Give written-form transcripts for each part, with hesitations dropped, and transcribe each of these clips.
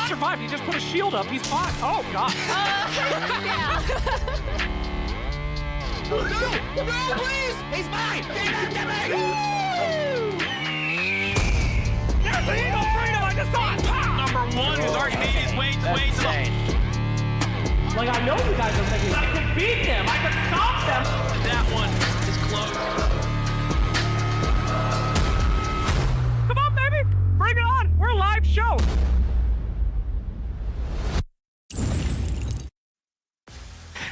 survived. He just put a shield up. He's fine. Oh, God. Yeah. No, please! He's mine! Give him to me! There's the Eagle Freedom. I just saw it. Number one has already made his way to Like, I know you guys are thinking, I can beat them. I can stop them. that one is close. Come on, baby. Bring it on. We're a live show.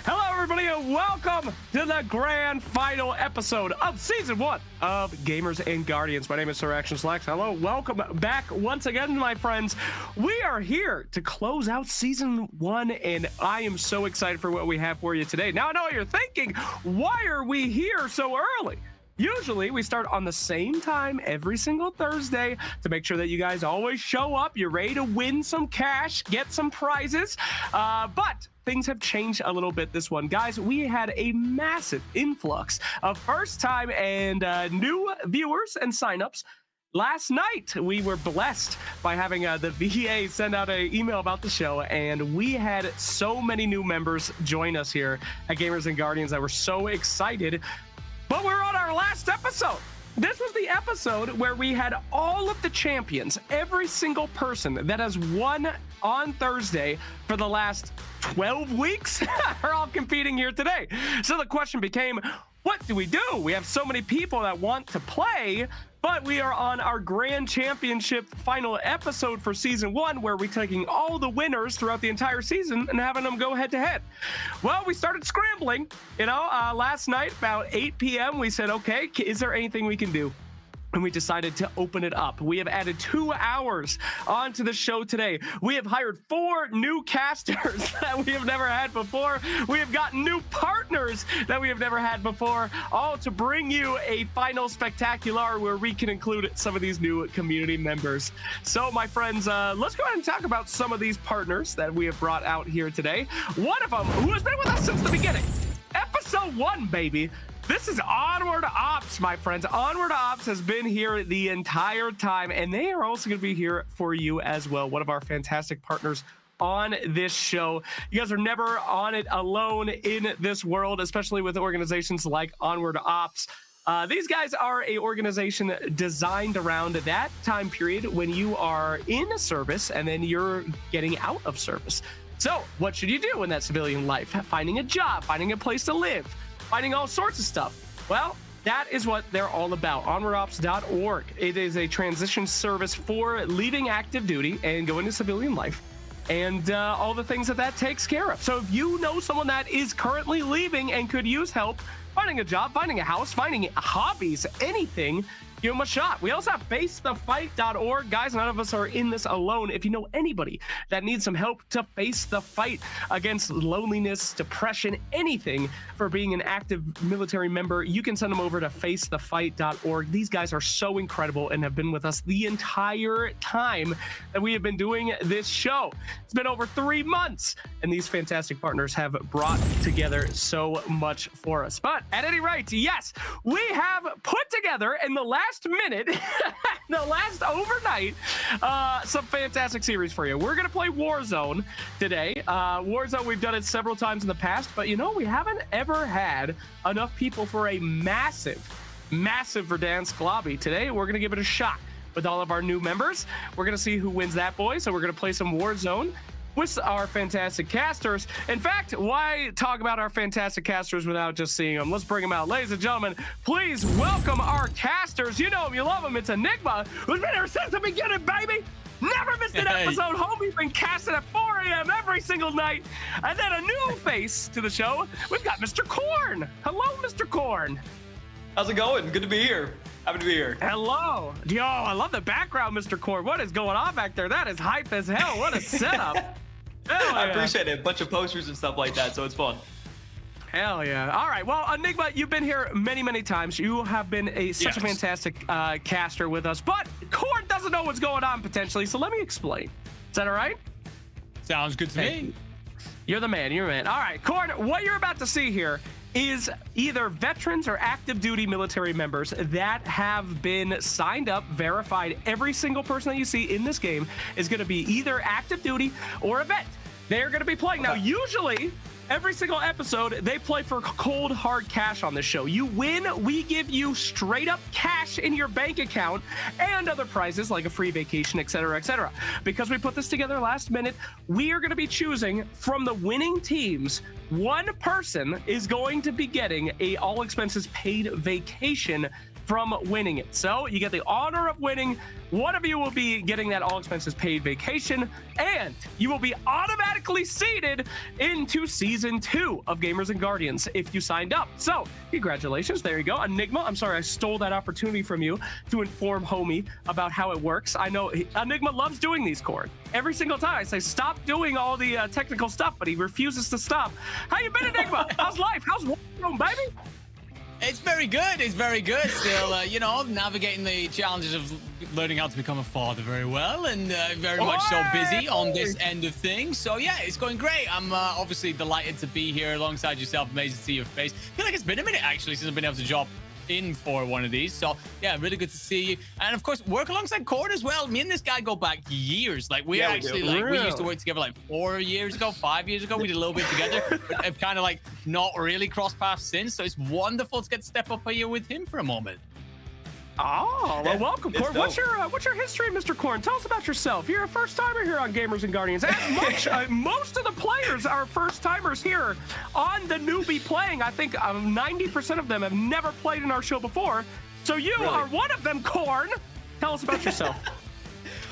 Hello, everybody, and welcome to the grand final episode of Season 1 of Gamers and Guardians. My name is Sir Action Slacks. Hello, welcome back once again, my friends. We are here to close out Season 1, and I am so excited for what we have for you today. Now, I know what you're thinking. Why are we here so early? Usually, we start on the same time every single Thursday to make sure that you guys always show up. You're ready to win some cash, get some prizes, but things have changed a little bit this one. Guys, we had a massive influx of first-time and new viewers and signups. Last night, we were blessed by having the VA send out an email about the show, and we had so many new members join us here at Gamers and Guardians that were so excited. But we're on our last episode. This was the episode where we had all of the champions, every single person that has won on Thursday for the last 12 weeks are all competing here today. So the question became, what do? We have so many people that want to play, but we are on our grand championship final episode for Season 1, where we're taking all the winners throughout the entire season and having them go head to head. Well, we started scrambling, last night about 8 p.m. We said, okay, is there anything we can do? And we decided to open it up. We have added 2 hours onto the show today. We have hired 4 new casters that we have never had before. We have gotten new partners that we have never had before, all to bring you a final spectacular where we can include some of these new community members. So, my friends, let's go ahead and talk about some of these partners that we have brought out here today. One of them, who has been with us since the beginning, episode 1, baby. This is Onward Ops, my friends. Onward Ops has been here the entire time, and they are also going to be here for you as well. One of our fantastic partners on this show. You guys are never on it alone in this world, especially with organizations like Onward Ops. These guys are an organization designed around that time period when you are in a service and then you're getting out of service. So what should you do in that civilian life? Finding a job, finding a place to live, finding all sorts of stuff. Well, that is what they're all about. OnwardOps.org. It is a transition service for leaving active duty and going to civilian life, and all the things that takes care of. So if you know someone that is currently leaving and could use help finding a job, finding a house, finding hobbies, anything, give them a shot. We also have facethefight.org. Guys, none of us are in this alone. If you know anybody that needs some help to face the fight against loneliness, depression, anything for being an active military member, you can send them over to facethefight.org. These guys are so incredible and have been with us the entire time that we have been doing this show. It's been over 3 months, and these fantastic partners have brought together so much for us. But at any rate, yes, we have put together in the last minute, the last overnight, some fantastic series for you. We're going to play Warzone today. Warzone, we've done it several times in the past, but we haven't ever had enough people for a massive Verdansk lobby. Today, we're going to give it a shot with all of our new members. We're going to see who wins that, boy. So we're going to play some Warzone with our fantastic casters. In fact, why talk about our fantastic casters without just seeing them? Let's bring them out. Ladies and gentlemen, please welcome our casters. You know them, you love them. It's Enigma, who's been here since the beginning, baby. Never missed an episode. Homie's been casting at 4 a.m. every single night. And then a new face to the show. We've got Mr. Corn. Hello, Mr. Corn. How's it going? Good to be here. Happy to be here. Hello. Yo, I love the background, Mr. Corn. What is going on back there? That is hype as hell. What a setup. I appreciate it. A bunch of posters and stuff like that, so it's fun. Hell yeah. All right. Well, Enigma, you've been here many times. You have been such a fantastic caster with us, but Corn doesn't know what's going on potentially, so let me explain. Is that all right? Sounds good to me. You're the man. You're the man. All right, Corn, what you're about to see here is either veterans or active duty military members that have been signed up, verified. Every single person that you see in this game is going to be either active duty or a vet. They're going to be playing. Now, usually, every single episode, they play for cold, hard cash on this show. You win, we give you straight up cash in your bank account and other prizes like a free vacation, etc., etc. Because we put this together last minute, we are going to be choosing from the winning teams. One person is going to be getting a all expenses paid vacation from winning it. So you get the honor of winning. One of you will be getting that all expenses paid vacation, and you will be automatically seeded into season 2 of Gamers and Guardians if you signed up. So congratulations, there you go. Enigma, I'm sorry I stole that opportunity from you to inform homie about how it works. I know Enigma loves doing these, Cord. Every single time I say stop doing all the technical stuff, but he refuses to stop. How you been, Enigma? How's life? How's Warzone, baby? It's very good. It's very good. Still, navigating the challenges of learning how to become a father very well, and very much so busy on this end of things. So yeah, it's going great. I'm obviously delighted to be here alongside yourself. Amazing to see your face. I feel like it's been a minute actually since I've been able to drop in for one of these. So yeah, really good to see you. And of course, work alongside Cord as well. Me and this guy go back years. Like we actually we used to work together like 4 years ago, 5 years ago. We did a little bit together, but I've kind of like not really crossed paths since. So it's wonderful to get to step up here with him for a moment. Oh, well, welcome, Corn. What's your history, Mr. Corn? Tell us about yourself. You're a first-timer here on Gamers and Guardians. And most of the players are first-timers here on the newbie playing. I think 90% of them have never played in our show before. So you are one of them, Corn. Tell us about yourself.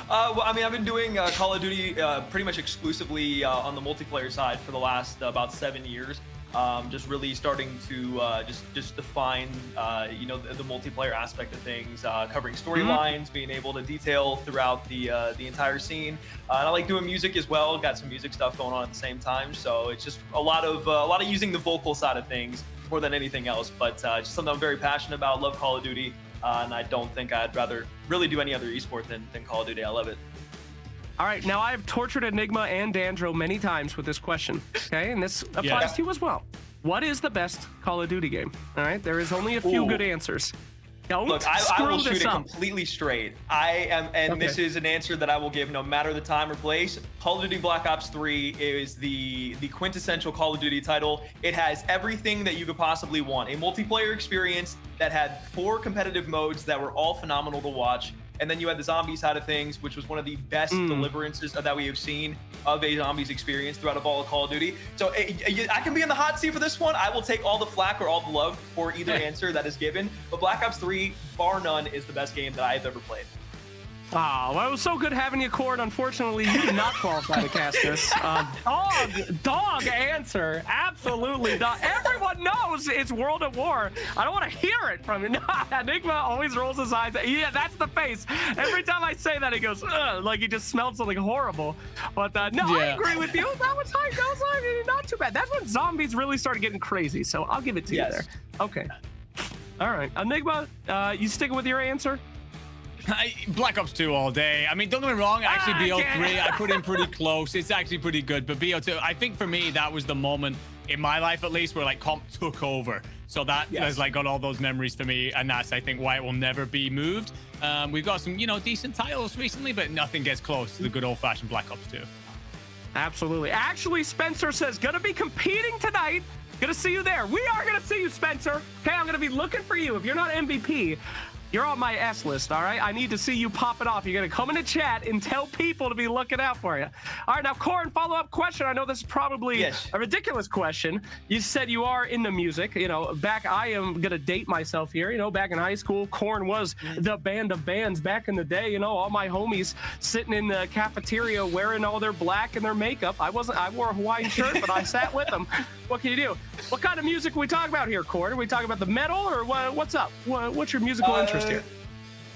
Well, I mean, I've been doing Call of Duty pretty much exclusively on the multiplayer side for the last about 7 years. Just really starting to just define the multiplayer aspect of things, covering storylines, being able to detail throughout the entire scene. And I like doing music as well. Got some music stuff going on at the same time, so it's just a lot of using the vocal side of things more than anything else. But just something I'm very passionate about. Love Call of Duty, and I don't think I'd rather really do any other esport than Call of Duty. I love it. All right, now I have tortured Enigma and Dandro many times with this question, okay? And this applies to you as well. What is the best Call of Duty game? All right, there is only a few good answers. Don't Look, I will shoot it up. completely straight. I am, and this is an answer that I will give no matter the time or place. Call of Duty Black Ops 3 is the quintessential Call of Duty title. It has everything that you could possibly want. A multiplayer experience that had 4 competitive modes that were all phenomenal to watch. And then you had the zombie side of things, which was one of the best deliverances that we have seen of a zombies experience throughout all of Call of Duty. So I can be in the hot seat for this one. I will take all the flack or all the love for either answer that is given. But Black Ops 3, bar none, is the best game that I've ever played. Oh, well, it was so good having you, Cord. Unfortunately, you did not qualify to cast this. Dog answer. Absolutely dog. Everyone knows it's World at War. I don't want to hear it from you. Enigma always rolls his eyes. Yeah, that's the face. Every time I say that, he goes, ugh, like he just smelled something horrible. But no, I agree with you. That was not too bad. That's when zombies really started getting crazy. So I'll give it to you there. Okay. All right. Enigma, you sticking with your answer? Black Ops 2 all day. I mean, don't get me wrong, actually BO3, I put in pretty close. It's actually pretty good, but BO2, I think for me, that was the moment in my life, at least, where like comp took over. So that has like got all those memories to me, and that's, I think, why it will never be moved. We've got some, decent titles recently, but nothing gets close to the good old-fashioned Black Ops 2. Absolutely. Actually, Spencer says, gonna be competing tonight. Gonna see you there. We are gonna see you, Spencer. Okay, I'm gonna be looking for you. If you're not MVP, you're on my S list, all right? I need to see you pop it off. You're going to come in the chat and tell people to be looking out for you. All right, now, Corn, follow-up question. I know this is probably a ridiculous question. You said you are into music. I am going to date myself here. Back in high school, Corn was the band of bands back in the day. All my homies sitting in the cafeteria wearing all their black and their makeup. I wore a Hawaiian shirt, but I sat with them. What can you do? What kind of music are we talking about here, Corn? Are we talking about the metal, or what's up? What's your musical interest here?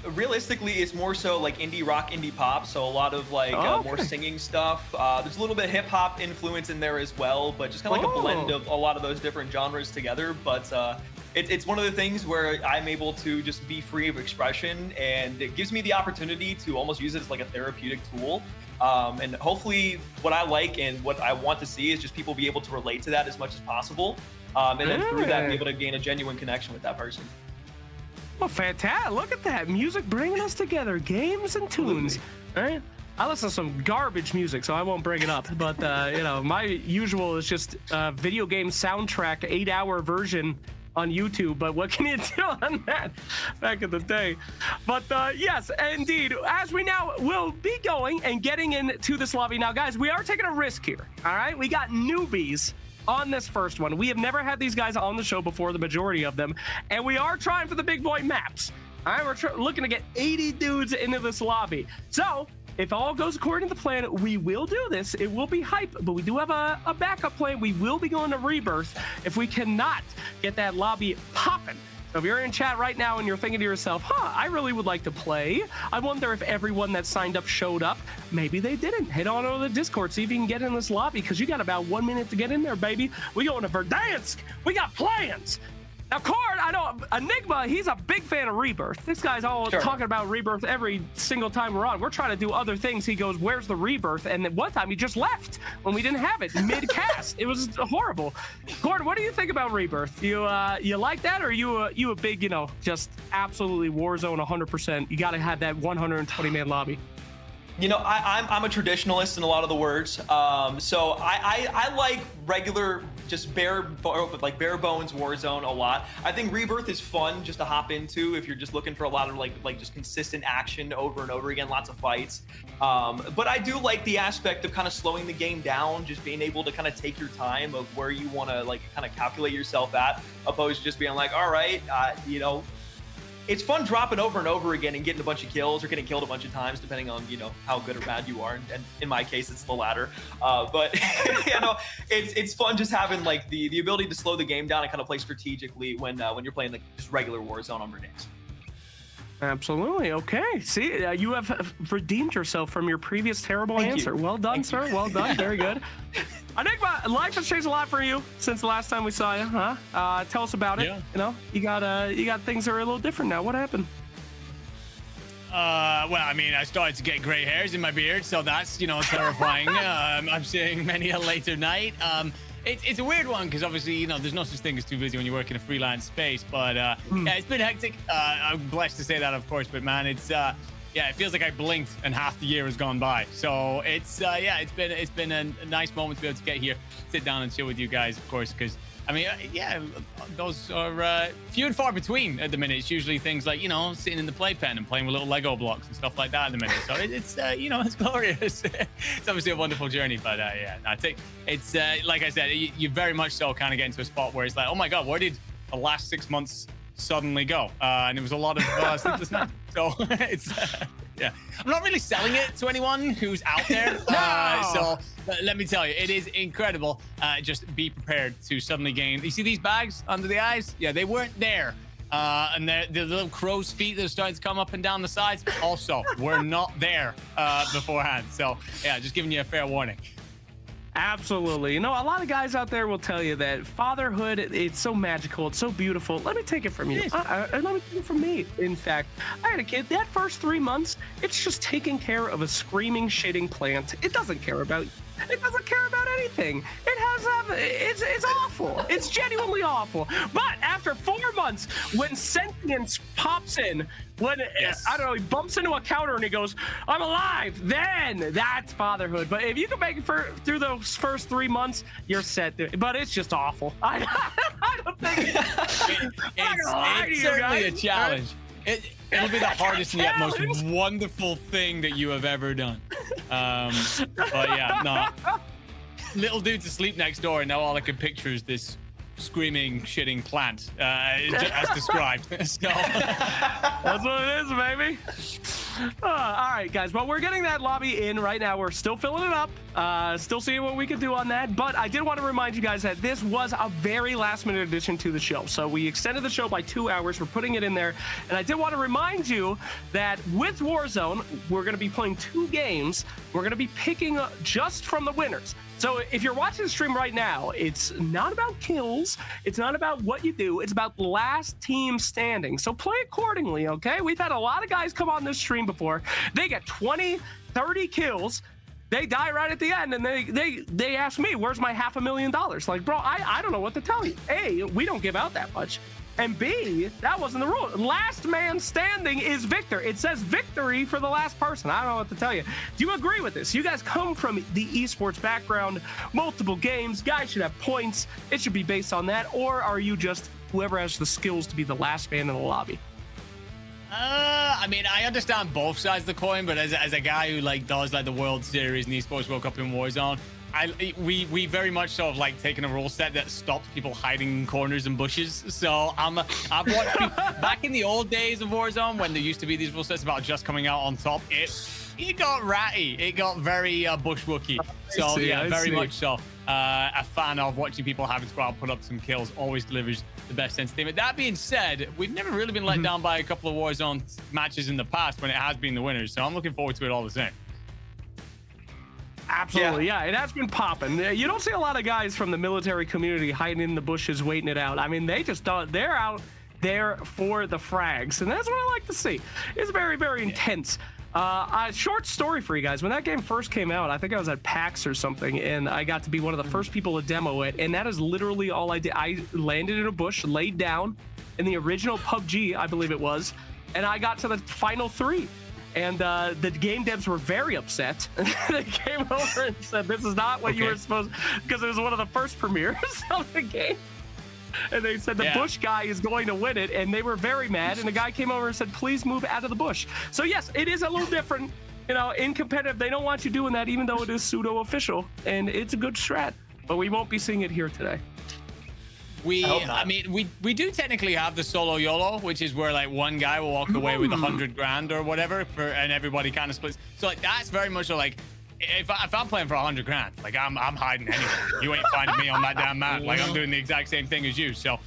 Realistically, it's more so like indie rock, indie pop. So a lot of like more singing stuff. There's a little bit of hip hop influence in there as well, but just kind of like a blend of a lot of those different genres together. But it's one of the things where I'm able to just be free of expression, and it gives me the opportunity to almost use it as like a therapeutic tool. And hopefully what I like and what I want to see is just people be able to relate to that as much as possible. and then through that be able to gain a genuine connection with that person. Well, fantastic. Look at that. Music bringing us together. Games and tunes. All right. I listen to some garbage music, so I won't bring it up. But, you know, my usual is just video game soundtrack 8-hour version on YouTube. But what can you do on that back in the day? But, yes, indeed, as we now will be going and getting into this lobby. Now, guys, we are taking a risk here. All right. We got newbies on this first one. We have never had these guys on the show before, the majority of them, and we are trying for the big boy maps. All right, we're looking to get 80 dudes into this lobby. So if all goes according to the plan, we will do this. It will be hype, but we do have a backup plan. We will be going to Rebirth if we cannot get that lobby popping. So if you're in chat right now and you're thinking to yourself, I really would like to play. I wonder if everyone that signed up showed up. Maybe they didn't. Head on over to the Discord, see if you can get in this lobby, because you got about 1 minute to get in there, baby. We going to Verdansk. We got plans. Now, Cord, I know Enigma, he's a big fan of Rebirth. This guy's all talking about Rebirth every single time we're on. We're trying to do other things. He goes, where's the Rebirth? And then one time he just left when we didn't have it mid-cast. It was horrible. Cord, what do you think about Rebirth? You like that, or you a big, you know, just absolutely Warzone 100%? You got to have that 120-man lobby. You know, I'm a traditionalist in a lot of the words. So I like regular, just bare bones Warzone a lot. I think Rebirth is fun just to hop into if you're just looking for a lot of like just consistent action over and over again, lots of fights. But I do like the aspect of kind of slowing the game down, just being able to kind of take your time of where you want to like kind of calculate yourself at, opposed to just being like, all right, you know. It's fun dropping over and over again and getting a bunch of kills or getting killed a bunch of times, depending on, you know, how good or bad you are. And in my case, it's the latter. But, you know, it's fun just having like the ability to slow the game down and kind of play strategically when you're playing like just regular Warzone on Verdansk. Absolutely. Okay. See, you have redeemed yourself from your previous terrible answer. Well done, sir. Well done. Very good. Enigma, life has changed a lot for you since the last time we saw you, huh? Tell us about it. Yeah. You know, you got things that are a little different now. What happened? Well, I mean, I started to get gray hairs in my beard, so that's, you know, terrifying. I'm seeing many a later night. It's a weird one because obviously, you know, there's no such thing as too busy when you work in a freelance space. But yeah, it's been hectic. I'm blessed to say that, of course. But man, it's yeah, it feels like I blinked and half the year has gone by. So it's yeah, it's been a nice moment to be able to get here, sit down and chill with you guys, of course, because I mean, yeah, those are few and far between at the minute. It's usually things like, you know, sitting in the playpen and playing with little Lego blocks and stuff like that at the minute. So it's you know, it's glorious. It's obviously a wonderful journey, but yeah, I think it's like I said, you very much so kind of get into a spot where it's like, oh my God, where did the last 6 months suddenly go? And it was a lot of sleepless nights. So it's yeah, I'm not really selling it to anyone who's out there. So let me tell you, it is incredible. Just be prepared to suddenly gain. You see these bags under the eyes? Yeah, they weren't there. And the little crow's feet that are starting to come up and down the sides also were not there beforehand. So yeah, just giving you a fair warning. Absolutely. You know, a lot of guys out there will tell you that fatherhood, it's so magical. It's so beautiful. Let me take it from you. Let me take it from me. In fact, I had a kid. That first 3 months, it's just taking care of a screaming, shitting plant. It doesn't care about anything. It has, it's awful. It's genuinely awful. But after 4 months, when sentience pops in, when, I don't know, he bumps into a counter and he goes, I'm alive, then that's fatherhood. But if you can make it through those first 3 months, you're set. But it's just awful. I don't think it's certainly a challenge. It'll be the hardest and yet most wonderful thing that you have ever done. But yeah, no. Little dude's asleep next door, and now all I can picture is this screaming, shitting plant, as described. So that's what it is, baby. All right, guys. Well, we're getting that lobby in right now. We're still filling it up. Still seeing what we can do on that. But I did want to remind you guys that this was a very last-minute addition to the show. So we extended the show by 2 hours. We're putting it in there. And I did want to remind you that with Warzone, we're going to be playing 2 games. We're going to be picking just from the winners. So if you're watching the stream right now, it's not about kills. It's not about what you do. It's about last team standing. So play accordingly, okay? We've had a lot of guys come on this stream before. They get 20, 30 kills. they die right at the end, and they ask me, where's my $500,000? Like, bro, I don't know what to tell you. A, we don't give out that much. And B, that wasn't the rule. Last man standing is victor. It says victory for the last person. I don't know what to tell you. Do you agree with this? You guys come from the esports background, multiple games. Guys should have points. It should be based on that. Or are you just whoever has the skills to be the last man in the lobby? I mean, I understand both sides of the coin, but as a guy who like does like the World Series and Esports World Cup in Warzone, we very much so have like taken a rule set that stops people hiding in corners and bushes. So I've watched people, back in the old days of Warzone when there used to be these rule sets about just coming out on top. It got ratty. It got very bushwookie. So very much so. A fan of watching people having to go out and put up some kills. Always delivers the best entertainment. That being said, we've never really been let down by a couple of Warzone matches in the past when it has been the winners. So I'm looking forward to it all the same. Absolutely, yeah. It has been popping. You don't see a lot of guys from the military community hiding in the bushes waiting it out. I mean, they just don't. They're out there for the frags, and that's what I like to see. It's very, very intense. A short story for you guys. When that game first came out, I think I was at PAX or something, and I got to be one of the first people to demo it, and that is literally all I did. I landed in a bush, laid down in the original PUBG, I believe it was, and I got to the final 3. And the game devs were very upset. They came over and said, this is not what you were supposed, because it was one of the first premieres of the game. And they said the bush guy is going to win it, and they were very mad. And the guy came over and said, please move out of the bush. So yes, it is a little different, you know, in competitive. They don't want you doing that, even though it is pseudo official, and it's a good strat. But we won't be seeing it here today. I mean, we do technically have the solo YOLO, which is where like one guy will walk away with 100 grand or whatever, and everybody kind of splits. So like that's very much so, like if I'm playing for 100 grand, like I'm hiding anyway. You ain't finding me on that damn map. Like I'm doing the exact same thing as you. So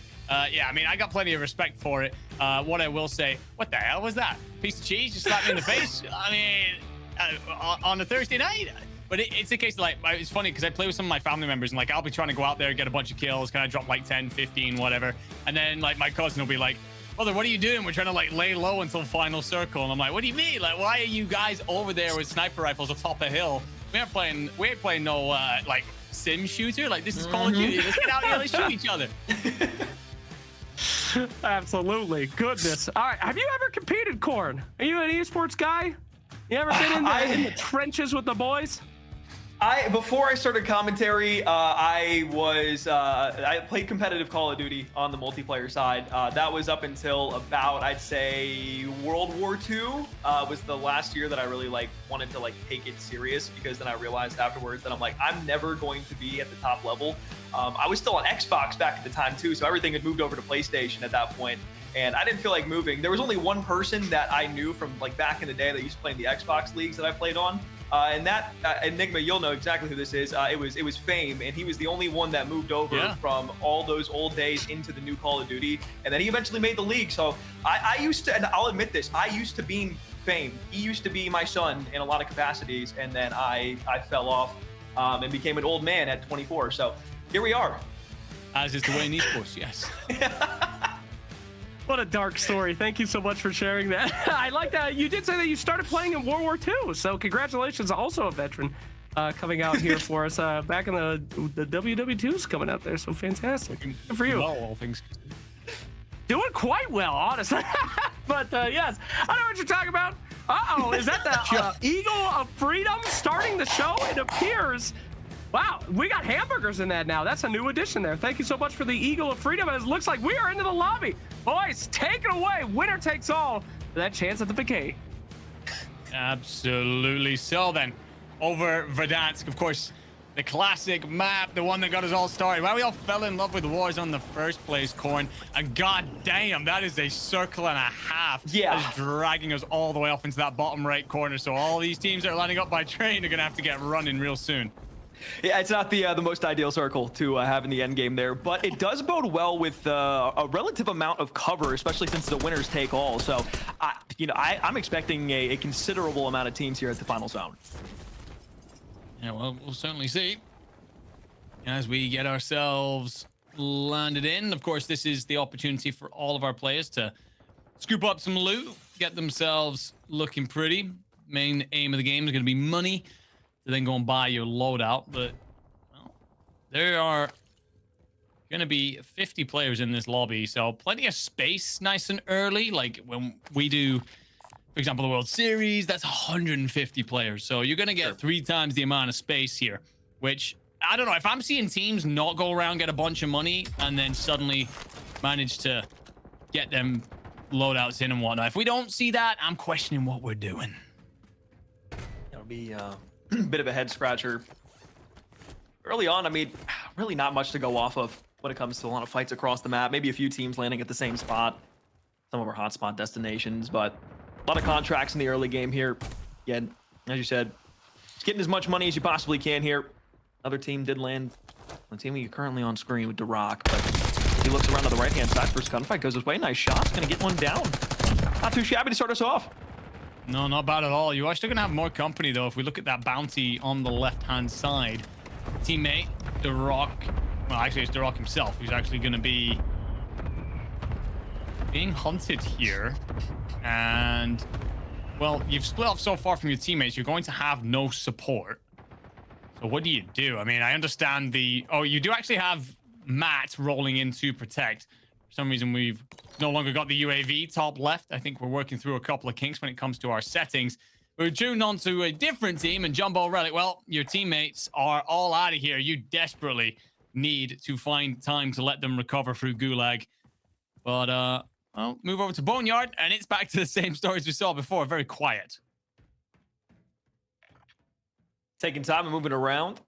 yeah, I mean, I got plenty of respect for it. What I will say, what the hell was that? Piece of cheese just slapped me in the face? I mean, on a Thursday night? But it's a case of like, it's funny because I play with some of my family members and like I'll be trying to go out there, get a bunch of kills, kind of drop like 10, 15, whatever. And then like my cousin will be like, brother, what are you doing? We're trying to like lay low until final circle. And I'm like, what do you mean? Like, why are you guys over there with sniper rifles atop a hill? We ain't playing no like sim shooter. Like this is Call of Duty. Let's get out here, let's shoot each other. Absolutely. Goodness. All right. Have you ever competed, Corn? Are you an esports guy? You ever been in the trenches with the boys? Before I started commentary, I played competitive Call of Duty on the multiplayer side. That was up until about, I'd say, World War II was the last year that I really like wanted to like take it serious, because then I realized afterwards that I'm like, I'm never going to be at the top level. I was still on Xbox back at the time too, so everything had moved over to PlayStation at that point. And I didn't feel like moving. There was only one person that I knew from like back in the day that used to play in the Xbox leagues that I played on. And that Enigma, you'll know exactly who this is. It was Fame, and he was the only one that moved over from all those old days into the new Call of Duty. And then he eventually made the league. So I used to, and I'll admit this, I used to be Fame. He used to be my son in a lot of capacities, and then I fell off and became an old man at 24. So here we are. As is the way in esports, yes. What a dark story. Thank you so much for sharing that. I like that. You did say that you started playing in World War II, so congratulations. Also a veteran coming out here for us. Back in the WW2's coming out there, so fantastic. Good for you. Well, all things doing quite well, honestly. But yes, I know what you're talking about. Uh-oh, is that the Eagle of Freedom starting the show? It appears. Wow, we got hamburgers in that now. That's a new addition there. Thank you so much for the Eagle of Freedom. And it looks like we are into the lobby. Boys, take it away. Winner takes all for that chance at the vacay. Absolutely. So then, over Verdansk, of course, the classic map, the one that got us all started. Why we all fell in love with Warzone in the first place, Corn. And god damn, that is a circle and a half. Yeah. That is dragging us all the way off into that bottom right corner. So all these teams that are lining up by train are going to have to get running real soon. Yeah, it's not the most ideal circle to have in the end game there, but it does bode well with a relative amount of cover, especially since the winners take all. So, I'm expecting a considerable amount of teams here at the final zone. Yeah, well, we'll certainly see as we get ourselves landed in. Of course, this is the opportunity for all of our players to scoop up some loot, get themselves looking pretty. Main aim of the game is going to be money. to then go and buy your loadout. But well, there are going to be 50 players in this lobby, so plenty of space nice and early. Like when we do, for example, the World Series, that's 150 players. So you're going to get 3 times the amount of space here, which I don't know. If I'm seeing teams not go around, get a bunch of money, and then suddenly manage to get them loadouts in and whatnot. If we don't see that, I'm questioning what we're doing. It'll be a bit of a head scratcher. Early on, I mean, really not much to go off of when it comes to a lot of fights across the map. Maybe a few teams landing at the same spot. Some of our hotspot destinations, but a lot of contracts in the early game here. Again, as you said, just getting as much money as you possibly can here. Another team did land. The team you're currently on screen with Duroc, but he looks around to the right-hand side. First gunfight goes his way. Nice shots. Gonna get one down. Not too shabby to start us off. No, not bad at all. You are still going to have more company, though. If we look at that bounty on the left-hand side, teammate, Duroc. Well, actually, it's Duroc himself who's actually going to be being hunted here. And, well, you've split off so far from your teammates. You're going to have no support. So what do you do? I mean, I understand the... Oh, you do actually have Matt rolling in to protect. For some reason, we've no longer got the UAV top left. I think we're working through a couple of kinks when it comes to our settings. We're tuned on to a different team, and Jumbo Relic, well, your teammates are all out of here. You desperately need to find time to let them recover through Gulag. But, well, move over to Boneyard, and it's back to the same stories we saw before. Very quiet. Taking time and moving around.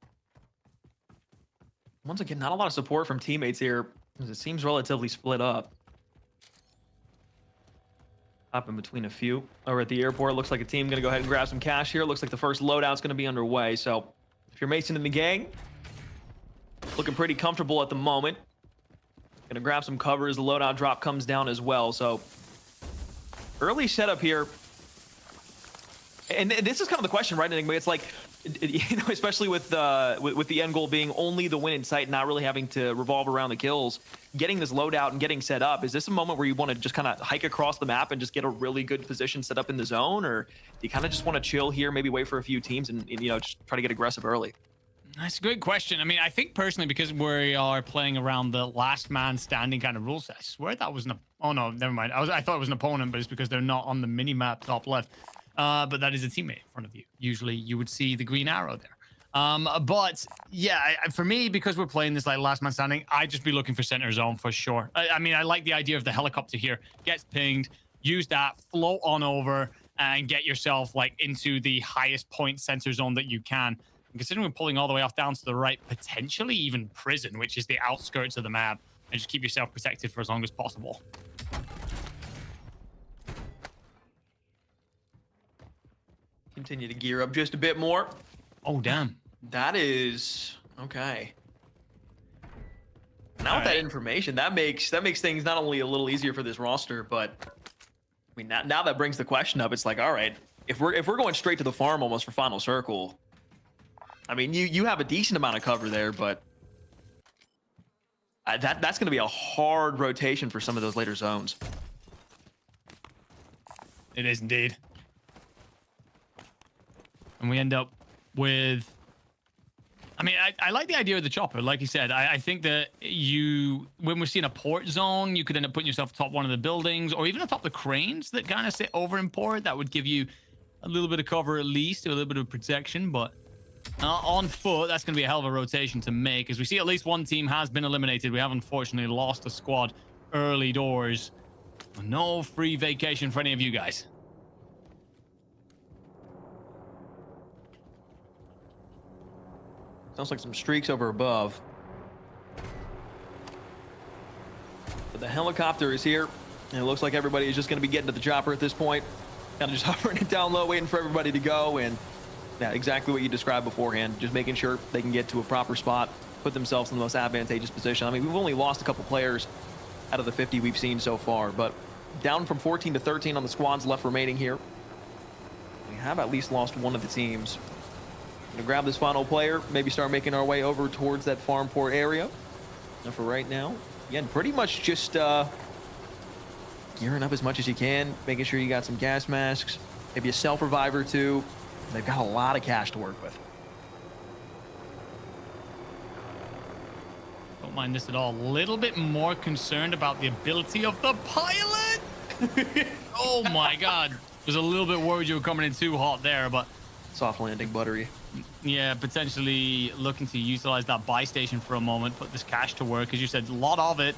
Once again, not a lot of support from teammates here, as it seems relatively split up. Up in between a few. Over at the airport, looks like a team going to go ahead and grab some cash here. Looks like the first loadout's going to be underway. So if you're Mason in the gang, looking pretty comfortable at the moment. Going to grab some cover as the loadout drop comes down as well. So early setup here. And this is kind of the question, right, Enigma? It's like, you know, especially with the end goal being only the win in sight, not really having to revolve around the kills, getting this loadout and getting set up. Is this a moment where you want to just kind of hike across the map and just get a really good position set up in the zone, or do you kind of just want to chill here, maybe wait for a few teams and you know, just try to get aggressive early? That's a good question. I mean, I think personally, because we are playing around the last man standing kind of rules, I swear that was oh no, never mind. I thought it was an opponent, but it's because they're not on the mini map top left. But that is a teammate in front of you. Usually you would see the green arrow there. But yeah, for me, because we're playing this like last man standing, I'd just be looking for center zone for sure. I mean, I like the idea of the helicopter here. Gets pinged, use that, float on over, and get yourself like into the highest point center zone that you can. And considering we're pulling all the way off down to the right, potentially even prison, which is the outskirts of the map, and just keep yourself protected for as long as possible. Continue to gear up just a bit more. Oh, damn. That is okay. Now with that information, that makes things not only a little easier for this roster, but I mean now that brings the question up. It's like, all right, if we're going straight to the farm almost for final circle, I mean you have a decent amount of cover there, but that's going to be a hard rotation for some of those later zones. It is indeed. And we end up with... I mean, I like the idea of the chopper. Like you said, I think that when we're seeing a port zone, you could end up putting yourself atop one of the buildings or even atop the cranes that kind of sit over in port. That would give you a little bit of cover at least, a little bit of protection. But on foot, that's going to be a hell of a rotation to make. As we see, at least one team has been eliminated. We have unfortunately lost a squad early doors. No free vacation for any of you guys. Sounds like some streaks over above. But the helicopter is here, and it looks like everybody is just going to be getting to the chopper at this point. Kind of just hovering it down low, waiting for everybody to go, and yeah, exactly what you described beforehand. Just making sure they can get to a proper spot, put themselves in the most advantageous position. I mean, we've only lost a couple players out of the 50 we've seen so far, but down from 14 to 13 on the squads left remaining here. We have at least lost one of the teams. Gonna grab this final player, maybe start making our way over towards that farm port area. And for right now, again, pretty much just gearing up as much as you can, making sure you got some gas masks, maybe a self-revive or two. They've got a lot of cash to work with. Don't mind this at all. A little bit more concerned about the ability of the pilot. Oh my God. Was a little bit worried you were coming in too hot there, but Soft landing, buttery. yeah, potentially looking to utilize that buy station for a moment, put this cash to work. As you said, a lot of it,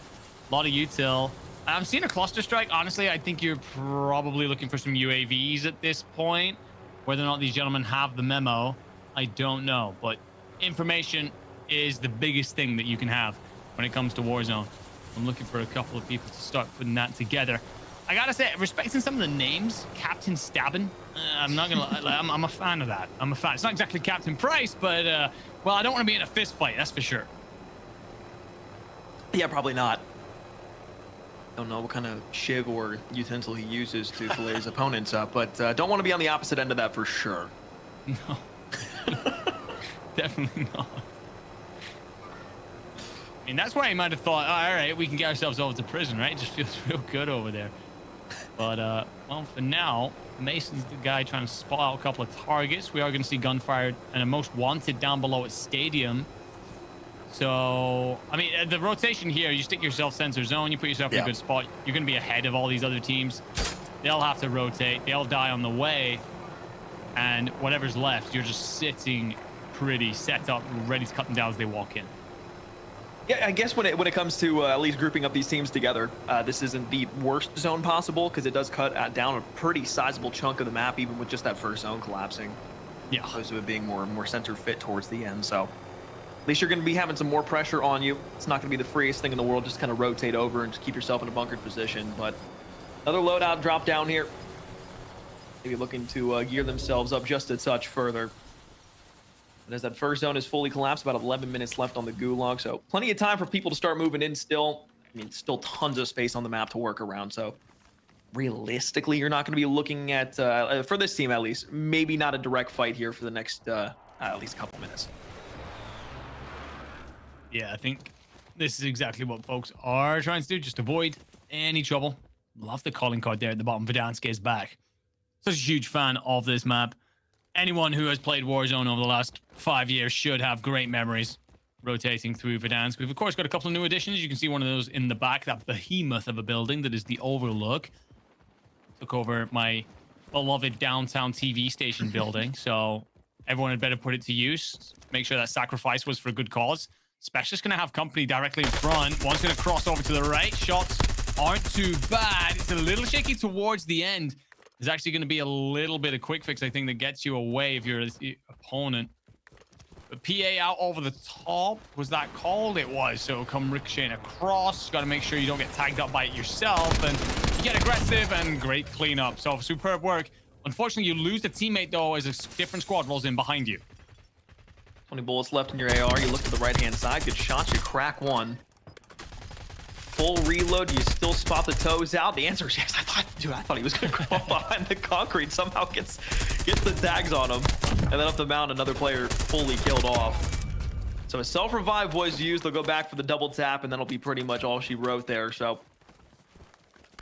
a lot of util. I'm seeing a cluster strike. Honestly, I think you're probably looking for some UAVs at this point. Whether or not these gentlemen have the memo, I don't know. But information is the biggest thing that you can have when it comes to Warzone. I'm looking for a couple of people to start putting that together. I gotta say, respecting some of the names, Captain Stabbin, I'm not gonna lie, I'm a fan of that. I'm a fan. It's not exactly Captain Price, but well, I don't want to be in a fist fight, that's for sure. Yeah, probably not. Don't know what kind of shiv or utensil he uses to fillet his opponents up, but don't want to be on the opposite end of that for sure. No. Definitely not. I mean, that's why he might have thought, oh, all right, we can get ourselves over to prison, right? It just feels real good over there. But, well, for now, Mason's the guy trying to spot out a couple of targets. We are going to see gunfire and a most wanted down below at Stadium. So, I mean, the rotation here, you stick yourself sensor zone, you put yourself in a good spot. You're going to be ahead of all these other teams. They'll have to rotate. They'll die on the way. And whatever's left, you're just sitting pretty set up, ready to cut them down as they walk in. Yeah, I guess when it comes to at least grouping up these teams together, this isn't the worst zone possible because it does cut down a pretty sizable chunk of the map, even with just that first zone collapsing. Yeah. Opposed to it being more center fit towards the end. So at least you're going to be having some more pressure on you. It's not going to be the freest thing in the world. Just kind of rotate over and just keep yourself in a bunkered position. But another loadout drop down here. Maybe looking to gear themselves up just a touch further. And as that first zone is fully collapsed, about 11 minutes left on the gulag. So plenty of time for people to start moving in still. I mean, still tons of space on the map to work around. So realistically, you're not going to be looking at, for this team at least, maybe not a direct fight here for the next at least a couple minutes. Yeah, I think this is exactly what folks are trying to do. Just avoid any trouble. Love the calling card there at the bottom. Verdansk is back. Such a huge fan of this map. Anyone who has played Warzone over the last 5 years should have great memories rotating through Verdansk. We've, of course, got a couple of new additions. You can see one of those in the back, that behemoth of a building that is the Overlook. Took over my beloved downtown TV station building, so everyone had better put it to use. Make sure that sacrifice was for a good cause. Specialist's going to have company directly in front. One's going to cross over to the right. Shots aren't too bad. It's a little shaky towards the end. There's actually going to be a little bit of quick fix, I think, that gets you away if you're the opponent. But PA out over the top. Was that called? It was. So it'll come ricocheting across. Got to make sure you don't get tagged up by it yourself. And you get aggressive and great cleanup. So superb work. Unfortunately, you lose the teammate, though, as a different squad rolls in behind you. 20 bullets left in your AR. You look to the right-hand side. Good shots. You crack one. Full reload. Do you still spot the toes out? The answer is yes. I thought he was going to crawl behind the concrete. Somehow gets the tags on him. And then up the mountain, another player fully killed off. So a self-revive was used. They'll go back for the double tap, and that'll be pretty much all she wrote there. So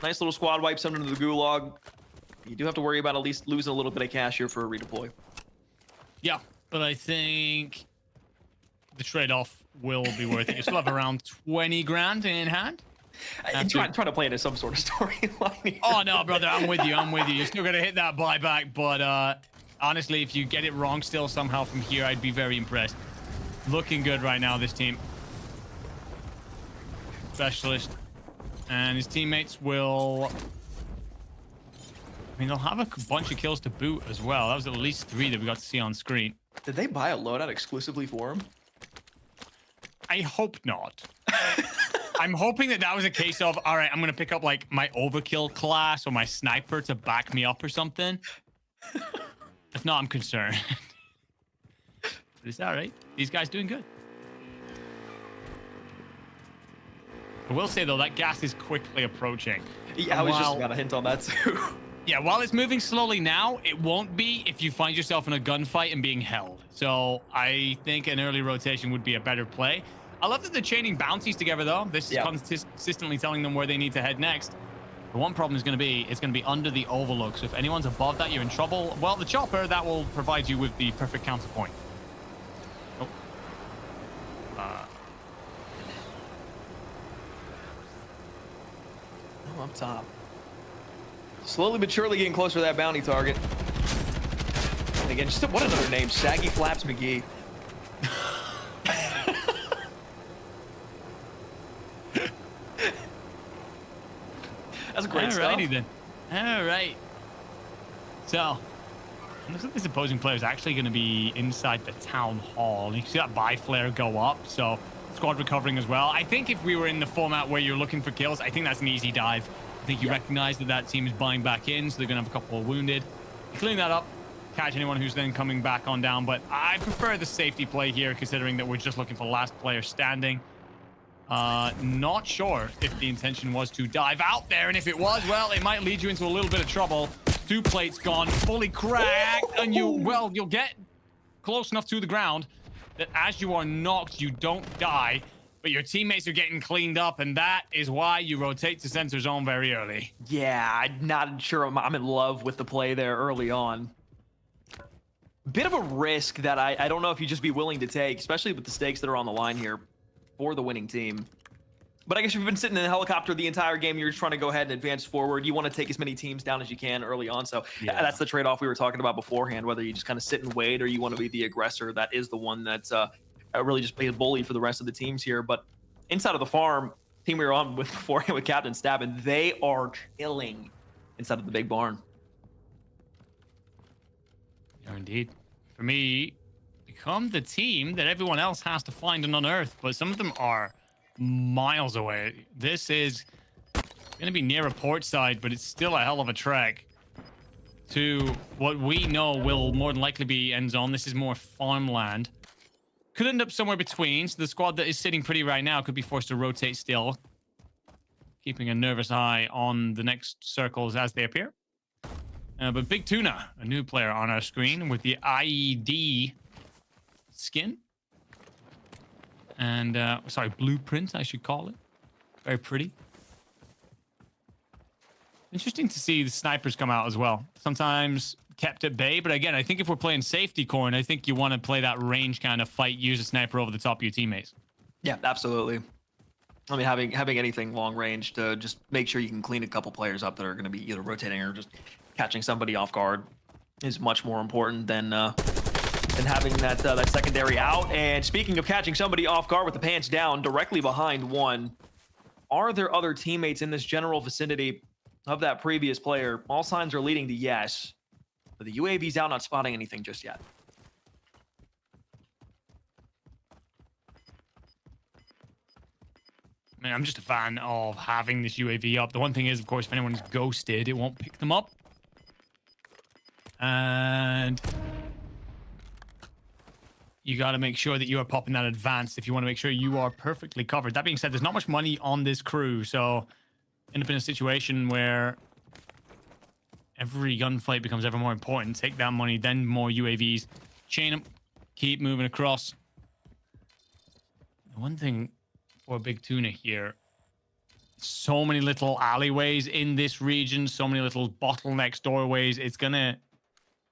nice little squad wipe sent into the gulag. You do have to worry about at least losing a little bit of cash here for a redeploy. Yeah, but I think the trade-off will be worth it. You still have around 20 grand in hand. Try to play into some sort of storyline. Oh, no, brother, I'm with you. You're still going to hit that buyback, but honestly, if you get it wrong still somehow from here, I'd be very impressed. Looking good right now, this team. Specialist and his teammates will... I mean, they'll have a bunch of kills to boot as well. That was at least 3 that we got to see on screen. Did they buy a loadout exclusively for him? I hope not. I'm hoping that was a case of, all right, I'm going to pick up like my overkill class or my sniper to back me up or something. If not, I'm concerned. But it's all right. These guys doing good. I will say, though, that gas is quickly approaching. Yeah, I was just got a hint on that, too. Yeah, while it's moving slowly now, it won't be if you find yourself in a gunfight and being held. So I think an early rotation would be a better play. I love that they're chaining bounties together, though. This is consistently telling them where they need to head next. The one problem is going to be, it's going to be under the Overlook. So if anyone's above that, you're in trouble. Well, the chopper, that will provide you with the perfect counterpoint. Oh. up top. Slowly but surely getting closer to that bounty target. And again, just what another name, Saggy Flaps McGee. That's great stuff. Alrighty then. All right. So, looks like this opposing player is actually going to be inside the town hall. And you can see that buy flare go up. So, squad recovering as well. I think if we were in the format where you're looking for kills, I think that's an easy dive. I think you recognize that that team is buying back in, so they're going to have a couple of wounded. You clean that up, catch anyone who's then coming back on down. But I prefer the safety play here, considering that we're just looking for last player standing. Not sure if the intention was to dive out there, and if it was, well, it might lead you into a little bit of trouble. 2 plates gone, fully cracked, and you'll get close enough to the ground that as you are knocked, you don't die, but your teammates are getting cleaned up, and that is why you rotate to center zone very early. Yeah, I'm not sure I'm in love with the play there early on. Bit of a risk that I don't know if you'd just be willing to take, especially with the stakes that are on the line here for the winning team. But I guess if you've been sitting in the helicopter the entire game, you're just trying to go ahead and advance forward. You want to take as many teams down as you can early on. So that's the trade-off we were talking about beforehand, whether you just kind of sit and wait or you want to be the aggressor. That is the one that's really just played bully for the rest of the teams here. But inside of the farm, team we were on with beforehand with Captain Stabbin, they are chilling inside of the big barn. Yeah, indeed. For me, become the team that everyone else has to find and unearth, but some of them are miles away. This is going to be near a port side, but it's still a hell of a trek to what we know will more than likely be end zone. This is more farmland. Could end up somewhere between, so the squad that is sitting pretty right now could be forced to rotate still, keeping a nervous eye on the next circles as they appear. But Big Tuna, a new player on our screen with the IED skin. And, sorry, blueprint, I should call it. Very pretty. Interesting to see the snipers come out as well. Sometimes kept at bay, but again, I think if we're playing safety corn, I think you want to play that range kind of fight, use a sniper over the top of your teammates. Yeah, absolutely. I mean, having anything long range to just make sure you can clean a couple players up that are going to be either rotating or just catching somebody off guard is much more important than having that secondary out. And speaking of catching somebody off guard with the pants down directly behind one, are there other teammates in this general vicinity of that previous player? All signs are leading to yes, but the UAV's out, not spotting anything just yet. I mean, I'm just a fan of having this UAV up. The one thing is, of course, if anyone's ghosted, it won't pick them up. And you got to make sure that you are popping that advanced if you want to make sure you are perfectly covered. That being said, there's not much money on this crew, so end up in a situation where every gunfight becomes ever more important. Take that money, then more UAVs, chain them, keep moving across. The one thing for Big Tuna here, so many little alleyways in this region, so many little bottlenecks, doorways. It's gonna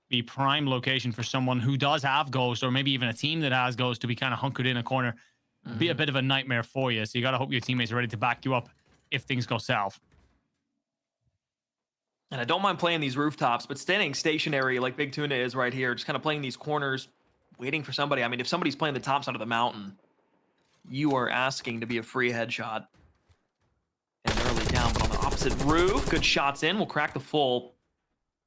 be prime location for someone who does have Ghost, or maybe even a team that has Ghost, to be kind of hunkered in a corner. Be a bit of a nightmare for you. So you got to hope your teammates are ready to back you up if things go south. And I don't mind playing these rooftops, but standing stationary like Big Tuna is right here, just kind of playing these corners, waiting for somebody. I mean, if somebody's playing the top side of the mountain, you are asking to be a free headshot. And early down, but on the opposite roof, good shots in. We'll crack the full.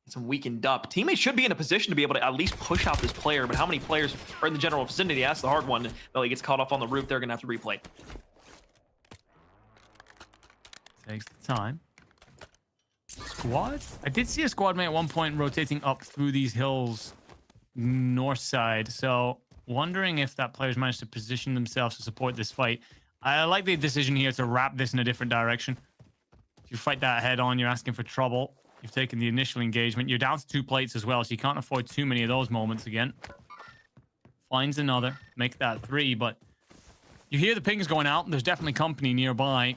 Some weakened up. Teammates should be in a position to be able to at least push out this player, but how many players are in the general vicinity? That's the hard one. Belly gets caught up on the roof. They're going to have to replay. Takes the time. Squad? I did see a squad mate at one point rotating up through these hills north side, so wondering if that player's managed to position themselves to support this fight. I like the decision here to wrap this in a different direction. If you fight that head on, you're asking for trouble. You've taken the initial engagement. You're down to 2 plates as well, so you can't afford too many of those moments again. Finds another. Make that 3, but you hear the pings going out. There's definitely company nearby.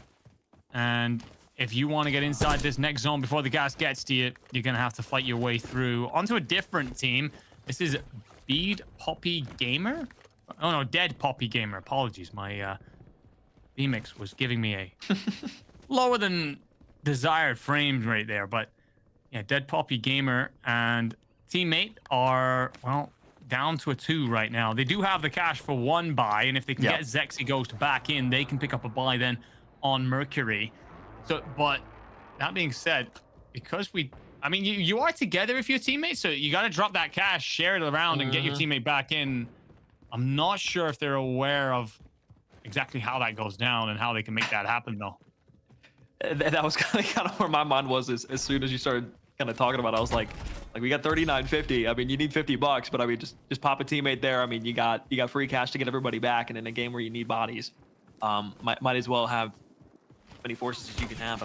And if you want to get inside this next zone before the gas gets to you, you're going to have to fight your way through. Onto a different team. This is Bead Poppy Gamer. Oh, no, Dead Poppy Gamer. Apologies. My VMix was giving me a lower than desired frames right there. But yeah, Dead Poppy Gamer and teammate are, well, down to a 2 right now. They do have the cash for 1 buy, and if they can get Zexy Ghost back in, they can pick up a buy then on Mercury. So, but that being said, because I mean, you are together with your teammates, so you got to drop that cash, share it around, and get your teammate back in. I'm not sure if they're aware of exactly how that goes down and how they can make that happen, though. That was kind of where my mind was as soon as you started kind of talking about it. I was like we got 39.50. I mean, you need $50, but I mean, just pop a teammate there. I mean, you got free cash to get everybody back, and in a game where you need bodies, might as well have as many forces as you can have.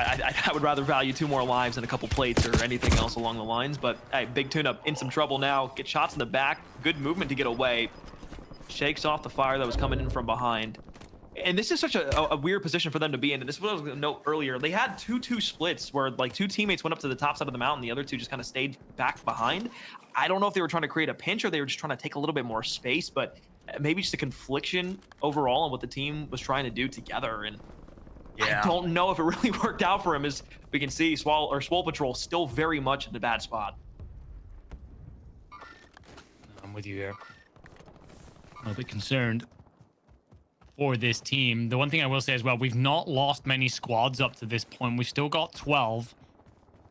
I would rather value 2 more lives than a couple plates or anything else along the lines. But hey, Big Tuna in some trouble now. Get shots in the back. Good movement to get away. Shakes off the fire that was coming in from behind. And this is such a weird position for them to be in. And this is what I was going to note earlier. They had 2-2 splits where like 2 teammates went up to the top side of the mountain. The other 2 just kind of stayed back behind. I don't know if they were trying to create a pinch or they were just trying to take a little bit more space, but maybe just a confliction overall on what the team was trying to do together. And I don't know if it really worked out for him. As we can see, Swole Patrol still very much in the bad spot. I'm with you here. A little bit concerned for this team. The one thing I will say as well, we've not lost many squads up to this point. We've still got 12.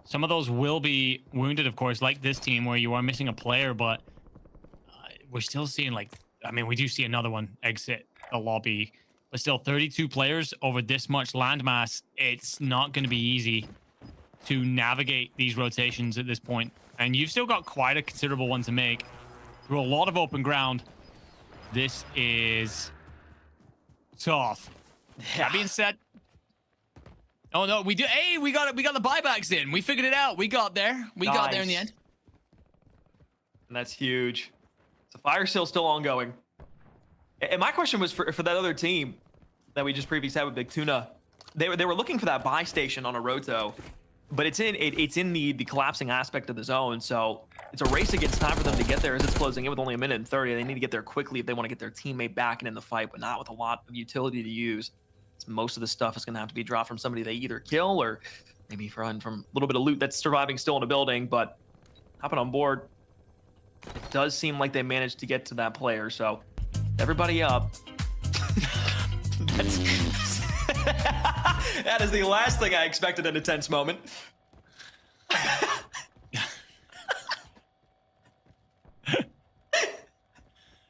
Some of those will be wounded, of course, like this team where you are missing a player, but we're still seeing, like, I mean, we do see another one exit the lobby, but still 32 players over this much landmass. It's not going to be easy to navigate these rotations at this point. And you've still got quite a considerable one to make through a lot of open ground. This is tough. That being said, oh no, we do. Hey, we got the buybacks in. We figured it out. We got there. We got there in the end. And that's huge. So fire sale's still ongoing. And my question was for that other team that we just previously had with Big Tuna. They were looking for that buy station on a roto, but it's in the collapsing aspect of the zone. So it's a race against time for them to get there as it's closing in with only 1:30. They need to get there quickly if they want to get their teammate back and in the fight, but not with a lot of utility to use. So most of the stuff is going to have to be dropped from somebody they either kill or maybe from a little bit of loot that's surviving still in a building. But hopping on board, it does seem like they managed to get to that player. So everybody up. That is the last thing I expected in a tense moment.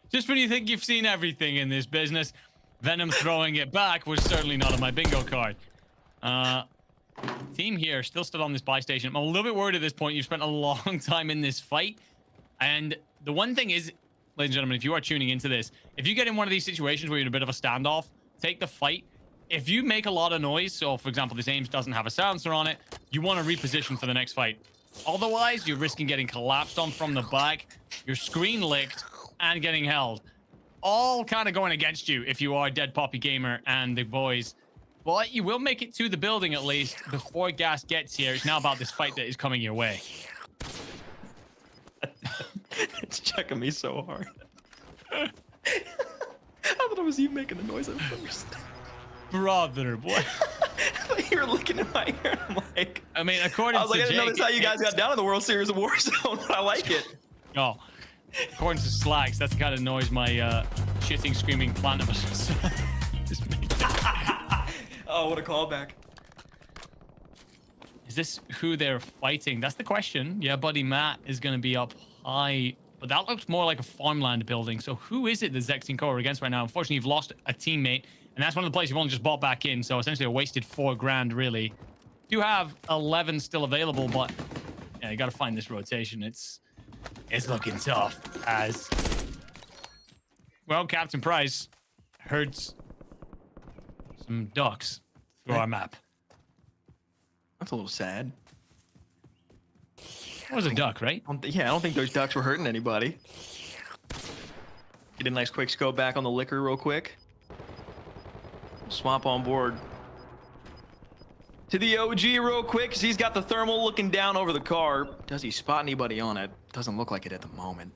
Just when you think you've seen everything in this business, Venom throwing it back was certainly not on my bingo card. Team here still stood on this buy station. I'm a little bit worried at this point. You've spent a long time in this fight. And the one thing is, ladies and gentlemen, if you are tuning into this, if you get in one of these situations where you're in a bit of a standoff, take the fight. If you make a lot of noise, so for example, this Ames doesn't have a silencer on it, you want to reposition for the next fight. Otherwise, you're risking getting collapsed on from the back, your screen licked, and getting held. All kind of going against you if you are Dead Poppy Gamer and the boys. But you will make it to the building at least before gas gets here. It's now about this fight that is coming your way. It's checking me so hard. I thought it was you making the noise at first. Brother, boy. You were looking at my ear. I'm like, I mean, according to I didn't know Jake, that's how you guys got down in the World Series of Warzone, but I like it. Oh, according to Slacks, that's the kind of noise my shitting, screaming platypus just made. Oh, what a callback. Is this who they're fighting? That's the question. Yeah, buddy Matt is going to be up high, but that looks more like a farmland building. So who is it that Zex and Co are against right now? Unfortunately, you've lost a teammate, and that's one of the plays you've only just bought back in. So essentially a wasted $4,000, really. You have 11 still available, but yeah, you got to find this rotation. It's looking tough as well. Captain Price herds some ducks through our map. That's a little sad. That was a duck, right? Yeah, I don't think those ducks were hurting anybody. Get a nice quick scope back on the liquor real quick. Swap on board to the OG real quick because he's got the thermal looking down over the car. Does he spot anybody on it? Doesn't look like it at the moment.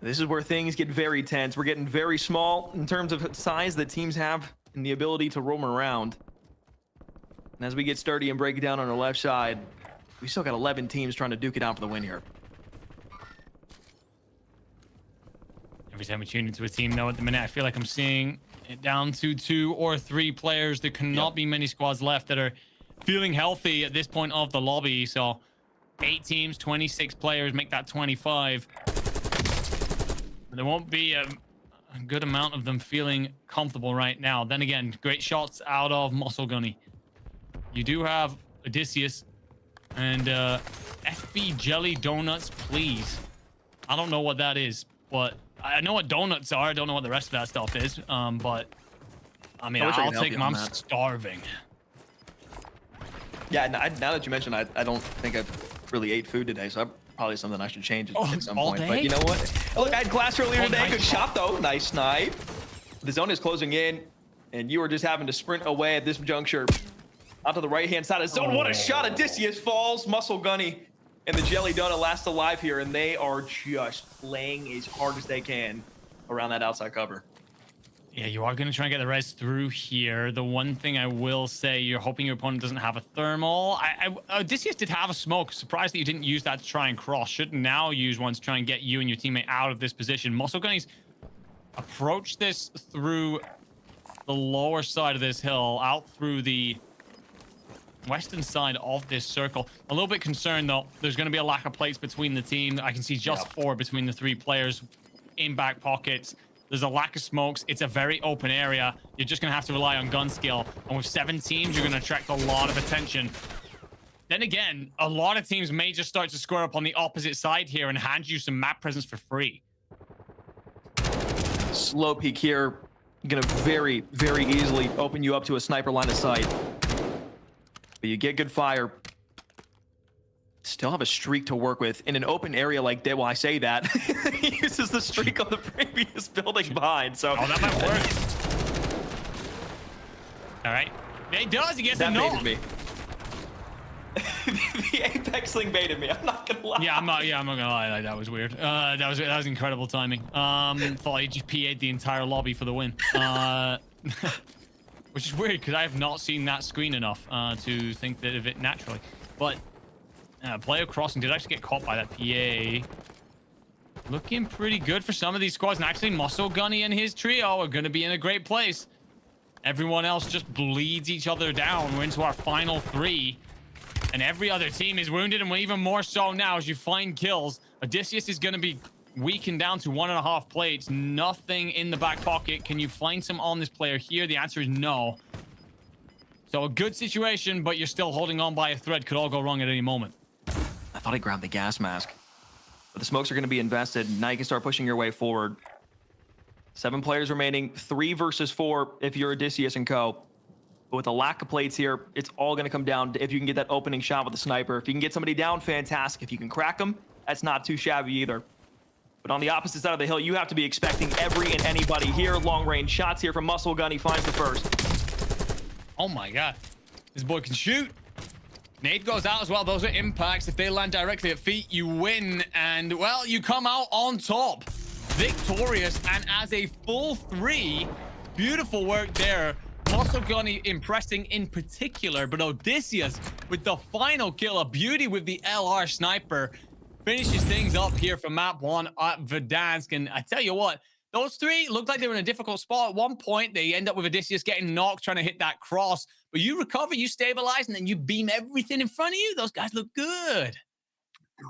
This is where things get very tense. We're getting very small in terms of size that teams have and the ability to roam around. And as we get sturdy and break it down on our left side, we still got 11 teams trying to duke it out for the win here. Every time we tune into a team, though, at the minute, I feel like I'm seeing it down to 2 or 3 players. There cannot be many squads left that are feeling healthy at this point of the lobby. So 8 teams, 26 players, make that 25. But there won't be a good amount of them feeling comfortable right now. Then again, great shots out of Muscle Gunny. You do have Odysseus and FB Jelly Donuts, please. I don't know what that is, but I know what donuts are. I don't know what the rest of that stuff is. But I mean, I'll take them. I'm starving. Yeah, now that you mentioned, I don't think I've really ate food today, so probably something I should change at some point. Day? But you know what? Look, I had glass earlier today. Nice Good shot, though. Nice snipe. The zone is closing in, and you are just having to sprint away at this juncture. Out to the right-hand side of the zone. What a shot. Odysseus falls. Muscle Gunny and the Jelly Donut last alive here, and they are just playing as hard as they can around that outside cover. Yeah, you are going to try and get the res through here. The one thing I will say, you're hoping your opponent doesn't have a thermal. Odysseus did have a smoke. Surprised that you didn't use that to try and cross. Should now use one to try and get you and your teammate out of this position. Muscle Gunny's approach this through the lower side of this hill, out through the western side of this circle. A little bit concerned, though. There's going to be a lack of plates between the team. I can see just 4 between the 3 players in back pockets. There's a lack of smokes. It's a very open area. You're just going to have to rely on gun skill. And with 7 teams, you're going to attract a lot of attention. Then again, a lot of teams may just start to square up on the opposite side here and hand you some map presence for free. Slow peek here. Going to very, very easily open you up to a sniper line of sight. But you get good fire. Still have a streak to work with in an open area like that. Well, I say that. He uses the streak on the previous building behind. So that might work. All right. It does. He gets a no. That baited me. The Apex thing baited me. I'm not gonna lie. Yeah, I'm not gonna lie. Like, that was weird. That was incredible timing. Thought he just PA'd the entire lobby for the win. Which is weird because I have not seen that screen enough to think that of it naturally. But player crossing did actually get caught by that PA. Looking pretty good for some of these squads. And actually, Muscle Gunny and his trio are going to be in a great place. Everyone else just bleeds each other down. We're into our final 3. And every other team is wounded, and even more so now as you find kills. Odysseus is going to be weakened down to 1.5 plates. Nothing in the back pocket. Can you find some on this player here? The answer is no. So a good situation, but you're still holding on by a thread. Could all go wrong at any moment. I thought I grabbed the gas mask. But the smokes are going to be invested. Now you can start pushing your way forward. 7 players remaining. 3 versus 4 if you're Odysseus and co. But with a lack of plates here, it's all going to come down to if you can get that opening shot with the sniper. If you can get somebody down, fantastic. If you can crack them, that's not too shabby either. But on the opposite side of the hill, you have to be expecting every and anybody here. Long-range shots here from Muscle Gun. He finds the first. Oh my god. This boy can shoot. Nade goes out as well. Those are impacts. If they land directly at feet, you win. And, well, you come out on top. Victorious. And as a full 3, beautiful work there. Muscle Gunny impressing in particular, but Odysseus with the final kill, a beauty with the LR sniper, finishes things up here for map 1 at Verdansk. And I tell you what, those 3 looked like they were in a difficult spot at one point. They end up with Odysseus getting knocked, trying to hit that cross, but you recover, you stabilize, and then you beam everything in front of you. Those guys look good.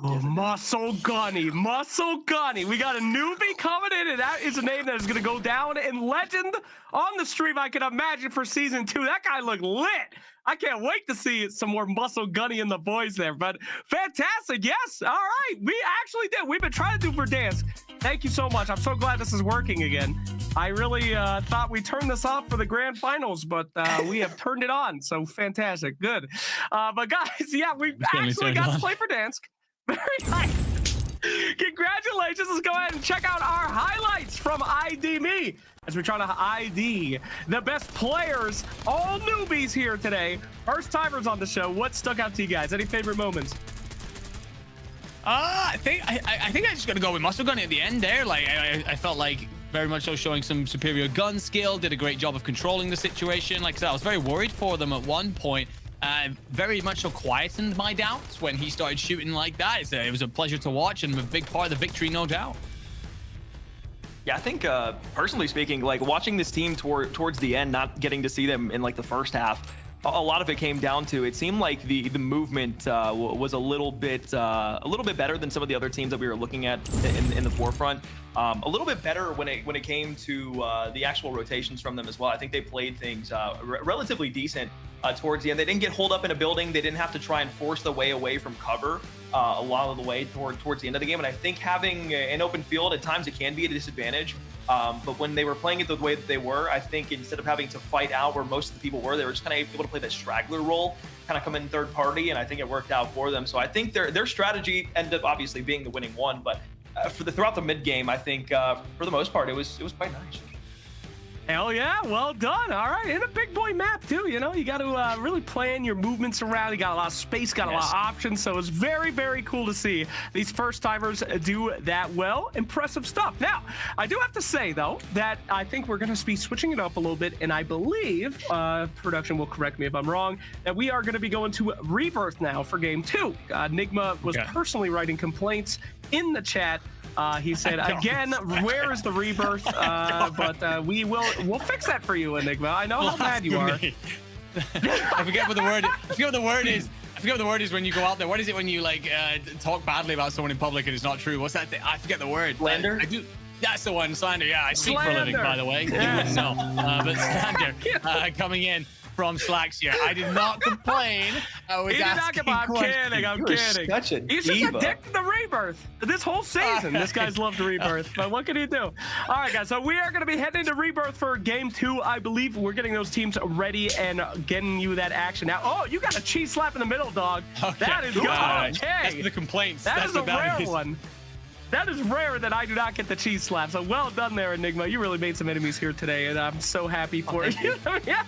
Oh, Muscle Gunny, Muscle Gunny. We got a newbie coming in, and that is a name that is going to go down in legend on the stream, I can imagine, for season 2. That guy looked lit. I can't wait to see some more Muscle Gunny and the boys there. But fantastic. Yes. All right. We actually did. We've been trying to do Verdansk. Thank you so much. I'm so glad this is working again. I really thought we turned this off for the grand finals, but we have turned it on. So fantastic. Good. But guys, yeah, we actually got to play Verdansk. Very nice. Congratulations. Let's go ahead and check out our highlights from ID Me as we're trying to ID the best players, all newbies here today. First timers on the show. What stuck out to you guys? Any favorite moments? I think I'm just gonna go with Muscle Gunny at the end there. Like I felt like very much so showing some superior gun skill, did a great job of controlling the situation. Like I said, I was very worried for them at one point. very much so quietened my doubts when he started shooting like that. It was a pleasure to watch and a big part of the victory, no doubt. Yeah, I think personally speaking, like watching this team towards the end, not getting to see them in like the first half, a lot of it came down to it seemed like the movement was a little bit better than some of the other teams that we were looking at in the forefront. A little bit better when it came to the actual rotations from them as well. I think they played things relatively decent towards the end. They didn't get holed up in a building. They didn't have to try and force the way away from cover a lot of the way towards the end of the game. And I think having an open field at times it can be a disadvantage. But when they were playing it the way that they were, I think instead of having to fight out where most of the people were, they were just kind of able to play that straggler role, kind of come in third party, and I think it worked out for them. So I think their strategy ended up obviously being the winning one, but throughout the mid game, I think for the most part it was quite nice. Hell yeah, well done. All right, and a big boy map too, you know, you got to really plan your movements around. You got a lot of space, got a lot of options, so it's very, very cool to see these first timers do that well. Impressive stuff. Now, I do have to say though that I think we're going to be switching it up a little bit, and I believe production will correct me if I'm wrong, that we are going to be going to Rebirth now for game 2. Nigma was personally writing complaints in the chat. He said again, where is the Rebirth? But we'll fix that for you, Enigma. I know how mad you are. I forget what the word. I forget what the word is. I forget what the word is when you go out there. What is it when you like talk badly about someone in public and it's not true? What's that thing? I forget the word. Slander. I do. That's the one. Slander. Yeah, I speak for a living, Slander. by the way. You wouldn't know. But slander coming in from Slacks here. I did not complain. I was asking I'm questions. kidding. I'm You are kidding. such a He's just diva. addicted to Rebirth. This whole season, this guy's loved Rebirth. But what can he do? All right, guys. So we are going to be heading to Rebirth for game 2. I believe we're getting those teams ready and getting you that action now. Oh, you got a cheese slap in the middle, dog. Okay. That is good. That's Okay. the complaints. That That's is a what that rare is. one. That is rare that I do not get the cheese slap. So well done there, Enigma. You really made some enemies here today, and I'm so happy for you. Yeah,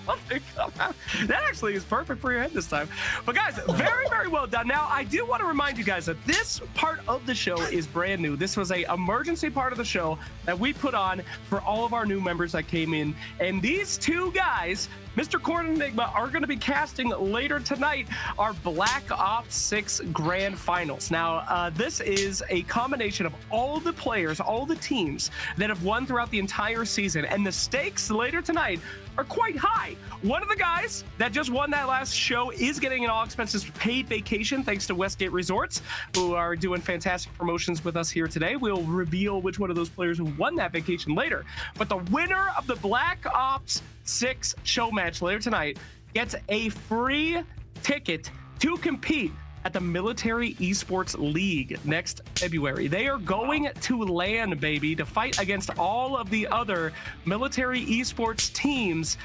that actually is perfect for your head this time. But guys, very, very well done. Now, I do want to remind you guys that this part of the show is brand new. This was a emergency part of the show that we put on for all of our new members that came in. And these two guys, Mr. Corn and Enigma, are going to be casting later tonight our Black Ops 6 Grand Finals. Now, this is a combination of all the players, all the teams that have won throughout the entire season, and the stakes later tonight are quite high. One of the guys that just won that last show is getting an all expenses paid vacation thanks to Westgate Resorts, who are doing fantastic promotions with us here today. We'll reveal which one of those players who won that vacation later. But the winner of the Black Ops 6 show match later tonight gets a free ticket to compete at the Military Esports League next February. They are going to LAN, baby, to fight against all of the other military esports teams.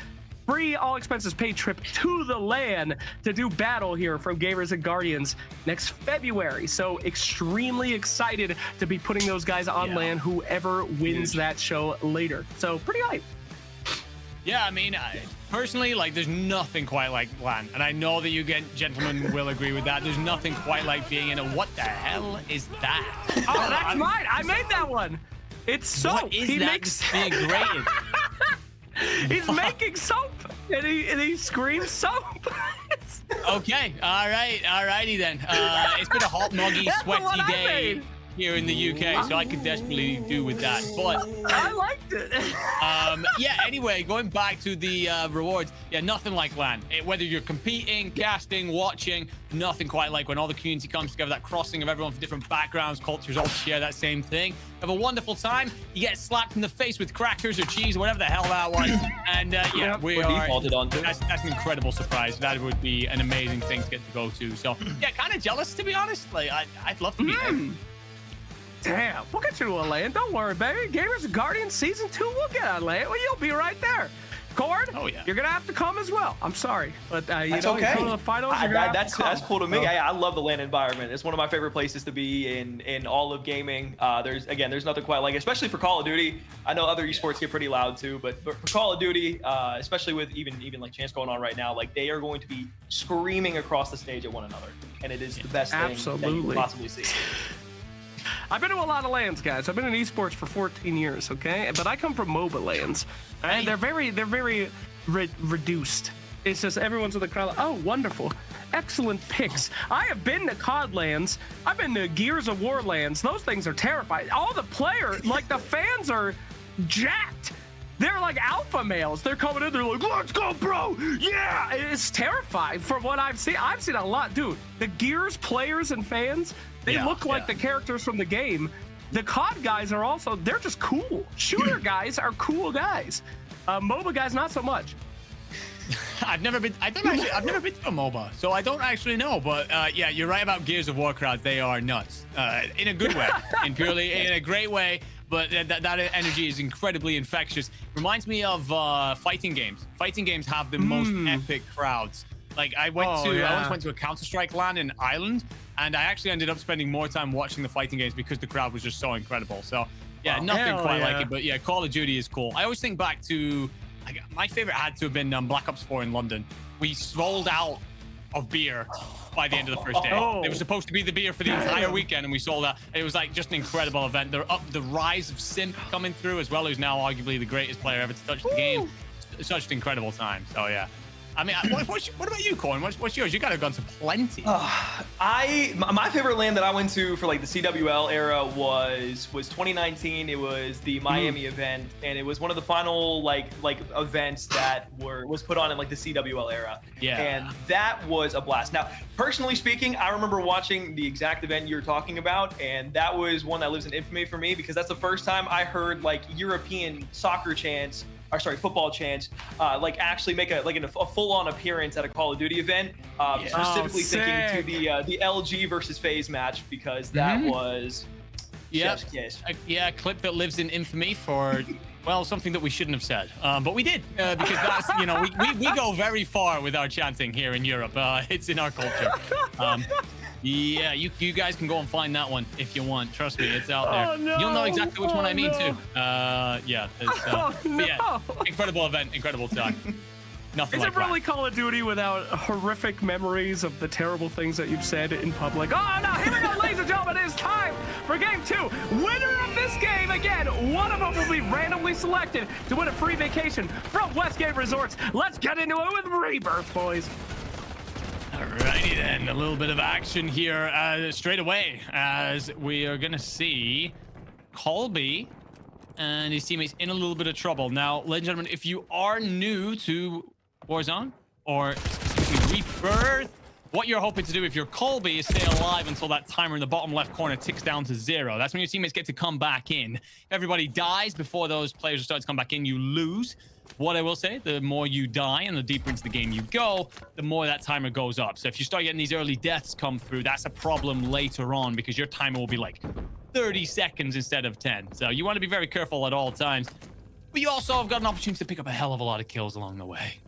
Free all expenses paid trip to the LAN to do battle here from Gamers and Guardians next February. So extremely excited to be putting those guys on LAN, whoever wins that show later. So pretty hype. Yeah, I mean, personally, like, there's nothing quite like LAN. And I know that you gentlemen will agree with that. There's nothing quite like being in a... What the hell is that? Oh, that's mine. I made that one. It's soap. What is that that's being graded? He's making soap, and he screams soap. Okay, all righty then. It's been a hot, muggy, That's the one sweaty I day made. here in the UK, so I could desperately do with that. But I liked it. yeah, anyway, going back to the rewards, yeah, nothing like LAN. Whether you're competing, casting, watching, nothing quite like when all the community comes together, that crossing of everyone from different backgrounds, cultures, all share that same thing. Have a wonderful time. You get slapped in the face with crackers or cheese, whatever the hell that was. And yeah, we are defaulted onto. That's an incredible surprise. That would be an amazing thing to get to go to. So yeah, kind of jealous, to be honest. Like, I'd love to be there. Damn, we'll get you to a LAN. Don't worry, baby. Gamers and Guardians Season 2, we'll get on LAN. Well, you'll be right there. Corn, Oh, yeah. you're going to have to come as well. I'm sorry, but you That's know, okay. you come to the finals, you're gonna have That's to come. cool to me. I love the LAN environment. It's one of my favorite places to be in all of gaming. There's nothing quite like it, especially for Call of Duty. I know other esports get pretty loud too, but for Call of Duty, especially with even like Chance going on right now, like they are going to be screaming across the stage at one another, and it is the best thing that you Absolutely. can possibly see. I've been to a lot of LANs, guys. I've been in esports for 14 years, okay? But I come from MOBA LANs, and they're very reduced It's just everyone's in the crowd. Like, oh, wonderful. Excellent picks. I have been to COD lands. I've been to Gears of War lands. Those things are terrifying. All the players, like the fans are jacked. They're like alpha males. They're coming in. They're like, let's go, bro. Yeah. It's terrifying from what I've seen. I've seen a lot. Dude, the Gears players and fans, they look like the characters from the game. The COD guys are also, they're just cool. Shooter guys are cool guys. MOBA guys, not so much. I've never been to a MOBA, so I don't actually know. But yeah, you're right about Gears of War crowds. They are nuts, in a good way, in a great way. But that energy is incredibly infectious. Reminds me of fighting games. Fighting games have the most epic crowds. Like I once went to a Counter-Strike LAN in Ireland, and I actually ended up spending more time watching the fighting games because the crowd was just so incredible. So yeah, nothing quite like it. But yeah, Call of Duty is cool. I always think back to my favorite had to have been Black Ops 4 in London. We sold out of beer by the end of the first day. It was supposed to be the beer for the entire weekend, and we sold out. It was like just an incredible event. The rise of Simp coming through as well, who's now arguably the greatest player ever to touch the game. Such an incredible time. So yeah. I mean, what about you, Corn? What's yours? You got to have gone to plenty. My favorite land that I went to for like the CWL era was 2019. It was the Miami event, and it was one of the final like events that was put on in like the CWL era. Yeah. And that was a blast. Now, personally speaking, I remember watching the exact event you're talking about, and that was one that lives in infamy for me because that's the first time I heard like European soccer chants. Or sorry, football chants, like actually make a full-on appearance at a Call of Duty event. Specifically thinking to the LG versus FaZe match because that was chef's kiss. A clip that lives in infamy for well something that we shouldn't have said, but we did because that's we go very far with our chanting here in Europe. It's in our culture. Yeah, you guys can go and find that one if you want. Trust me, it's out there. Oh, no. You'll know exactly which one I mean too. Yeah, no. Incredible event, incredible time. Nothing Is like it really that. Call of Duty without horrific memories of the terrible things that you've said in public? Oh no, here we go, ladies and gentlemen. It is time for game 2. Winner of this game, again, one of them will be randomly selected to win a free vacation from Westgate Resorts. Let's get into it with Rebirth, boys. Alrighty then, a little bit of action here straight away as we are gonna see Colby and his teammates in a little bit of trouble. Now, ladies and gentlemen, if you are new to Warzone or specifically Rebirth, what you're hoping to do if you're Colby is stay alive until that timer in the bottom left corner ticks down to 0. That's when your teammates get to come back in. If everybody dies before those players start to come back in, you lose. What I will say, the more you die and the deeper into the game you go, the more that timer goes up. So if you start getting these early deaths come through, that's a problem later on because your timer will be like 30 seconds instead of 10. So you want to be very careful at all times. But you also have got an opportunity to pick up a hell of a lot of kills along the way.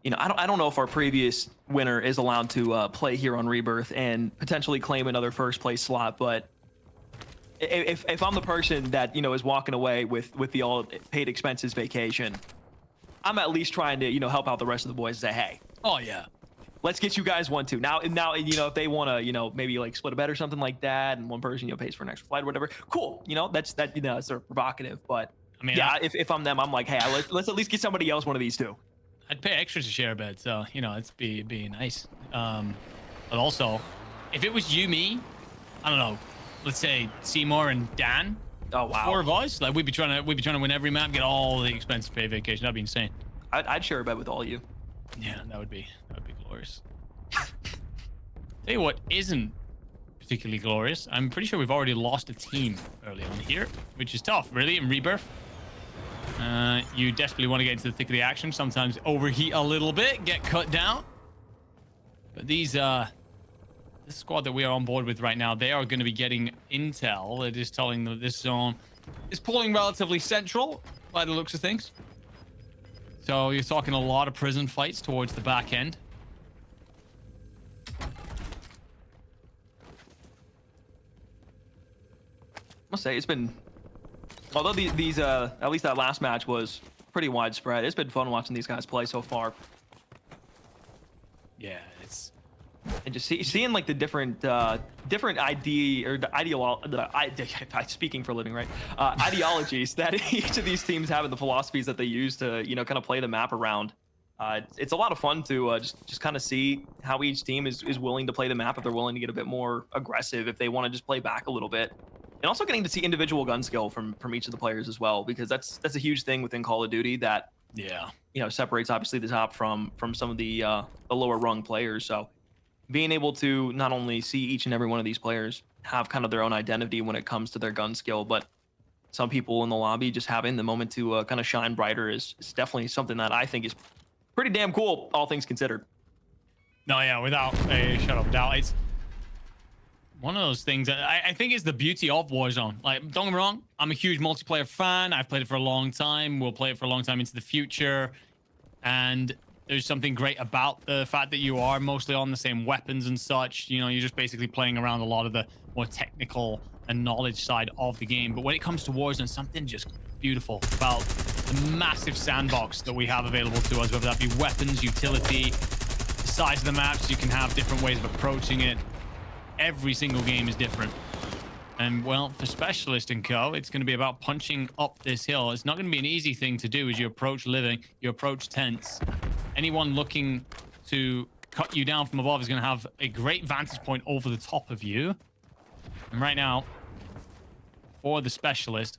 I don't know if our previous winner is allowed to play here on Rebirth and potentially claim another first place slot, but if I'm the person that is walking away with the all paid expenses vacation, I'm at least trying to help out the rest of the boys and say, hey, oh yeah, let's get you guys one too. Now if they want to maybe like split a bet or something like that, and one person pays for an extra flight or whatever, cool. That's sort of provocative, but I mean, yeah, if I'm them, I'm like, hey, let's at least get somebody else one of these two. I'd pay extra to share a bed, so it's be nice. But also, if it was you, me, I don't know, let's say Seymour and Dan. Oh wow. 4 of us, like we'd be trying to win every map, get all the expensive paid vacation. That'd be insane. I'd share a bed with all of you. Yeah, that would be glorious. Tell you what isn't particularly glorious. I'm pretty sure we've already lost a team early on here, which is tough, really, in Rebirth. You desperately want to get into the thick of the action. Sometimes overheat a little bit, get cut down. But these, this squad that we are on board with right now, they are going to be getting intel. It is telling them this zone is pulling relatively central by the looks of things. So you're talking a lot of prison fights towards the back end. I must say it's been, although these at least that last match was pretty widespread, it's been fun watching these guys play so far. Yeah, it's, and just seeing like the different speaking for a living, right? Ideologies that each of these teams have and the philosophies that they use to kind of play the map around. It's a lot of fun to just kind of see how each team is willing to play the map, if they're willing to get a bit more aggressive, if they want to just play back a little bit. And also getting to see individual gun skill from each of the players as well, because that's a huge thing within Call of Duty that separates obviously the top from some of the lower rung players. So being able to not only see each and every one of these players have kind of their own identity when it comes to their gun skill, but some people in the lobby just having the moment to kind of shine brighter is definitely something that I think is pretty damn cool, all things considered. No, yeah, without a shadow of doubt. It's one of those things that I think is the beauty of Warzone. Like, don't get me wrong, I'm a huge multiplayer fan. I've played it for a long time. We'll play it for a long time into the future. And there's something great about the fact that you are mostly on the same weapons and such. You know, you're just basically playing around a lot of the more technical and knowledge side of the game. But when it comes to Warzone, something just beautiful about the massive sandbox that we have available to us, whether that be weapons, utility, the size of the maps. You can have different ways of approaching it. Every single game is different. And well, for Specialist and Co, it's going to be about punching up this hill. It's not going to be an easy thing to do as you approach living, you approach tents. Anyone looking to cut you down from above is going to have a great vantage point over the top of you. And right now, for the Specialist,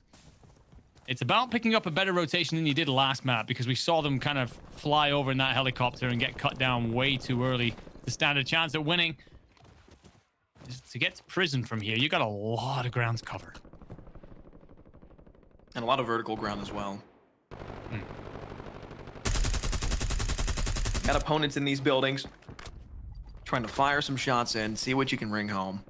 it's about picking up a better rotation than you did last map, because we saw them kind of fly over in that helicopter and get cut down way too early to stand a chance at winning. To get to prison from here, you got a lot of ground to cover. And a lot of vertical ground as well. Got opponents in these buildings. Trying to fire some shots in, see what you can bring home.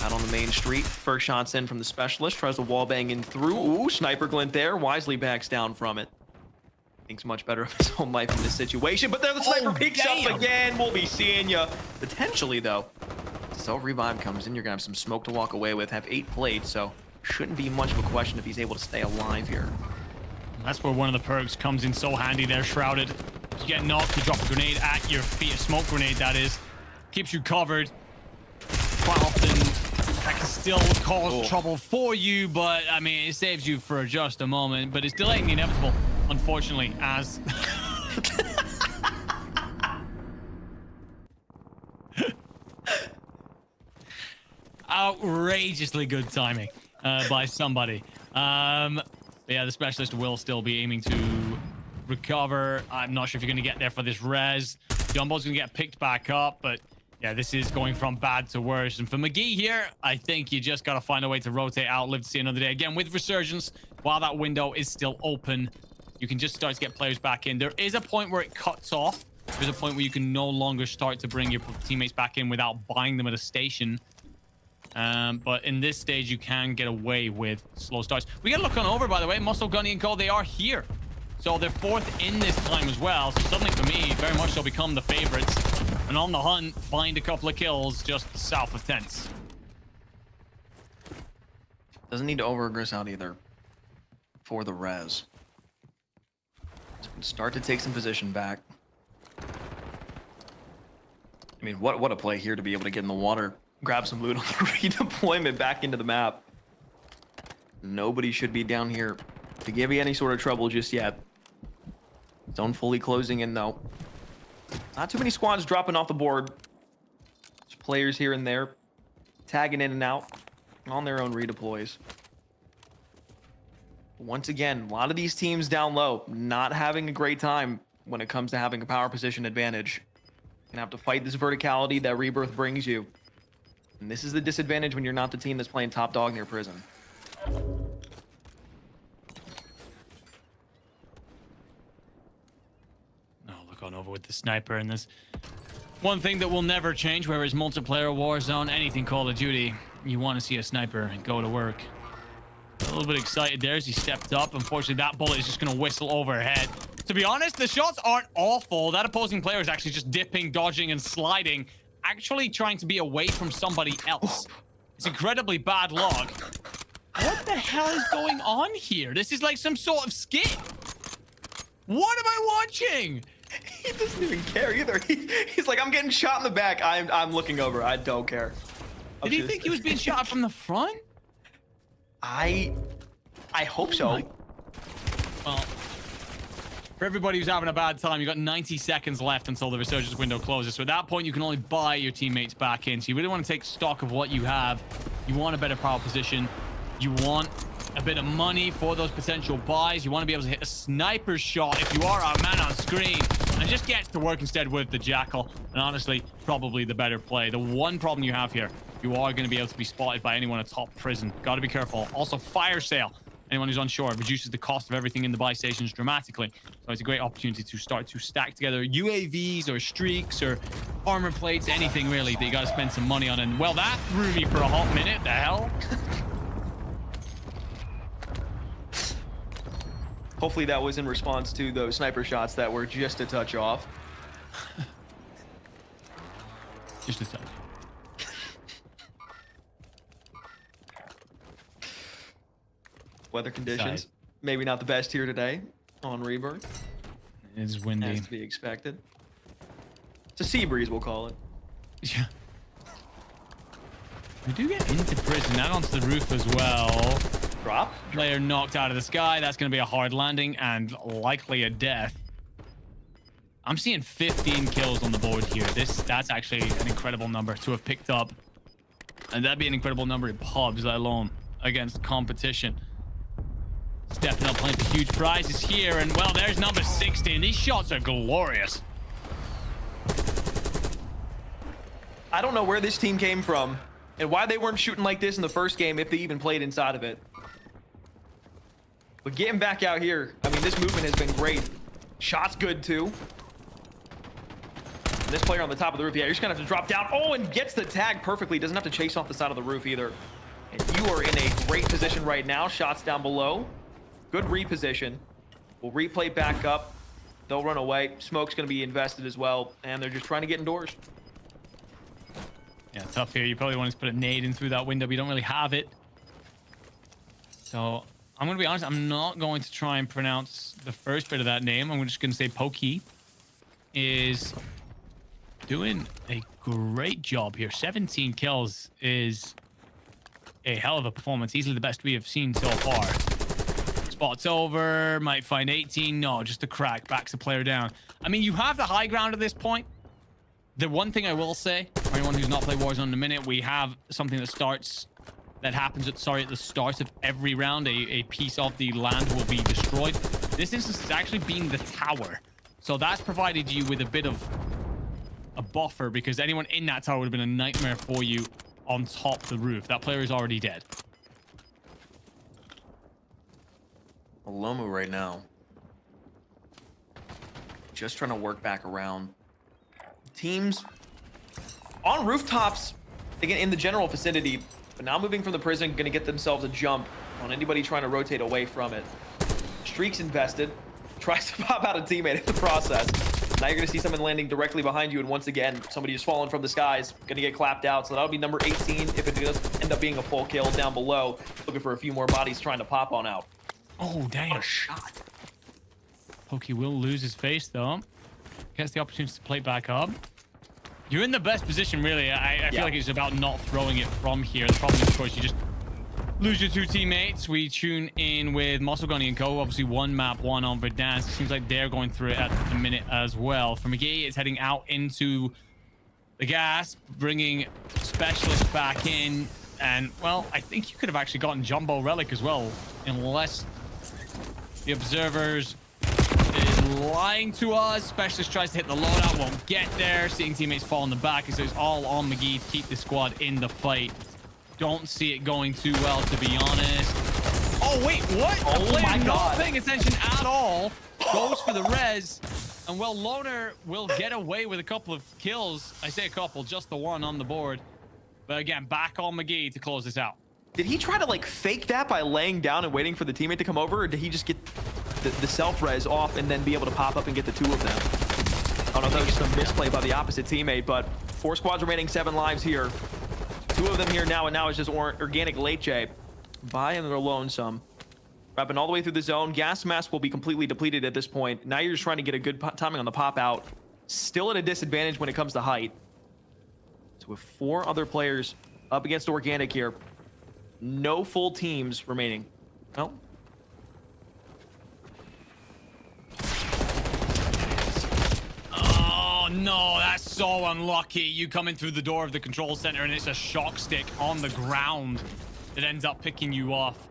Out on the main street, first shots in from the Specialist. Tries to wall bang in through. Ooh, sniper glint there. Wisely backs down from it. Thinks much better of his own life in this situation, but there the sniper peeks up again. We'll be seeing you. Potentially, though, self-revive comes in. You're going to have some smoke to walk away with. Have 8 plates, so shouldn't be much of a question if he's able to stay alive here. That's where one of the perks comes in so handy there, Shrouded. You get knocked, you drop a grenade at your feet. A smoke grenade, that is. Keeps you covered. Quite often, that can still cause trouble for you, but, I mean, it saves you for just a moment. But it's delaying the inevitable, unfortunately, as... outrageously good timing by somebody. Yeah, the Specialist will still be aiming to recover. I'm not sure if you're going to get there for this res. Jumbo's going to get picked back up, but yeah, this is going from bad to worse. And for McGee here, I think you just got to find a way to rotate out, live to see another day. Again, with Resurgence, while that window is still open, you can just start to get players back in. There is a point where it cuts off. There's a point where you can no longer start to bring your teammates back in without buying them at a station. But in this stage, you can get away with slow starts. We got to look on over, by the way. Muscle, Gunny, and Co, they are here. So they're 4th in this time as well. So suddenly, for me, very much so become the favorites. And on the hunt, find a couple of kills just south of tents. Doesn't need to over-aggress out either for the res. Start to take some position back. I mean, what a play here to be able to get in the water. Grab some loot on the redeployment back into the map. Nobody should be down here to give you any sort of trouble just yet. Zone fully closing in, though. Not too many squads dropping off the board. There's players here and there, tagging in and out on their own redeploys. Once again, a lot of these teams down low not having a great time when it comes to having a power position advantage. Gonna have to fight this verticality that Rebirth brings you. And this is the disadvantage when you're not the team that's playing top dog near prison. Oh, look on over with the sniper in this. One thing that will never change, whereas multiplayer, Warzone, anything Call of Duty, you want to see a sniper and go to work. A little bit excited there as he stepped up. Unfortunately, that bullet is just going to whistle overhead. To be honest, the shots aren't awful. That opposing player is actually just dipping, dodging, and sliding. Actually trying to be away from somebody else. It's incredibly bad luck. What the hell is going on here? This is like some sort of skit. What am I watching? He doesn't even care either. He's like, I'm getting shot in the back. I'm looking over. I don't care. Did he think he was being shot from the front? I hope so. Well, For everybody who's having a bad time, you've got 90 seconds left until the resurgence window closes. So at that point, you can only buy your teammates back in. So you really want to take stock of what you have. You want a better power position. You want a bit of money for those potential buys. You want to be able to hit a sniper shot if you are our man on screen. And just gets to work instead with the Jackal. And honestly, probably the better play. The one problem you have here, you are going to be able to be spotted by anyone at top prison. Got to be careful. Also, fire sale. Anyone who's on shore reduces the cost of everything in the buy stations dramatically. So it's a great opportunity to start to stack together UAVs or streaks or armor plates, anything really that you got to spend some money on. And well, that threw me for a hot minute. The hell? Hopefully that was in response to those sniper shots that were just a touch off. Just a touch. Weather conditions, maybe not the best here today on Rebirth. It's windy. As to be expected. It's a sea breeze, we'll call it. Yeah. We do get into prison, not onto the roof as well. Drop. Player knocked out of the sky. That's going to be a hard landing and likely a death. I'm seeing 15 kills on the board here. That's actually an incredible number to have picked up. And that'd be an incredible number in pubs, let alone against competition. Stepping up, playing for huge prizes here. And, well, there's number 16. These shots are glorious. I don't know where this team came from and why they weren't shooting like this in the first game if they even played inside of it. But getting back out here, I mean, this movement has been great. Shot's good, too. And this player on the top of the roof, yeah, you're just going to have to drop down. Oh, and gets the tag perfectly. Doesn't have to chase off the side of the roof either. And you are in a great position right now. Shots down below. Good reposition. We'll replay back up. They'll run away. Smoke's going to be invested as well. And they're just trying to get indoors. Yeah, tough here. You probably want to put a nade in through that window, but you don't really have it. So I'm going to be honest. I'm not going to try and pronounce the first bit of that name. I'm just going to say Pokey is doing a great job here. 17 kills is a hell of a performance. Easily the best we have seen so far. Spots over, might find 18. No, just a crack. Backs the player down. I mean, you have the high ground at this point. The one thing I will say, for anyone who's not played Warzone in a minute, we have something that happens at the start of every round. A piece of the land will be destroyed. This instance has actually been the tower. So that's provided you with a bit of a buffer because anyone in that tower would have been a nightmare for you on top of the roof. That player is already dead. Lomu right now. Just trying to work back around. Teams on rooftops, again, in the general vicinity, but now moving from the prison, going to get themselves a jump on anybody trying to rotate away from it. Streaks invested. Tries to pop out a teammate in the process. Now you're going to see someone landing directly behind you, and once again, somebody just falling from the skies, going to get clapped out. So that'll be number 18 if it does end up being a full kill down below. Looking for a few more bodies trying to pop on out. Oh, damn. What a shot. Pokey will lose his face, though. Gets the opportunity to play back up. You're in the best position, really. I feel like it's about not throwing it from here. The problem is, of course, you just lose your two teammates. We tune in with Muscle Gunny and co. Obviously, one map, one on Verdansk. It seems like they're going through it at the minute as well. For McGee, it's heading out into the gas, bringing Specialist back in. And, well, I think you could have actually gotten Jumbo Relic as well, unless the Observers is lying to us. Specialist tries to hit the loadout, won't get there. Seeing teammates fall in the back, so it's all on McGee to keep the squad in the fight. Don't see it going too well, to be honest. Oh, wait, what? Oh, The player my God. not paying attention at all. Goes for the res. And, well, Loner will get away with a couple of kills. I say a couple, just the one on the board. But, again, back on McGee to close this out. Did he try to like fake that by laying down and waiting for the teammate to come over, or did he just get the self-res off and then be able to pop up and get the two of them? I don't know if that was just a misplay by the opposite teammate, but 4 squads remaining, 7 lives here. 2 of them here now, and now it's just organic late J. By and they're lonesome. Wrapping all the way through the zone. Gas mask will be completely depleted at this point. Now you're just trying to get a good timing on the pop out. Still at a disadvantage when it comes to height. So with 4 other players up against organic here. No full teams remaining. Well. no, that's so unlucky. You come in through the door of the control center and it's a shock stick on the ground that ends up picking you off.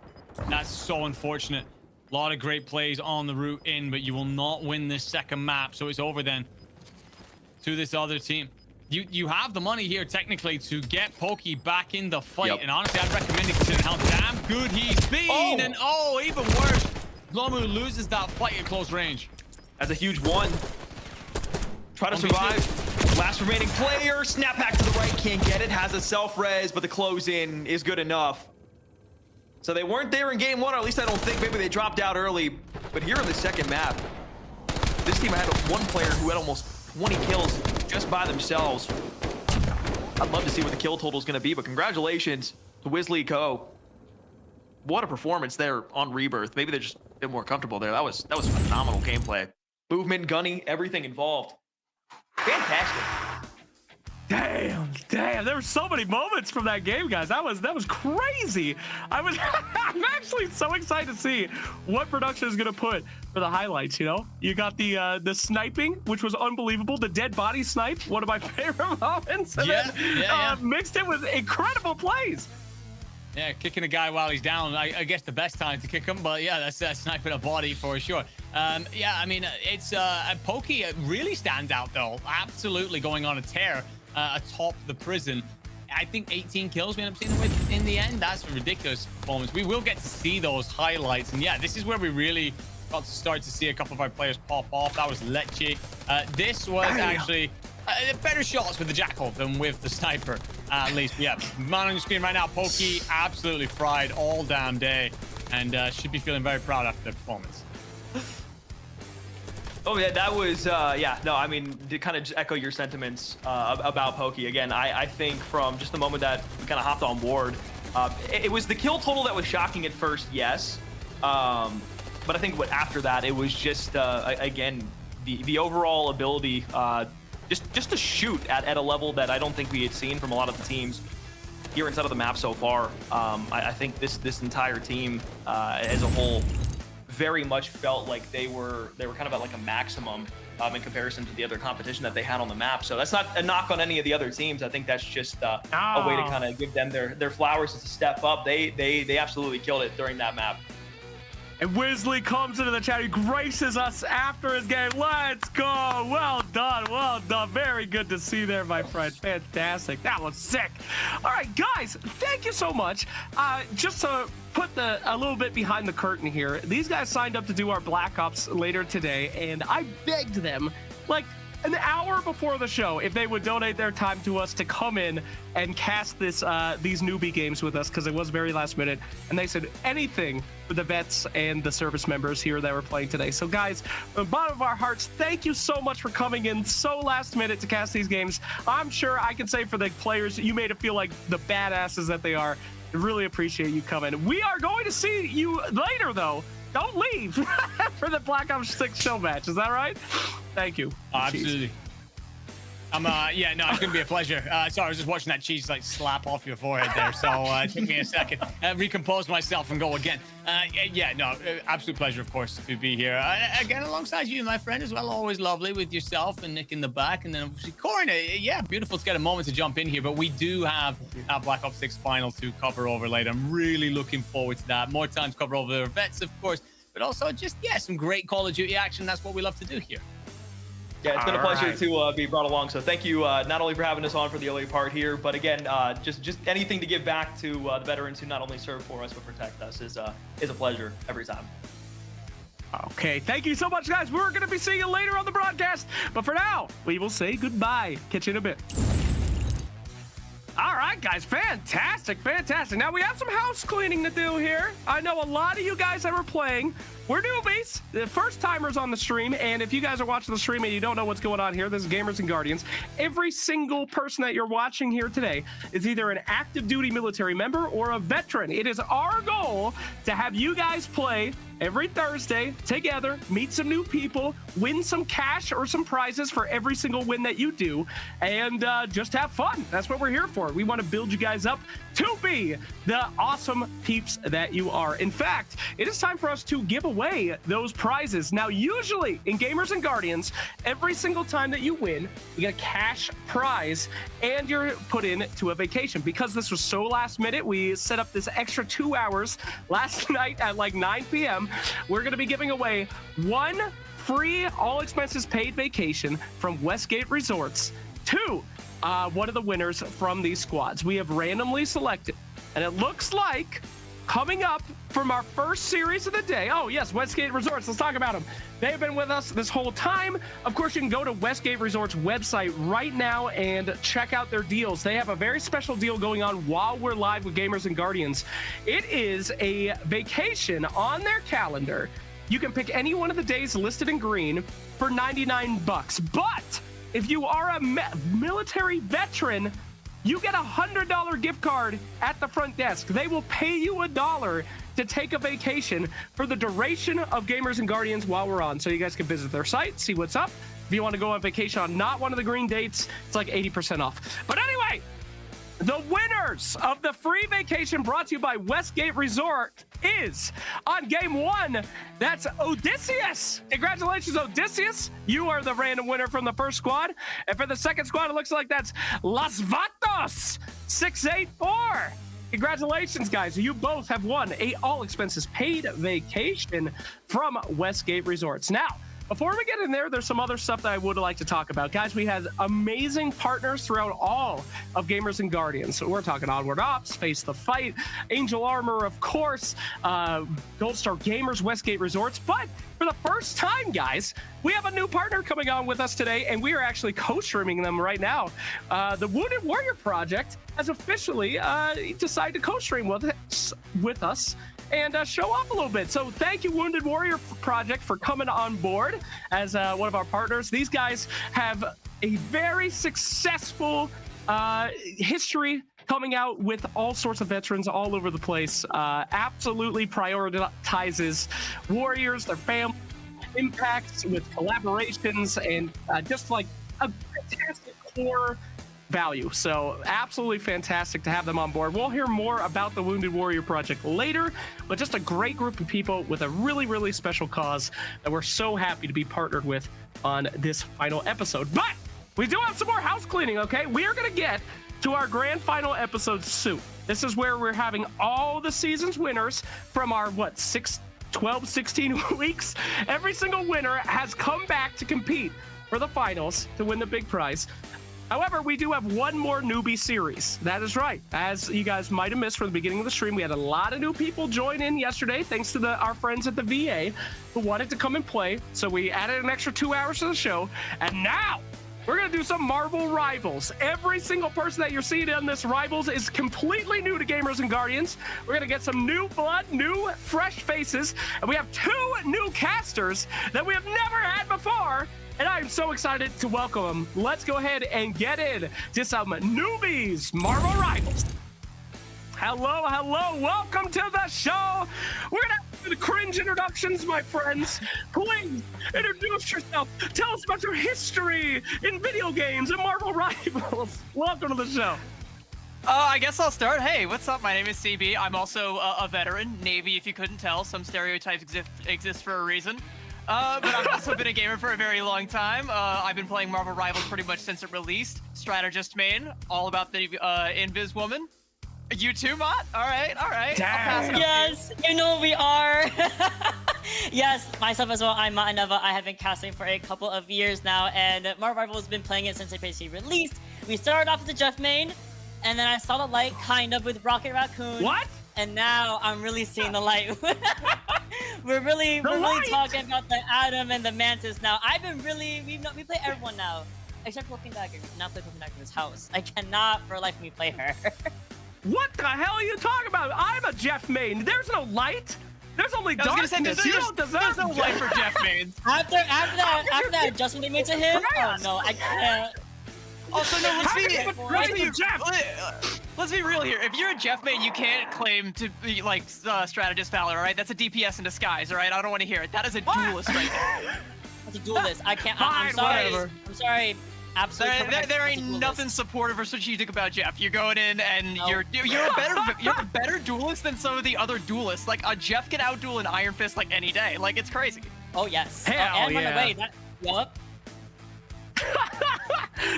That's so unfortunate. A lot of great plays on the route in, but you will not win this second map. So it's over then to this other team. You have the money here technically to get Pokey back in the fight. Yep. And honestly, I'd recommend it considering how damn good he's been. And even worse, Lomu loses that fight at close range. That's a huge one. Try to survive. Last remaining player. Snap back to the right. Can't get it. Has a self-res, but the close in is good enough. So they weren't there in game one, or at least I don't think. Maybe they dropped out early. But here in the second map, this team had one player who had almost 20 kills just by themselves. I'd love to see what the kill total is going to be, but congratulations to Wisley Co. What a performance there on Rebirth. Maybe they're just a bit more comfortable there. That was phenomenal gameplay. Movement, gunning, everything involved. Fantastic. Damn, there were so many moments from that game, guys. That was crazy. I'm actually so excited to see what production is gonna put for the highlights. You know, you got the sniping, which was unbelievable. The dead body snipe, one of my favorite moments. And then, mixed in with incredible plays. Yeah, kicking a guy while he's down. I guess the best time to kick him, but yeah, that's sniping a body for sure. Yeah, I mean, it's Pokey really stands out though. Absolutely going on a tear atop the prison. I think 18 kills we end up seeing him with in the end. That's a ridiculous performance. We will get to see those highlights, and yeah, this is where we really got to start to see a couple of our players pop off. That was Leche. This was actually better shots with the Jackal than with the sniper, at least. Yeah, man on your screen right now, Pokey absolutely fried all damn day, and should be feeling very proud after the performance. Oh yeah, that was yeah. No, I mean, to kind of just echo your sentiments about Pokey again. I think from just the moment that we kind of hopped on board, it was the kill total that was shocking at first, yes. But I think after that, it was just again the overall ability just to shoot at a level that I don't think we had seen from a lot of the teams here inside of the map so far. I think this entire team as a whole very much felt like they were kind of at like a maximum in comparison to the other competition that they had on the map. So that's not a knock on any of the other teams. I think that's just a way to kind of give them their flowers to step up. They absolutely killed it during that map. And Wisley comes into the chat. He graces us after his game. Let's go. Well done. Well done. Very good to see there, my friend. Fantastic. That was sick. All right, guys, thank you so much. Just to put a little bit behind the curtain here, these guys signed up to do our Black Ops later today, and I begged them, like, an hour before the show if they would donate their time to us to come in and cast these newbie games with us, because it was very last minute, and they said anything for the vets and the service members here that were playing today. So guys, from the bottom of our hearts, thank you so much for coming in so last minute to cast these games. I'm sure I can say for the players, you made it feel like the badasses that they are. I really appreciate you coming. We are going to see you later though. Don't leave for the Black Ops 6 show match. Is that right? Thank you. Absolutely. Yeah, no, it's gonna be a pleasure. Sorry, I was just watching that cheese like slap off your forehead there, so it took me a second. Recompose myself and go again. Yeah, no, absolute pleasure, of course, to be here again alongside you, my friend, as well. Always lovely with yourself and Nick in the back, and then obviously Corin. Yeah, beautiful to get a moment to jump in here, but we do have our Black Ops 6 final to cover over later. I'm really looking forward to that. More time to cover over the vets, of course, but also just some great Call of Duty action. That's what we love to do here. Yeah, it's been a pleasure to be brought along. So thank you not only for having us on for the early part here, but again, just anything to give back to the veterans who not only serve for us but protect us is a pleasure every time. Okay, thank you so much, guys. We're going to be seeing you later on the broadcast, but for now, we will say goodbye. Catch you in a bit. All right, guys, fantastic. Now we have some house cleaning to do here. I know a lot of you guys that were playing, we're newbies, the first timers on the stream, and if you guys are watching the stream and you don't know what's going on here, this is Gamers and Guardians. Every single person that you're watching here today is either an active duty military member or a veteran. It is our goal to have you guys play every Thursday together, meet some new people, win some cash or some prizes for every single win that you do, and just have fun. That's what we're here for. We want to build you guys up to be the awesome peeps that you are. In fact, it is time for us to give away away those prizes. Now, usually in Gamers and Guardians, every single time that you win, you get a cash prize and you're put into a vacation. Because this was so last minute, we set up this extra 2 hours last night at like 9 p.m. We're going to be giving away one free, all expenses paid vacation from Westgate Resorts to one of the winners from these squads. We have randomly selected, and it looks like coming up from our first series of the day. Oh, yes, Westgate Resorts. Let's talk about them. They've been with us this whole time. Of course, you can go to Westgate Resorts website right now and check out their deals. They have a very special deal going on while we're live with Gamers and Guardians. It is a vacation on their calendar. You can pick any one of the days listed in green for $99. But if you are a military veteran, you get a $100 gift card at the front desk. They will pay you $1 to take a vacation for the duration of Gamers and Guardians while we're on. So you guys can visit their site, see what's up. If you want to go on vacation on not one of the green dates, it's like 80% off. But anyway, the winners of the free vacation brought to you by Westgate Resort is on game 1. That's Odysseus. Congratulations, Odysseus. You are the random winner from the first squad. And for the second squad, it looks like that's Las Vatos 684. Congratulations, guys. You both have won a all expenses paid vacation from Westgate Resorts. Now, before we get in there, there's some other stuff that I would like to talk about. Guys, we had amazing partners throughout all of Gamers and Guardians. So we're talking Onward Ops, Face the Fight, Angel Armor, of course, Gold Star Gamers, Westgate Resorts. But for the first time, guys, we have a new partner coming on with us today, and we are actually co-streaming them right now. The Wounded Warrior Project has officially decided to co-stream with us and show off a little bit. So thank you, Wounded Warrior Project, for coming on board as one of our partners. These guys have a very successful history coming out with all sorts of veterans all over the place. Absolutely prioritizes warriors, their family, impacts with collaborations, and just like a fantastic core value. So absolutely fantastic to have them on board. We'll hear more about the Wounded Warrior Project later, but just a great group of people with a really, really special cause that we're so happy to be partnered with on this final episode. But we do have some more house cleaning, okay? We are going to get to our grand final episode soon. This is where we're having all the season's winners from our, 12, 16 weeks. Every single winner has come back to compete for the finals to win the big prize. However, we do have one more newbie series. That is right. As you guys might have missed from the beginning of the stream, we had a lot of new people join in yesterday, thanks to our friends at the VA who wanted to come and play. So we added an extra 2 hours to the show. And now we're going to do some Marvel Rivals. Every single person that you're seeing on this Rivals is completely new to Gamers and Guardians. We're going to get some new blood, new fresh faces. And we have 2 new casters that we have never had before. And I am so excited to welcome them. Let's go ahead and get in to some newbies, Marvel Rivals. Hello, hello, welcome to the show. We're gonna have the cringe introductions, my friends. Please introduce yourself. Tell us about your history in video games and Marvel Rivals. Welcome to the show. I guess I'll start. Hey, what's up? My name is CB. I'm also a veteran, Navy, if you couldn't tell. Some stereotypes exist for a reason. But I've also been a gamer for a very long time. I've been playing Marvel Rivals pretty much since it released. Strategist main, all about the Invis woman. You too, Mott? All right. Damn. Yes, you know we are. Yes, myself as well. I'm Mott Neva. I have been casting for a couple of years now, and Marvel Rivals has been playing it since it basically released. We started off with the Jeff main, and then I saw the light kind of with Rocket Raccoon. What? And now I'm really seeing the light. We're really talking about the Atom and the Mantis now. We play everyone now, except for Cloaking Dagger. We cannot play Cloaking Dagger in this house. I cannot for life of me play her. What the hell are you talking about? I'm a Jeff main. There's no light. There's only darkness. There's no light for Jeff mains. After that adjustment they made to him, oh no, I can't. Also, no, Jeff. Let's be real here. If you're a Jeff main, you can't claim to be like Strategist Valor, all right? That's a DPS in disguise, all right? I don't want to hear it. That is a duelist right there. That's a duelist. I can't. Fine, I'm sorry. whatever. I'm sorry. absolutely correct. There He's a ain't duelist. nothing supportive or strategic about Jeff. You're going in and No. you're a better duelist than some of the other duelists. Like Jeff can outduel an Iron Fist like any day. Like it's crazy. Oh yes. Hell And run yeah. away. Yup.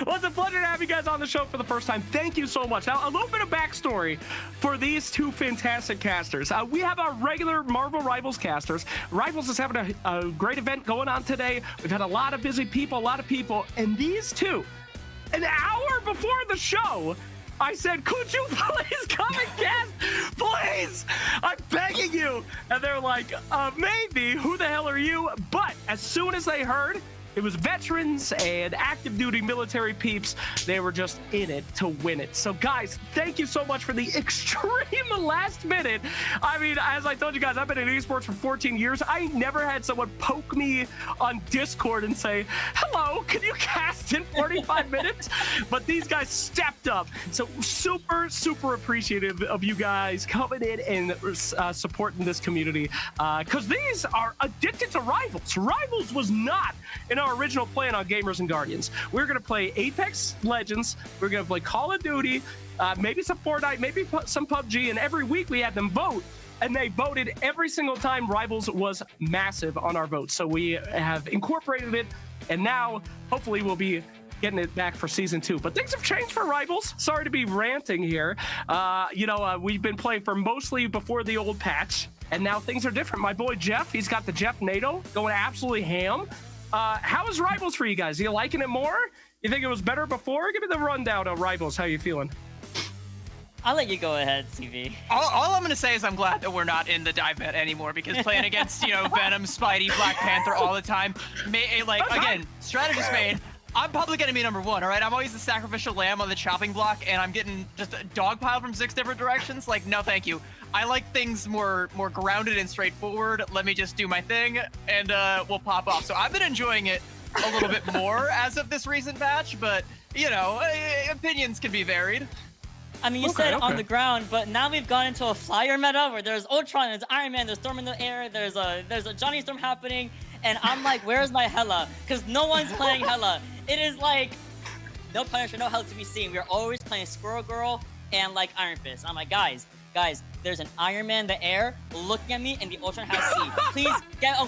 Well, it's a pleasure to have you guys on the show for the first time. Thank you so much. Now, a little bit of backstory for these two fantastic casters. We have our regular Marvel Rivals casters. Rivals is having a great event going on today. We've had a lot of busy people, and these two, an hour before the show, I said, could you please come and cast? Please! I'm begging you. And they're like, maybe. Who the hell are you? But as soon as they heard it was veterans and active duty military peeps, they were just in it to win it. So guys, thank you so much for the extreme last minute. I mean, as I told you guys, I've been in esports for 14 years. I never had someone poke me on Discord and say, hello, can you cast in 45 minutes? But these guys stepped up. So super, super appreciative of you guys coming in and supporting this community, because these are addicted to Rivals. Rivals was not in our original plan on Gamers and Guardians. We're going to play Apex Legends, we're going to play Call of Duty, maybe some Fortnite, maybe some PUBG, and every week we had them vote, and they voted every single time. Rivals was massive on our votes, so we have incorporated it, and now hopefully we'll be getting it back for season 2. But things have changed for Rivals. Sorry to be ranting here. We've been playing for mostly before the old patch, and now things are different. My boy Jeff, he's got the Jeff NATO going absolutely ham. How is Rivals for you guys? Are you liking it more? You think it was better before? Give me the rundown of Rivals. How you feeling? I'll let you go ahead, CV. All I'm gonna say is I'm glad that we're not in the dive met anymore, because playing against Venom, Spidey, Black Panther all the time, strategist main. I'm probably gonna be number 1, all right? I'm always the sacrificial lamb on the chopping block, and I'm getting just a dogpile from 6 different directions. Like, no, thank you. I like things more grounded and straightforward. Let me just do my thing, and we'll pop off. So I've been enjoying it a little bit more as of this recent batch, but opinions can be varied. I mean, you said on the ground, but now we've gone into a flyer meta where there's Ultron, there's Iron Man, there's Storm in the air, there's a Johnny Storm happening, and I'm like, where's my Hela? Because no one's playing Hela. It is like no Punisher, no Hela to be seen. We're always playing Squirrel Girl and like Iron Fist. I'm like, guys, there's an Iron Man in the air looking at me, and the Ultron has C. Please get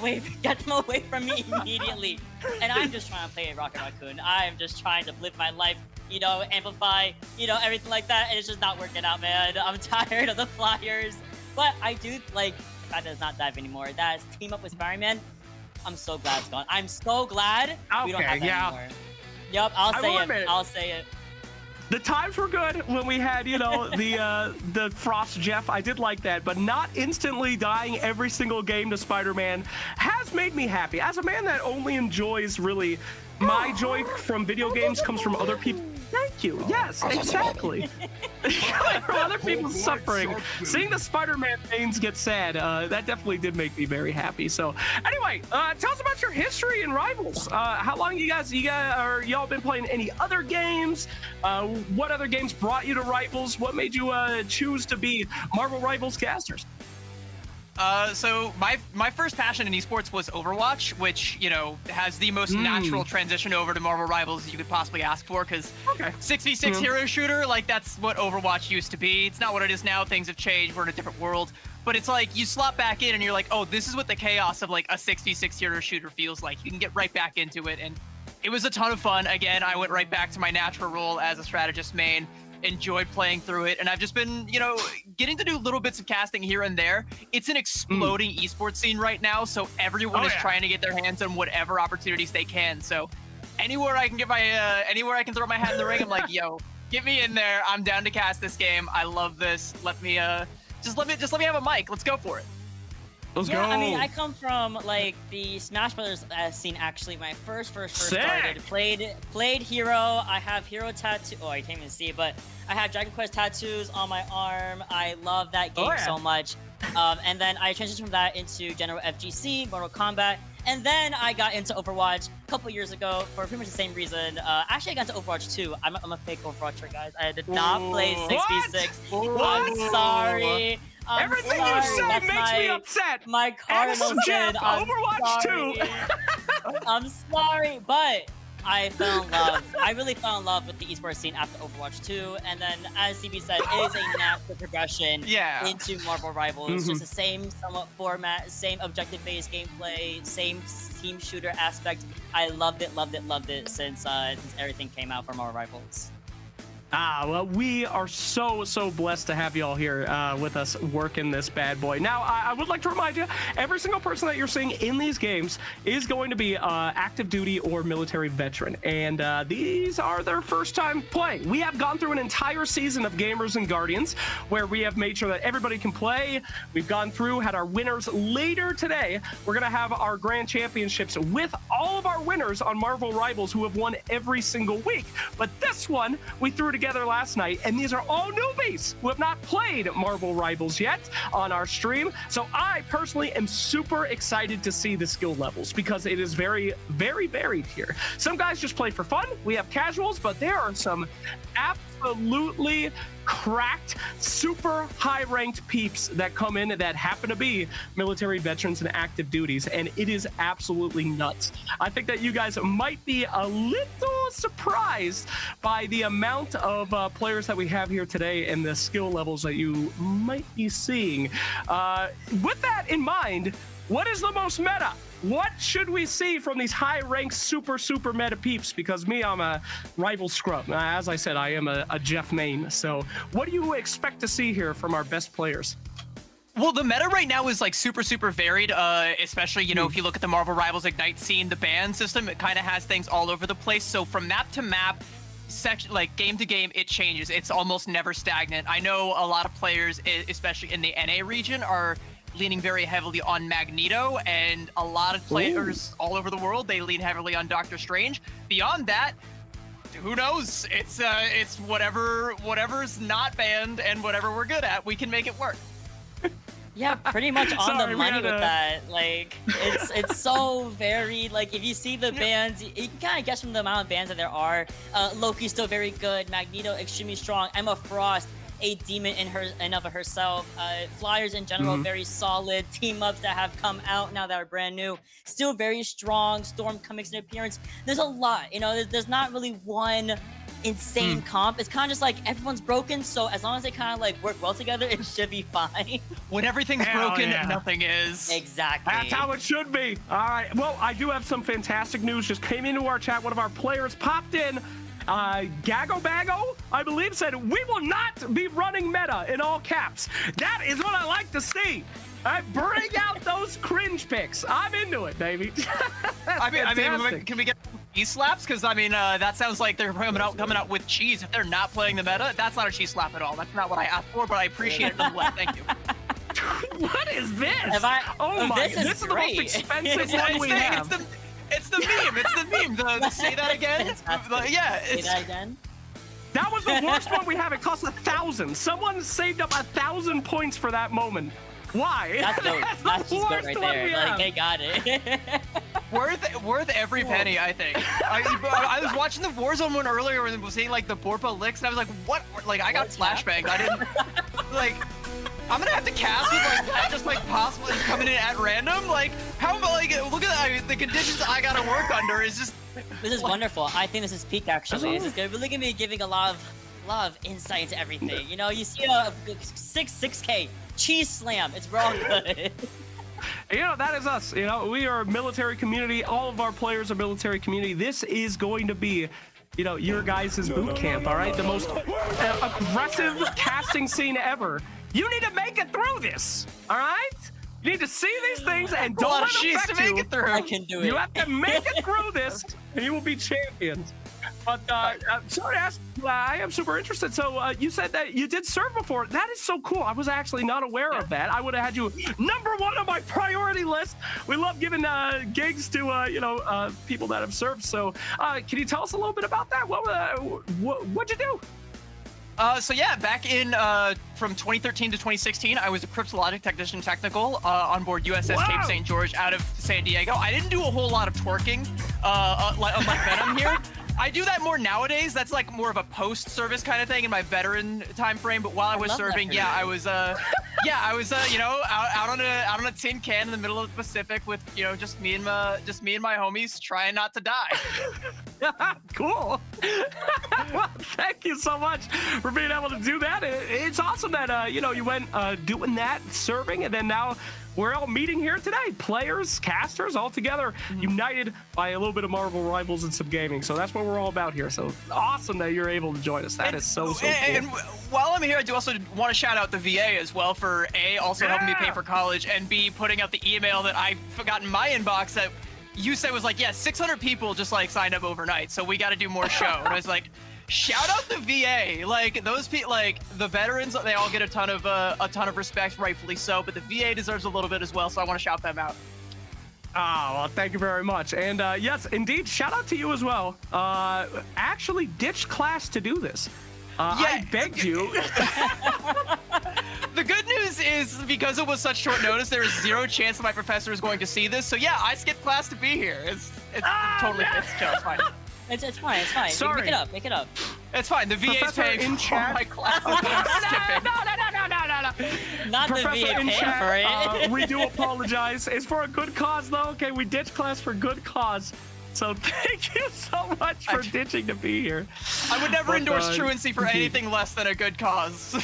them away from me immediately. And I'm just trying to play a Rocket Raccoon. I'm just trying to live my life, amplify, everything like that, and it's just not working out, man. I'm tired of the flyers, but I do like the fact that it's not dive anymore. That is team up with Spider-Man. I'm so glad it's gone. I'm so glad we don't have that anymore. Yep, I'll say it. The times were good when we had, the Frost Jeff. I did like that, but not instantly dying every single game to Spider-Man has made me happy. As a man that only enjoys really my joy from video games comes from other people. Thank you. Yes, exactly. From other people's suffering. Seeing the Spider-Man things get sad, that definitely did make me very happy. So anyway, tell us about your history in Rivals. How long y'all been playing any other games? What other games brought you to Rivals? What made you choose to be Marvel Rivals casters? So my first passion in esports was Overwatch, which, has the most natural transition over to Marvel Rivals you could possibly ask for, because 6v6 hero shooter, like, that's what Overwatch used to be. It's not what it is now. Things have changed. We're in a different world. But it's like, you slot back in and you're like, oh, this is what the chaos of, like, a 6v6 hero shooter feels like. You can get right back into it, and it was a ton of fun. Again, I went right back to my natural role as a strategist main. Enjoyed playing through it, and I've just been, getting to do little bits of casting here and there. It's an exploding esports scene right now, so everyone is trying to get their hands on whatever opportunities they can. So anywhere I can get my anywhere I can throw my hat in the ring, I'm like, yo, get me in there. I'm down to cast this game. I love this. Let me just let me have a mic. Let's go for it. Let's go. I mean, I come from like the Smash Brothers scene. Actually, when I first started, played Hero. I have Hero tattoo. Oh, I can't even see it, but I have Dragon Quest tattoos on my arm. I love that game so much. And then I transitioned from that into general FGC, Mortal Kombat, and then I got into Overwatch a couple years ago for pretty much the same reason. Actually, I got into Overwatch 2. I'm a fake Overwatcher, guys. I did not play 6v6. I'm sorry. Everything you say makes me upset. My Cardinals did. Overwatch 2. I'm sorry, but I fell in love. I really fell in love with the esports scene after Overwatch 2, and then, as CB said, it is a natural progression into Marvel Rivals. Just the same somewhat format, same objective-based gameplay, same team shooter aspect. I loved it since everything came out for Marvel Rivals. Well, we are so blessed to have you all here with us working this bad boy. Now, I would like to remind you, every single person that you're seeing in these games is going to be active duty or military veteran, and these are their first time playing. We have gone through an entire season of Gamers and Guardians where we have made sure that everybody can play. We've gone through, had our winners. Later today, we're going to have our grand championships with all of our winners on Marvel Rivals who have won every single week. But this one, we threw together last night, and these are all newbies who have not played Marvel Rivals yet on our stream. So I personally am super excited to see the skill levels because it is very varied here. Some guys just play for fun. We have casuals, but there are some absolutely cracked, super high-ranked peeps that come in that happen to be military veterans and active duties, and it is absolutely nuts. I think that you guys might be a little surprised by the amount of players that we have here today and the skill levels that you might be seeing. With that in mind, what is the most meta? What should we see from these high-ranked super meta peeps? Because me, I'm a rival scrub. As I said, I am a Jeff main. So what do you expect to see here from our best players? Well, the meta right now is like super varied, especially, you know, if you look at the Marvel Rivals Ignite scene, the ban system, it kind of has things all over the place. So from map to map, section, like game to game, it changes. It's almost never stagnant. I know a lot of players, especially in the NA region, are leaning very heavily on Magneto, and a lot of players all over the world, they lean heavily on Doctor Strange. Beyond that, who knows? It's whatever's not banned and whatever we're good at, we can make it work. Yeah, pretty much on the money with that. Like, it's so varied. Like, if you see the bans, you can kind of guess from the amount of bans that there are. Loki's still very good. Magneto, extremely strong. Emma Frost, a demon in and of herself. Flyers in general, very solid. Team ups that have come out now that are brand new, still very strong. Storm makes an appearance. There's a lot, you know. There's not really one insane comp. It's kind of just like everyone's broken, so as long as they kind of like work well together, it should be fine. When everything's broken, nothing is. Exactly. That's how it should be. All right. Well, I do have some fantastic news. Just came into our chat. One of our players popped in. Gago Bago, I believe, said, "We will not be running meta," in all caps. That is what I like to see. Bring out those cringe pics. I'm into it, baby. I mean, can we get cheese slaps? Because I mean, that sounds like they're coming out with cheese. If they're not playing the meta, that's not a cheese slap at all. That's not what I asked for, but I appreciate it nonetheless. Thank you. What is this? Oh my! This is the most expensive one we have. It's the meme. It's the meme. Say that again. Yeah. Say that again. That was the worst one we have. It cost 1,000. Someone saved up 1,000 points for that moment. Why? That's dope. That's just good right there. Like, they got it. worth every penny, I think. I was watching the Warzone one earlier and was seeing like the Borpa licks, and I was like, what? Like, I got flashbanged. I didn't like. I'm gonna have to cast with like that, just like possibly coming in at random. Like, how like look at the conditions I gotta work under is just. This is wonderful. I think this is peak actually. This is really gonna be giving a lot of insight into everything. You know, you see a 6K cheese slam. It's all good. You know, that is us. You know, we are a military community. All of our players are military community. This is going to be, you know, your guys' boot camp, all right? The most aggressive casting scene ever. You need to make it through this, all right? You need to see these things and don't let them affect you. I can do it. You have to make it through this, and you will be champions. But sorry to ask, I am super interested. So you said that you did serve before. That is so cool. I was actually not aware of that. I would have had you #1 on my priority list. We love giving gigs to people that have served. So can you tell us a little bit about that? What'd you do? So yeah, back in from 2013 to 2016, I was a cryptologic technician technical on board USS Cape St. George out of San Diego. I didn't do a whole lot of twerking, like Venom here. I do that more nowadays. That's like more of a post-service kind of thing in my veteran time frame. But while I was serving, I was you know, out on a tin can in the middle of the Pacific with, you know, just me and my homies trying not to die. Cool. Well, thank you so much for being able to do that. It's awesome that you went doing that, serving, and then now we're all meeting here today. Players, casters, all together, united by a little bit of Marvel Rivals and some gaming. So that's what we're all about here. So awesome that you're able to join us. That is so cool. And while I'm here, I do also want to shout out the VA as well for A, also helping me pay for college, and B, putting out the email that I forgot in my inbox that you said was like, yeah, 600 people just like signed up overnight, so we got to do more show. And I was like, shout out the VA. Like those people, like the veterans, they all get a ton of respect, rightfully so. But the VA deserves a little bit as well, so I want to shout them out. Ah, well, thank you very much. And yes, indeed, shout out to you as well. Actually ditched class to do this. I begged you. The good news is because it was such short notice, there is zero chance that my professor is going to see this. So yeah, I skipped class to be here. It's totally it's chill. It's fine. It's fine. It's fine. Sorry. Make it up. It's fine. The VA's paying for my classes that I'm skipping. Not Professor the VA in paying chat, for it. we do apologize. It's for a good cause, though. Okay, we ditched class for good cause. So thank you so much for ditching to be here. I would never endorse truancy for indeed. anything less than a good cause.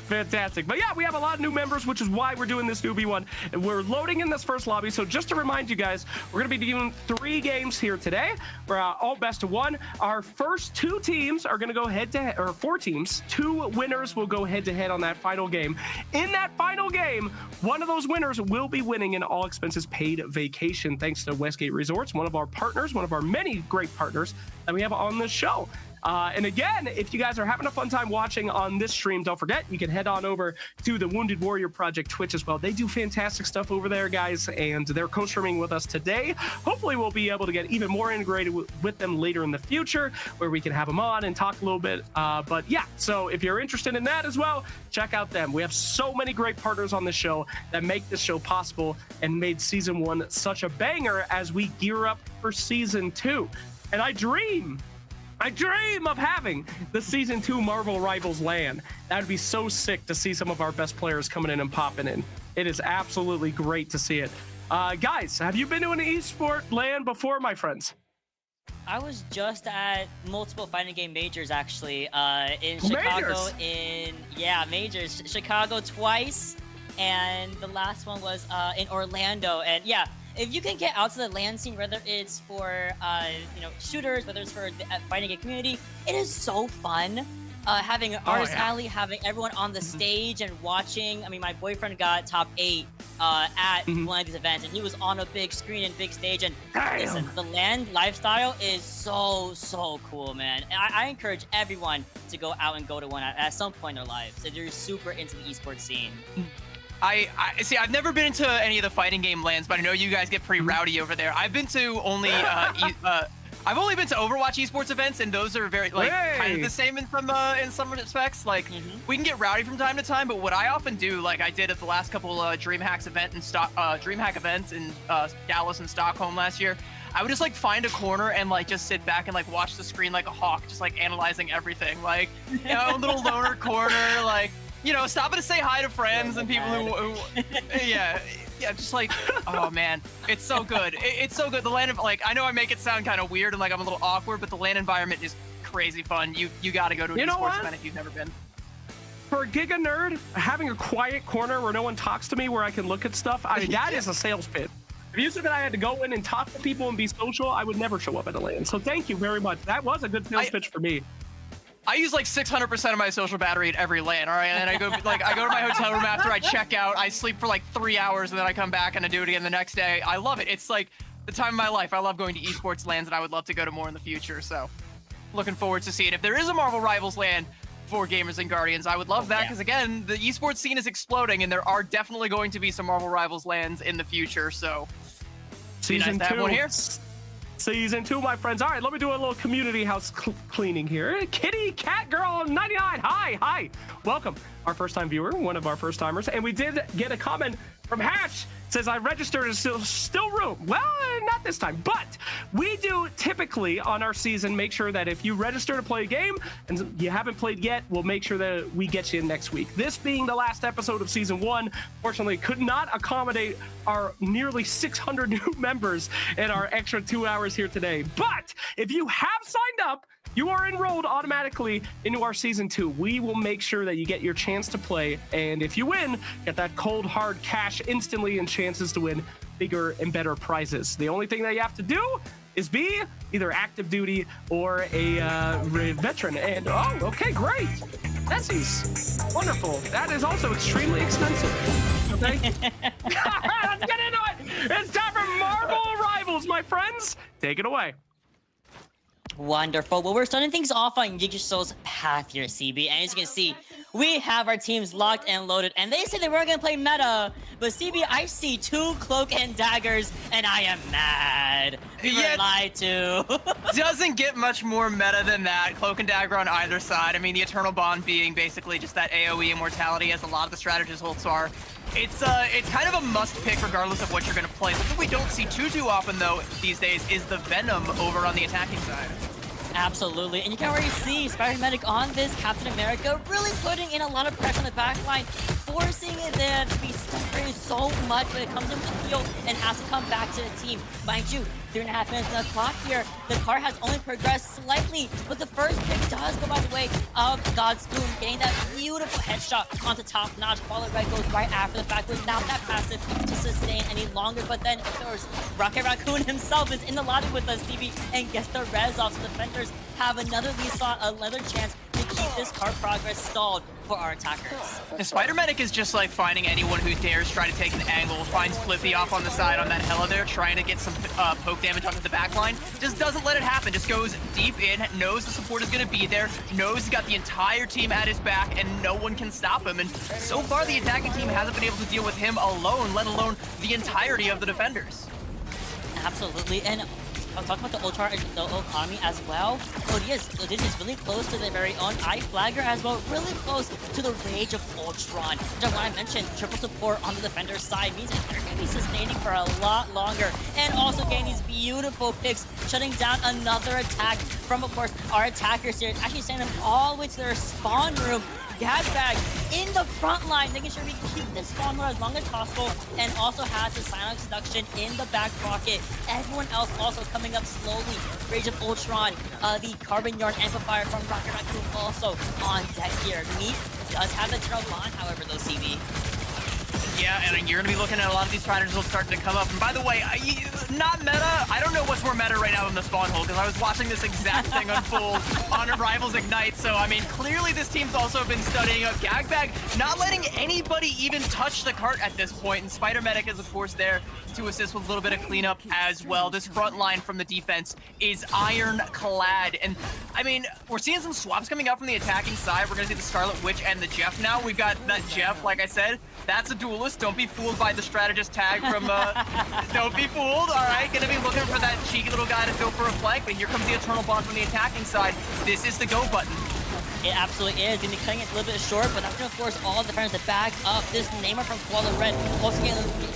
Fantastic. But yeah, we have a lot of new members, which is why we're doing this newbie one. And we're loading in this first lobby. So just to remind you guys, we're going to be doing 3 games here today. We're all best of 1. Our first 2 teams are going to go head to head, or 4 teams. 2 winners will go head to head on that final game. In that final game, one of those winners will be winning an all expenses paid vacation thanks to Westgate Resorts, one of our partners, one of our many great partners that we have on this show. And again, if you guys are having a fun time watching on this stream, don't forget, you can head on over to the Wounded Warrior Project Twitch as well. They do fantastic stuff over there, guys, and they're co-streaming with us today. Hopefully, we'll be able to get even more integrated with them later in the future, where we can have them on and talk a little bit. But yeah, so if you're interested in that as well, check out them. We have so many great partners on this show that make this show possible and made Season 1 such a banger as we gear up for Season 2. And I dream of having the Season 2 Marvel Rivals LAN. That would be so sick to see some of our best players coming in and popping in. It is absolutely great to see it. Guys, have you been to an esport LAN before, my friends? I was just at multiple fighting game majors actually. In Chicago, majors. Chicago twice, and the last one was in Orlando. And yeah, if you can get out to the LAN scene, whether it's for shooters, whether it's for the fighting game community, it is so fun. Having an artist alley, having everyone on the stage and watching. I mean, my boyfriend got top 8 at one of these events, and he was on a big screen and big stage. And listen, the LAN lifestyle is so cool, man. And I encourage everyone to go out and go to one at some point in their lives if you're super into the esports scene. I see. I've never been to any of the fighting game LANs, but I know you guys get pretty rowdy over there. I've been to only I've only been to Overwatch esports events, and those are very kind of the same in some respects. Like we can get rowdy from time to time, but what I often do, like I did at the last couple DreamHack events in Dallas and Stockholm last year, I would just like find a corner and like just sit back and like watch the screen like a hawk, just like analyzing everything, like a little loner corner, like. Stopping to say hi to friends and people who just like, oh man, it's so good. It's so good. The LAN, I know I make it sound kind of weird and like I'm a little awkward, but the LAN environment is crazy fun. You got to go to an esports event if you've never been. For a Giga nerd, having a quiet corner where no one talks to me, where I can look at stuff, that is a sales pitch. If you said that I had to go in and talk to people and be social, I would never show up at a LAN. So thank you very much. That was a good sales pitch for me. I use like 600% of my social battery at every LAN, all right? And then I go to my hotel room after I check out. I sleep for like 3 hours, and then I come back and I do it again the next day. I love it. It's like the time of my life. I love going to esports LANs, and I would love to go to more in the future. So, looking forward to seeing if there is a Marvel Rivals LAN for Gamers and Guardians. I would love that because again, the esports scene is exploding, and there are definitely going to be some Marvel Rivals LANs in the future. So, Season 2. One here. Season 2, my friends. All right, let me do a little community house cleaning here. Kitty Cat Girl 99. Hi. Welcome. Our first time viewer, one of our first timers. And we did get a comment from Hash says, I registered is still room. Well, not this time, but we do typically on our season make sure that if you register to play a game and you haven't played yet, we'll make sure that we get you in next week. This being the last episode of season 1, fortunately could not accommodate our nearly 600 new members in our extra 2 hours here today. But if you have signed up, you are enrolled automatically into our season 2. We will make sure that you get your chance to play, and if you win, get that cold hard cash instantly and chances to win bigger and better prizes. The only thing that you have to do is be either active duty or a veteran. And oh, okay, great. Messies, wonderful. That is also extremely expensive. Okay, let's get into it. It's time for Marvel Rivals, my friends. Take it away. Wonderful. Well, we're starting things off on Yggdrasil's path here, CB. And as you can see, we have our teams locked and loaded. And they said they weren't going to play meta. But CB, I see 2 cloak and daggers, and I am mad. We were lied to. Doesn't get much more meta than that. Cloak and dagger on either side. I mean, the Eternal Bond being basically just that AoE immortality, as a lot of the strategist ults are. It's kind of a must pick regardless of what you're going to play. Something we don't see too often though these days is the Venom over on the attacking side. Absolutely, and you can already see Spider-Medic on this Captain America really putting in a lot of pressure on the backline, forcing them to be suffering so much when it comes into the field and has to come back to the team. Mind you, 3.5 minutes on the clock here. The car has only progressed slightly, but the first pick does go by the way of Godspoon, getting that beautiful headshot onto top notch. Follow Red goes right after the fact without that passive to sustain any longer. But then, of course, Rocket Raccoon himself is in the lobby with us, DB, and gets the res off. So defenders have another chance to keep this car progress stalled for our attackers. The Spider-Medic is just like finding anyone who dares try to take an angle, finds Flippy off on the side on that Hella there, trying to get some poke damage onto the back line. Just doesn't let it happen, just goes deep in, knows the support is going to be there, knows he's got the entire team at his back, and no one can stop him. And so far, the attacking team hasn't been able to deal with him alone, let alone the entirety of the defenders. Absolutely, and I'll talk about the Ultra and the Okami as well. This is really close to their very own Eye Flagger as well, really close to the Rage of Ultron. Just what I mentioned, triple support on the defender's side means that they're going to be sustaining for a lot longer, and also getting these beautiful picks, shutting down another attack from, of course, our attackers here, actually sending them all the way to their spawn room. Gagbag in the front line, making sure we keep this spawn mode as long as possible, and also has the Silent Seduction in the back pocket. Everyone else also coming up slowly. Rage of Ultron, the Carbon Yarn Amplifier from Rocket Raccoon also on deck here. Meat does have the Eternal Bond, however, though, CB. Yeah, and you're going to be looking at a lot of these fighters will start to come up. And by the way, not meta. I don't know what's more meta right now than the spawn hole, because I was watching this exact thing unfold on Rivals Ignite. So, I mean, clearly this team's also been studying up Gagbag, not letting anybody even touch the cart at this point. And Spider-Medic is, of course, there to assist with a little bit of cleanup as well. This front line from the defense is ironclad. And, I mean, we're seeing some swaps coming out from the attacking side. We're going to see the Scarlet Witch and the Jeff now. We've got that Jeff, like I said, that's a duelist. Don't be fooled by the strategist tag from, don't be fooled, all right? Gonna be looking for that cheeky little guy to go for a flank, but here comes the Eternal Bond from the attacking side. This is the go button. It absolutely is. Gonna be cutting it a little bit short, but that's gonna force all the defenders to back up. This Neymar from Koala Red also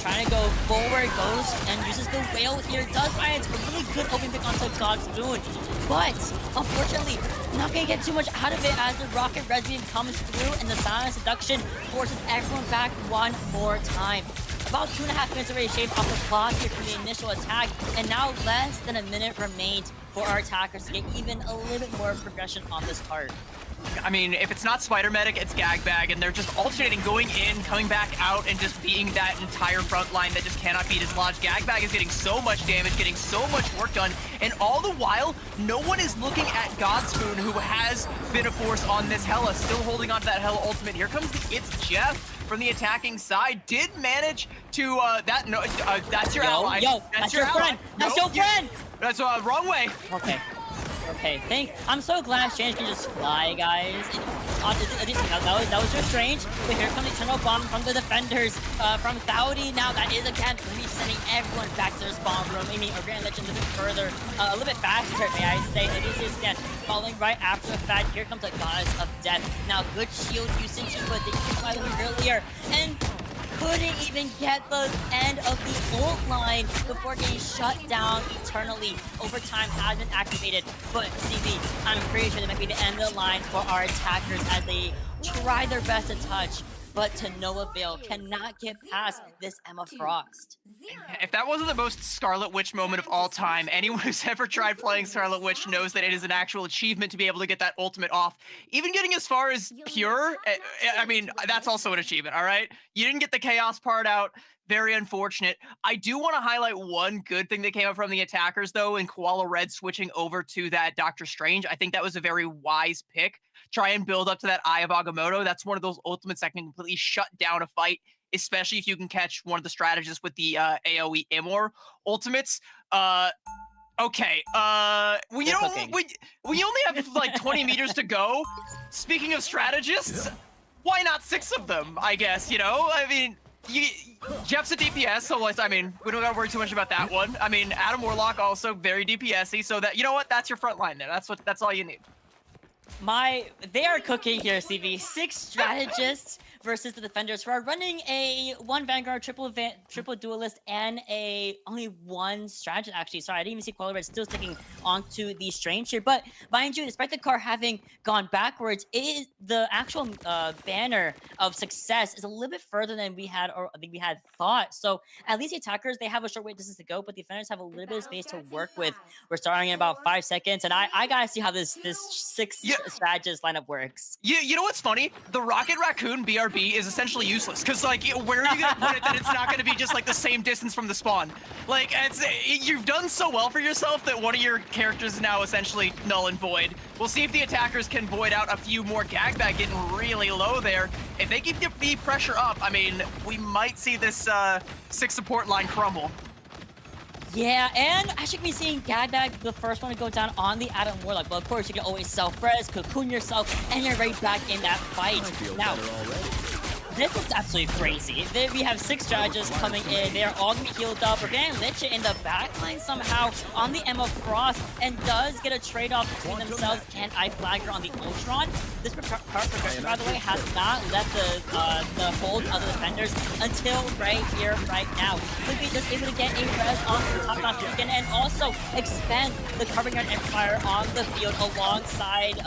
trying to go forward, goes and uses the whale here. Does find a really good open pick onto Godspoon, but unfortunately, not gonna get too much out of it as the Rocket Red Beam comes through and the Silent Seduction forces everyone back one more time. About 2.5 minutes already shaved off the clock here from the initial attack, and now less than a minute remains for our attackers to get even a little bit more progression on this card. I mean, if it's not Spider-Medic, it's Gagbag, and they're just alternating, going in, coming back out, and just being that entire front line that just cannot be dislodged. Gagbag is getting so much damage, getting so much work done, and all the while, no one is looking at Godspoon, who has been a force on this Hella, still holding on to that Hella ultimate. Here comes It's Jeff from the attacking side, did manage to, that's your ally. That's your friend. That's your friend. That's wrong way. Okay, I'm so glad Strange can just fly, guys. That was just strange. But here comes the Eternal Bomb from the defenders from Thowdy. Now that is again going to be sending everyone back to their spawn room. I mean, Grand Legend a little bit further, a little bit faster, may I say. Odysseus again following right after the fact. Here comes the Goddess of Death. Now, good shield usage, but they used earlier. And couldn't even get the end of the ult line before getting shut down eternally. Overtime has been activated, but CB, I'm pretty sure that might be the end of the line for our attackers as they try their best to touch, but to no avail. Cannot get past this Emma Frost. If that wasn't the most Scarlet Witch moment of all time, anyone who's ever tried playing Scarlet Witch knows that it is an actual achievement to be able to get that ultimate off. Even getting as far as pure, I mean, that's also an achievement, all right? You didn't get the chaos part out. Very unfortunate. I do want to highlight one good thing that came up from the attackers, though, in Koala Red switching over to that Doctor Strange. I think that was a very wise pick. Try and build up to that Eye of Agamotto. That's one of those ultimates that can completely shut down a fight, especially if you can catch one of the strategists with the AoE Immor ultimates. Okay. When you only have like 20 meters to go, speaking of strategists, why not 6 of them, I guess, you know? I mean, Jeff's a DPS, so I mean, we don't gotta worry too much about that one. I mean, Adam Warlock also very DPS-y, so that, you know what, that's your front line there. That's all you need. They are cooking here, CV. 6 strategists versus the defenders who are running a 1 Vanguard, triple duelist, and only 1 strategist, actually. Sorry, I didn't even see Koala Red still sticking onto the Strange here. But mind you, despite the car having gone backwards, the actual banner of success is a little bit further than we had, or I think we had thought. So at least the attackers, they have a short way distance to go, but the defenders have a little bit of space to work with. We're starting in about 5 seconds, and I gotta see how this 6 strategist lineup works. You know what's funny? The Rocket Raccoon BRB is essentially useless, because like, where are you gonna put it that it's not gonna be just like the same distance from the spawn? Like, you've done so well for yourself that one of your characters is now essentially null and void. We'll see if the attackers can void out a few more. Gagbag getting really low there. If they keep the pressure up, I mean, we might see this 6 support line crumble. Yeah, and I should be seeing Gagbag, the first one to go down on the Adam Warlock. But of course, you can always self-res, cocoon yourself, and you're right back in that fight. Now, this is absolutely crazy. We have 6 strategists coming in. They are all going to be healed up. We're getting Licha in the backline somehow on the Emma Frost, and does get a trade-off between themselves and iFlagger on the Ultron. This progression, by the way, has not left the hold of the defenders until right here, right now. Could be just able to get a res on the top-notch again, and also expand the Covering Yard Empire on the field alongside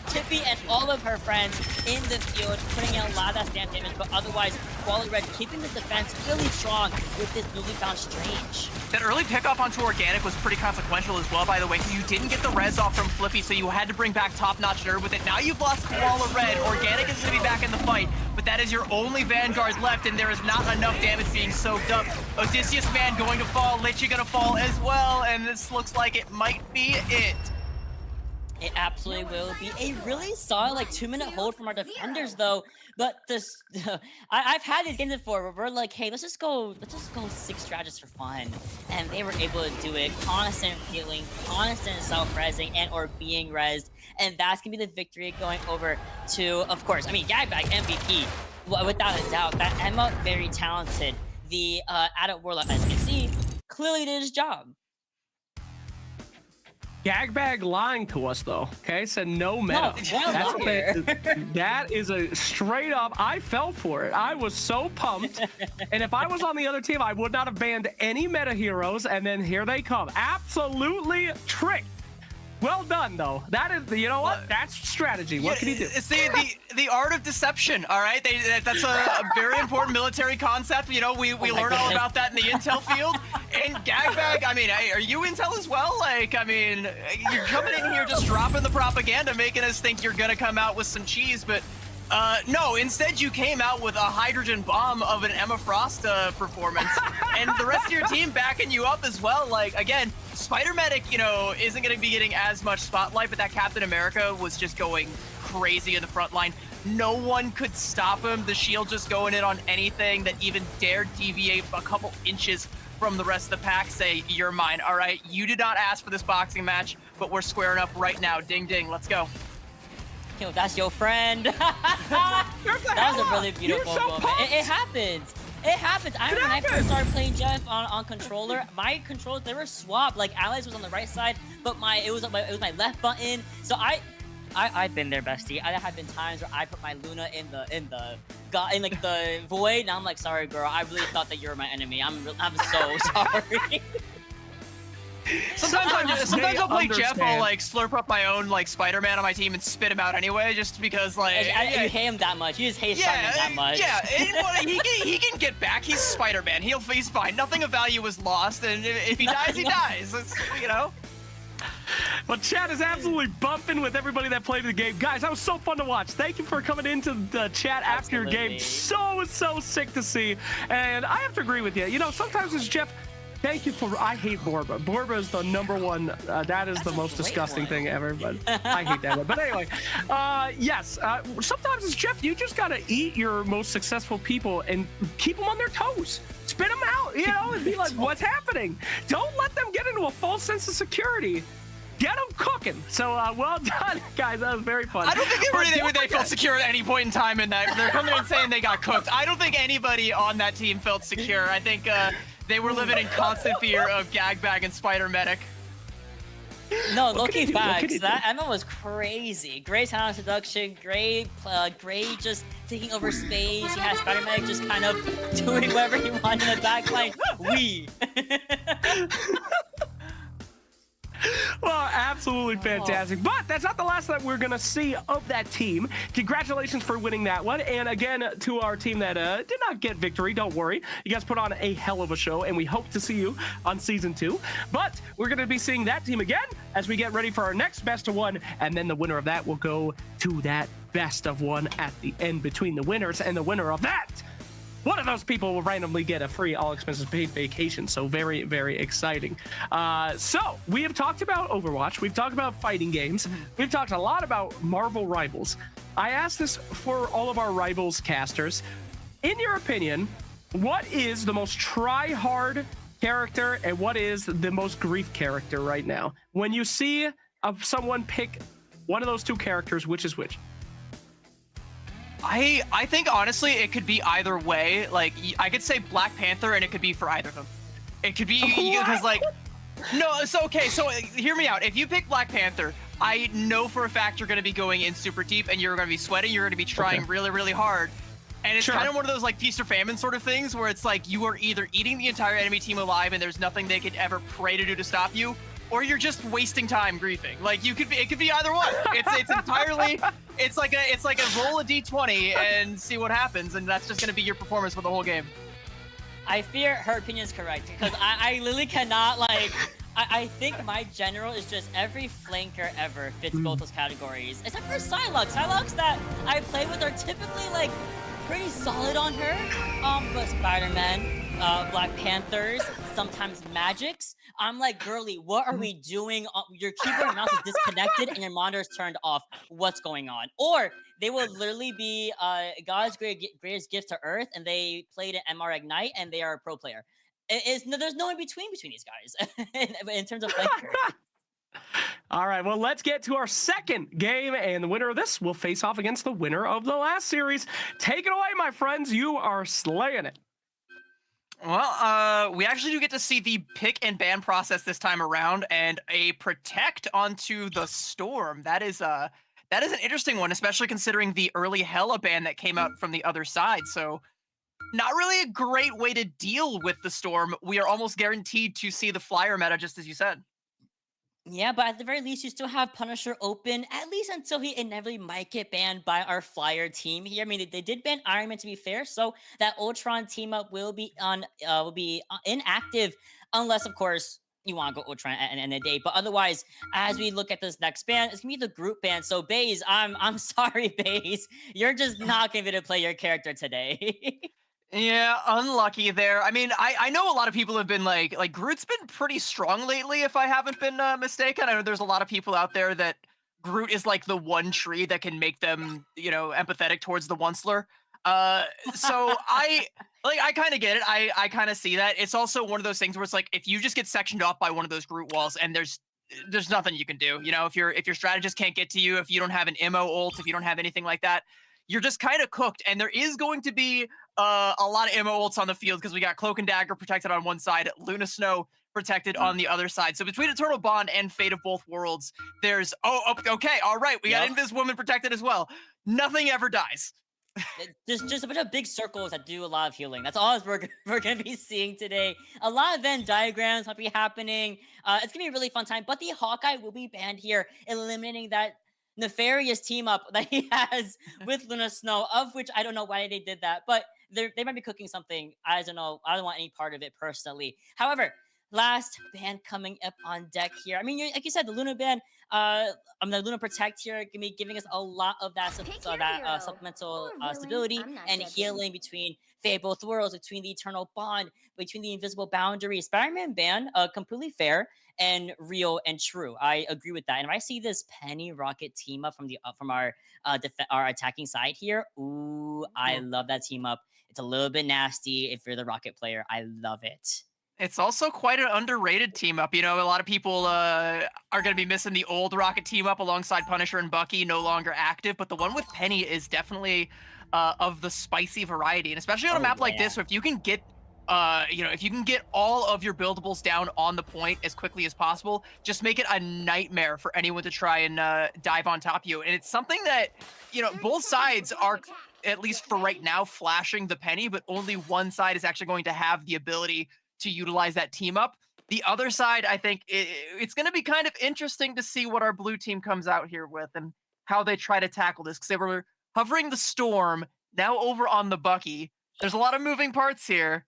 Tippy and all of her friends in the field, putting in a lot of that stand damage, but otherwise, Koala Red keeping this defense really strong with this newly found Strange. That early pickup onto Organic was pretty consequential as well, by the way. You didn't get the res off from Flippy, so you had to bring back top-notch Nerd with it. Now you've lost Koala Red. Organic is going to be back in the fight, but that is your only Vanguard left, and there is not enough damage being soaked up. Odysseus Man going to fall, Licha going to fall as well, and this looks like it might be it. It absolutely will be a really solid, like, 2-minute hold from our defenders, though. But this, I've had these games before where we're like, hey, let's just go 6 strategists for fun, and they were able to do it. Constant healing, constant self-resing, and or being rezzed, and that's gonna be the victory going over to, of course, I mean, Gagbag MVP, without a doubt. That Emma, very talented. The Adam Warlock, as you can see, clearly did his job. Gagbag lying to us though. Okay, said no meta. That is a straight up. I fell for it. I was so pumped, and if I was on the other team, I would not have banned any meta heroes. And then here they come, absolutely tricked. Well done though. That is, you know what? That's strategy. What can you do? See, the art of deception. All right, that's a very important military concept. You know, we learn all about that in the intel field. And Gagbag, I mean, are you intel as well? Like, I mean, you're coming in here just dropping the propaganda, making us think you're gonna come out with some cheese, but no, instead you came out with a hydrogen bomb of an Emma Frost performance, and the rest of your team backing you up as well. Like, again, Spider-Medic, you know, isn't going to be getting as much spotlight, but that Captain America was just going crazy in the front line. No one could stop him. The shield just going in on anything that even dared deviate a couple inches from the rest of the pack. Say, you're mine. All right, you did not ask for this boxing match, but we're squaring up right now. Ding, ding, let's go. Yo, that's your friend. That was a really beautiful moment. It happens. It happens. I remember when I first started playing Jeff on controller, my controls, they were swapped. Like, Alex was on the right side, but it was my left button. So I've been there, bestie. There have been times where I put my Luna in the God in like the void, and I'm like, sorry, girl. I really thought that you were my enemy. I'm so sorry. Sometimes I'll play Jeff. I'll understand. like slurp up my own like Spider-Man on my team and spit him out anyway, just because like. You hate him that much. You just hate Yeah, Spider-Man that much. yeah. He can get back. He's Spider-Man. He's fine. Nothing of value was lost, and if he dies, he dies. It's, you know. Well, chat is absolutely bumping with everybody that played the game. Guys, that was so fun to watch. Thank you for coming into the chat after your game. So sick to see. And I have to agree with you. You know, sometimes it's Jeff. Thank you for. I hate Borba. Borba is the #1. That is the most disgusting thing ever. But I hate that one. But anyway, yes. Sometimes it's Jeff. You just gotta eat your most successful people and keep them on their toes. Spit them out, you know, and be like, "What's happening?" Don't let them get into a false sense of security. Get them cooking. So well done, guys. That was very fun. I don't think they felt secure at any point in time in that. They're coming in saying they got cooked. I don't think anybody on that team felt secure. I think they were living in constant fear of Gagbag and Spider-Medic. No, low-key facts. That Emma was crazy. Great talent seduction. Great just taking over space. You had Spider-Man just kind of doing whatever he wanted in the backline. Well, absolutely fantastic. But that's not the last that we're going to see of that team. Congratulations for winning that one. And again, to our team that did not get victory, don't worry. You guys put on a hell of a show, and we hope to see you on Season 2. But we're going to be seeing that team again as we get ready for our next Best of 1. And then the winner of that will go to that Best of 1 at the end between the winners. And the winner of that, one of those people will randomly get a free all-expenses-paid vacation. So very, very exciting. So we have talked about Overwatch. We've talked about fighting games. We've talked a lot about Marvel Rivals. I asked this for all of our Rivals casters. In your opinion, what is the most try-hard character and what is the most grief character right now? When you see someone pick one of those two characters, which is which? I think honestly it could be either way. Like I could say Black Panther and it could be for either of them. It could be because like no, so okay, so hear me out. If you pick Black Panther, I know for a fact you're going to be going in super deep and you're going to be sweating, you're going to be trying really, really hard. And it's kind of one of those like feast or famine sort of things where it's like you are either eating the entire enemy team alive and there's nothing they could ever pray to do to stop you, or you're just wasting time griefing. Like you could be, it could be either one. It's entirely, it's like a roll a d20 and see what happens, and that's just gonna be your performance for the whole game. I fear her opinion is correct because I literally cannot like. I think my general is just every flanker ever fits both those categories, except for Psylocke. Psylocke that I play with are typically like pretty solid on her. But Spider-Man, Black Panthers, sometimes Magics. I'm like, girly, what are we doing? Your keyboard and mouse is disconnected and your monitor is turned off. What's going on? Or they will literally be God's greatest gift to Earth, and they played an MR Ignite, and they are a pro player. There's no in between these guys in terms of flanker. All right, well, let's get to our second game, and the winner of this will face off against the winner of the last series. Take it away, my friends. You are slaying it. Well, we actually do get to see the pick and ban process this time around, and a protect onto the Storm. That is an interesting one, especially considering the early Hela ban that came out from the other side. So, not really a great way to deal with the Storm. We are almost guaranteed to see the flyer meta, just as you said. Yeah, but at the very least, you still have Punisher open, at least until he inevitably might get banned by our flyer team here. I mean, they did ban Iron Man, to be fair, so that Ultron team up will be inactive, unless, of course, you want to go Ultron at the end of the day. But otherwise, as we look at this next ban, it's gonna be the group ban. So Baze, I'm sorry, Baze, you're just not gonna be able to play your character today. Yeah, unlucky there. I mean, I know a lot of people have been like Groot's been pretty strong lately, if I haven't been mistaken. I know there's a lot of people out there that Groot is like the one tree that can make them, you know, empathetic towards the Onceler. So I kind of get it. I kind of see that. It's also one of those things where it's like, if you just get sectioned off by one of those Groot walls and there's nothing you can do, you know, if your strategist can't get to you, if you don't have an MO ult, if you don't have anything like that, you're just kind of cooked. And there is going to be a lot of MO ults on the field because we got Cloak and Dagger protected on one side, Luna Snow protected on the other side. So between Eternal Bond and Fate of Both Worlds, there's okay, all right, we got Invis Woman protected as well. Nothing ever dies. Just a bunch of big circles that do a lot of healing. That's all we're gonna be seeing today. A lot of Venn diagrams might be happening. It's gonna be a really fun time. But the Hawkeye will be banned here, eliminating that nefarious team up that he has with Luna Snow. Of which I don't know why they did that, but they might be cooking something. I don't know. I don't want any part of it personally. However, last ban coming up on deck here. I mean, like you said, the Luna ban. The Luna Protect here can be giving us a lot of that supplemental stability and healing between Fate both worlds, between the Eternal Bond, between the Invisible Boundary. Spider-Man ban, completely fair and real and true. I agree with that. And if I see this Penny Rocket team up from our attacking side here, ooh, I love that team up. It's a little bit nasty if you're the Rocket player. I love it. It's also quite an underrated team up. You know, a lot of people are going to be missing the old Rocket team up alongside Punisher and Bucky, no longer active. But the one with Penny is definitely of the spicy variety, and especially on a map like this, where if you can get, if you can get all of your buildables down on the point as quickly as possible, just make it a nightmare for anyone to try and dive on top of you. And it's something that, both sides are, at least for right now, flashing the Penny, but only one side is actually going to have the ability to utilize that team up. The other side, I think it's going to be kind of interesting to see what our blue team comes out here with and how they try to tackle this, because they were hovering the Storm, now over on the Bucky. There's a lot of moving parts here.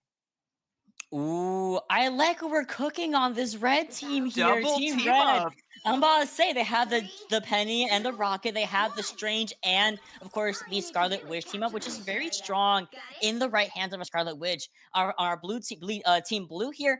Ooh, I like what we're cooking on this red team here. Double Team team Red. up. I'm about to say they have the Penny and the Rocket. They have the Strange and, of course, the Scarlet Witch team up, which is very strong in the right hands of a Scarlet Witch. Our blue team blue here.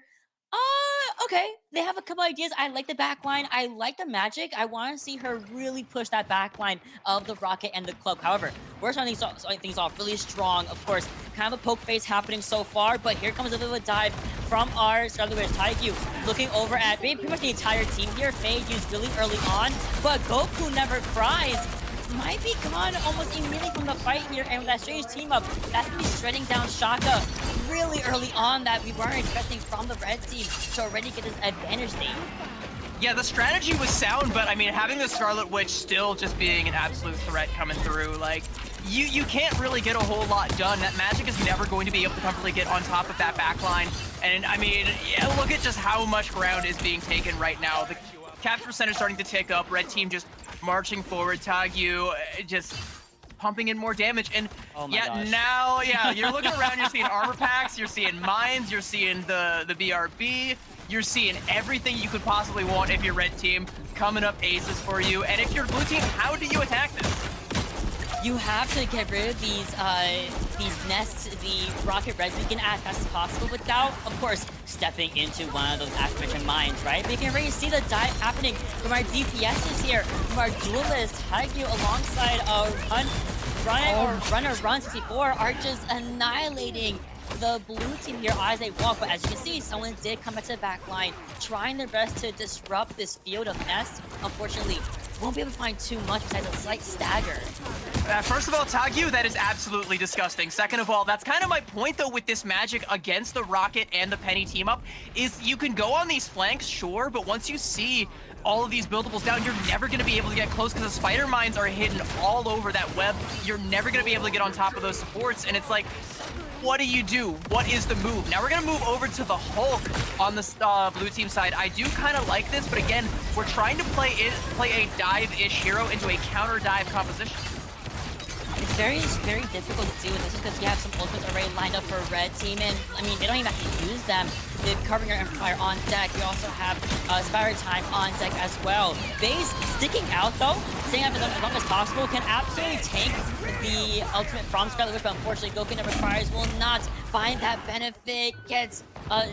Okay. They have a couple ideas. I like the backline. I like the magic. I want to see her really push that backline of the Rocket and the Cloak. However, we're starting things off really strong. Of course, kind of a poke face happening so far, but here comes a little dive from our Scarlet Witch. Taikyu looking over at pretty much the entire team here. Faye used really early on, but Goku never cries. Might be gone almost immediately from the fight here, and with that Strange team up, that's gonna be shredding down Shaka really early on that we weren't expecting from the red team to already get this advantage state. Yeah, the strategy was sound, but I mean, having the Scarlet Witch still just being an absolute threat coming through, like, you can't really get a whole lot done. That magic is never going to be able to comfortably get on top of that backline. And I mean, yeah, look at just how much ground is being taken right now. The capture percentage starting to tick up. Red team just marching forward. Tagyu just pumping in more damage. And now, you're looking around, you're seeing armor packs, you're seeing mines, you're seeing the BRB, you're seeing everything you could possibly want if you're red team coming up aces for you. And if you're blue team, how do you attack this? You have to get rid of these nests, the Rocket Res Beacon as fast as possible without, of course, stepping into one of those aforementioned mines, right? But you can already see the dive happening from our DPSs here, from our duelists, Taikyu alongside Runner 64 are just annihilating the blue team here as they walk. But as you can see, someone did come back to the back line, trying their best to disrupt this field of nests. Unfortunately, won't be able to find too much besides a slight stagger. First of all, Tagyu, that is absolutely disgusting. Second of all, that's kind of my point, though, with this magic against the Rocket and the Penny team up, is you can go on these flanks, sure, but once you see all of these buildables down, you're never going to be able to get close because the spider mines are hidden all over that web. You're never going to be able to get on top of those supports, and it's like, what do you do? What is the move? Now we're going to move over to the Hulk on the blue team side. I do kind of like this, but again, we're trying to play a dive-ish hero into a counter-dive composition. It's very difficult to do with this because you have some ultimates already lined up for a red team, and I mean, they don't even have to use them. They're covering your Empire on deck. You also have Spire Time on deck as well. Base sticking out though, staying out as long as possible, can absolutely tank the ultimate from Scarlet Witch, but unfortunately, Goku never fires, will not find that benefit, gets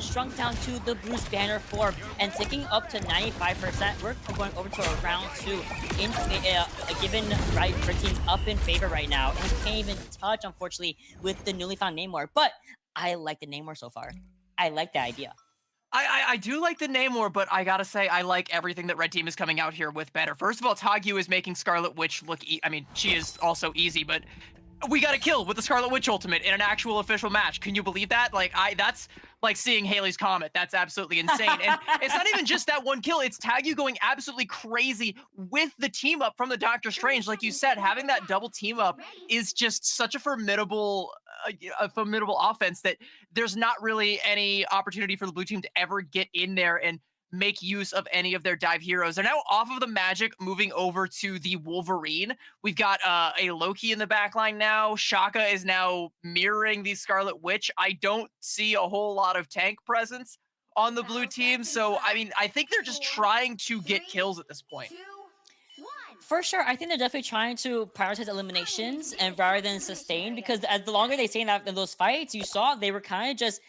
shrunk down to the Bruce Banner form, and ticking up to 95%. We're going over to a round 2 in given right for teams up in favor right now, and we can't even touch, unfortunately, with the newly found Namor. But I like the Namor so far. I like the idea. I do like the Namor, but I gotta say, I like everything that Red Team is coming out here with better. First of all, Tagyu is making Scarlet Witch look I mean, she is also easy, but we got a kill with the Scarlet Witch ultimate in an actual official match. Can you believe that? Like, that's like seeing Haley's Comet. That's absolutely insane. And it's not even just that one kill. It's Tagyu going absolutely crazy with the team up from the Doctor Strange. Like you said, having that double team up is just such a formidable offense that there's not really any opportunity for the blue team to ever get in there and make use of any of their dive heroes. They're now off of the Magic, moving over to the Wolverine. We've got a Loki in the backline now. Shaka is now mirroring the Scarlet Witch. I don't see a whole lot of tank presence on the blue team. So, I mean, I think they're just trying to get kills at this point. For sure, I think they're definitely trying to prioritize eliminations and rather than sustain, because as the longer they stay in those fights, you saw they were kind of just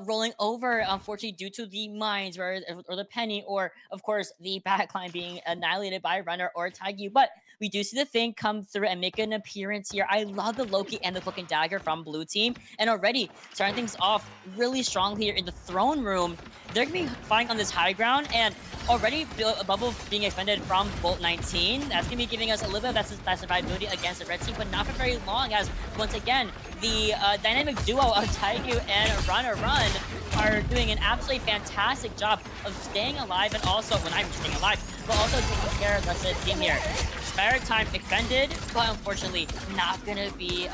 rolling over, unfortunately, due to the mines or the penny, or of course the backline being annihilated by Runner or Tagyu. But we do see the Thing come through and make an appearance here. I love the Loki and the Cloak and Dagger from blue team, and already starting things off really strong here in the throne room. They're gonna be fighting on this high ground, and already a bubble being expended from Bolt 19. That's gonna be giving us a little bit of that survivability against the red team, but not for very long, as once again the dynamic duo of Tagyu and Runner Run are doing an absolutely fantastic job of staying alive, and also, well, not even staying alive, but also taking care of the rest of the team here. Spare time expended, but unfortunately not gonna be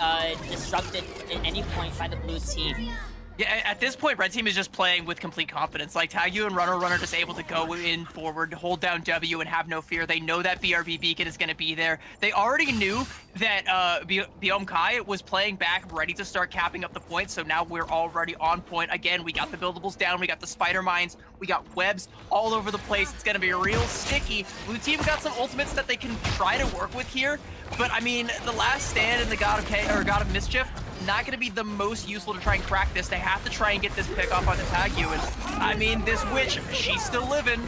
disrupted at any point by the blue team. Yeah, at this point, red team is just playing with complete confidence. Like, Tagyu and Runner are just able to go in forward, hold down W, and have no fear. They know that BRB beacon is going to be there. They already knew that Biome Kai was playing back, ready to start capping up the points, so now we're already on point. Again, we got the buildables down, we got the spider mines, we got webs all over the place. It's going to be real sticky. Blue team got some ultimates that they can try to work with here, but I mean, the last stand and the God of Mischief, not going to be the most useful to try and crack this. They have to try and get this pick off on the Tagyu, and I mean, this witch, she's still living.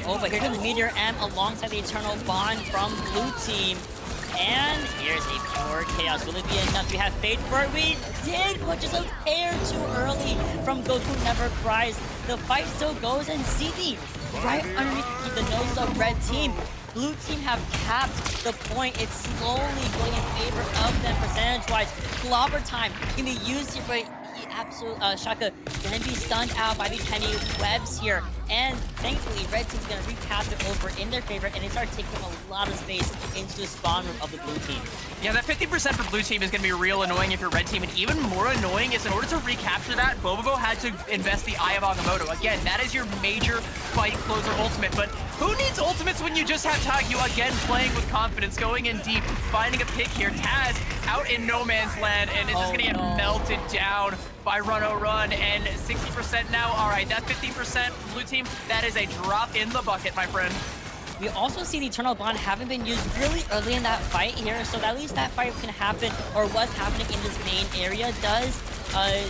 Oh, but here comes the Meteor M alongside the Eternal Bond from blue team. And here's a pure chaos. Will it be enough? We have Fate for it. We did, but just a hair too early from Goku Never Cries. The fight still goes, and CD right underneath the noses of red team. Blue team have capped the point. It's slowly going in favor of them percentage-wise. Clobber time can be used here, but absolute Shaka gonna be stunned out by the penny webs here. And thankfully, red team's gonna recast it over in their favor, and they start taking a lot of space into the spawn room of the blue team. Yeah, that 50% for blue team is going to be real annoying if you're red team, and even more annoying is in order to recapture that, Bobobo had to invest the Eye of Agamotto. Again, that is your major fight closer ultimate, but who needs ultimates when you just have Tagyu again playing with confidence, going in deep, finding a pick here. Taz out in no man's land, and it's just going to get melted down by Run, and 60% now. All right, that 50% blue team, that is a drop in the bucket, my friend. We also see the Eternal Bond having been used really early in that fight here, so that at least that fight can happen, or was happening in this main area, does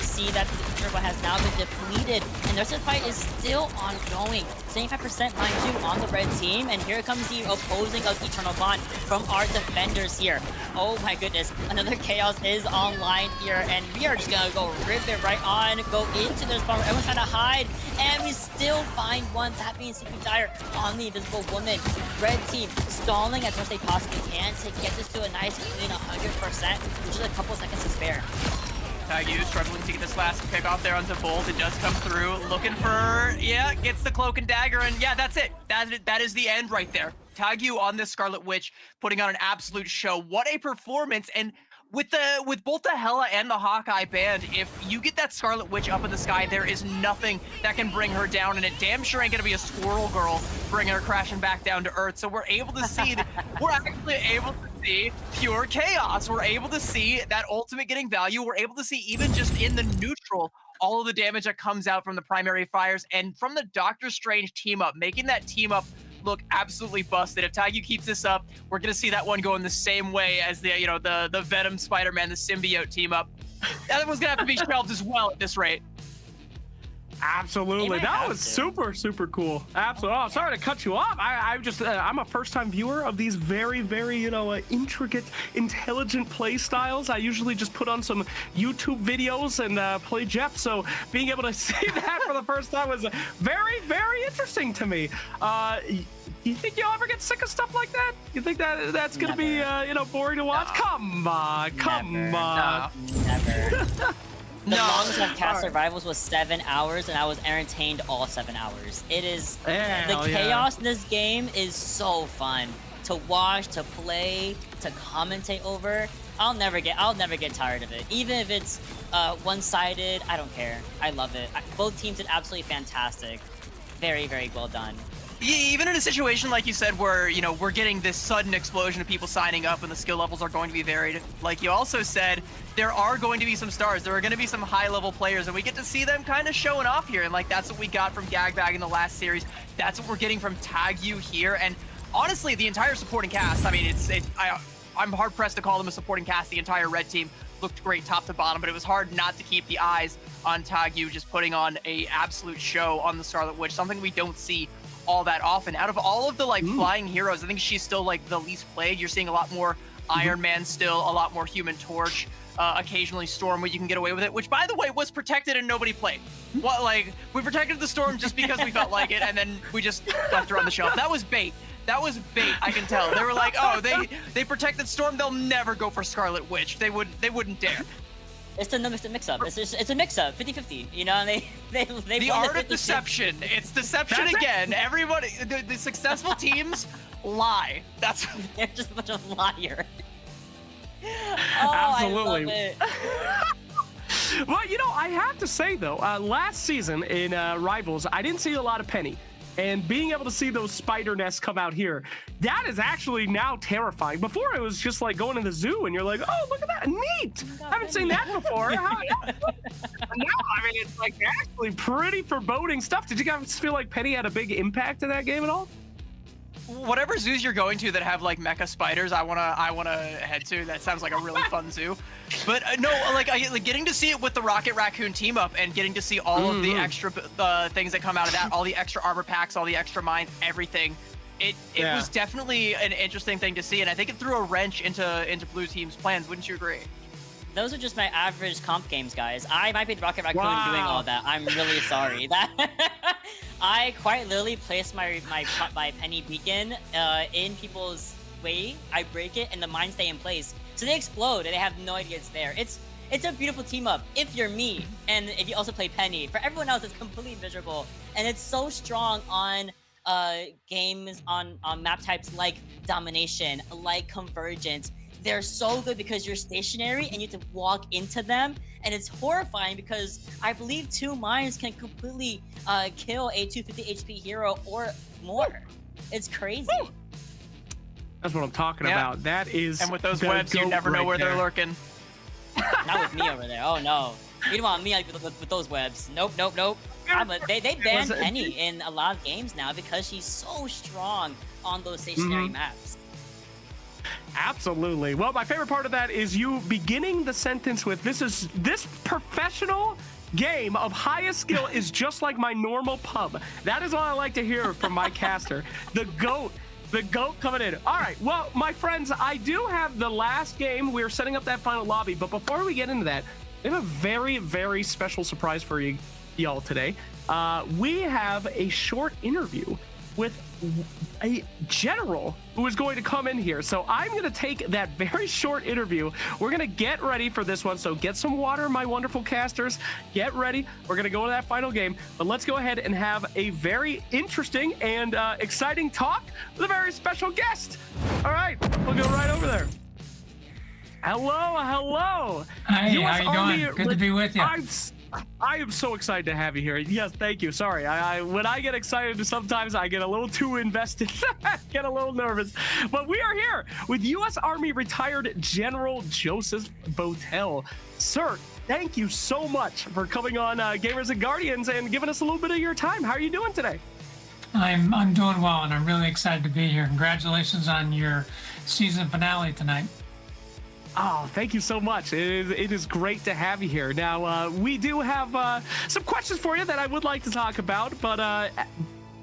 see that the Eternal Bond has now been depleted, and the rest of the fight is still ongoing. 75% mind you on the red team, and here comes the opposing of Eternal Bond from our defenders here. Oh my goodness, another chaos is online here, and we are just gonna go rip it right on, go into their spawn where everyone's trying to hide, and we still find one, that being CP Dire on the Invisible Woman. Red team stalling as much as they possibly can to get this to a nice clean 100%, which is a couple seconds to spare. Tagyu struggling to get this last pick off there onto Bolt. It does come through, looking for, yeah, gets the Cloak and Dagger, and yeah, that's it. That is the end right there. Tagyu on this Scarlet Witch, putting on an absolute show. What a performance, and with both the Hela and the Hawkeye band, if you get that Scarlet Witch up in the sky, there is nothing that can bring her down, and it damn sure ain't gonna be a Squirrel Girl bringing her crashing back down to Earth. So we're able to see, we're actually able to see pure chaos. We're able to see that ultimate getting value. We're able to see even just in the neutral, all of the damage that comes out from the primary fires and from the Doctor Strange team up, making that team up look absolutely busted. If Tagyu keeps this up, we're gonna see that one going the same way as the the Venom Spider-Man, the symbiote team up. That was gonna have to be shelved as well at this rate. Absolutely, that was super cool. Absolutely. Oh, sorry to cut you off. I'm a first-time viewer of these very intricate, intelligent play styles. I usually just put on some YouTube videos and play Jeff. So being able to see that for the first time was very interesting to me. you think you'll ever get sick of stuff like that? You think that that's gonna be boring to watch? No. Come on, come on. Never. The No. longest I've cast Survivals was 7 hours, and I was entertained all 7 hours. It is the Hell yeah. chaos in this game is so fun to watch, to play, to commentate over. I'll never get tired of it. Even if it's one-sided, I don't care. I love it. Both teams did absolutely fantastic. Very, very well done. Even in a situation like you said where, we're getting this sudden explosion of people signing up and the skill levels are going to be varied, like you also said, there are going to be some stars. There are going to be some high-level players, and we get to see them kind of showing off here. And, like, that's what we got from Gagbag in the last series. That's what we're getting from TagU here. And honestly, the entire supporting cast, I mean, I'm hard-pressed to call them a supporting cast. The entire red team looked great top to bottom, but it was hard not to keep the eyes on TagU just putting on a absolute show on the Scarlet Witch, something we don't see all that often. Out of all of the flying heroes, I think she's still like the least played. You're seeing a lot more Iron Man still, a lot more Human Torch, occasionally Storm where you can get away with it, which by the way was protected and nobody played. What, like, we protected the Storm just because we felt like it, and then we just left her on the shelf. That was bait. That was bait, I can tell. They were like, oh, they protected Storm, they'll never go for Scarlet Witch. They wouldn't dare. It's a mix-up. It's a mix-up, 50-50. You know, and they the art of deception. It's deception again. Everybody, the successful teams lie. That's They're just a bunch of liars. Absolutely. I love it. Well, I have to say though, last season in Rivals, I didn't see a lot of Penny. And being able to see those spider nests come out here, that is actually now terrifying. Before it was just like going to the zoo and you're like, oh, look at that, neat. I haven't seen that before. Now, I mean, it's like actually pretty foreboding stuff. Did you guys feel like Penny had a big impact in that game at all? whatever zoos you're going to that have like mecha spiders, I wanna head to. That sounds like a really fun zoo. But no, like getting to see it with the Rocket Raccoon team up and getting to see all of the extra things that come out of that, all the extra armor packs, all the extra mines, everything. It was definitely an interesting thing to see, and I think it threw a wrench into Blue Team's plans. Wouldn't you agree? Those are just my average comp games, guys. I might be the Rocket Raccoon doing all that. I'm really sorry. That I quite literally place my penny beacon in people's way. I break it, and the mines stay in place, so they explode, and they have no idea it's there. It's a beautiful team up if you're me, and if you also play Penny. For everyone else, it's completely miserable, and it's so strong on games on map types like Domination, like Convergence. They're so good because you're stationary and you have to walk into them, and it's horrifying because I believe 2 mines can completely kill a 250 HP hero or more. It's crazy. Woo! That's what I'm talking about. That is. And with those webs, you never know where they're lurking. Not with me over there. Oh no, you don't want me with those webs. Nope. They ban Penny in a lot of games now because she's so strong on those stationary maps. Absolutely. Well, my favorite part of that is you beginning the sentence with, this professional game of highest skill is just like my normal pub. That is all I like to hear from my caster. The GOAT coming in. All right, well, my friends, I do have the last game. We're setting up that final lobby, but before we get into that, we have a very, very special surprise for y'all today. We have a short interview with a general who is going to come in here. So I'm going to take that very short interview. We're going to get ready for this one. So get some water, my wonderful casters. Get ready. We're going to go to that final game. But let's go ahead and have a very interesting and exciting talk with a very special guest. All right, we'll go right over there. Hello. Hey, how you doing? Good to be with you. I am so excited to have you here. Yes, thank you. Sorry, when I get excited, sometimes I get a little too invested, get a little nervous. But we are here with U.S. Army retired General Joseph Botel. Sir, thank you so much for coming on Gamers and Guardians and giving us a little bit of your time. How are you doing today? I'm doing well, and I'm really excited to be here. Congratulations on your season finale tonight. Oh, thank you so much. It is great to have you here. Now, we do have some questions for you that I would like to talk about, but I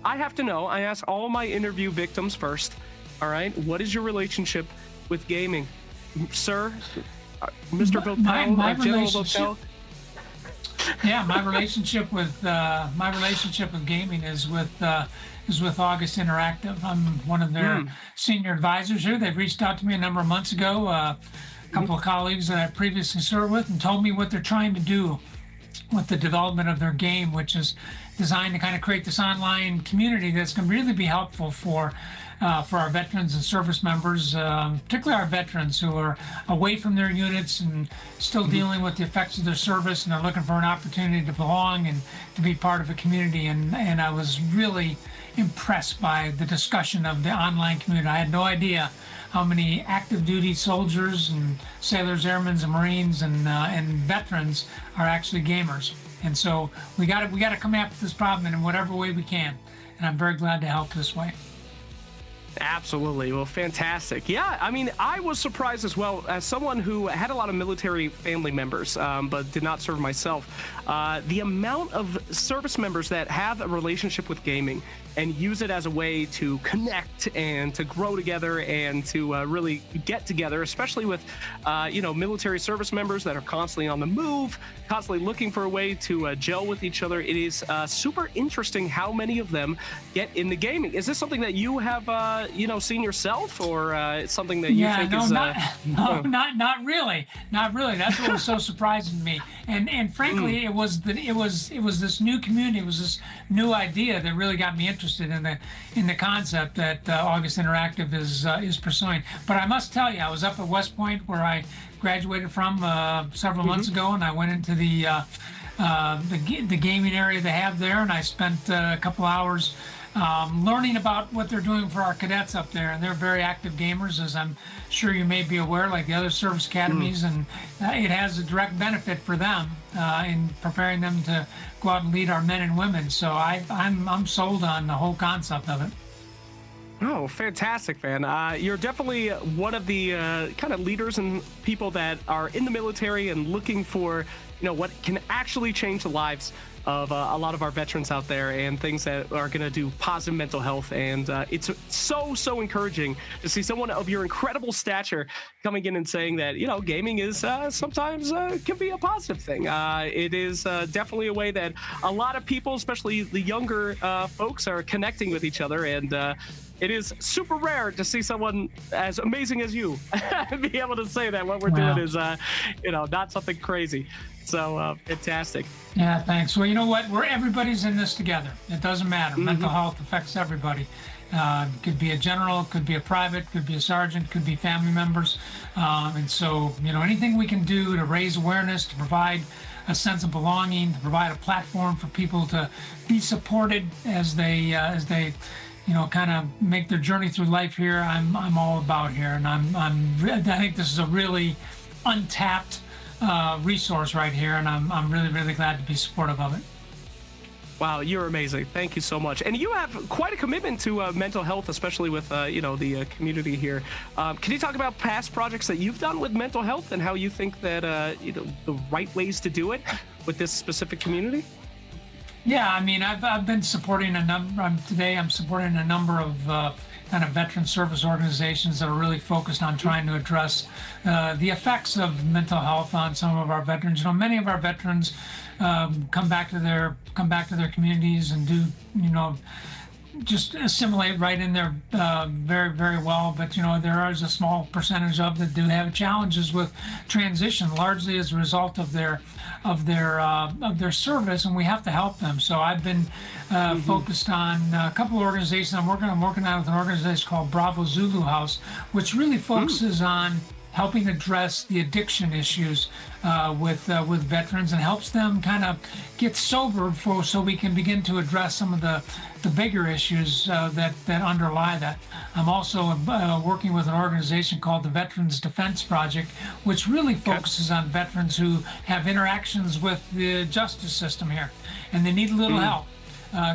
have to know. I ask all my interview victims first. All right, what is your relationship with gaming, sir? Mr. Botel, my General relationship. Botel? Yeah, my relationship with gaming is with August Interactive. I'm one of their senior advisors here. They've reached out to me a number of months ago. A couple of colleagues that I previously served with, and told me what they're trying to do with the development of their game, which is designed to kind of create this online community that's going to really be helpful for our veterans and service members, particularly our veterans who are away from their units and still dealing with the effects of their service, and are looking for an opportunity to belong and to be part of a community. And I was really impressed by the discussion of the online community. I had no idea how many active duty soldiers and sailors, airmen, and Marines and veterans are actually gamers. And so we got to come after this problem in whatever way we can. And I'm very glad to help this way. Absolutely. Well, fantastic. Yeah, I mean, I was surprised as well, as someone who had a lot of military family members, but did not serve myself. The amount of service members that have a relationship with gaming and use it as a way to connect and to grow together and to really get together, especially with, military service members that are constantly on the move, constantly looking for a way to gel with each other. It is super interesting how many of them get into gaming. Is this something that you have, seen yourself, or it's something that you think is? Not really. That's what was so surprising to me. And frankly, it was this new community, it was this new idea that really got me interested in the concept that August Interactive is pursuing. But I must tell you, I was up at West Point, where I graduated from several months ago, and I went into the gaming area they have there, and I spent a couple hours learning about what they're doing for our cadets up there. And they're very active gamers, as I'm sure you may be aware, like the other service academies, and it has a direct benefit for them in preparing them to go out and lead our men and women. So I'm sold on the whole concept of it. Oh, fantastic, man. You're definitely one of the kind of leaders and people that are in the military and looking for, what can actually change the lives of a lot of our veterans out there, and things that are going to do positive mental health. And it's so encouraging to see someone of your incredible stature coming in and saying that, gaming is sometimes can be a positive thing. It is definitely a way that a lot of people, especially the younger folks, are connecting with each other. And it is super rare to see someone as amazing as you be able to say that what we're doing is, not something crazy. So fantastic. Yeah, thanks. Well, you know what? Everybody's in this together. It doesn't matter. Mental health affects everybody. It could be a general, could be a private, could be a sergeant, could be family members. And so, anything we can do to raise awareness, to provide a sense of belonging, to provide a platform for people to be supported as they kind of make their journey through life here, I'm all about here. And I think this is a really untapped resource right here, and I'm really glad to be supportive of it. Wow, you're amazing. Thank you so much. And you have quite a commitment to mental health, especially with the community here. Can you talk about past projects that you've done with mental health and how you think that the right ways to do it with this specific community? Yeah, I mean, I've been supporting a number. Today, I'm supporting a number of kind of veteran service organizations that are really focused on trying to address the effects of mental health on some of our veterans. Many of our veterans come back to their communities and do just assimilate right in there very well. But there is a small percentage of that do have challenges with transition, largely as a result of their service, and we have to help them. So I've been focused on a couple of organizations. I'm working on with an organization called Bravo Zulu House, which really focuses on helping address the addiction issues with veterans, and helps them kind of get sober so we can begin to address some of the bigger issues that underlie that. I'm also working with an organization called the Veterans Defense Project, which really focuses on veterans who have interactions with the justice system here, and they need a little help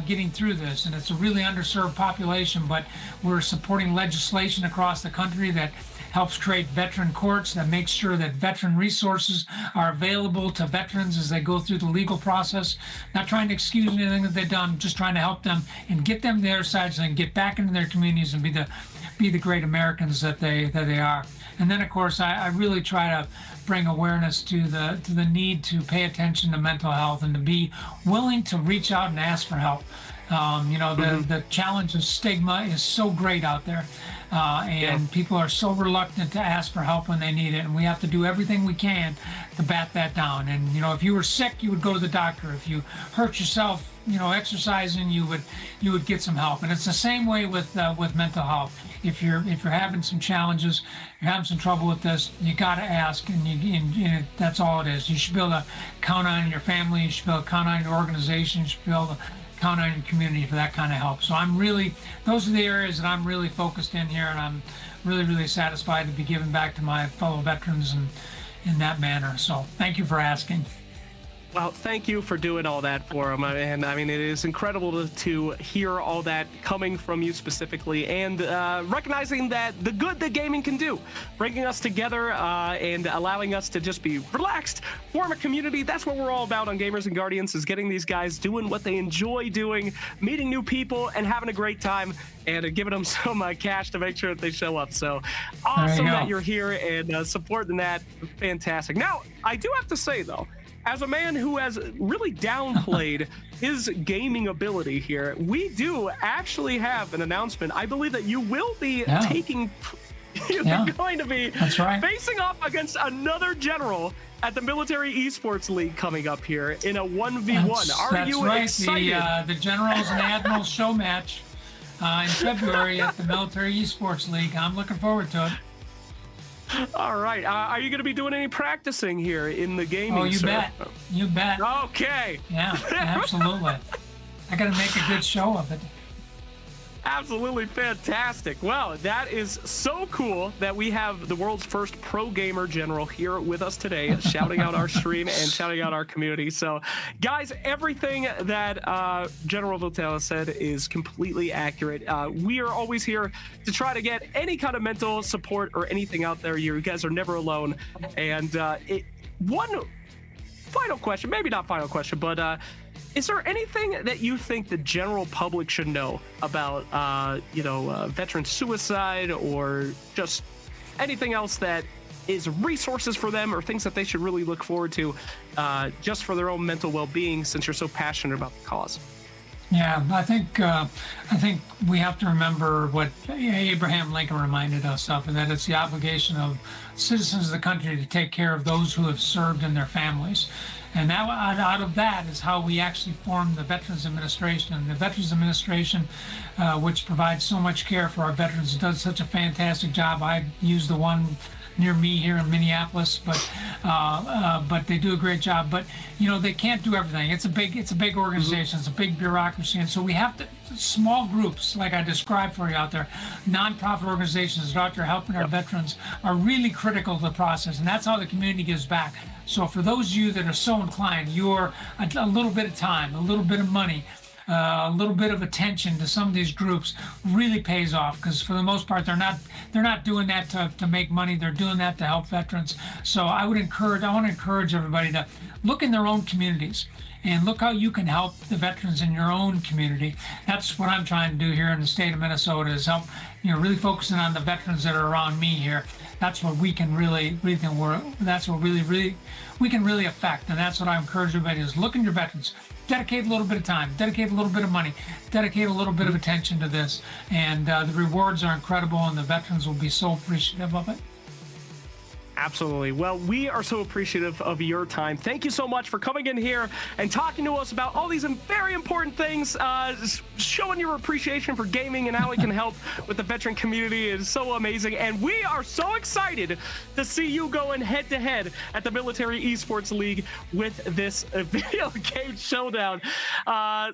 getting through this. And it's a really underserved population, but we're supporting legislation across the country that helps create veteran courts, that makes sure that veteran resources are available to veterans as they go through the legal process. Not trying to excuse anything that they've done, just trying to help them and get them to their side so they can get back into their communities and be the great Americans that they are. And then, of course, I really try to bring awareness to the need to pay attention to mental health and to be willing to reach out and ask for help. The challenge of stigma is so great out there, and people are so reluctant to ask for help when they need it, and we have to do everything we can to bat that down. And if you were sick, you would go to the doctor. If you hurt yourself, exercising, you would get some help. And it's the same way with mental health. If you're having some challenges, you're having some trouble with this, you got to ask, and that's all it is. You should be able to count on your family. You should be able to count on your organization. You should be able to count on your community for that kind of help. So those are the areas that I'm really focused in here, and I'm really, really satisfied to be giving back to my fellow veterans and in that manner. So thank you for asking. Well, thank you for doing all that for him. And I mean, it is incredible to hear all that coming from you specifically, and recognizing that the good that gaming can do, bringing us together and allowing us to just be relaxed, form a community. That's what we're all about on Gamers and Guardians, is getting these guys doing what they enjoy doing, meeting new people and having a great time, and giving them some cash to make sure that they show up. So awesome that you're here and supporting that. Fantastic. Now, I do have to say, though, as a man who has really downplayed his gaming ability here, we do actually have an announcement. I believe that you will be taking, you're going to be facing off against another general at the Military Esports League coming up here in a 1v1. Are you excited? The Generals and Admirals show match in February at the Military Esports League. I'm looking forward to it. All right. Are you going to be doing any practicing here in the gaming? Oh, you bet. You bet. Okay. Yeah, absolutely. I got to make a good show of it. Absolutely fantastic. Well, that is so cool that we have the world's first pro gamer general here with us today, shouting out our stream and shouting out our community. So, guys, everything that General Votella said is completely accurate. We are always here to try to get any kind of mental support or anything out there. You guys are never alone. And one final question, maybe not final question, but is there anything that you think the general public should know about, veteran suicide, or just anything else that is resources for them, or things that they should really look forward to just for their own mental well-being, since you're so passionate about the cause? Yeah, I think we have to remember what Abraham Lincoln reminded us of, and that it's the obligation of citizens of the country to take care of those who have served and their families. And now, out of that is how we actually formed the Veterans Administration. And the Veterans Administration, which provides so much care for our veterans, does such a fantastic job. I use the one near me here in Minneapolis, but they do a great job. But they can't do everything. It's a big organization. It's a big bureaucracy, and so we have to. Small groups, like I described for you out there, nonprofit organizations that are out there helping our veterans, are really critical to the process, and that's how the community gives back. So for those of you that are so inclined, you're a little bit of time, a little bit of money, a little bit of attention to some of these groups really pays off, because for the most part they're not doing that to make money. They're doing that to help veterans. So I want to encourage everybody to look in their own communities and look how you can help the veterans in your own community. That's what I'm trying to do here in the state of Minnesota, is help, really focusing on the veterans that are around me here. That's what we can really that's what we can really affect. And that's what I encourage everybody is look in your veterans. Dedicate a little bit of time, dedicate a little bit of money, dedicate a little bit of attention to this. And the rewards are incredible, and the veterans will be so appreciative of it. Absolutely. Well, we are so appreciative of your time. Thank you so much for coming in here and talking to us about all these very important things, showing your appreciation for gaming and how it can help with the veteran community. It is so amazing. And we are so excited to see you going head-to-head at the Military Esports League with this video game showdown.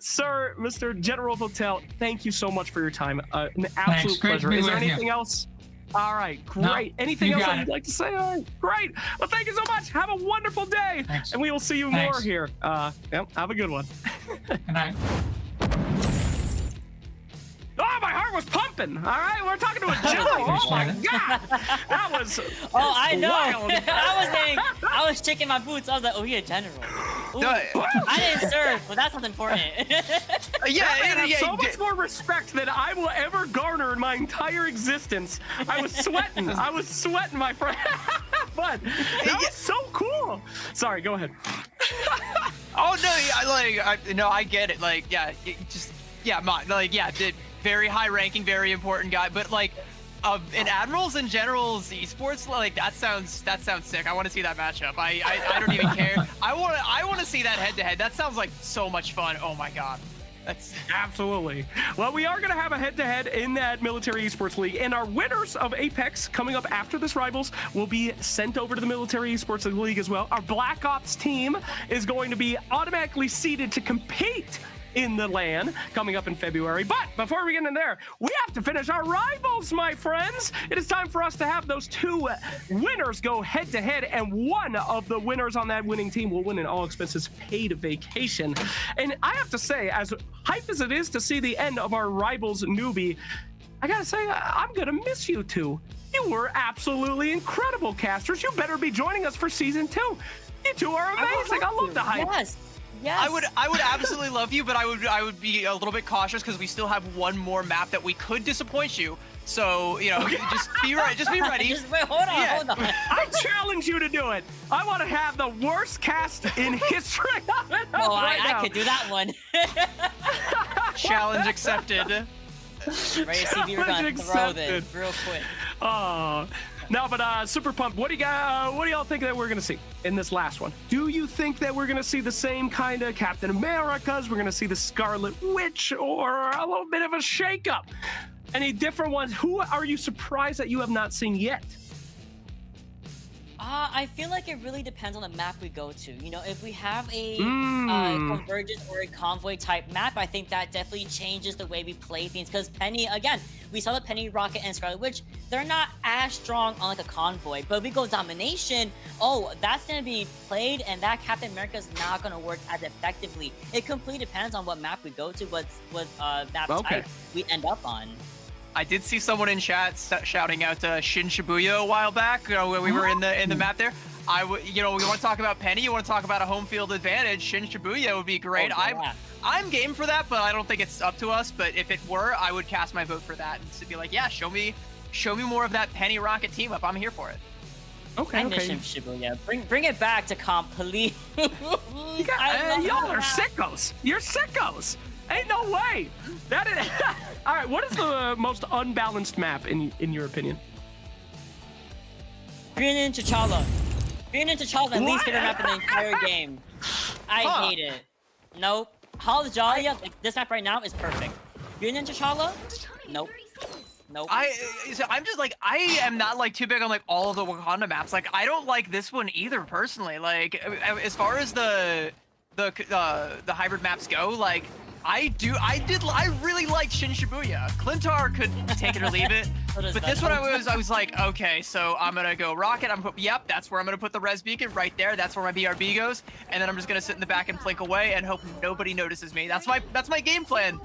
Sir, Mr. General Votel, thank you so much for your time. An absolute pleasure. Is there anything else? All right, great. No, anything else you'd like to say? All right, great. Well, thank you so much. Have a wonderful day. Thanks. And we will see you more here. Have a good one. Good night. Oh, my heart was pumping. All right, we're talking to a general. Oh, my God. That was I know. wild. I was shaking my boots. I was like, oh, you're a general. I didn't serve, but that's not important. Yeah, I have yeah, so much more respect than I will ever garner in my entire existence. I was sweating. I was sweating, my friend. But that was so cool. Sorry, go ahead. Oh no, I get it. Like, yeah, very high ranking, very important guy. But like, in admirals and generals esports, like that sounds sick. I want to see that matchup. I don't even care. I want to see that head to head. That sounds like so much fun. Oh my god. That's absolutely. Well, we are going to have a head-to-head in that military esports league, and our winners of Apex coming up after this Rivals will be sent over to the military esports league as well. Our Black Ops team is going to be automatically seeded to compete in the LAN coming up in February. But before we get in there, we have to finish our Rivals, my friends. It is time for us to have those two winners go head-to-head, and one of the winners on that winning team will win an all-expenses paid vacation. And I have to say, as hype as it is to see the end of our Rivals newbie, I gotta say, I'm gonna miss you two. You were absolutely incredible casters. You better be joining us for season 2. You two are amazing. I love the hype. Yes. Yes. I would absolutely love you, but I would be a little bit cautious because we still have one more map that we could disappoint you. So, you know, just be ready. Just be ready. Just wait, hold on. I challenge you to do it. I want to have the worst cast in history. Oh, I could do that one. Challenge accepted. Right, CB, we're gonna throw this real quick. Oh. No, but super pumped. What do y'all think that we're gonna see in this last one? Do you think that we're gonna see the same kind of Captain Americas? We're gonna see the Scarlet Witch, or a little bit of a shakeup? Any different ones? Who are you surprised that you have not seen yet? I feel like it really depends on the map we go to. You know, if we have a convergence or a convoy type map, I think that definitely changes the way we play things. Because Penny, again, we saw that Penny, Rocket, and Scarlet Witch, they're not as strong on like a convoy. But if we go domination, that's gonna be played, and that Captain America is not gonna work as effectively. It completely depends on what map we go to, what map type we end up on. I did see someone in chat shouting out Shin Shibuya a while back, you know, when we were in the map there. You know, we want to talk about Penny. You want to talk about a home field advantage. Shin Shibuya would be great. Oh, yeah. I'm game for that, but I don't think it's up to us. But if it were, I would cast my vote for that and to be like, yeah, show me more of that Penny Rocket team up. I'm here for it. Okay. Shin Shibuya, bring it back to comp, please. Y'all are sickos. You're sickos. Ain't no way. That is. All right. What is the most unbalanced map in your opinion? Green and T'Challa. Green and T'Challa's my least favorite map in the entire game. I hate it. Nope. Hall of Jalia, like this map right now is perfect. Green and T'Challa? Nope. I'm just like, I am not like too big on like all of the Wakanda maps. Like, I don't like this one either personally. Like, as far as the hybrid maps go, like. I really liked Shin Shibuya. Clintar could take it or leave it. But this one I was like, okay, so I'm gonna go Rocket. Yep, that's where I'm gonna put the res beacon right there. That's where my BRB goes. And then I'm just gonna sit in the back and flink away and hope nobody notices me. That's my game plan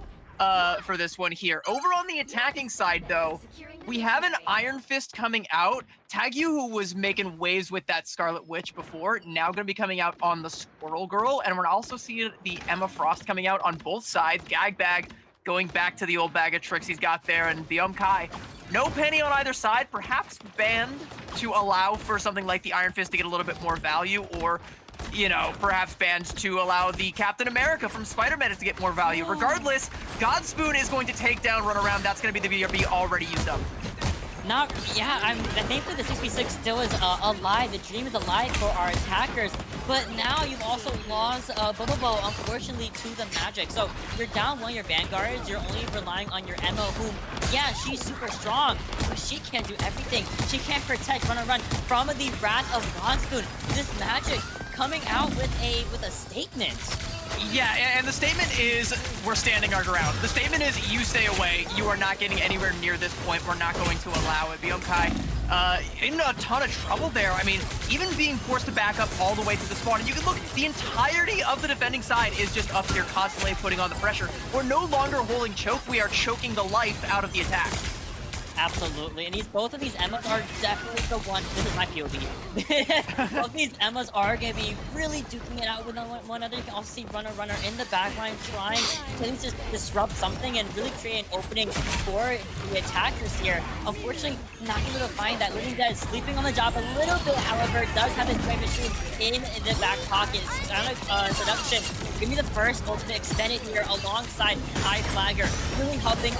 for this one here. Over on the attacking side though, we have an Iron Fist coming out. Tagyu, who was making waves with that Scarlet Witch before, now gonna be coming out on the Squirrel Girl. And we're also seeing the Emma Frost coming out on both sides. Gagbag going back to the old bag of tricks he's got there, and the Kai. No Penny on either side, perhaps banned to allow for something like the Iron Fist to get a little bit more value, or you know, perhaps banned to allow the Captain America from Spider-Man to get more value. Regardless, Godspoon is going to take down Run Around. That's going to be the BRB already used up. Thankfully the 6v6 still is alive. The dream is alive for our attackers. But now you've also lost Bobo, unfortunately, to the Magic. So you're down one of your Vanguards. You're only relying on your Emma, whom, yeah, she's super strong, but she can't do everything. She can't protect Run from the wrath of Godspoon. This Magic coming out with a statement. Yeah, and the statement is, we're standing our ground. The statement is, you stay away. You are not getting anywhere near this point. We're not going to allow it. Kai in a ton of trouble there. I mean, even being forced to back up all the way to the spawn. And you can look, the entirety of the defending side is just up here constantly putting on the pressure. We're no longer holding choke. We are choking the life out of the attack. Absolutely, and both of these Emmas are definitely the one. This is my POV. Both these Emmas are gonna be really duking it out with one another. You can also see Runner in the backline trying to at least just disrupt something and really create an opening for the attackers here. Unfortunately, not able to find that. Living Dead sleeping on the job a little bit, however, does have his Great Machine in the back pocket. Seduction. Give me the first ultimate extended here alongside High Flagger, really helping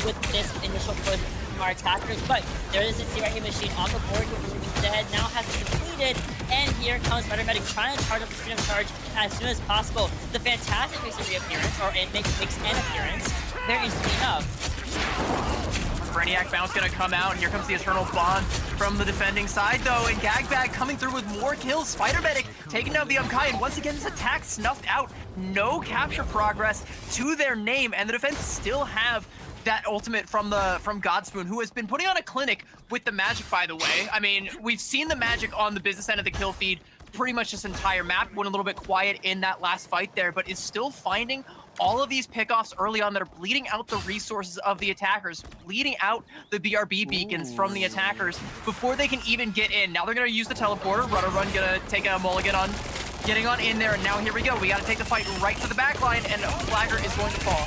with this initial push from our attackers. But there is a CRA machine on the board here. Living Dead now has it completed, and here comes Spider Medic trying to charge up the freedom charge as soon as possible. The Fantastic makes a reappearance, or it makes an appearance. Very easily enough. Brainiac bounce gonna come out, and here comes the Eternal Bond from the defending side, though, and Gagbag coming through with more kills. Spider Medic taking down the Umkai, and once again, this attack snuffed out. No capture progress to their name, and the defense still have that ultimate from Godspoon, who has been putting on a clinic with the magic, by the way. I mean, we've seen the magic on the business end of the kill feed pretty much this entire map. Went a little bit quiet in that last fight there, but is still finding all of these pickoffs early on that are bleeding out the resources of the attackers, bleeding out the BRB beacons from the attackers before they can even get in. Now they're going to use the teleporter. Run gonna take a mulligan on getting on in there, and now here we go. We got to take the fight right to the back line, and Flagger is going to fall.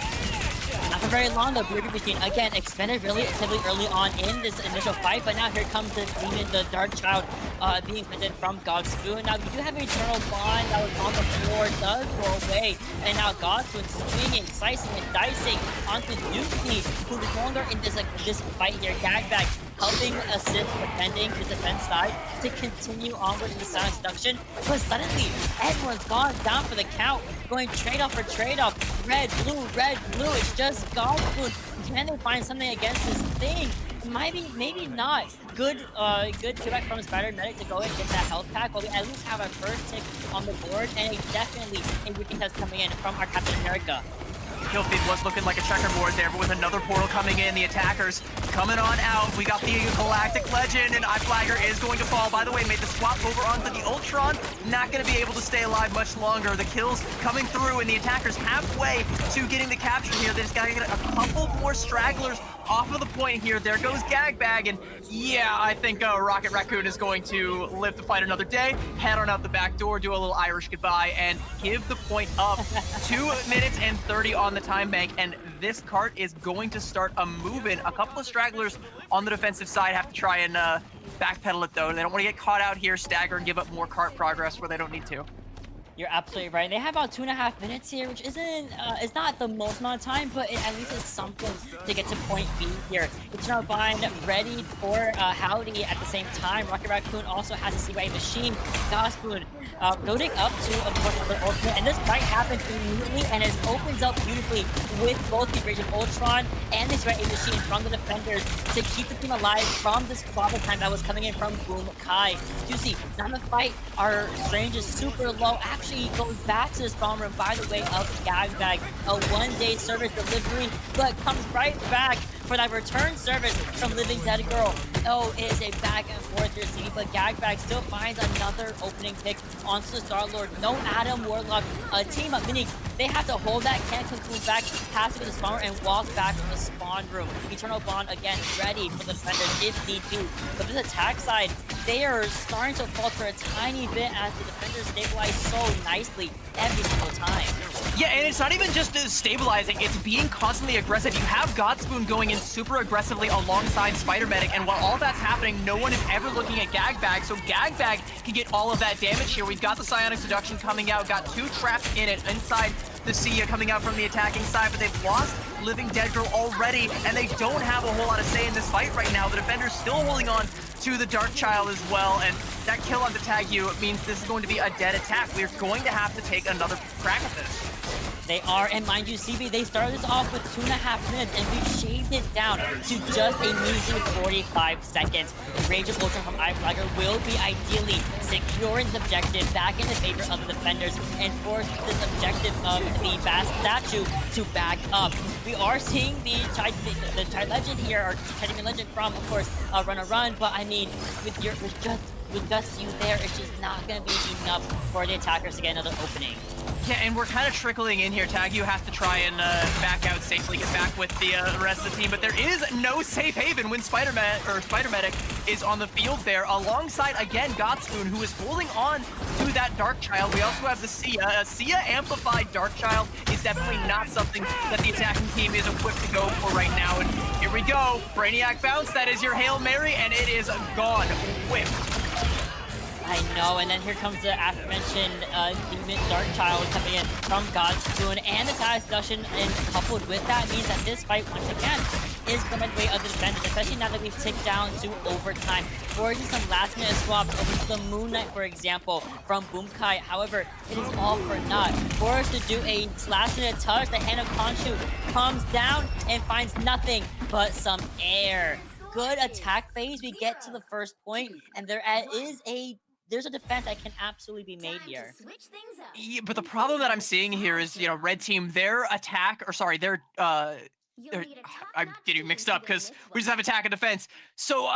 Not for very long though. BRB machine again expended relatively early on in this initial fight, but now here comes the demon, the Dark Child, being expended from Godspoon. Now you do have an Eternal Bond that was on the floor, does go away, and now Godspoon swinging, slicing, and dicing onto Nuki, who is no longer in this fight here. Gagbag helping assist defending the defense side to continue onward in the Silent Seduction, but suddenly everyone's gone down for the count, going trade-off for trade-off. Red, blue, it's just Godspoon. Can they find something against this thing? Maybe not. Good comeback from Spider Medic to go and get that health pack, but we at least have our first tick on the board, and definitely a routine that's coming in from our Captain America. Kill feed was looking like a checkerboard there, but with another portal coming in, the attackers coming on out. We got the Galactic Legend, and iFlagger is going to fall. By the way, made the swap over onto the Ultron. Not going to be able to stay alive much longer. The kills coming through, and the attackers halfway to getting the capture here. They just got to get a couple more stragglers off of the point here. There goes Gagbag, and yeah, I think Rocket Raccoon is going to live to fight another day. Head on out the back door, do a little Irish goodbye, and give the point up. 2 minutes and 30 on the time bank, and this cart is going to start a moving. A couple of stragglers on the defensive side have to try and backpedal it, though. They don't want to get caught out here, stagger, and give up more cart progress where they don't need to. You're absolutely right. They have about 2.5 minutes here, which it's not the most amount of time, but at least it's something to get to point B here. It's now Vine ready for Howdy at the same time. Rocket Raccoon also has a CY machine. Godspoon building up to a another ultimate, and this fight happens immediately, and it opens up beautifully with both the Rage of Ultron and the CY machine from the defenders to keep the team alive from this bobble time that was coming in from Boom Kai. You see, now in the fight, our range is super low. Actually goes back to the spawn room by the way of Gagbag. A 1-day service delivery, but comes right back for that return service from Living Dead Girl. Oh, it is a back and forth here, see, but Gagbag still finds another opening pick onto the Star-Lord. No Adam Warlock, a team up, meaning they have to hold that, can't come back, pass it to the spawn room, and walk back to the spawn room. Eternal Bond again, ready for the defenders if need be. But this attack side, they are starting to falter a tiny bit as the defenders stabilize so nicely every single time. Yeah, and it's not even just stabilizing, it's being constantly aggressive. You have Godspoon going in super aggressively alongside Spider Medic, and while all that's happening, no one is ever looking at Gagbag, so Gagbag can get all of that damage here. We've got the Psionic Seduction coming out, got 2 traps in it inside the Sia coming out from the attacking side, but they've lost Living Dead Girl already, and they don't have a whole lot of say in this fight right now. The defender's still holding on to the Dark Child as well, and that kill on the Tag U means this is going to be a dead attack. We're going to have to take another crack at this. They are, and mind you, CB, they started this off with 2.5 minutes, and we've shaved it down to just a measly 45 seconds. The Rage of Ultron from iFlagger will be ideally securing this objective back in the favor of the defenders and force this objective of the Vast Statue to back up. We are seeing the Tide Legend here, or Tide Legend from, of course, Run, but I mean, with just with just you there, it's just not going to be enough for the attackers to get another opening. Yeah, and we're kind of trickling in here. Tagyu has to try and back out safely, get back with the rest of the team, but there is no safe haven when Spider-Medic is on the field there, alongside, again, Godspoon, who is holding on to that Dark Child. We also have the Sia. Sia Amplified Dark Child is definitely not something that the attacking team is equipped to go for right now, and here we go. Brainiac Bounce, that is your Hail Mary, and it is gone. Whip. I know, and then here comes the aforementioned Demon Dark Child coming in from Godspoon and the Tide Seduction, and coupled with that means that this fight, once again, is going the way of the defenders, especially now that we've ticked down to overtime. Forging some last-minute swaps over to the Moon Knight, for example, from Boomkai. However, it is all for naught. Forced to do a last-minute touch, the hand of Khonshu comes down and finds nothing but some air. Good attack phase, we get to the first point, and there's a defense that can absolutely be made here. Yeah, but the problem that I'm seeing here is, you know, red team, their attack, or sorry, I'm getting mixed up because we just have attack and defense. So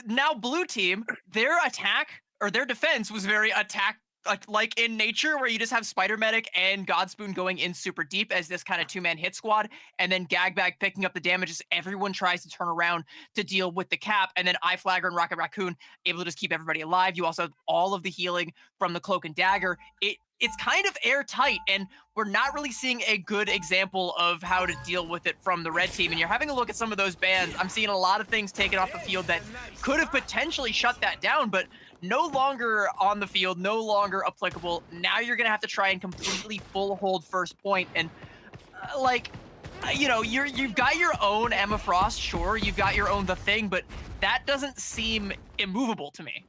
now blue team, their attack or their defense was very attack like in nature, where you just have Spider-Medic and Godspoon going in super deep as this kind of two-man hit squad, and then Gagbag picking up the damage as everyone tries to turn around to deal with the cap, and then iFlagger and Rocket Raccoon able to just keep everybody alive. You also have all of the healing from the Cloak and Dagger. It's kind of airtight, and we're not really seeing a good example of how to deal with it from the red team. And you're having a look at some of those bans. I'm seeing a lot of things taken off the field that could have potentially shut that down, but no longer on the field, no longer applicable. Now you're going to have to try and completely full hold first point. And you know, you've got your own Emma Frost, sure, you've got your own The Thing, but that doesn't seem immovable to me.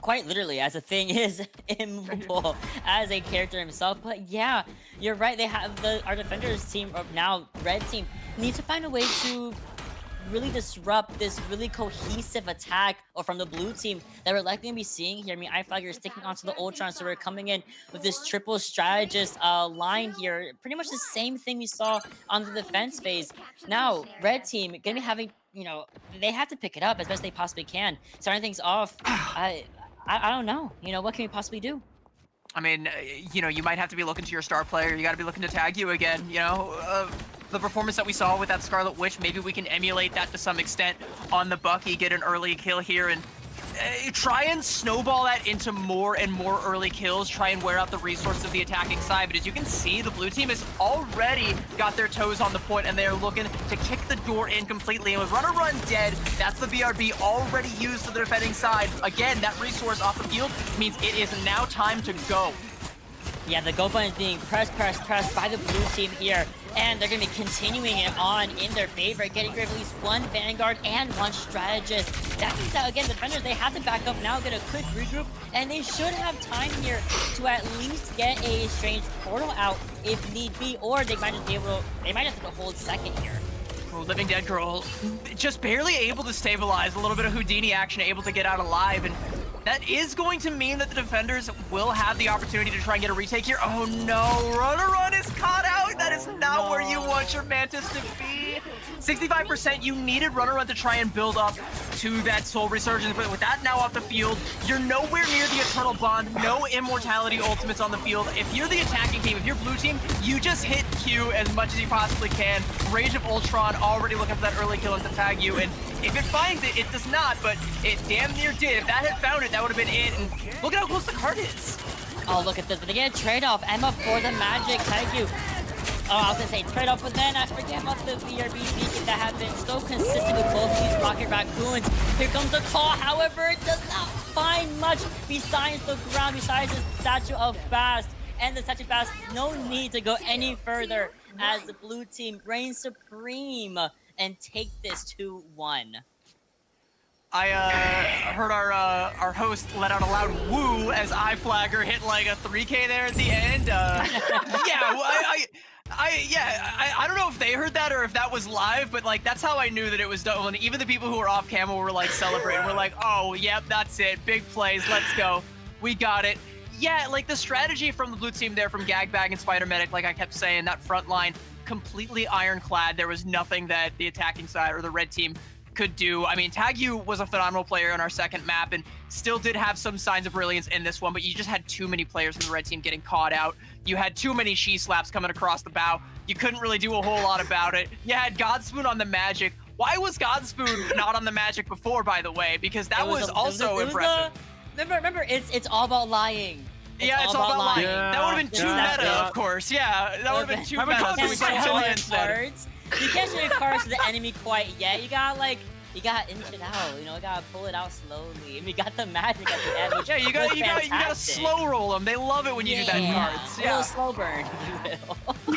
Quite literally, as a thing is immovable as a character himself. But yeah, you're right. They have our defenders team, or now red team, needs to find a way to really disrupt this really cohesive attack from the blue team that we're likely going to be seeing here. I mean, iFlagger is sticking onto the Ultron, so we're coming in with this triple strategist line here. Pretty much the same thing we saw on the defense phase. Now, red team going to be having, you know, they have to pick it up as best they possibly can. Starting things off, I don't know. You know, what can we possibly do? I mean, you know, you might have to be looking to your star player. You got to be looking to tag you again, you know? The performance that we saw with that Scarlet Witch, maybe we can emulate that to some extent on the Bucky, get an early kill here, and try and snowball that into more and more early kills, try and wear out the resources of the attacking side. But as you can see, the blue team has already got their toes on the point, and they're looking to kick the door in completely. And with Runner Run dead, that's the BRB already used to the defending side. Again, that resource off the field means it is now time to go. Yeah, the go button is being pressed by the blue team here, and they're going to be continuing it on in their favor, getting rid of at least one Vanguard and one Strategist. That means that, again, defenders, they have to back up now, get a quick regroup, and they should have time here to at least get a Strange Portal out if need be, or they might just be able to, they might have to hold second here. Living Dead Girl just barely able to stabilize, a little bit of Houdini action, able to get out alive, and that is going to mean that the defenders will have the opportunity to try and get a retake here. Oh no, Runner Run is caught out. That is not where you want your Mantis to be. 65%, you needed Runner Run to try and build up to that Soul Resurgence, but with that now off the field, you're nowhere near the Eternal Bond, no Immortality ultimates on the field. If you're the attacking team, if you're blue team, you just hit Q as much as you possibly can. Rage of Ultron already looking for that early kill and to tag you, and if it finds it, it does not, but it damn near did. If that had found it, that would have been it, and look at how close the card is. Oh, look at this, but they get a trade-off. Emma for the magic, tag you. Oh, I was gonna say trade-off, but then I forget about the BRB beacon that have been so consistent with both these Rocket Raccoons. Here comes the call, however, it does not find much besides the ground, besides the Statue of Bast. And the Statue of Bast, no need to go any further as the blue team reigns supreme and take this 2-1. I heard our host let out a loud woo as iFlagger hit like a 3K there at the end. Yeah, I don't know if they heard that or if that was live, but like that's how I knew that it was done. And even the people who were off camera were like celebrating. We're like, oh, yep, that's it. Big plays. Let's go. We got it. Yeah, like the strategy from the blue team there, from Gagbag and Spider-Medic, like I kept saying, that front line completely ironclad. There was nothing that the attacking side or the red team could do. I mean, Tagu was a phenomenal player on our second map and still did have some signs of brilliance in this one, but you just had too many players in the red team getting caught out. You had too many she slaps coming across the bow. You couldn't really do a whole lot about it. You had Godspoon on the Magic. Why was Godspoon not on the Magic before, by the way? Because that was also impressive. Remember, it's all about lying. Yeah, it's all about lying. Yeah. That would have been too Exactly. meta, of course. Yeah, that would have been too Have a meta. So we conversation. played show Tilly your instead. cards. You can't show your cards to the enemy quite yet. You gotta inch it out. You know, you gotta pull it out slowly. And we got the magic at the end. Which Yeah, you was gotta fantastic. slow roll them. They love it when you do that in cards. A Yeah. little slow burn, if you will.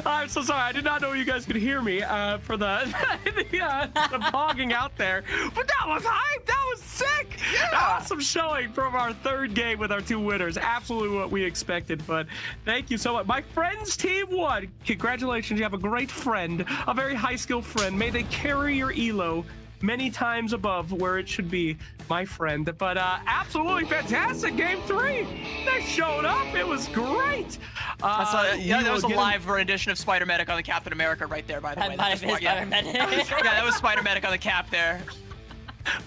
I'm so sorry. I did not know you guys could hear me for the the pogging out there. But that was hype. That was sick. Yeah. Awesome showing from our third game with our two winners. Absolutely what we expected. But thank you so much. My friends team won. Congratulations. You have a great friend, a very high skill friend. May they carry your elo many times above where it should be, my friend. But absolutely fantastic game 3. They showed up. It was great. That was a live rendition of Spider Medic on the Captain America right there, by the way. That might have been yeah. Spider-Man. Yeah, that was Spider Medic on the cap there.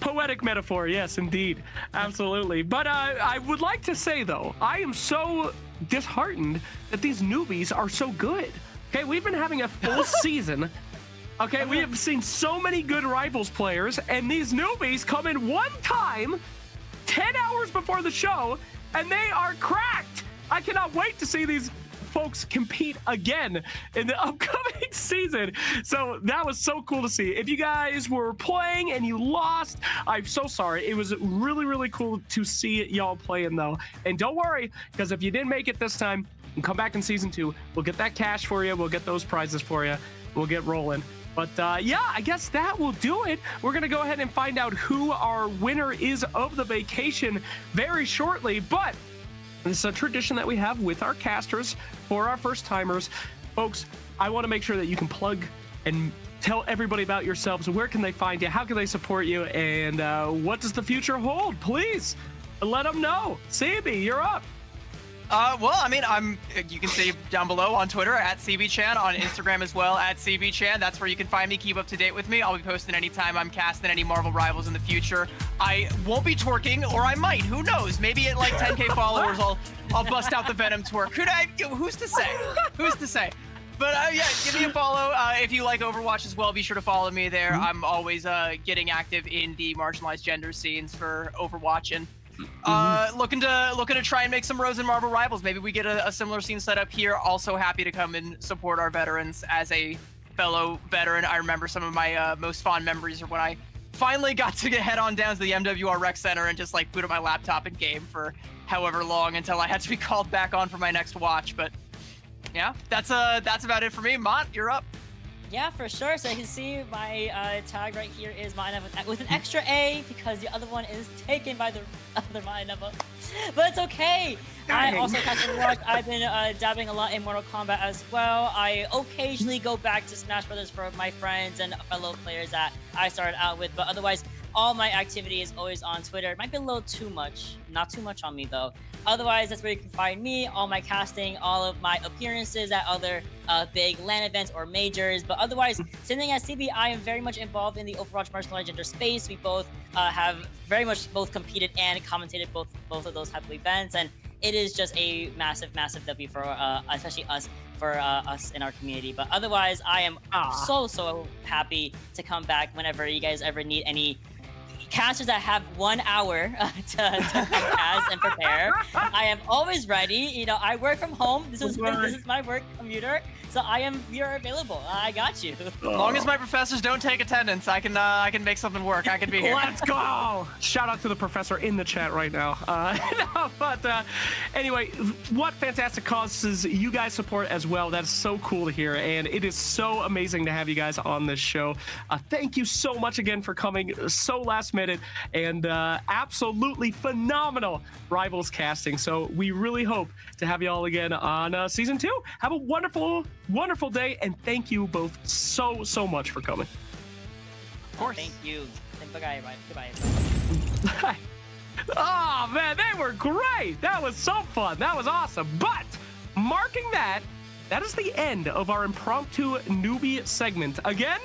Poetic metaphor, yes, indeed. Absolutely. But I would like to say, though, I am so disheartened that these newbies are so good. Okay, we've been having a full season. Okay, we have seen so many good Rivals players, and these newbies come in one time, 10 hours before the show, and they are cracked. I cannot wait to see these folks compete again in the upcoming season. So that was so cool to see. If you guys were playing and you lost, I'm so sorry. It was really, really cool to see y'all playing, though. And don't worry, because if you didn't make it this time, you come back in season 2. We'll get that cash for you. We'll get those prizes for you. We'll get rolling. But yeah, I guess that will do it. We're going to go ahead and find out who our winner is of the vacation very shortly. But this is a tradition that we have with our casters for our first timers. Folks, I want to make sure that you can plug and tell everybody about yourselves. Where can they find you? How can they support you? And what does the future hold? Please let them know. CB, you're up. Well, I mean, you can see down below on Twitter at CBChan, on Instagram as well at CBChan. That's where you can find me, keep up to date with me. I'll be posting anytime I'm casting any Marvel Rivals in the future. I won't be twerking, or I might. Who knows? Maybe at like 10K followers, I'll bust out the Venom twerk. Who's to say? Who's to say? But yeah, give me a follow. If you like Overwatch as well, be sure to follow me there. I'm always getting active in the marginalized gender scenes for Overwatch, and looking to try and make some rows in Marvel Rivals. Maybe we get a similar scene set up here. Also happy to come and support our veterans as a fellow veteran. I remember some of my most fond memories are when I finally got to head on down to the MWR Rec Center and just like boot up my laptop and game for however long until I had to be called back on for my next watch. But yeah, that's about it for me. Mont, you're up. Yeah, for sure. So you can see my tag right here is Mine with an extra A because the other one is taken by the other Mine. But it's okay. I also catch and watch. I've been dabbling a lot in Mortal Kombat as well. I occasionally go back to Smash Brothers for my friends and fellow players that I started out with. But otherwise, all my activity is always on Twitter. It might be a little too much. Not too much on me, though. Otherwise, that's where you can find me, all my casting, all of my appearances at other big LAN events or majors. But otherwise, sitting at CB, I am very much involved in the Overwatch marginalized gender space. We both have very much both competed and commentated both of those type of events. And it is just a massive, massive W for especially us, for us in our community. But otherwise, I am so happy to come back whenever you guys ever need any casters that have 1 hour to cast and prepare. I am always ready. You know, I work from home. This is my work computer, so you're available. I got you. As long as my professors don't take attendance, I can make something work. I can be here. Let's go! Shout out to the professor in the chat right now. Anyway, what fantastic causes you guys support as well. That's so cool to hear, and it is so amazing to have you guys on this show. Thank you so much again for coming so last minute, and absolutely phenomenal Rivals casting. So we really hope to have you all again on season 2. Have a wonderful, wonderful day, and thank you both so much for coming. Of course. Thank you. Goodbye. Goodbye. Oh man, they were great. That was so fun. That was awesome. But marking that is the end of our impromptu newbie segment. Again,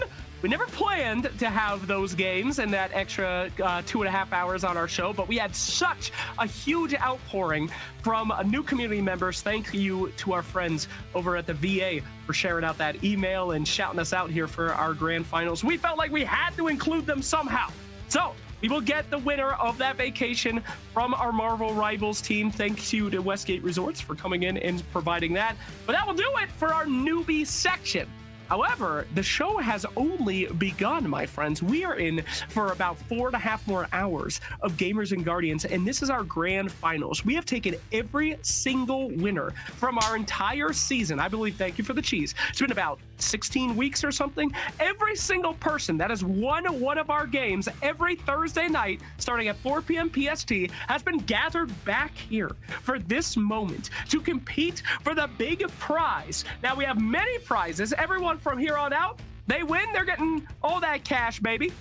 We never planned to have those games and that extra 2.5 hours on our show, but we had such a huge outpouring from new community members. Thank you to our friends over at the VA for sharing out that email and shouting us out here for our grand finals. We felt like we had to include them somehow. So we will get the winner of that vacation from our Marvel Rivals team. Thanks you to Westgate Resorts for coming in and providing that. But that will do it for our newbie section. However, the show has only begun, my friends. We are in for about 4.5 more hours of Gamers and Guardians, and this is our grand finals. We have taken every single winner from our entire season. I believe, thank you for the cheese. It's been about 16 weeks or something. Every single person that has won one of our games every Thursday night, starting at 4 p.m. PST, has been gathered back here for this moment to compete for the big prize. Now, we have many prizes. Everyone from here on out, they win, they're getting all that cash, baby.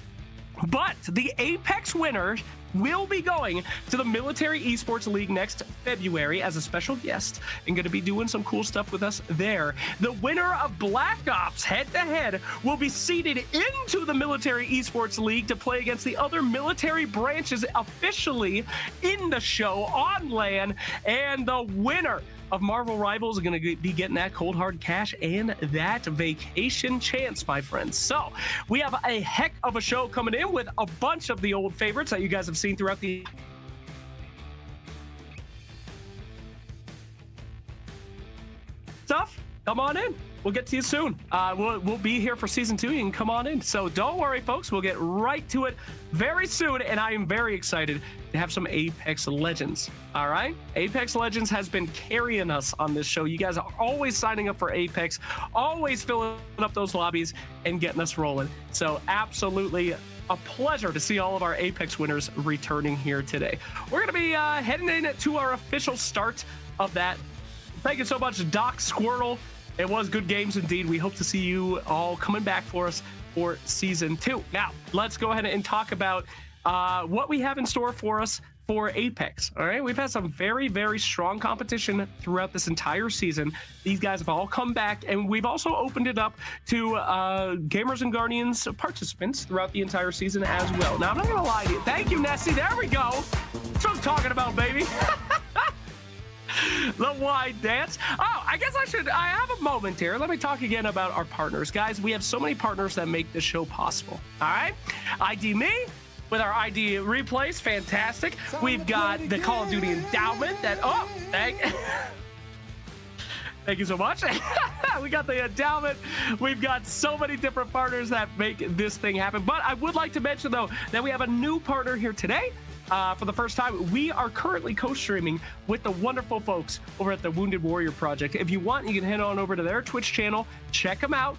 But the Apex winner will be going to the Military Esports League next February as a special guest and going to be doing some cool stuff with us there. The winner of Black Ops head-to-head will be seeded into the Military Esports League to play against the other military branches officially in the show on LAN. And the winner of Marvel Rivals are going to be getting that cold hard cash and that vacation chance, my friends. So we have a heck of a show coming in with a bunch of the old favorites that you guys have seen throughout the stuff. Come on in. We'll get to you soon. We'll be here for season 2. You can come on in. So don't worry, folks. We'll get right to it very soon. And I am very excited to have some Apex Legends. All right? Apex Legends has been carrying us on this show. You guys are always signing up for Apex, always filling up those lobbies and getting us rolling. So absolutely a pleasure to see all of our Apex winners returning here today. We're going to be heading in to our official start of that. Thank you so much, Doc Squirtle. It was good games indeed. We hope to see you all coming back for us for season 2. Now, let's go ahead and talk about what we have in store for us for Apex. All right, we've had some very, very strong competition throughout this entire season. These guys have all come back, and we've also opened it up to Gamers and Guardians participants throughout the entire season as well. Now, I'm not gonna lie to you. Thank you, Nessie. There we go. That's what I'm talking about, baby. The wide dance. Oh, I guess I have a moment here. Let me talk again about our partners. Guys, we have so many partners that make this show possible. All right? ID me with our ID replays. Fantastic. We've got the Call of Duty Endowment that, oh, thank you so much. We got the Endowment. We've got so many different partners that make this thing happen. But I would like to mention, though, that we have a new partner here today. For the first time, we are currently co-streaming with the wonderful folks over at the Wounded Warrior Project. If you want, you can head on over to their Twitch channel, check them out,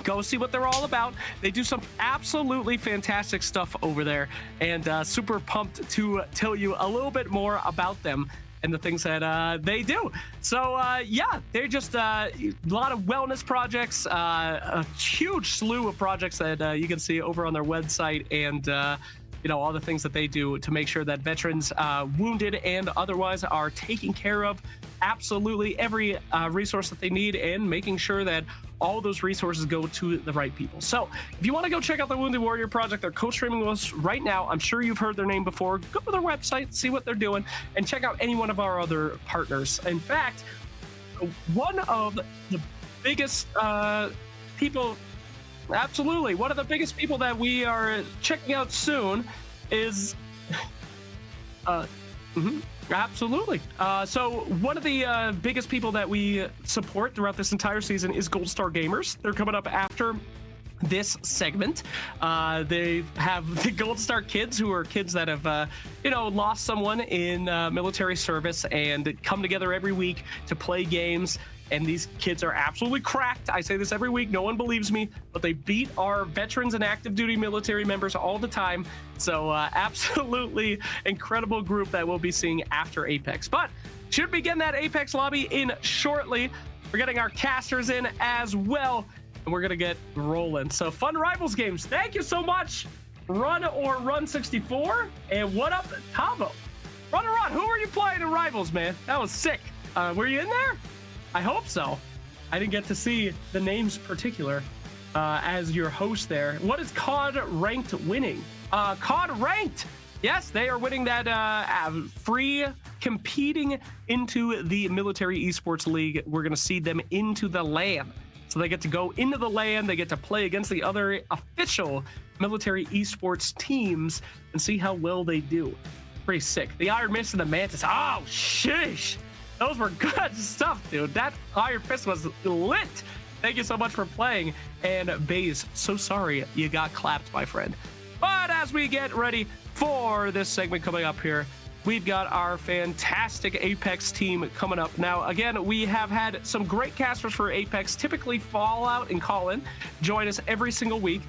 go see what they're all about. They do some absolutely fantastic stuff over there, and super pumped to tell you a little bit more about them and the things that they do. So yeah, they're just a lot of wellness projects, a huge slew of projects that you can see over on their website, and you know, all the things that they do to make sure that veterans, wounded and otherwise, are taken care of. Absolutely every resource that they need, and making sure that all those resources go to the right people. So if you want to go check out the Wounded Warrior Project, they're co-streaming with us right now. I'm sure you've heard their name before. Go to their website, see what they're doing, and check out any one of our other partners. In fact, one of the biggest people... Absolutely. One of the biggest people that we are checking out soon is... Absolutely. So one of the biggest people that we support throughout this entire season is Gold Star Gamers. They're coming up after this segment. They have the Gold Star kids, who are kids that have, you know, lost someone in military service and come together every week to play games. And these kids are absolutely cracked. I say this every week. No one believes me, but they beat our veterans and active duty military members all the time. So absolutely incredible group that we'll be seeing after Apex. But should begin that Apex lobby in shortly. We're getting our casters in as well, and we're going to get rolling. So fun Rivals games. Thank you so much, Run or Run 64. And what up, Tavo? Run or Run, who were you playing in Rivals, man? That was sick. Were you in there? I hope so. I didn't get to see the names particular. as your host there. What is COD Ranked winning? COD Ranked! Yes, they are winning that free competing into the Military Esports League. We're going to seed them into the LAN. So they get to go into the LAN, they get to play against the other official military esports teams and see how well they do. Pretty sick. The Iron Mist and the Mantis. Oh, sheesh. Those were good stuff, dude. That Iron Fist was lit. Thank you so much for playing. And Baze, so sorry you got clapped, my friend. But as we get ready for this segment coming up here, we've got our fantastic Apex team coming up. Now, again, we have had some great casters for Apex, typically Fallout and Colin, join us every single week.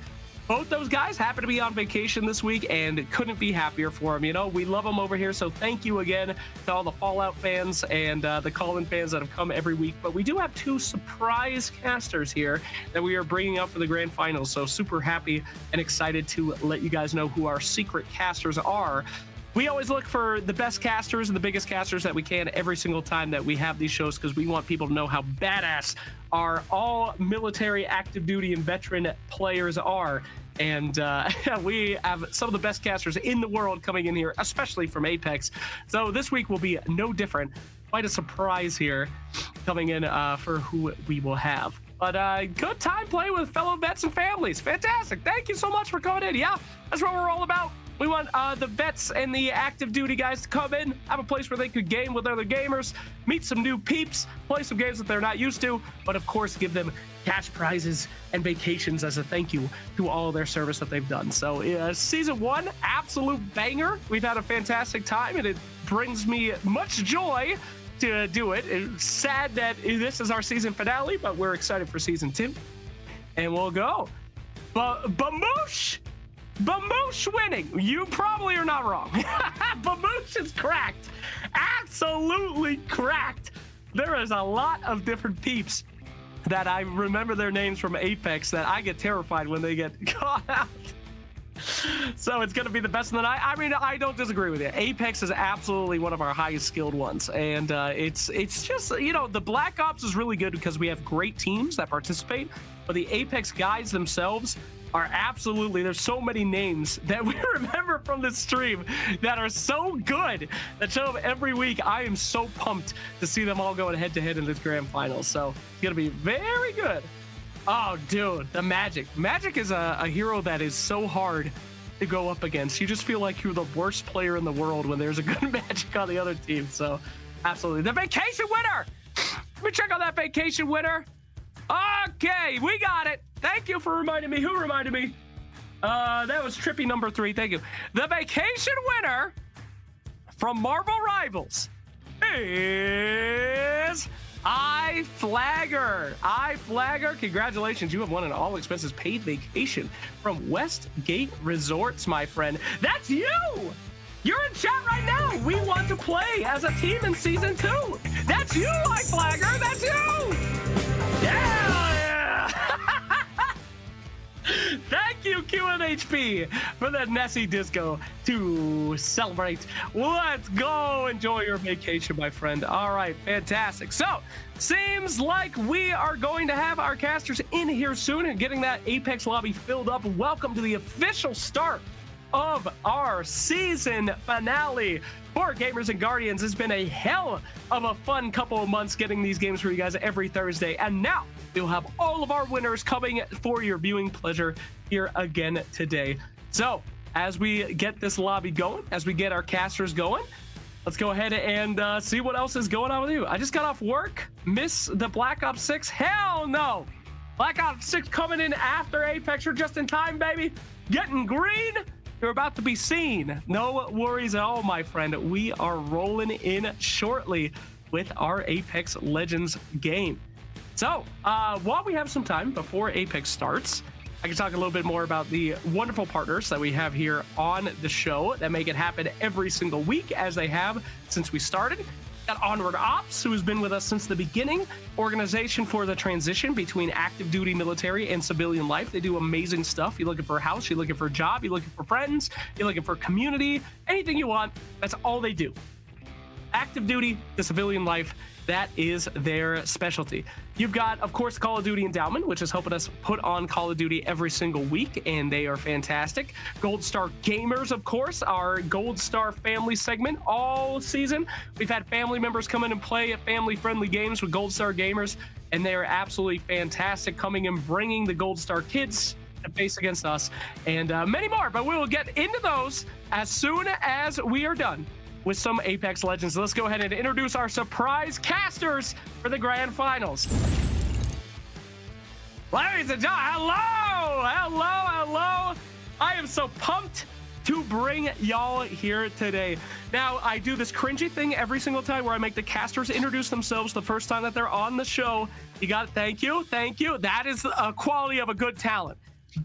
Both those guys happen to be on vacation this week and couldn't be happier for them. You know, we love them over here. So thank you again to all the Fallout fans and the Colin fans that have come every week. But we do have two surprise casters here that we are bringing up for the grand finals. So super happy and excited to let you guys know who our secret casters are. We always look for the best casters and the biggest casters that we can every single time that we have these shows, because we want people to know how badass our all military, active duty, and veteran players are. And we have some of the best casters in the world coming in here, especially from Apex. So this week will be no different. Quite a surprise here coming in for who we will have. But good time playing with fellow vets and families. Fantastic. Thank you so much for coming in. Yeah, that's what we're all about. We want the vets and the active duty guys to come in, have a place where they could game with other gamers, meet some new peeps, play some games that they're not used to, but of course give them cash prizes and vacations as a thank you to all their service that they've done. So season 1, absolute banger. We've had a fantastic time and it brings me much joy to do it. It's sad that this is our season finale, but we're excited for season 2. And we'll go. Bamoosh! Bamoosh winning. You probably are not wrong. Bamoosh is cracked. Absolutely cracked. There is a lot of different peeps that I remember their names from Apex that I get terrified when they get caught out. So it's going to be the best of the night. I mean, I don't disagree with you. Apex is absolutely one of our highest skilled ones. And it's just, you know, the Black Ops is really good because we have great teams that participate. But the Apex guys themselves are absolutely, there's so many names that we remember from this stream that are so good that show up every week. I am so pumped to see them all going head to head in this grand final. So it's going to be very good. Oh, dude, the Magic. Magic is a hero that is so hard to go up against. You just feel like you're the worst player in the world when there's a good Magic on the other team. So absolutely. The vacation winner. Let me check on that vacation winner. Okay, we got it. Thank you for reminding me. Who reminded me? That was Trippy number 3. Thank you. The vacation winner from Marvel Rivals is iFlagger. iFlagger, congratulations. You have won an all expenses paid vacation from Westgate Resorts, my friend. That's you. You're in chat right now. We want to play as a team in season 2. That's you, iFlagger. That's you. Yeah. Thank you, QNHP, for that Nessie disco to celebrate. Let's go enjoy your vacation, my friend. All right, fantastic. So, seems like we are going to have our casters in here soon and getting that Apex lobby filled up. Welcome to the official start of our season finale for Gamers and Guardians. It's been a hell of a fun couple of months getting these games for you guys every Thursday, and now we'll have all of our winners coming for your viewing pleasure here again today. So as we get this lobby going, as we get our casters going, let's go ahead and see what else is going on with you. I just got off work. Miss the Black Ops 6? Hell no. Black Ops 6 coming in after Apex. You're just in time, baby. Getting green. You're about to be seen. No worries at all, my friend. We are rolling in shortly with our Apex Legends game. So while we have some time before Apex starts, I can talk a little bit more about the wonderful partners that we have here on the show that make it happen every single week, as they have since we started. Got Onward Ops, who has been with us since the beginning, organization for the transition between active duty military and civilian life. They do amazing stuff. You're looking for a house, you're looking for a job, you're looking for friends, you're looking for community, anything you want, that's all they do. active duty to civilian life. That is their specialty. You've got, of course, Call of Duty Endowment, which is helping us put on Call of Duty every single week, and they are fantastic. Gold Star Gamers, of course, our Gold Star family segment all season. We've had family members come in and play at family-friendly games with Gold Star Gamers, and they are absolutely fantastic, coming and bringing the Gold Star kids to face against us, and many more. But we will get into those as soon as we are done with some Apex Legends. Let's go ahead and introduce our surprise casters for the grand finals. Ladies and gentlemen, hello. I am so pumped to bring y'all here today. Now, I do this cringy thing every single time where I make the casters introduce themselves the first time that they're on the show. You got it. Thank you. That is a quality of a good talent.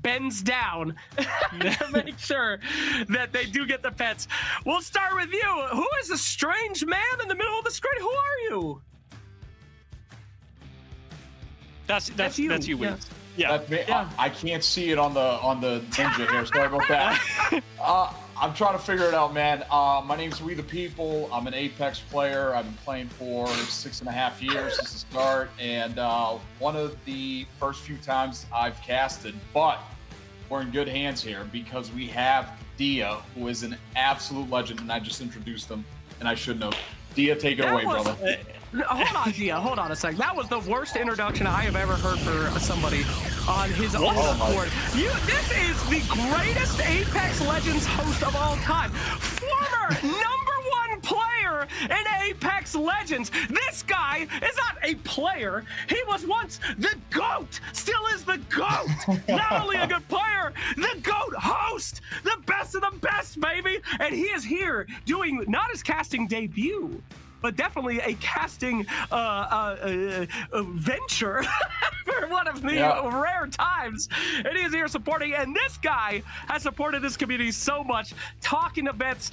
Bends down to make sure that they do get the pets. We'll start with you. Who is the strange man in the middle of the screen? Who are you? That's you, Weeds. Yeah. That's me. Yeah. I can't see it on the ninja here. Sorry about that. I'm trying to figure it out, man. My name's We the People. I'm an Apex player. I've been playing for 6.5 years since the start, and one of the first few times I've casted, but we're in good hands here because we have Dia, who is an absolute legend, and I just introduced him, and I should know. Dia, take it away, brother. Hold on, Dia. Hold on a sec. That was the worst introduction I have ever heard for somebody on his own accord. This is the greatest Apex Legends host of all time. Former #1 player in Apex Legends. This guy is not a player. He was once the GOAT. Still is the GOAT. Not only a good player, the GOAT host. The best of the best, baby. And he is here doing not his casting debut, but definitely a casting venture for one of the rare times. And he is here supporting, and this guy has supported this community so much, talking to vets,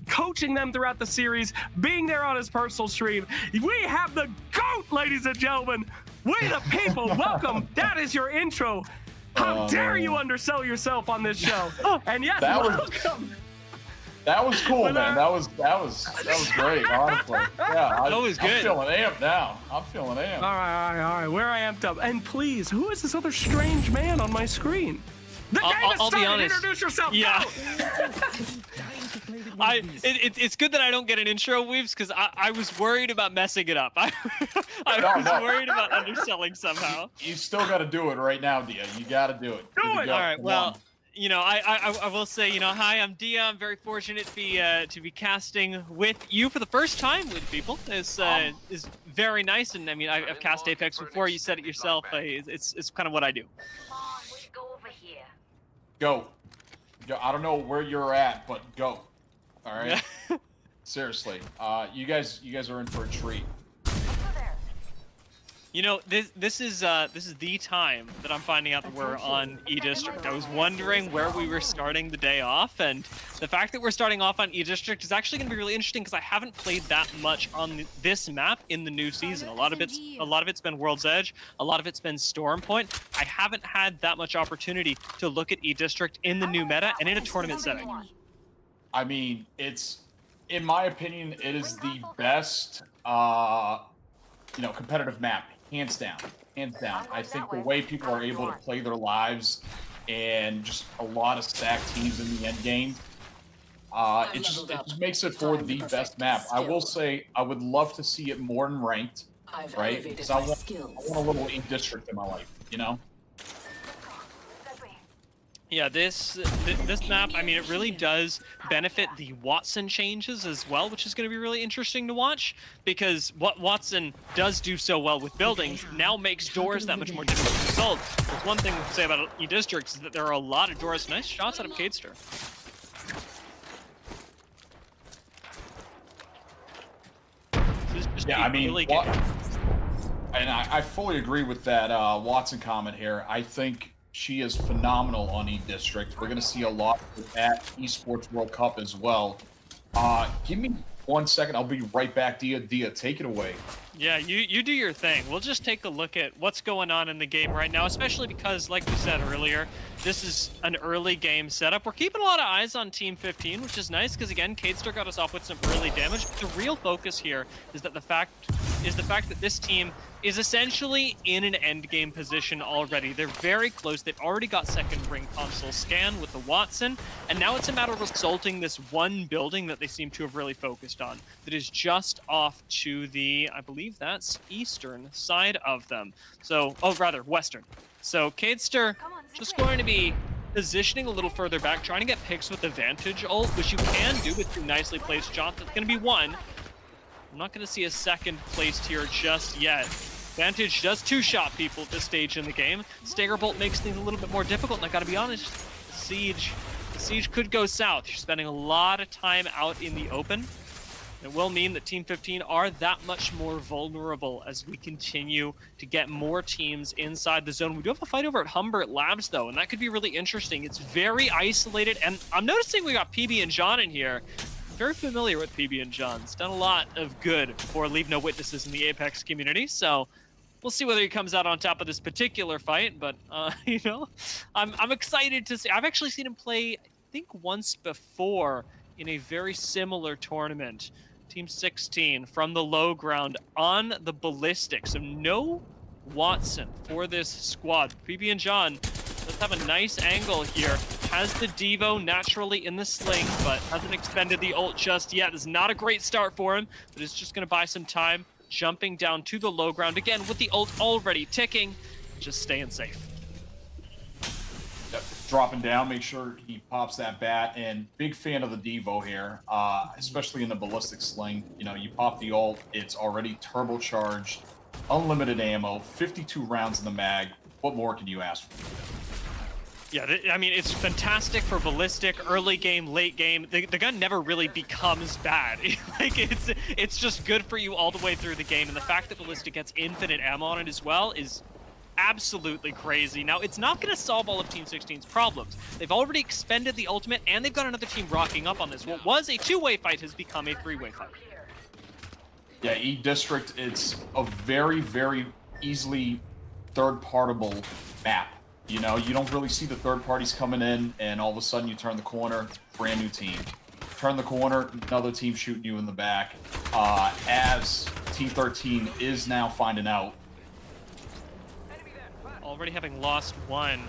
coaching them throughout the series, being there on his personal stream. We have the GOAT, ladies and gentlemen. We the People, welcome. That is your intro. How dare you undersell yourself on this show? And yes, welcome. That was cool, man. That was great, honestly. Yeah, that was good. I'm feeling amped now. All right. Where I amped up. And please, who is this other strange man on my screen? The game has started. Be honest. Introduce yourself. Yeah. It's good that I don't get an intro, Weaves, because I was worried about messing it up. I was worried about underselling somehow. You still got to do it right now, Dia. You got to do it. Do it. All right. Well. I will say, hi, I'm Dia. I'm very fortunate to be casting with you for the first time with people. Is very nice, and I mean, I've cast Apex before. You said it yourself. It's kind of what I do. Come on, let's go over here. Go. I don't know where you're at, but go. All right. Seriously. You guys are in for a treat. This is the time that I'm finding out that we're on E-District. I was wondering where we were starting the day off, and the fact that we're starting off on E-District is actually going to be really interesting because I haven't played that much on this map in the new season. A lot of it's been World's Edge, a lot of it's been Storm Point. I haven't had that much opportunity to look at E-District in the new meta and in a tournament setting. I mean, in my opinion, it is the best, competitive map. Hands down. I think the way people are able to play their lives and just a lot of stacked teams in the end game, it just makes it for the best map. I will say I would love to see it more in ranked, right? Because I want a little E-District in my life, Yeah, this map, I mean, it really does benefit the Wattson changes as well, which is going to be really interesting to watch, because what Wattson does do so well with buildings now makes doors that much more difficult to solve. There's one thing to say about E-District is that there are a lot of doors. Nice shots out of Kadester. Yeah, I mean, and I fully agree with that Wattson comment here. I think she is phenomenal on E-District. We're going to see a lot at Esports World Cup as well. Give me 1 second. I'll be right back, Dia. Dia, take it away. Yeah, you do your thing. We'll just take a look at what's going on in the game right now, especially because, like we said earlier, this is an early game setup. We're keeping a lot of eyes on Team 15, which is nice because, again, Kadestar got us off with some early damage. But the real focus here is that the fact that this team is essentially in an end game position already. They're very close. They've already got second ring console scan with the Wattson, and now it's a matter of assaulting this one building that they seem to have really focused on, that is just off to the, I believe that's eastern side of them. So, oh, rather, western. So Kadestar just going to be positioning a little further back, trying to get picks with the Vantage ult, which you can do with two nicely placed shots. That's going to be one. I'm not going to see a second placed here just yet. Vantage does two-shot people at this stage in the game. Staggerbolt makes things a little bit more difficult, and I gotta be honest, the siege could go south. You're spending a lot of time out in the open. It will mean that Team 15 are that much more vulnerable as we continue to get more teams inside the zone. We do have a fight over at Humbert Labs, though, and that could be really interesting. It's very isolated, and I'm noticing we got PB and John in here. Very familiar with PB and John. He's done a lot of good for Leave No Witnesses in the Apex community, so we'll see whether he comes out on top of this particular fight, but, you know, I'm excited to see. I've actually seen him play, I think, once before in a very similar tournament. Team 16 from the low ground on the ballistic. So no Wattson for this squad. PB and John does have a nice angle here. Has the Devo naturally in the sling, but hasn't expended the ult just yet. It's not a great start for him, but it's just going to buy some time. Jumping down to the low ground again with the ult already ticking. Just staying safe. Yep. Dropping down, make sure he pops that bat. And big fan of the Devo here, especially in the ballistic sling. You know, you pop the ult, it's already turbocharged, unlimited ammo, 52 rounds in the mag. What more can you ask for? Yeah, I mean, it's fantastic for ballistic, early game, late game. The gun never really becomes bad. Like, it's just good for you all the way through the game. And the fact that ballistic gets infinite ammo on it as well is absolutely crazy. Now, it's not going to solve all of Team 16's problems. They've already expended the ultimate, and they've got another team rocking up on this. What was a two-way fight has become a three-way fight. Yeah, E-District, it's a very, very easily third-partable map. You know, you don't really see the third parties coming in, and all of a sudden you turn the corner, brand new team. Turn the corner, another team shooting you in the back. As T13 is now finding out. Already having lost one.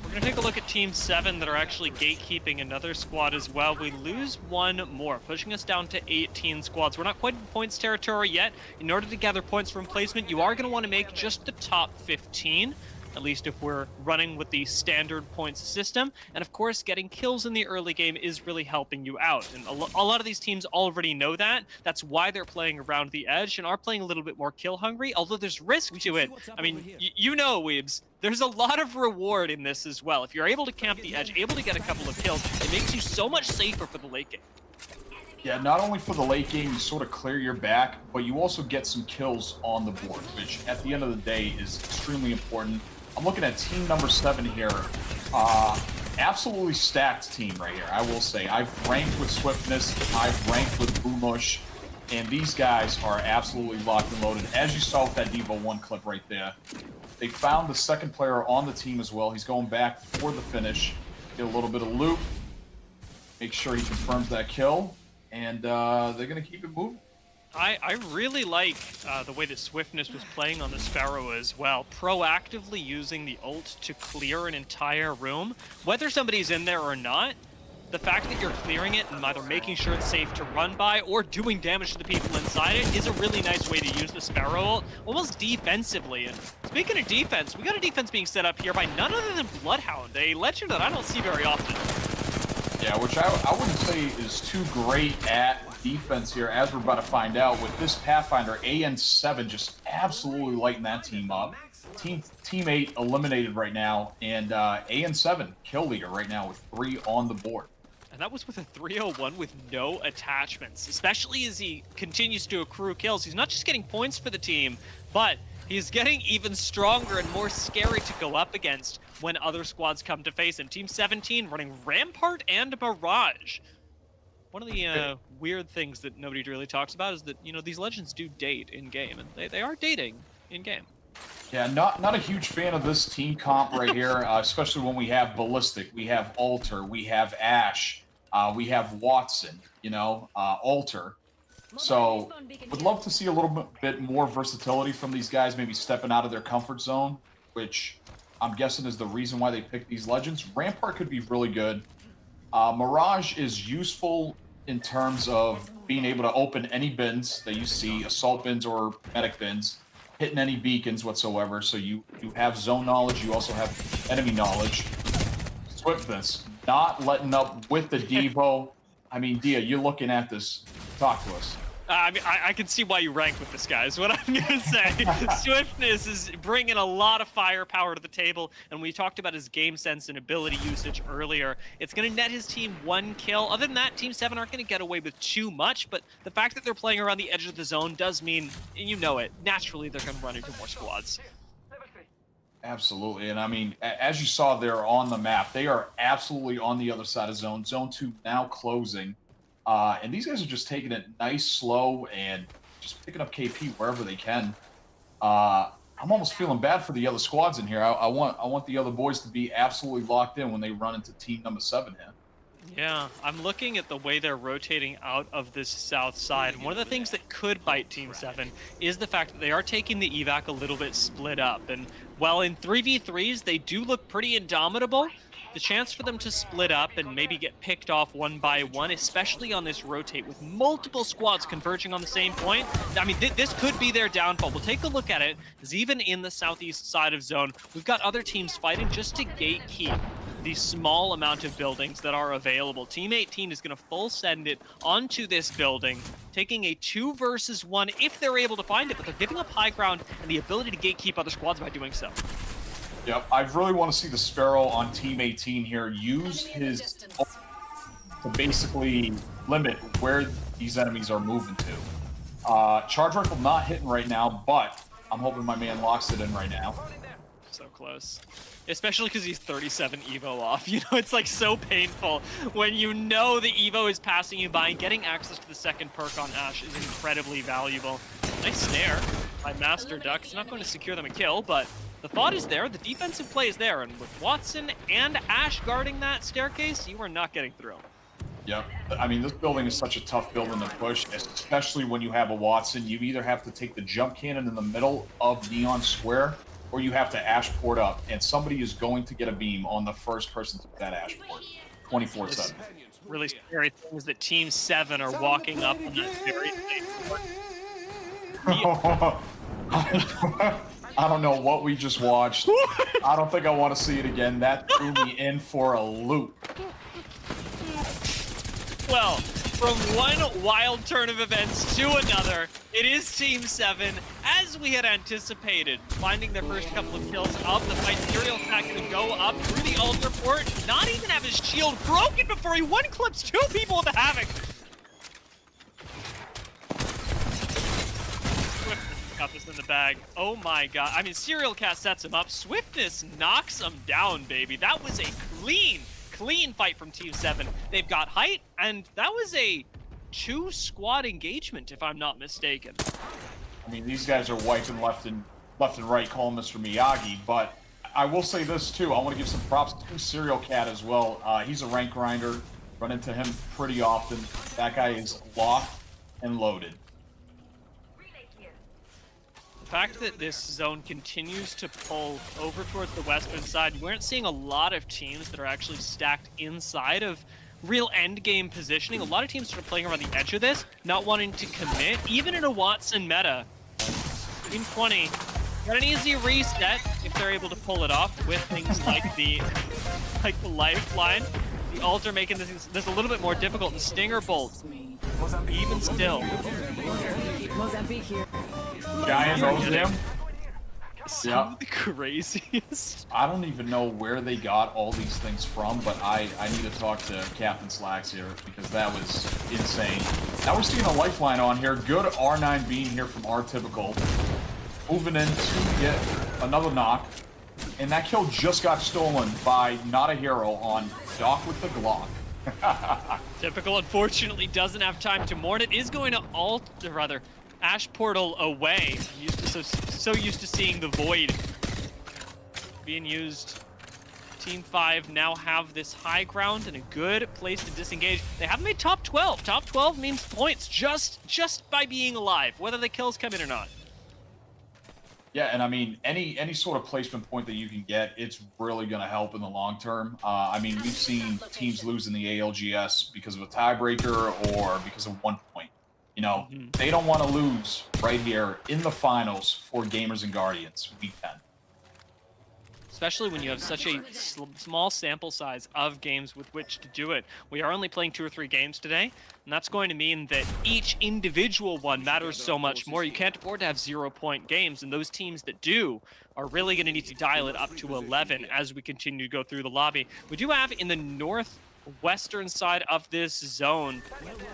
We're going to take a look at Team 7 that are actually gatekeeping another squad as well. We lose one more, pushing us down to 18 squads. We're not quite in points territory yet. In order to gather points from placement, you are going to want to make just the top 15. At least if we're running with the standard points system. And of course, getting kills in the early game is really helping you out. And a lot of these teams already know that. That's why they're playing around the edge and are playing a little bit more kill hungry, although there's risk to it. I mean, you know, Weebs, there's a lot of reward in this as well. If you're able to camp the edge, able to get a couple of kills, it makes you so much safer for the late game. Yeah, not only for the late game, you sort of clear your back, but you also get some kills on the board, which at the end of the day is extremely important. I'm looking at team number 7 here. Absolutely stacked team right here, I will say. I've ranked with Swiftness, I've ranked with Boomush, and these guys are absolutely locked and loaded. As you saw with that Devo 1 clip right there, they found the second player on the team as well. He's going back for the finish. Get a little bit of loot, make sure he confirms that kill, and they're going to keep it moving. I really like the way that Swiftness was playing on the Sparrow as well, proactively using the ult to clear an entire room. Whether somebody's in there or not, the fact that you're clearing it and either making sure it's safe to run by or doing damage to the people inside it is a really nice way to use the Sparrow ult, almost defensively. And speaking of defense, we got a defense being set up here by none other than Bloodhound, a legend that I don't see very often. Yeah, which I wouldn't say is too great at defense here, as we're about to find out. With this Pathfinder, AN7 just absolutely lighting that team up. Team 8 eliminated right now, and AN7 kill leader right now with 3 on the board. And that was with a 301 with no attachments, especially as he continues to accrue kills. He's not just getting points for the team, but he's getting even stronger and more scary to go up against when other squads come to face him. Team 17 running Rampart and Mirage. One of the weird things that nobody really talks about is that, you know, these legends do date in game, and they are dating in game. Yeah, not a huge fan of this team comp right here, especially when we have Ballistic, we have Alter, we have Ash, we have Watson, Alter. So would love to see a little bit more versatility from these guys, maybe stepping out of their comfort zone, which I'm guessing is the reason why they picked these legends. Rampart could be really good. Mirage is useful in terms of being able to open any bins that you see, assault bins or medic bins, hitting any beacons whatsoever. So you have zone knowledge, you also have enemy knowledge. Swiftness, not letting up with the Devo. I mean, Dia, you're looking at this. Talk to us. I mean, I can see why you rank with this guy, is what I'm going to say. Swiftness is bringing a lot of firepower to the table, and we talked about his game sense and ability usage earlier. It's going to net his team 1 kill. Other than that, Team 7 aren't going to get away with too much, but the fact that they're playing around the edge of the zone does mean, you know it, naturally they're going to run into more squads. Absolutely, and I mean, as you saw there on the map, they are absolutely on the other side of zone. Zone 2 now closing. And these guys are just taking it nice, slow, and just picking up KP wherever they can. I'm almost feeling bad for the other squads in here. I want the other boys to be absolutely locked in when they run into team number 7 here. Yeah, I'm looking at the way they're rotating out of this south side. One of the things that could bite Team 7 is the fact that they are taking the evac a little bit split up. And while in 3v3s they do look pretty indomitable, the chance for them to split up and maybe get picked off one by one, especially on this rotate with multiple squads converging on the same point, I mean, this could be their downfall. We'll take a look at it, because even in the southeast side of zone, we've got other teams fighting just to gatekeep the small amount of buildings that are available. Team 18 is going to full send it onto this building, taking a 2 versus 1 if they're able to find it, but they're giving up high ground and the ability to gatekeep other squads by doing so. Yep, I really want to see the Sparrow on Team 18 here use his to basically limit where these enemies are moving to. Charge Rifle not hitting right now, but I'm hoping my man locks it in right now. So close. Especially because he's 37 Evo off. You know, it's like so painful when you know the Evo is passing you by. Getting access to the second perk on Ash is incredibly valuable. Nice snare by Master Duck. It's not going to secure them a kill, but the thought is there, the defensive play is there, and with Watson and Ash guarding that staircase, you are not getting through. Yep. I mean, this building is such a tough building to push, especially when you have a Watson. You either have to take the jump cannon in the middle of Neon Square, or you have to Ash port up, and somebody is going to get a beam on the first person to that Ash port, 24/7. Really scary thing is that Team 7 are walking up on that very I don't know what we just watched. I don't think I want to see it again. That threw me in for a loop. Well, from one wild turn of events to another, it is Team 7, as we had anticipated, finding their first couple of kills of the fight. Serial Cat going to go up through the altar port, not even have his shield broken before he one-clips 2 people with the Havoc. Got this in the bag. Oh my god. I mean, Serial Cat sets him up. Swiftness knocks him down, baby. That was a clean fight from Team 7. They've got height, and that was a 2-squad engagement, if I'm not mistaken. I mean, these guys are wiping left and right, calling Mr. Miyagi, but I will say this too. I want to give some props to Serial Cat as well. He's a rank grinder. Run into him pretty often. That guy is locked and loaded. The fact that this zone continues to pull over towards the western side, we aren't seeing a lot of teams that are actually stacked inside of real end game positioning. A lot of teams are playing around the edge of this, not wanting to commit, even in a Watson meta. Team 20 got an easy reset if they're able to pull it off with things like the lifeline. The altar making this a little bit more difficult, and Stinger Bolt, even still. Mozambique here. Giant knows him. Some of the craziest. I don't even know where they got all these things from, but I need to talk to Captain Slacks here because that was insane. Now we're seeing a lifeline on here. Good R9 beam here from R-Typical. Moving in to get another knock. And that kill just got stolen by Not a Hero on Doc with the Glock. Typical, unfortunately, doesn't have time to mourn it. Is going to Ash Portal away. So used to seeing the Void being used. Team 5 now have this high ground and a good place to disengage. They haven't made top 12. Top 12 means points just by being alive, whether the kills come in or not. Yeah, and I mean, any sort of placement point that you can get, it's really going to help in the long term. I mean, we've seen teams lose in the ALGS because of a tiebreaker or because of 1 point. You know, they don't want to lose right here in the finals for Gamers and Guardians, week 10. Especially when you have such a small sample size of games with which to do it. We are only playing 2 or 3 games today, and that's going to mean that each individual one matters so much more. You can't afford to have 0-point games, and those teams that do are really going to need to dial it up to 11 as we continue to go through the lobby. We do have in the northwestern side of this zone,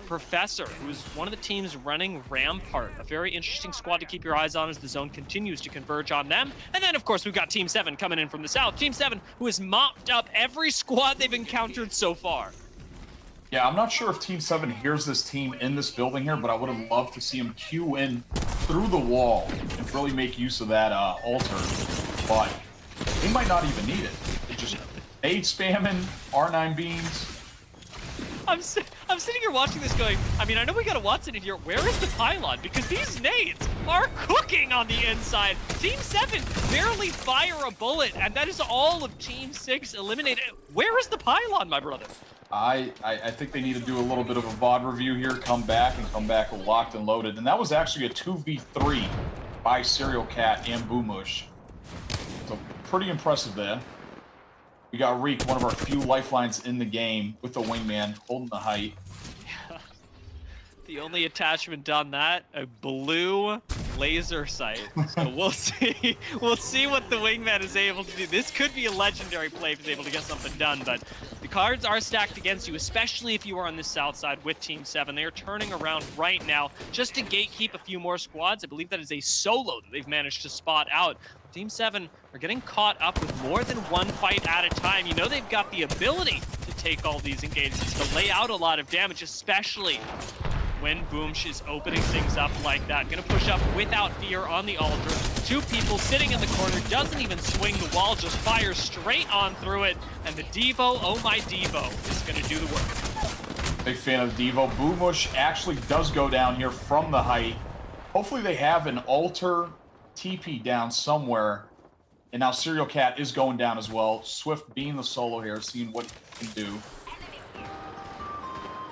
Professor, who's one of the teams running Rampart, a very interesting squad to keep your eyes on as the zone continues to converge on them. And then, of course, we've got Team 7 coming in from the south. Team 7, who has mopped up every squad they've encountered so far. Yeah, I'm not sure if Team 7 hears this team in this building here, but I would have loved to see them queue in through the wall and really make use of that altar. But they might not even need it. They just nade spamming, R9 beams. I'm sitting here watching this going, I mean, I know we got a Watson in here. Where is the pylon? Because these nades are cooking on the inside. Team 7 barely fire a bullet, and that is all of Team 6 eliminated. Where is the pylon, my brother? I think they need to do a little bit of a VOD review here, come back locked and loaded. And that was actually a 2v3 by Serial Cat and Boomush. So pretty impressive there. We got Reek, one of our few lifelines in the game, with the wingman holding the height. The only attachment on that, a blue laser sight. So we'll see. We'll see what the wingman is able to do. This could be a legendary play if he's able to get something done, but the cards are stacked against you, especially if you are on the south side with Team 7. They are turning around right now just to gatekeep a few more squads. I believe that is a solo that they've managed to spot out. Team 7 are getting caught up with more than one fight at a time. You know they've got the ability to take all these engagements, to lay out a lot of damage, especially when Boomsh is opening things up like that. Gonna push up without fear on the altar. 2 people sitting in the corner, doesn't even swing the wall, just fires straight on through it. And the Devo, oh my Devo, is gonna do the work. Big fan of Devo. Boomush actually does go down here from the height. Hopefully they have an altar TP down somewhere. And now Serial Cat is going down as well. Swift being the solo here, seeing what he can do.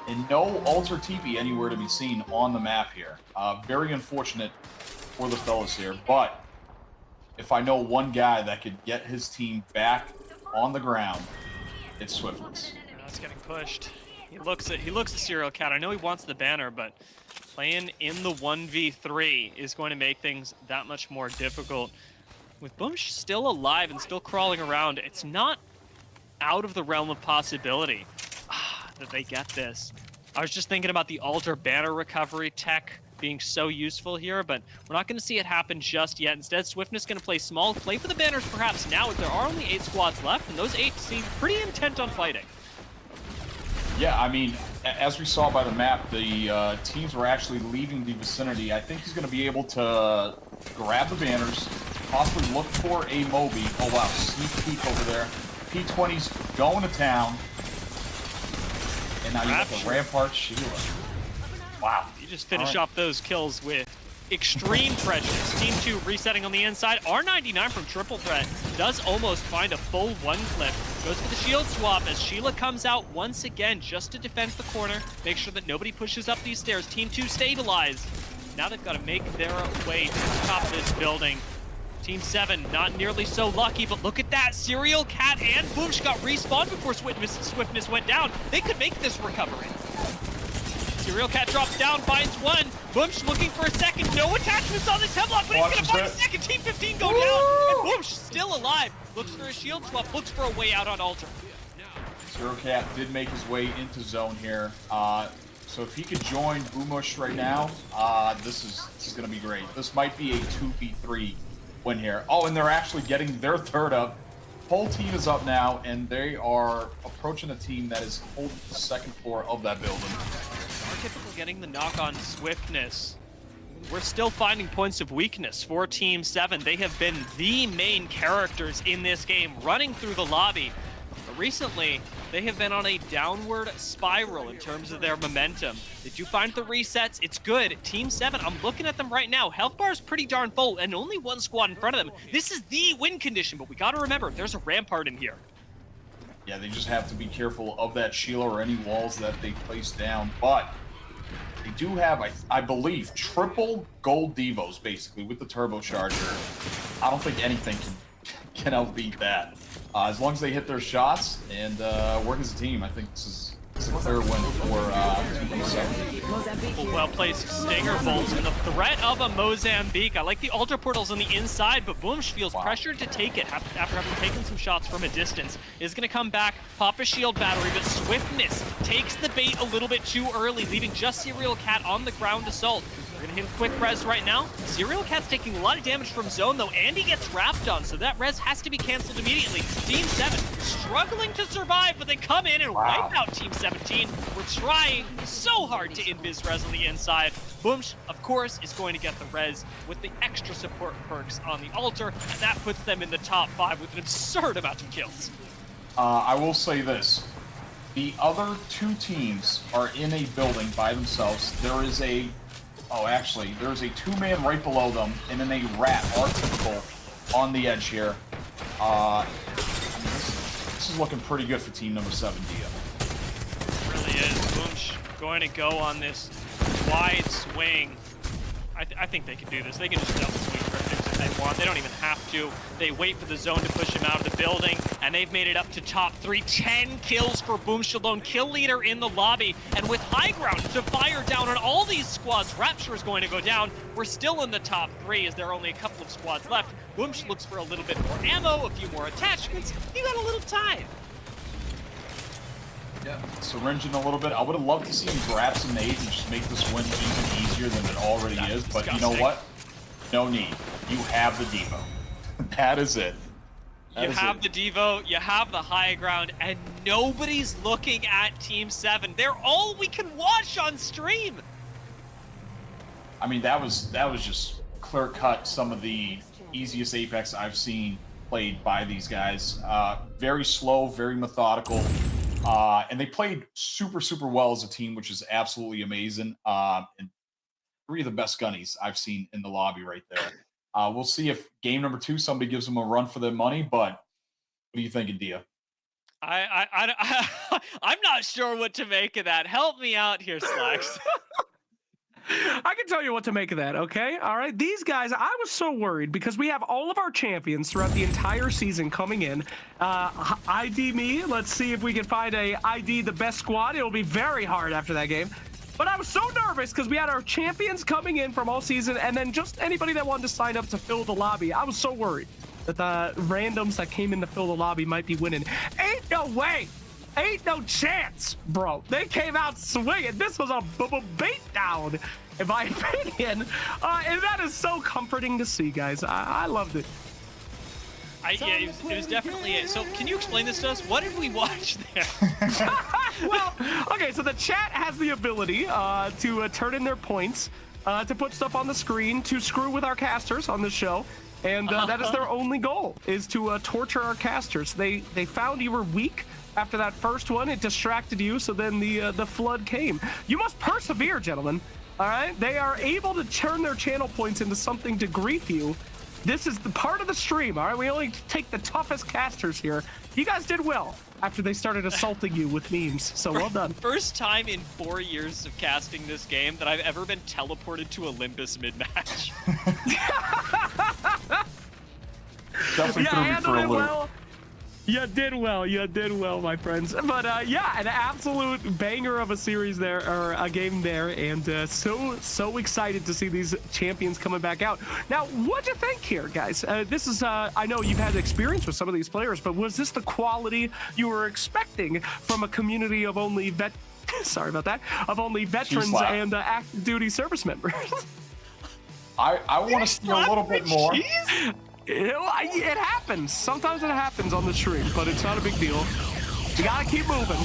And no altar TP anywhere to be seen on the map here. Very unfortunate for the fellas here. But if I know one guy that could get his team back on the ground, it's Swiftness. That's getting pushed. He looks at Serial Cat. I know he wants the banner, but playing in the 1v3 is going to make things that much more difficult. With Boomsh still alive and still crawling around, it's not out of the realm of possibility that they get this. I was just thinking about the altar banner recovery tech being so useful here, but we're not going to see it happen just yet. Instead, Swiftness going to play small, play for the banners perhaps now, as there are only 8 squads left, and those 8 seem pretty intent on fighting. Yeah, I mean, as we saw by the map, the teams were actually leaving the vicinity. I think he's going to be able to grab the banners, possibly look for a Moby. Oh, wow, sneak peek over there. P20's going to town. And now you got the Rampart Sheila. Wow. You just finish off those kills with extreme prejudice. Team 2 resetting on the inside. R99 from Triple Threat does almost find a full 1 clip. Goes for the shield swap as Sheila comes out once again just to defend the corner. Make sure that nobody pushes up these stairs. Team 2 stabilized. Now they've got to make their way to the top of this building. Team 7 not nearly so lucky, but look at that. Serial Cat and Boomsh got respawned before Swiftness went down. They could make this recovery. Serial Cat drops down, finds 1. Boomsh looking for a second. No attachments on this Hemlock, but he's going to find a second. Team 15 go down, and Boomsh still alive. Looks for a shield swap, looks for a way out on altar. Serial Cat did make his way into zone here. So if he could join Boomush right now, this is going to be great. This might be a 2v3 win here. Oh, and they're actually getting their third up whole team is up now, and they are approaching a team that is holding the second floor of that building. Archetypical getting the knock on swiftness. We're still finding points of weakness for Team 7. They have been the main characters in this game, running through the lobby. But recently, they have been on a downward spiral in terms of their momentum. Did you find the resets? It's good. Team 7, I'm looking at them right now. Health bar is pretty darn full, and only one squad in front of them. This is the win condition, but we gotta remember, there's a rampart in here. Yeah, they just have to be careful of that Sheila or any walls that they place down, but they do have, I believe, triple gold Devos, basically, with the turbocharger. I don't think anything can outbeat that. As long as they hit their shots and work as a team, I think this is a clear win for Team 7. Well-placed Stinger bolts and the threat of a Mozambique. I like the Ultra Portals on the inside, but Boomsh feels pressured to take it after having taken some shots from a distance. Is going to come back, pop a shield battery, but Swiftness takes the bait a little bit too early, leaving just Serial Cat on the ground assault. We're gonna hit a quick res right now. Serial Cat's taking a lot of damage from zone though, and he gets wrapped on, so that res has to be canceled immediately. Team 7 struggling to survive, but they come in and wipe out Team 17. We're trying so hard to invis res on the inside. Boomsh, of course, is going to get the res with the extra support perks on the altar, and that puts them in the top 5 with an absurd amount of kills. I will say this. The other two teams are in a building by themselves. There is a there's a two-man right below them, and then a rat, archetypical, on the edge here. I mean, this is looking pretty good for team number 7, Dia. It really is. Boomsh going to go on this wide swing. I think they can do this. They can just double swing Cryptics if they want. They don't even have to. They wait for the zone to push him out of the building, and they've made it up to top 3. 10 kills for Boomsh alone, kill leader in the lobby, and with high ground to fire down on all these squads, Rapture is going to go down. We're still in the top 3 as there are only a couple of squads left. Boomsh looks for a little bit more ammo, a few more attachments. He got a little time. Yeah, syringing a little bit. I would have loved to see him grab some nades and just make this win even easier than it already is, but you know what? No need. You have the Devo. That is it. You have the Devo, you have the high ground, and nobody's looking at Team 7. They're all we can watch on stream. I mean, that was just clear cut some of the easiest Apex I've seen played by these guys. Very slow, very methodical. And they played super, super well as a team, which is absolutely amazing. And 3 of the best gunnies I've seen in the lobby right there. We'll see if game number 2, somebody gives them a run for their money, but what are you thinking, Dia? I'm not sure what to make of that. Help me out here, Slacks. I can tell you what to make of that, okay? All right, these guys, I was so worried because we have all of our champions throughout the entire season coming in. ID me, let's see if we can find a ID the best squad. It'll be very hard after that game. But I was so nervous because we had our champions coming in from all season and then just anybody that wanted to sign up to fill the lobby. I was so worried that the randoms that came in to fill the lobby might be winning. Ain't no way! Ain't no chance, bro. They came out swinging. This was a beat down, in my opinion. And that is so comforting to see, guys. I loved it. Yeah, it was definitely it. So can you explain this to us? What did we watch there? Well, okay, so the chat has the ability to turn in their points, to put stuff on the screen, to screw with our casters on the show. And that is their only goal, is to torture our casters. They found you were weak. After that first one, it distracted you, so then the flood came. You must persevere, gentlemen. All right? They are able to turn their channel points into something to grief you. This is the part of the stream, all right? We only take the toughest casters here. You guys did well after they started assaulting you with memes, so well done. First time in 4 years of casting this game that I've ever been teleported to Olympus mid-match. Definitely threw me for a loop. Well. You did well, my friends. But yeah, an absolute banger of a series there, or a game there, and so excited to see these champions coming back out. Now, what'd you think here, guys? This is, I know you've had experience with some of these players, but was this the quality you were expecting from a community of only sorry about that, of only veterans and active duty service members? I want to see a little bit more. It happens. Sometimes it happens on the stream, but it's not a big deal. You gotta keep moving.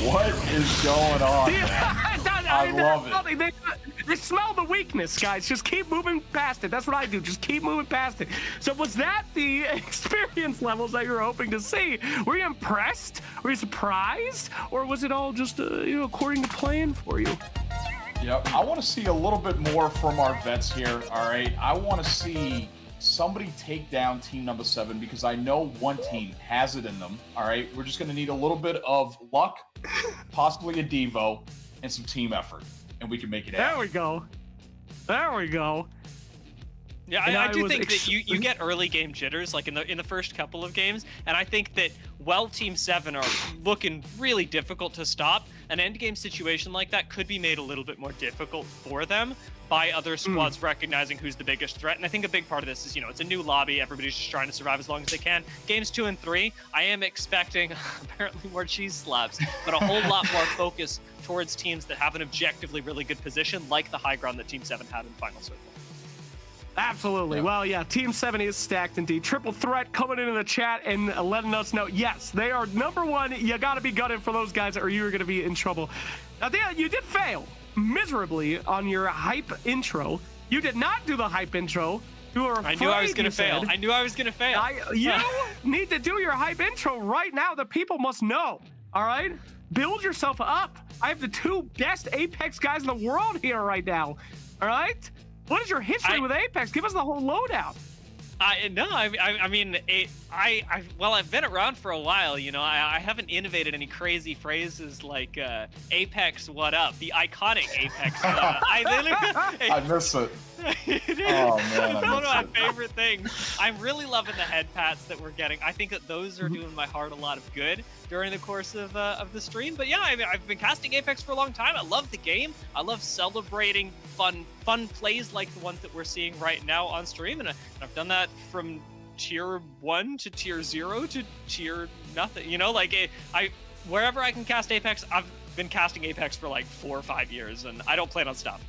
What is going on, man? I love it. They smell the weakness, guys. Just keep moving past it. That's what I do. Just keep moving past it. So was that the experience levels that you were hoping to see? Were you impressed? Were you surprised? Or was it all just, according to plan for you? Yep. I want to see a little bit more from our vets here, all right? I want to see somebody take down team number 7 because I know one team has it in them, all right? We're just going to need a little bit of luck, possibly a Devo, and some team effort, and we can make it happen. There we go. There we go. Yeah, I do think that you get early game jitters, like in the first couple of games, and I think that while Team 7 are looking really difficult to stop, an end game situation like that could be made a little bit more difficult for them by other squads recognizing who's the biggest threat. And I think a big part of this is, it's a new lobby. Everybody's just trying to survive as long as they can. Games 2 and 3, I am expecting apparently more cheese slabs, but a whole lot more focus towards teams that have an objectively really good position, like the high ground that Team 7 had in Final Circle. Absolutely. Yeah. Well, yeah, Team 7 is stacked indeed. Triple Threat coming into the chat and letting us know, yes, they are number 1. You got to be gutted for those guys or you're going to be in trouble. Now, you did fail miserably on your hype intro. You did not do the hype intro. You were afraid. I knew I was going to fail. I knew I was going to fail. You need to do your hype intro right now. The people must know. All right? Build yourself up. I have the 2 best Apex guys in the world here right now. All right? What is your history with Apex? Give us the whole lowdown. I mean, I've been around for a while. I haven't innovated any crazy phrases like Apex, what up? The iconic Apex. I miss it. It is. Oh, man, One of my favorite things. I'm really loving the head pats that we're getting. I think that those are doing my heart a lot of good during the course of the stream. But yeah, I've been casting Apex for a long time. I love the game. I love celebrating fun plays like the ones that we're seeing right now on stream, and I've done that from tier 1 to tier 0 to tier nothing. Wherever I can cast Apex, I've been casting Apex for like 4 or 5 years, and I don't plan on stopping.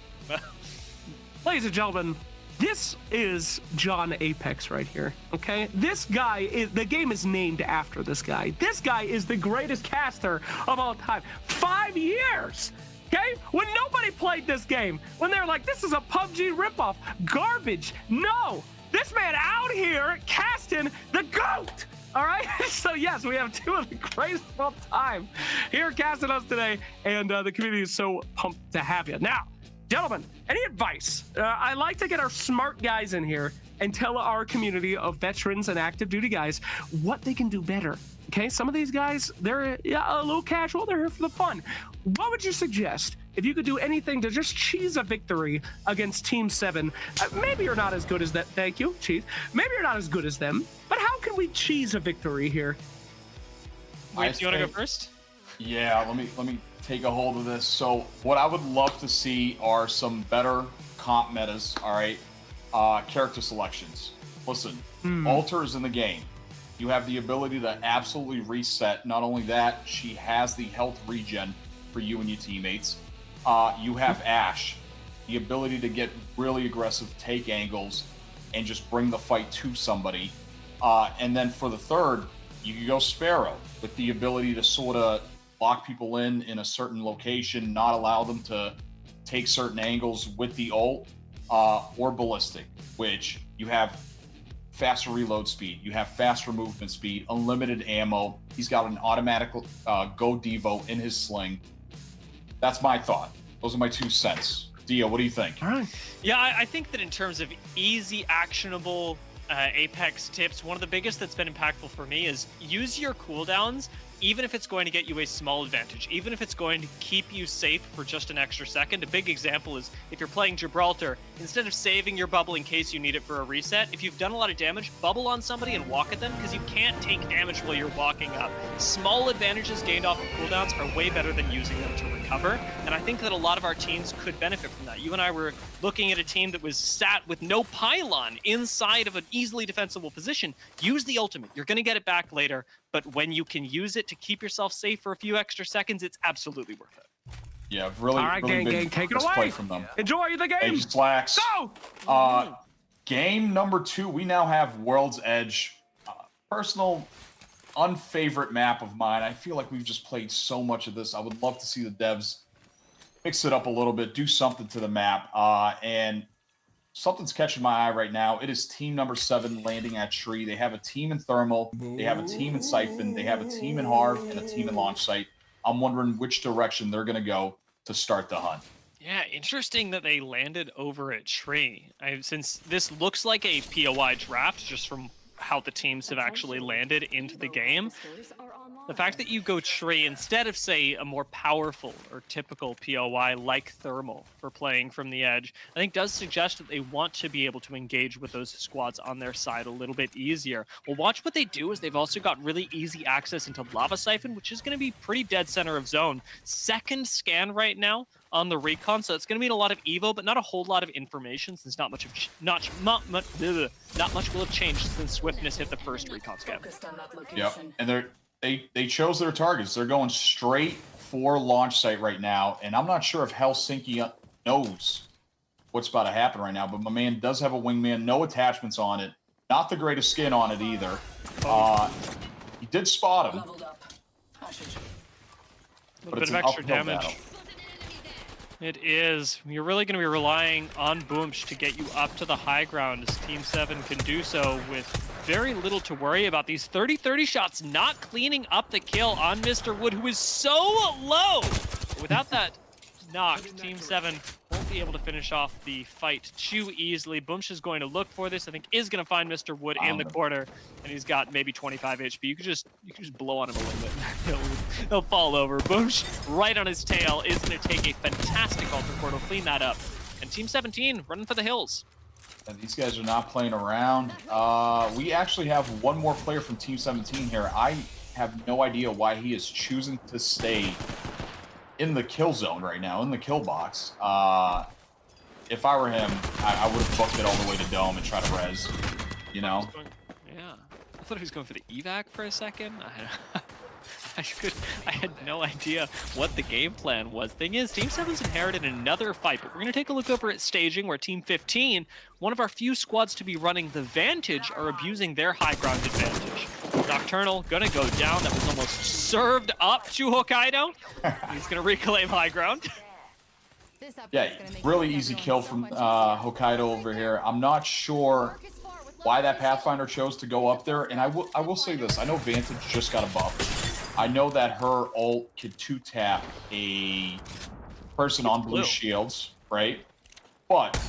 Ladies and gentlemen, this is John Apex right here, okay? This guy the game is named after this guy. This guy is the greatest caster of all time. 5 years, okay? When nobody played this game, when they're like, this is a PUBG ripoff, garbage. No, this man out here casting the GOAT. All right, so yes, we have 2 of the greatest of all time here casting us today, and the community is so pumped to have you. Now, gentlemen, any advice? I like to get our smart guys in here and tell our community of veterans and active duty guys what they can do better. Okay, some of these guys, they're a little casual. They're here for the fun. What would you suggest if you could do anything to just cheese a victory against Team 7? Maybe you're not as good as that. Thank you, cheese. Maybe you're not as good as them, but how can we cheese a victory here? Wait, do you want to go first? Yeah, let me take a hold of this. So what I would love to see are some better comp metas, all right? Character selections. Listen, Alter is in the game. You have the ability to absolutely reset. Not only that, she has the health regen for you and your teammates. You have Ashe, the ability to get really aggressive, take angles, and just bring the fight to somebody. And then for the third, you can go Sparrow with the ability to sort of lock people in a certain location, not allow them to take certain angles with the ult, or Ballistic, which you have faster reload speed, you have faster movement speed, unlimited ammo. He's got an automatic go Devo in his sling. That's my thought. Those are my 2 cents. Dio, what do you think? All right. Yeah, I think that in terms of easy, actionable Apex tips, one of the biggest that's been impactful for me is use your cooldowns, even if it's going to get you a small advantage, even if it's going to keep you safe for just an extra second. A big example is if you're playing Gibraltar, instead of saving your bubble in case you need it for a reset, if you've done a lot of damage, bubble on somebody and walk at them, because you can't take damage while you're walking up. Small advantages gained off of cooldowns are way better than using them to recover, and I think that a lot of our teams could benefit from that. You and I were looking at a team that was sat with no pylon inside of an easily defensible position. Use the ultimate. You're going to get it back later, but when you can use it to keep yourself safe for a few extra seconds, it's absolutely worth it. Yeah, really, all right, really gang, big take it away. play from them. Enjoy the game. Hey, Slacks. Go! game number 2, we now have World's Edge. Personal unfavorite map of mine. I feel like we've just played so much of this. I would love to see the devs mix it up a little bit, do something to the map. And something's catching my eye right now. It is team number 7 landing at Tree. They have a team in Thermal. They have a team in Siphon. They have a team in Harv and a team in Launch Site. I'm wondering which direction they're going to go to start the hunt. Yeah, interesting that they landed over at Tree. Since this looks like a POI draft, just from how the teams have actually landed into the game, the fact that you go Tree instead of, say, a more powerful or typical POI like Thermal for playing from the edge, I think does suggest that they want to be able to engage with those squads on their side a little bit easier. Well, watch what they do is they've also got really easy access into Lava Siphon, which is going to be pretty dead center of zone. Second scan right now on the recon, so it's going to mean a lot of evo, but not a whole lot of information, since not much will have changed since Swiftness hit the first recon scan. Yep, and they chose their targets. They're going straight for Launch Site right now, and I'm not sure if Helsinki knows what's about to happen right now, but my man does have a wingman, no attachments on it, not the greatest skin on it either. He did spot him. A little bit of extra damage. Battle. It is. You're really going to be relying on Boomsh to get you up to the high ground, as Team 7 can do so with very little to worry about. These 30-30 shots not cleaning up the kill on Mr. Wood, who is so low. Without that knock, Team 7 won't be able to finish off the fight too easily. Boomsh is going to look for this. I think is going to find Mr. Wood in the corner, and he's got maybe 25 HP. You could just blow on him a little bit. He'll fall over. Boomsh right on his tail is going to take a fantastic altar portal, clean that up. And Team 17 running for the hills. And these guys are not playing around. We actually have one more player from Team 17 here. I have no idea why he is choosing to stay in the kill zone right now, in the kill box. If I were him, I would have booked it all the way to Dome and try to res, you know? Yeah. I thought he was going for the evac for a second. I had no idea what the game plan was. Thing is, Team 7's inherited another fight, but we're going to take a look over at staging, where Team 15, one of our few squads to be running the Vantage, are abusing their high ground advantage. Nocturnal gonna go down. That was almost served up to Hokkaido. He's gonna reclaim high ground. Yeah, really easy kill from Hokkaido over here. I'm not sure why that Pathfinder chose to go up there, and I will say this. I know Vantage just got a buff. I know that her ult could 2-tap a person on blue shields, right? But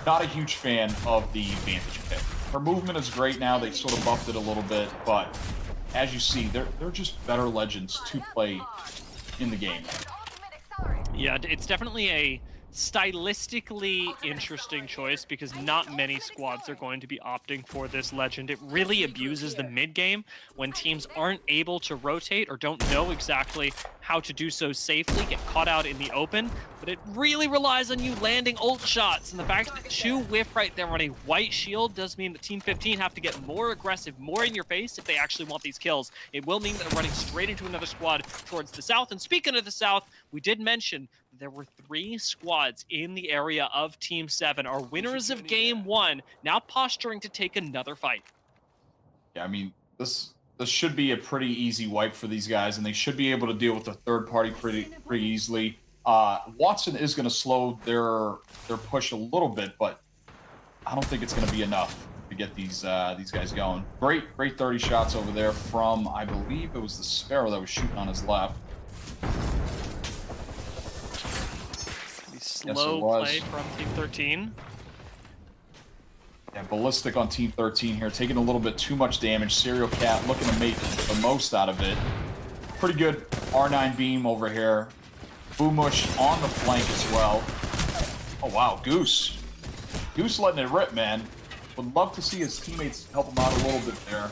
not a huge fan of the Vantage pick. Her movement is great now. They sort of buffed it a little bit, but as you see, they're just better legends to play in the game. Yeah, it's definitely a stylistically interesting choice, because not many squads are going to be opting for this legend. It really abuses the mid game when teams aren't able to rotate or don't know exactly how to do so safely, get caught out in the open, but it really relies on you landing ult shots, and the fact that 2 whiff right there on a white shield does mean that Team 15 have to get more aggressive, more in your face if they actually want these kills. It will mean that they're running straight into another squad towards the south, and speaking of the south, we did mention there were 3 squads in the area of Team 7. Our winners of Game 1 now posturing to take another fight. Yeah, I mean, this should be a pretty easy wipe for these guys, and they should be able to deal with the third party pretty easily. Watson is going to slow their push a little bit, but I don't think it's going to be enough to get these guys going. Great 30 shots over there from, I believe it was the Sparrow that was shooting on his left. Slow play from Team 13. Yeah, Ballistic on Team 13 here, taking a little bit too much damage. Serial Cat looking to make the most out of it. Pretty good R9 beam over here. Boomush on the flank as well. Oh, wow, Goose. Goose letting it rip, man. Would love to see his teammates help him out a little bit there.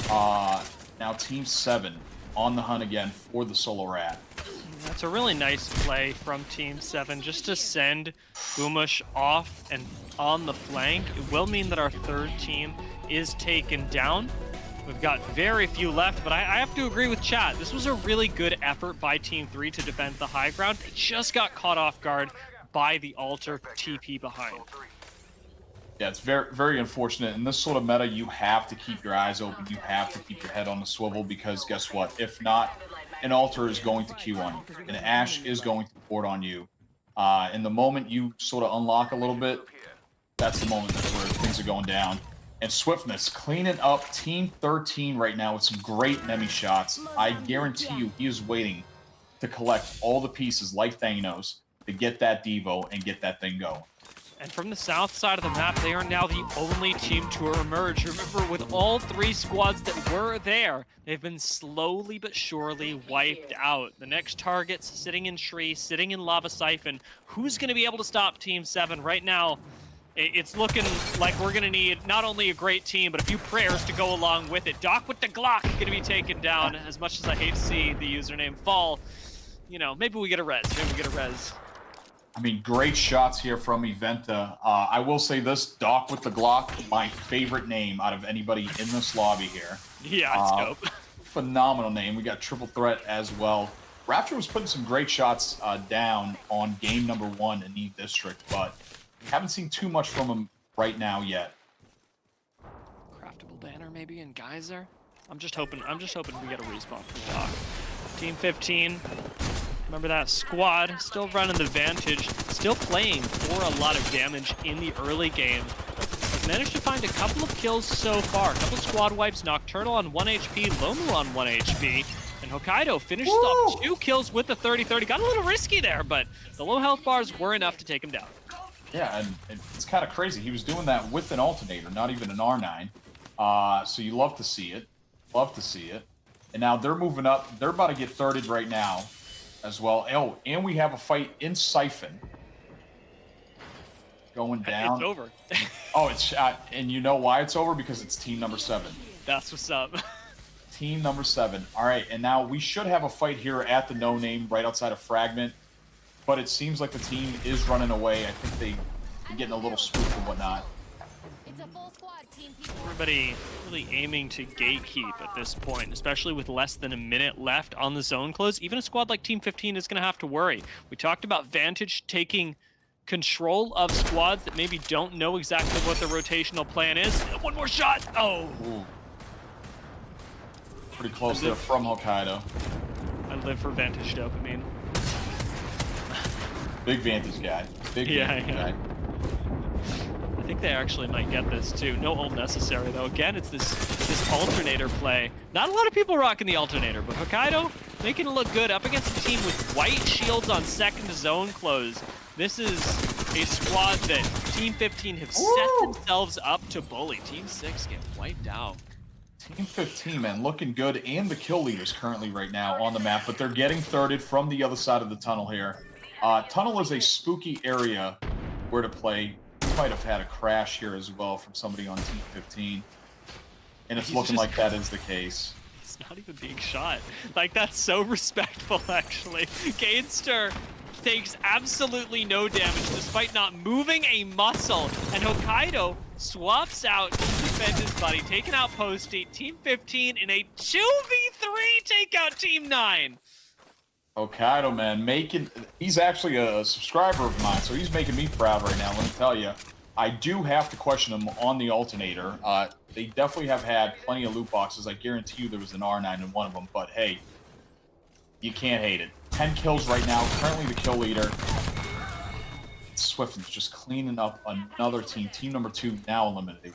Now Team 7 on the hunt again for the Solo Rat. That's a really nice play from Team 7, just to send Boomush off and on the flank. It will mean that our third team is taken down. We've got very few left, but I have to agree with chat. This was a really good effort by Team 3 to defend the high ground. It just got caught off guard by the altar TP behind. Yeah, it's very, very unfortunate. In this sort of meta, you have to keep your eyes open. You have to keep your head on the swivel because guess what? If not, an Altar is going to queue on you. An Ashe is going to port on you. And the moment you sort of unlock a little bit, that's the moment where things are going down. And Swiftness cleaning up Team 13 right now with some great enemy shots. I guarantee you he is waiting to collect all the pieces like Thanos to get that Devo and get that thing going. And from the south side of the map, they are now the only team to emerge. Remember, with all 3 squads that were there, they've been slowly but surely wiped out. The next target's sitting in Tree, sitting in Lava Siphon. Who's going to be able to stop Team 7? Right now, it's looking like we're going to need not only a great team, but a few prayers to go along with it. Doc with the Glock going to be taken down. As much as I hate to see the username fall, you know, maybe we get a res. Maybe we get a res. I mean, great shots here from Eventa. I will say this, Doc with the Glock, my favorite name out of anybody in this lobby here. Yeah, it's dope. Phenomenal name. We got Triple Threat as well. Rapture was putting some great shots down on game number 1 in E District, but haven't seen too much from him right now yet. Craftable banner maybe and Geyser. I'm just hoping we get a respawn from Doc. Team 15. Remember that squad, still running the Vantage, still playing for a lot of damage in the early game. Has managed to find a couple of kills so far. A couple squad wipes, Nocturnal on 1 HP, Lomu on 1 HP, and Hokkaido finishes off 2 kills with the 30-30. Got a little risky there, but the low health bars were enough to take him down. Yeah, and it's kind of crazy. He was doing that with an alternator, not even an R9. So you love to see it. Love to see it. And now they're moving up. They're about to get thirded right now as well. Oh, and we have a fight in Siphon. Going down. It's over. Oh, it's and you know why it's over? Because it's team number 7. That's what's up. Team number 7. All right, and now we should have a fight here at the No Name right outside of Fragment. But it seems like the team is running away. I think they're getting a little spooked and whatnot. It's a full squad, team people. Everybody really aiming to gatekeep at this point, especially with less than a minute left on the zone close. Even a squad like Team 15 is going to have to worry. We talked about Vantage taking control of squads that maybe don't know exactly what the rotational plan is. One more shot! Oh! Ooh. Pretty close there from Hokkaido. I live for Vantage dopamine. Big Vantage guy. Big Vantage guy. I think they actually might get this too. No ult necessary though. Again, it's this alternator play. Not a lot of people rocking the alternator, but Hokkaido making it look good up against a team with white shields on second zone close. This is a squad that Team 15 have set themselves up to bully. Team 6 get wiped out. Team 15, man, looking good, and the kill leaders currently right now on the map, but they're getting thirded from the other side of the tunnel here. Tunnel is a spooky area where to play. We might have had a crash here as well from somebody on Team 15, and it's looking like that is the case. It's not even being shot. Like, that's so respectful, actually. Gadester takes absolutely no damage despite not moving a muscle, and Hokkaido swaps out to defend his buddy, taking out Posty. Team 15 in a 2v3 take out Team 9. Hokkaido, man, he's actually a subscriber of mine, so he's making me proud right now, let me tell you. I do have to question him on the alternator. They definitely have had plenty of loot boxes. I guarantee you there was an R9 in one of them, but hey, you can't hate it. 10 kills right now, currently the kill leader. Swift is just cleaning up another team. Team number 2 now eliminated.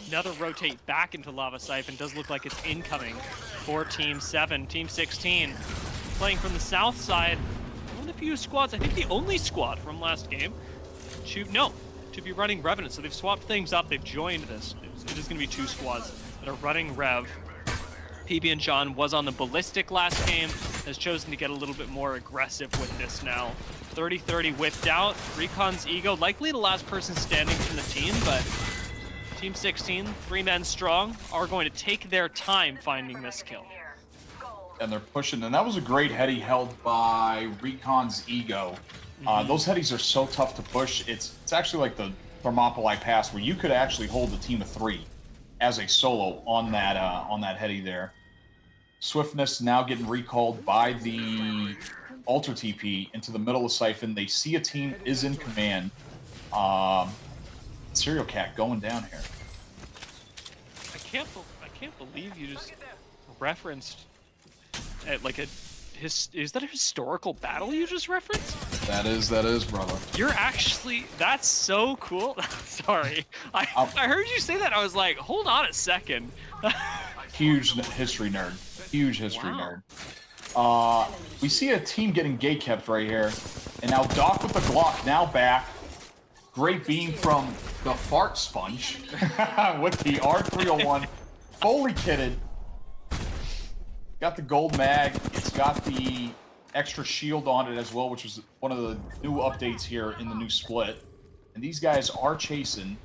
Another rotate back into Lava Siphon. Does look like it's incoming for Team 7. Team 16 playing from the south side. One of the few squads, I think the only squad from last game to be running Revenant. So they've swapped things up. They've joined this. It is going to be 2 squads that are running Rev. PB and John was on the Ballistic last game, has chosen to get a little bit more aggressive with this now. 30-30 whipped out. Recon's Ego, likely the last person standing from the team, but Team 16, 3 men strong, are going to take their time finding this kill. And they're pushing, and that was a great heady held by Recon's Ego. Those headies are so tough to push. It's actually like the Thermopylae Pass, where you could actually hold a team of 3 as a solo on that heady there. Swiftness now getting recalled by the Alter TP into the middle of Siphon. They see a team is in command. Serial Cat going down here. I can't believe you just referenced like is that a historical battle you just referenced? That is, brother. You're actually, that's so cool. Sorry, I heard you say that. I was like, hold on a second. Huge history nerd. Huge history nerd. We see a team getting gate kept right here, and now Doc with the Glock now back. Great beam from the Fart Sponge with the R301, fully kitted. Got the gold mag. It's got the extra shield on it as well, which was one of the new updates here in the new split. And these guys are chasing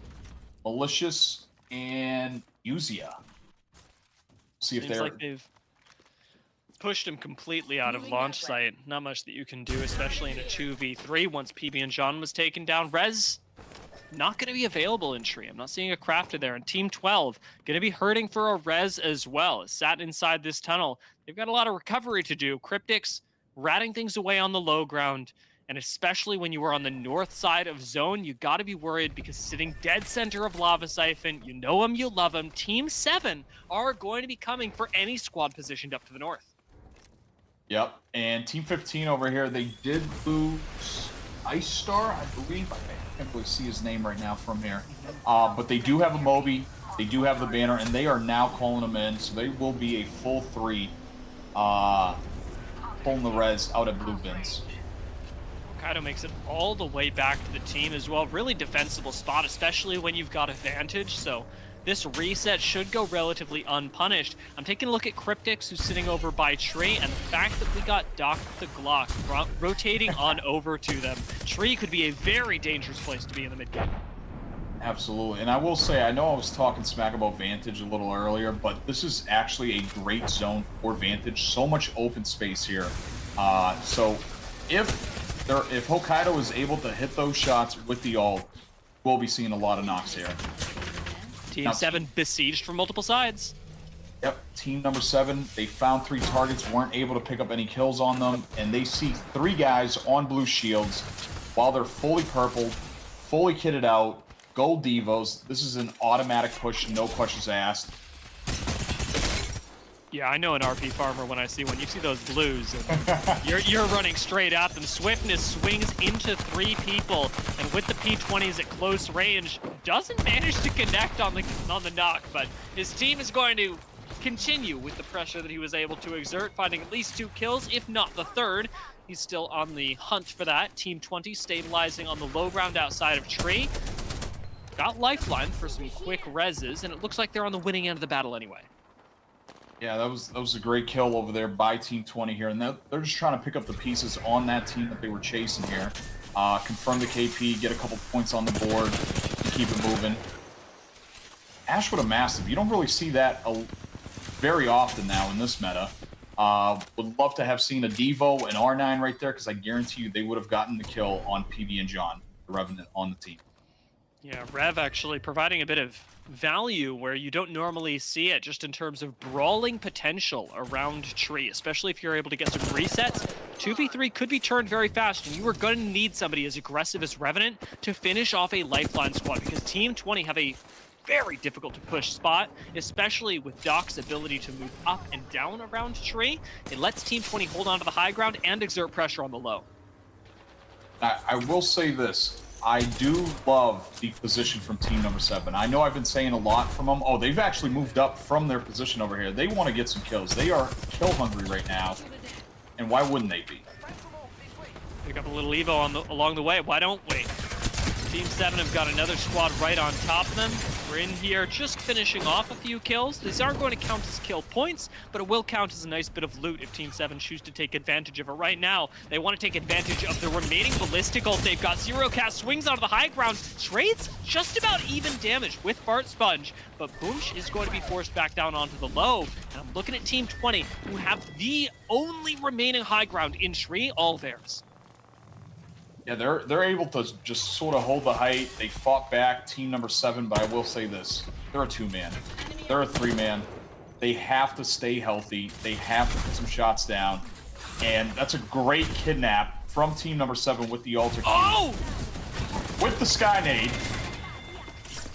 Malicious and Uzia. See if Seems like they've pushed him completely out of launch site. Not much that you can do, especially in a 2v3 once PB and John was taken down. Rez not going to be available in tree. I'm not seeing a crafter there. And Team 12 going to be hurting for a res as well. It's sat inside this tunnel. They've got a lot of recovery to do. Cryptics ratting things away on the low ground. And especially when you are on the north side of zone, you got to be worried because sitting dead center of Lava Siphon, you know him, you love him. Team 7 are going to be coming for any squad positioned up to the north. Yep, and Team 15 over here, they did lose Ice Star, I believe. I can't really see his name right now from here. But they do have a Moby, they do have the banner, and they are now calling them in, so they will be a full 3 pulling the res out of blue bins. Hokkaido makes it all the way back to the team as well. Really defensible spot, especially when you've got advantage, so this reset should go relatively unpunished. I'm taking a look at Cryptics, who's sitting over by Tree, and the fact that we got Doc the Glock rotating on over to them. Tree could be a very dangerous place to be in the mid-game. Absolutely, and I will say, I know I was talking smack about Vantage a little earlier, but this is actually a great zone for Vantage. So much open space here. So if Hokkaido is able to hit those shots with the ult, we'll be seeing a lot of knocks here. Team 7 besieged from multiple sides. Yep, team number 7, they found 3 targets, weren't able to pick up any kills on them, and they see 3 guys on blue shields while they're fully purple, fully kitted out, gold devos. This is an automatic push, no questions asked. Yeah, I know an RP farmer when I see one. You see those blues, and you're running straight at them. Swiftness swings into 3 people, and with the P20s at close range, doesn't manage to connect on the knock, but his team is going to continue with the pressure that he was able to exert, finding at least 2 kills, if not the 3rd. He's still on the hunt for that. Team 20 stabilizing on the low ground outside of Tree. Got Lifeline for some quick reses, and it looks like they're on the winning end of the battle anyway. Yeah, that was a great kill over there by Team 20 here, and they're just trying to pick up the pieces on that team that they were chasing here. Confirm the KP, get a couple points on the board, and keep it moving. Ashwood a Massive, you don't really see that very often now in this meta. Would love to have seen a Devo and R9 right there, because I guarantee you they would have gotten the kill on PB and John, the Revenant on the team. Yeah, Rev actually providing a bit of value where you don't normally see it, just in terms of brawling potential around Tree, especially if you're able to get some resets. 2v3 could be turned very fast, and you are going to need somebody as aggressive as Revenant to finish off a Lifeline squad, because Team 20 have a very difficult to push spot, especially with Doc's ability to move up and down around Tree. It lets Team 20 hold on to the high ground and exert pressure on the low. I will say this. I do love the position from team number 7. I know I've been saying a lot from them. Oh, they've actually moved up from their position over here. They want to get some kills. They are kill hungry right now. And why wouldn't they be? Pick up a little Evo along the way. Why don't we? Team 7 have got another squad right on top of them. We're in here just finishing off a few kills. These aren't going to count as kill points, but it will count as a nice bit of loot if Team 7 choose to take advantage of it. Right now, they want to take advantage of the remaining ballistic ult. They've got Zero Cast, swings out of the high ground, trades just about even damage with Fart Sponge, but Boomsh is going to be forced back down onto the low. And I'm looking at Team 20, who have the only remaining high ground in Tree, all theirs. Yeah, they're able to just sort of hold the height. They fought back, team number 7, but I will say this. They're a 2-man. They're a 3-man. They have to stay healthy. They have to put some shots down. And that's a great kidnap from team number 7 with the alter. Oh! with the sky nade.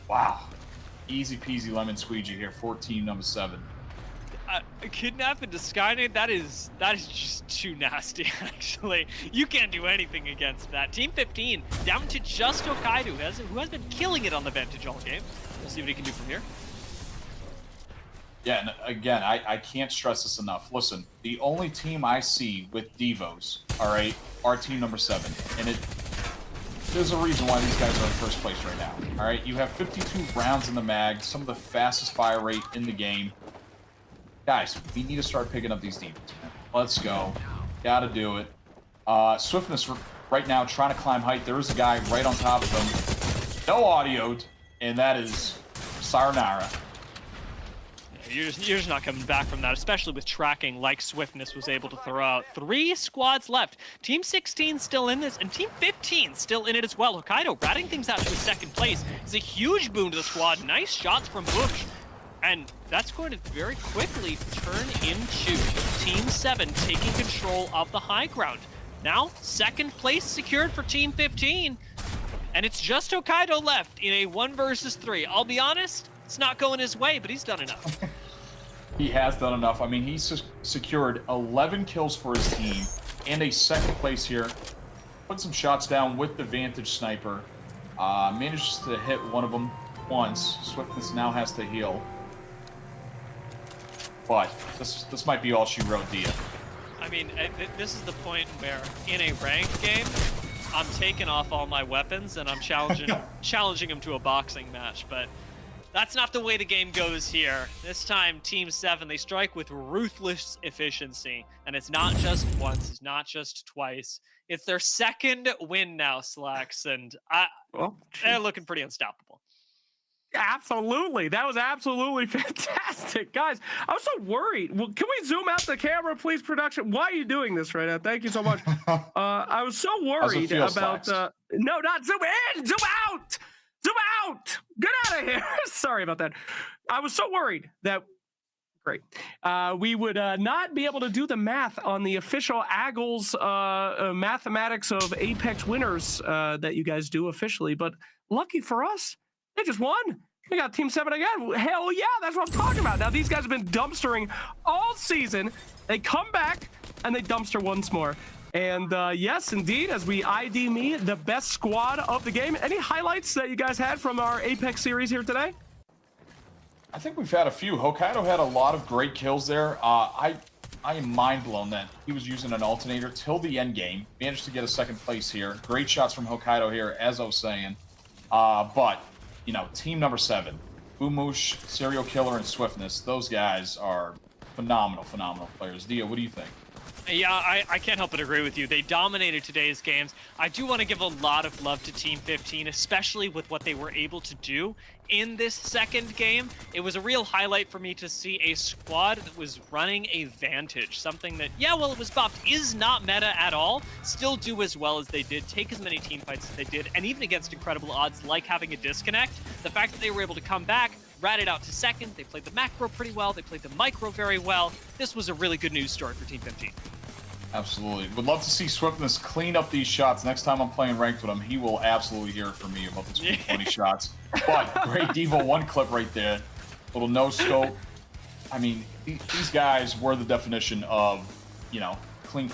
Wow. Easy peasy lemon squeegee here. 14, number 7. Kidnap into Skynade, that is just too nasty, actually. You can't do anything against that. Team 15 down to just Hokkaido, who has been killing it on the Vantage all game. We'll see what he can do from here. Yeah, and again, I can't stress this enough. Listen, the only team I see with Devos, all right, are team number 7. And there's a reason why these guys are in first place right now. All right, you have 52 rounds in the mag, some of the fastest fire rate in the game. Guys, we need to start picking up these demons, man. Let's go. Gotta do it. Swiftness right now trying to climb height. There is a guy right on top of him. No audioed, and that is Sayonara. You're just not coming back from that, especially with tracking like Swiftness was able to throw out. 3 squads left. Team 16 still in this, and Team 15 still in it as well. Hokkaido ratting things out to a second place is a huge boon to the squad. Nice shots from Bush. And that's going to very quickly turn into Team 7 taking control of the high ground. Now, second place secured for Team 15. And it's just Hokkaido left in a 1 versus 3. I'll be honest, it's not going his way, but he's done enough. He has done enough. I mean, he's secured 11 kills for his team and a second place here. Put some shots down with the Vantage sniper. Manages to hit one of them once. Swiftness now has to heal. But this might be all she wrote, Dia. I mean, this is the point where, in a ranked game, I'm taking off all my weapons and I'm challenging him to a boxing match, but that's not the way the game goes here. This time, Team 7, they strike with ruthless efficiency, and it's not just once, it's not just twice. It's their second win now, Slacks, and they're looking pretty unstoppable. Absolutely. That was absolutely fantastic. Guys, I was so worried. Well, can we zoom out the camera, please, production? Why are you doing this right now? Thank you so much. I was so worried about... no, not zoom in! Zoom out! Zoom out! Get out of here! Sorry about that. I was so worried that... Great. We would not be able to do the math on the official Aggles mathematics of Apex winners that you guys do officially, but lucky for us, they just won. We got Team 7 again. Hell yeah, that's what I'm talking about. Now, these guys have been dumpstering all season. They come back, and they dumpster once more. And yes, indeed, as we ID me, the best squad of the game. Any highlights that you guys had from our Apex series here today? I think we've had a few. Hokkaido had a lot of great kills there. I am mind blown that he was using an alternator till the end game. Managed to get a second place here. Great shots from Hokkaido here, as I was saying. But, you know, team number 7, Boomush, Serial Killer, and Swiftness, those guys are phenomenal players. Dia, what do you think? Yeah, I can't help but agree with you. They dominated today's games. I do want to give a lot of love to Team 15, especially with what they were able to do in this second game. It was a real highlight for me to see a squad that was running a Vantage, something that, yeah, well, it was buffed, is not meta at all, still do as well as they did, take as many team fights as they did, and even against incredible odds like having a disconnect, the fact that they were able to come back, rat it out to second, they played the macro pretty well, they played the micro very well. This was a really good news story for Team 15. Absolutely. Would love to see Swiftness clean up these shots. Next time I'm playing ranked with him, he will absolutely hear it from me about those 20 shots. But great Devo 1 clip right there. Little no scope. I mean, these guys were the definition of, you know, clean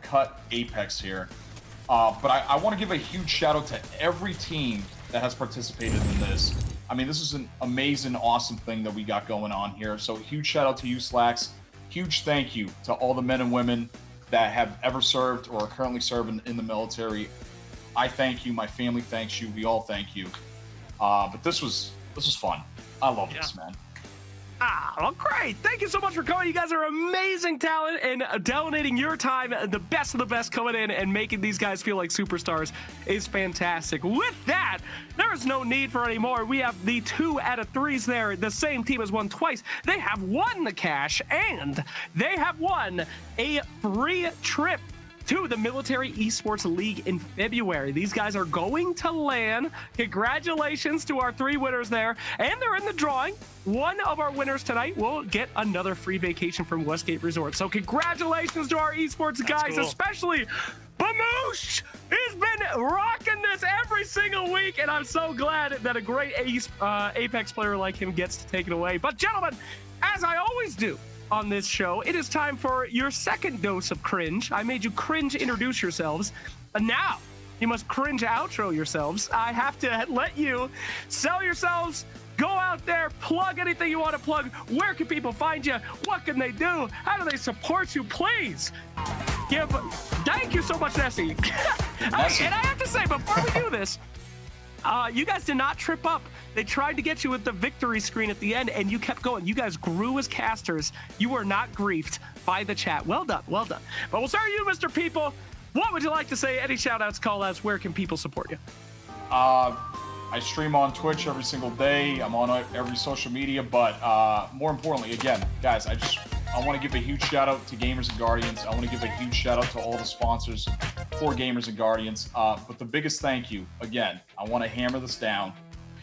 cut Apex here. But I want to give a huge shout out to every team that has participated in this. I mean, this is an amazing, awesome thing that we got going on here. So huge shout out to you, Slacks. Huge thank you to all the men and women that have ever served or are currently serving in the military. I thank you. My family thanks you. We all thank you. But this was fun. I love this, man. Well, great. Thank you so much for coming. You guys are amazing talent and donating your time. The best of the best coming in and making these guys feel like superstars is fantastic. With that, there is no need for any more. We have the 2 out of 3s there. The same team has won twice. They have won the cash, and they have won a free trip to the Military Esports League in February. These guys are going to LAN. Congratulations to our 3 winners there. And they're in the drawing. One of our winners tonight will get another free vacation from Westgate Resort. So congratulations to our esports guys, especially Bamoosh. He's been rocking this every single week, and I'm so glad that a great Apex player like him gets to take it away. But gentlemen, as I always do on this show, it is time for your second dose of cringe. I made you cringe introduce yourselves, and now you must cringe outro yourselves. I have to let you sell yourselves. Go out there, plug anything you want to plug. Where can people find you? What can they do? How do they support you? Please thank you so much, Nessie. And I have to say, before we do this, you guys did not trip up. They tried to get you with the victory screen at the end, and you kept going. You guys grew as casters. You were not griefed by the chat. Well done, well done. But we'll start with you, Mr. People. What would you like to say? Any shout-outs, call-outs? Where can people support you? I stream on Twitch every single day. I'm on every social media, but more importantly, again, guys, I want to give a huge shout out to Gamers and Guardians. I want to give a huge shout out to all the sponsors for Gamers and Guardians. But the biggest thank you, again, I want to hammer this down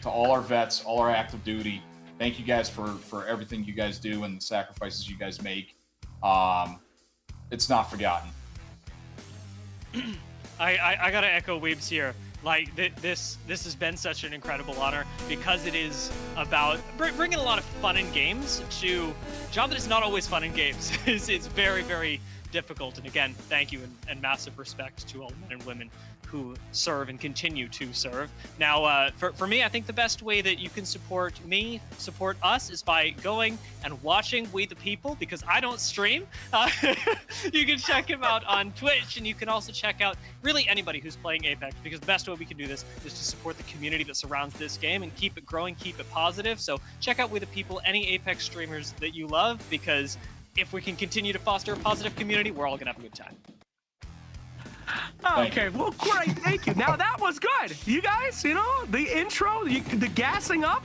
to all our vets, all our active duty. Thank you guys for everything you guys do and the sacrifices you guys make. It's not forgotten. I gotta echo Weebs here. Like, this has been such an incredible honor because it is about bringing a lot of fun in games to a job that is not always fun in games. It's very, very difficult. And again, thank you and massive respect to all men and women who serve and continue to serve. Now, for me, I think the best way that you can support us, is by going and watching We the People, because I don't stream. You can check him out on Twitch, and you can also check out really anybody who's playing Apex, because the best way we can do this is to support the community that surrounds this game and keep it growing, keep it positive. So check out We the People, any Apex streamers that you love, because if we can continue to foster a positive community, we're all gonna have a good time. Okay, well, great, thank you. Now that was good. You guys, you know, the intro, the gassing up,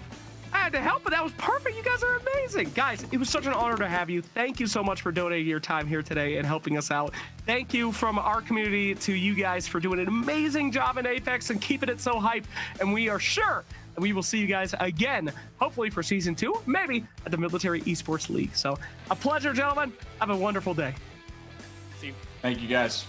I had to help, but that was perfect. You guys are amazing. Guys, it was such an honor to have you. Thank you so much for donating your time here today and helping us out. Thank you from our community to you guys for doing an amazing job in Apex and keeping it so hype. And we are sure that we will see you guys again, hopefully for season 2, maybe at the Military Esports League. So a pleasure, gentlemen. Have a wonderful day. See you. Thank you, guys.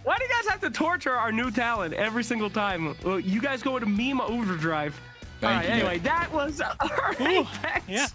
Why do you guys have to torture our new talent every single time? Well, you guys go into meme overdrive. All right, anyway, that was our Apex. Yeah.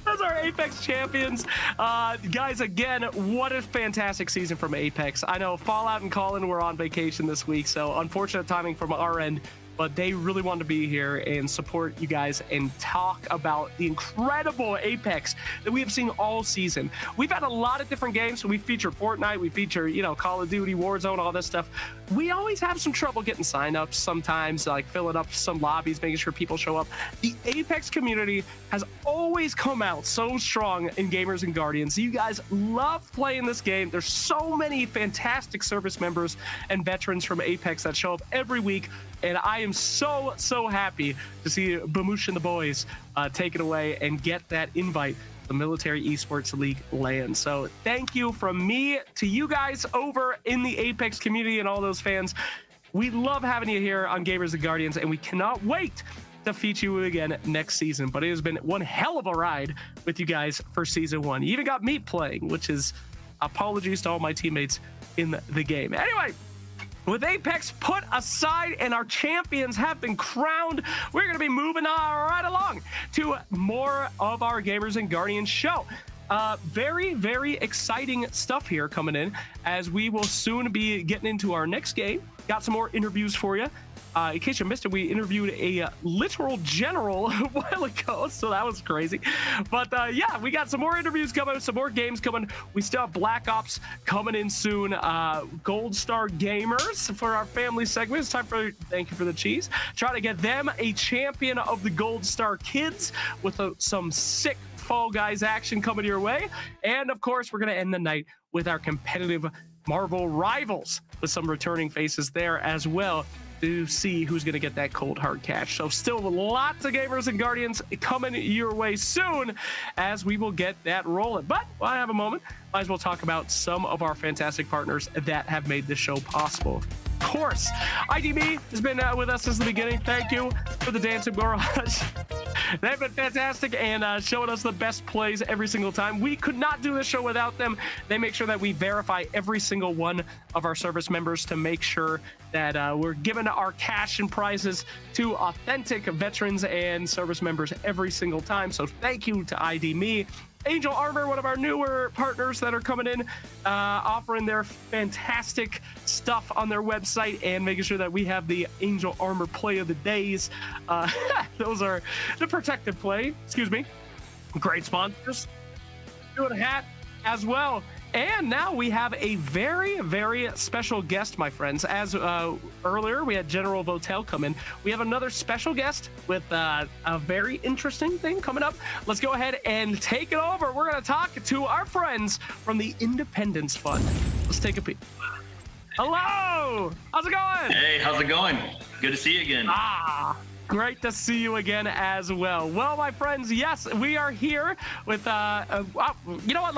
Those are Apex champions. Guys, again, what a fantastic season from Apex. I know Fallout and Colin were on vacation this week, so unfortunate timing from our end, but they really wanted to be here and support you guys and talk about the incredible Apex that we have seen all season. We've had a lot of different games. So we feature Fortnite, we feature, you know, Call of Duty, Warzone, all this stuff. We always have some trouble getting sign-ups sometimes, like filling up some lobbies, making sure people show up. The Apex community has always come out so strong in Gamers and Guardians. You guys love playing this game. There's so many fantastic service members and veterans from Apex that show up every week. And I am so, so happy to see Bamoosh and the boys take it away and get that invite to the Military Esports League land. So thank you from me to you guys over in the Apex community and all those fans. We love having you here on Gamers and Guardians, and we cannot wait to feature you again next season. But it has been one hell of a ride with you guys for season 1. You even got me playing, which is apologies to all my teammates in the game. Anyway, with Apex put aside and our champions have been crowned, we're going to be moving right along to more of our Gamers and Guardians show. Very, very exciting stuff here coming in, as we will soon be getting into our next game. Got some more interviews for you. In case you missed it, we interviewed a literal general a while ago, so that was crazy. But yeah, we got some more interviews coming, some more games coming. We still have Black Ops coming in soon. Gold Star Gamers for our family segment. It's time for Thank You for the Cheese. Try to get them a champion of the Gold Star Kids with some sick Fall Guys action coming your way. And of course, we're going to end the night with our competitive Marvel Rivals with some returning faces there as well, to see who's going to get that cold hard cash. So still lots of Gamers and Guardians coming your way soon as we will get that rolling. But while I have a moment, might as well talk about some of our fantastic partners that have made this show possible. Of course, IDB has been with us since the beginning. Thank you for the Dancing Garage. They've been fantastic and showing us the best plays every single time. We could not do this show without them. They make sure that we verify every single one of our service members to make sure that we're giving our cash and prizes to authentic veterans and service members every single time. So thank you to ID Me. Angel Armor, one of our newer partners that are coming in, offering their fantastic stuff on their website and making sure that we have the Angel Armor play of the days. Those are the protective play, excuse me. Great sponsors. Doing a hat as well. And now we have a very, very special guest, my friends. As earlier, we had General Votel come in. We have another special guest with a very interesting thing coming up. Let's go ahead and take it over. We're going to talk to our friends from the Independence Fund. Let's take a peek. Hello! How's it going? Hey, how's it going? Good to see you again. Great to see you again as well. Well, my friends, yes, we are here with, you know what,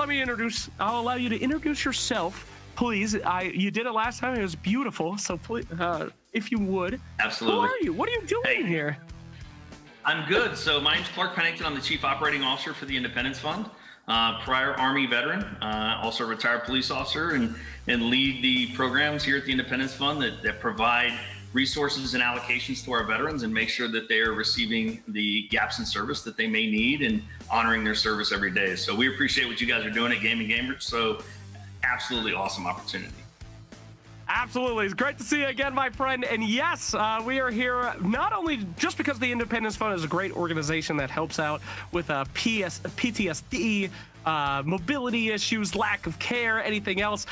I'll allow you to introduce yourself, please. You did it last time, it was beautiful, so please, if you would. Absolutely. Who are you? What are you doing here? I'm good. So my name's Clark Pennington. I'm the Chief Operating Officer for the Independence Fund. Prior Army veteran, also a retired police officer, and lead the programs here at the Independence Fund that provide resources and allocations to our veterans and make sure that they are receiving the gaps in service that they may need and honoring their service every day. So we appreciate what you guys are doing at Gaming Gamers. So absolutely awesome opportunity. Absolutely. It's great to see you again, my friend. And yes, we are here not only just because the Independence Fund is a great organization that helps out with PTSD, mobility issues, lack of care, anything else.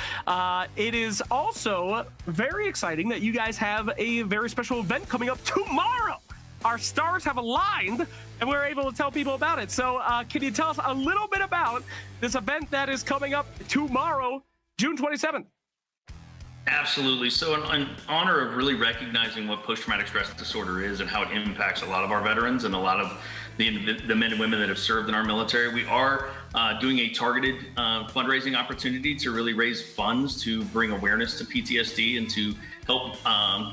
It is also very exciting that you guys have a very special event coming up tomorrow. Our stars have aligned and we're able to tell people about it. So can you tell us a little bit about this event that is coming up tomorrow, June 27th? Absolutely. So in honor of really recognizing what post-traumatic stress disorder is and how it impacts a lot of our veterans and a lot of the men and women that have served in our military, we are doing a targeted fundraising opportunity to really raise funds to bring awareness to PTSD and to help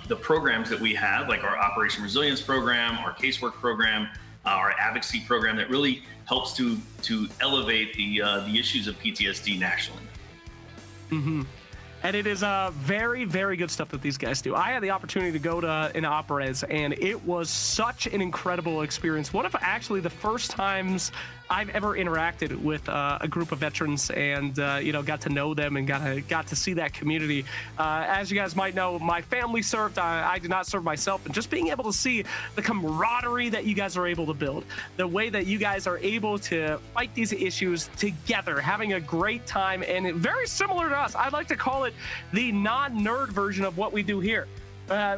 the programs that we have, like our Operation Resilience program, our casework program, our advocacy program that really helps to elevate the issues of PTSD nationally. Mm-hmm. And it is very, very good stuff that these guys do. I had the opportunity to go to an Operas, and it was such an incredible experience. One of actually the first times I've ever interacted with a group of veterans and, got to know them and got to see that community. As you guys might know, my family served. I did not serve myself. And just being able to see the camaraderie that you guys are able to build, the way that you guys are able to fight these issues together, having a great time, and very similar to us. I'd like to call it the non-nerd version of what we do here.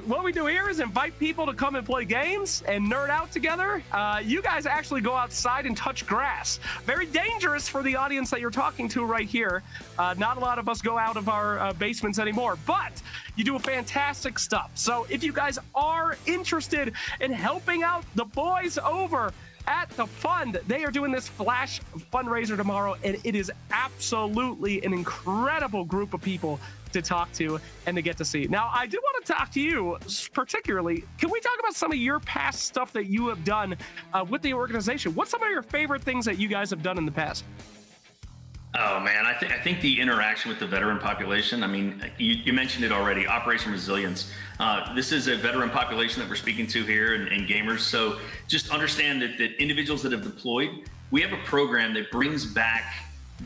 What we do here is invite people to come and play games and nerd out together. You guys actually go outside and touch grass. Very dangerous for the audience that you're talking to right here. Not a lot of us go out of our basements anymore, but you do fantastic stuff. So if you guys are interested in helping out the boys over at the fund, they are doing this flash fundraiser tomorrow, and it is absolutely an incredible group of people to talk to and to get to see. Now, I do want to talk to you particularly. Can we talk about some of your past stuff that you have done with the organization? What's some of your favorite things that you guys have done in the past? Oh man, I think the interaction with the veteran population, I mean, you mentioned it already, Operation Resilience. This is a veteran population that we're speaking to here and gamers. So just understand that individuals that have deployed, we have a program that brings back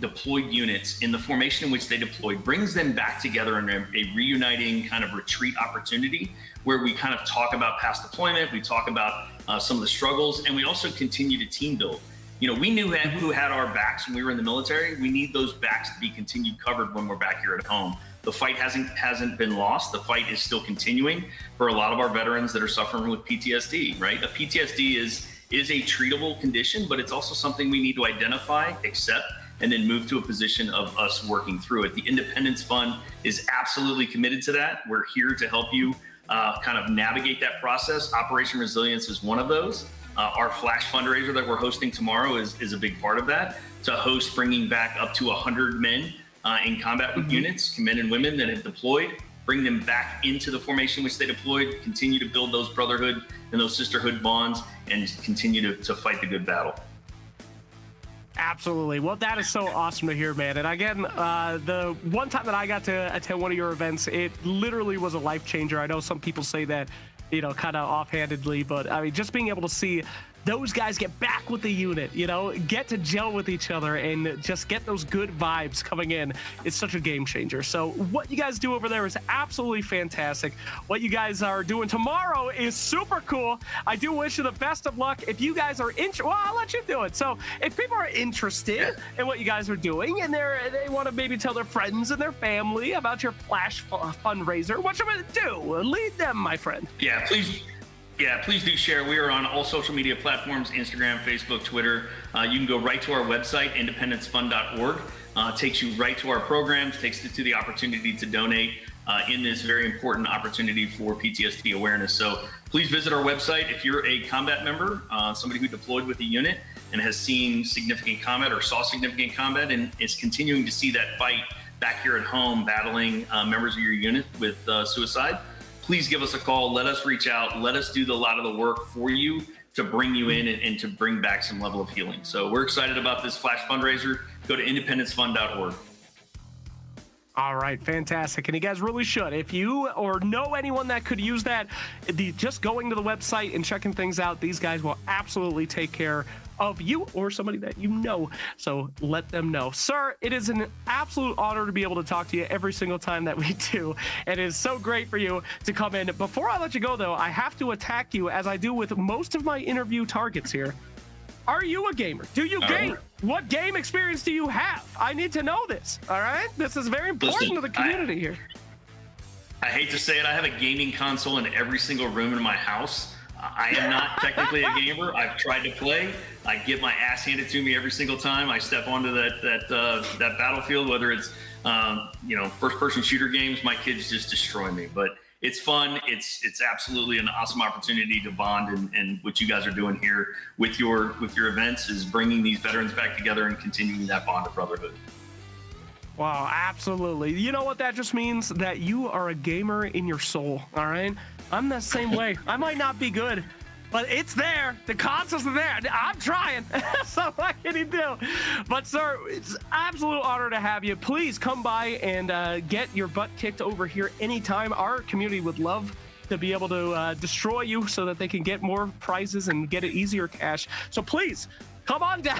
deployed units in the formation in which they deployed, brings them back together in a reuniting kind of retreat opportunity where we kind of talk about past deployment, we talk about some of the struggles, and we also continue to team build. You know, we knew who had our backs when we were in the military. We need those backs to be continued covered when we're back here at home. The fight hasn't been lost. The fight is still continuing for a lot of our veterans that are suffering with PTSD, right? A PTSD is a treatable condition, but it's also something we need to identify, accept, and then move to a position of us working through it. The Independence Fund is absolutely committed to that. We're here to help you kind of navigate that process. Operation Resilience is one of those. Our flash fundraiser that we're hosting tomorrow is a big part of that, to host bringing back up to 100 men in combat with units, men and women that have deployed, bring them back into the formation which they deployed, continue to build those brotherhood and those sisterhood bonds, and continue to fight the good battle. Absolutely. Well, that is so awesome to hear, man. And again, the one time that I got to attend one of your events, it literally was a life changer. I know some people say that, you know, kind of offhandedly, but I mean, just being able to see those guys get back with the unit, you know, get to gel with each other and just get those good vibes coming in. It's such a game changer. So what you guys do over there is absolutely fantastic. What you guys are doing tomorrow is super cool. I do wish you the best of luck. If you guys are interested, well, I'll let you do it. So if people are interested in what you guys are doing and they want to maybe tell their friends and their family about your Flash fundraiser, what should we do? Lead them, my friend. Yeah, please do share. We are on all social media platforms, Instagram, Facebook, Twitter. You can go right to our website, independencefund.org. Takes you right to our programs, takes you to the opportunity to donate in this very important opportunity for PTSD awareness. So please visit our website. If you're a combat member, somebody who deployed with a unit and has seen significant combat or saw significant combat and is continuing to see that fight back here at home, battling members of your unit with suicide, please give us a call. Let us reach out. Let us do a lot of the work for you to bring you in and to bring back some level of healing. So we're excited about this Flash fundraiser. Go to independencefund.org. All right, fantastic. And you guys really should. If you or know anyone that could use that, just going to the website and checking things out, these guys will absolutely take care of you or somebody that you know. So let them know. Sir, it is an absolute honor to be able to talk to you every single time that we do. It is so great for you to come in. Before I let you go, though, I have to attack you as I do with most of my interview targets here. Are you a gamer? Do you game? What game experience do you have? I need to know this, all right? This is very important to the community here. I hate to say it, I have a gaming console in every single room in my house. I am not technically a gamer. I've tried to play. I get my ass handed to me every single time I step onto that battlefield, whether it's first-person shooter games. My kids just destroy me, but it's fun. It's absolutely an awesome opportunity to bond, and what you guys are doing here with your events is bringing these veterans back together and continuing that bond of brotherhood. Wow, absolutely. You know what that just means? That you are a gamer in your soul, all right? I'm the same way. I might not be good, but it's there. The consoles are there. I'm trying. So what can you do? But sir, it's an absolute honor to have you. Please come by and get your butt kicked over here anytime. Our community would love to be able to destroy you so that they can get more prizes and get it easier cash. So please, come on down.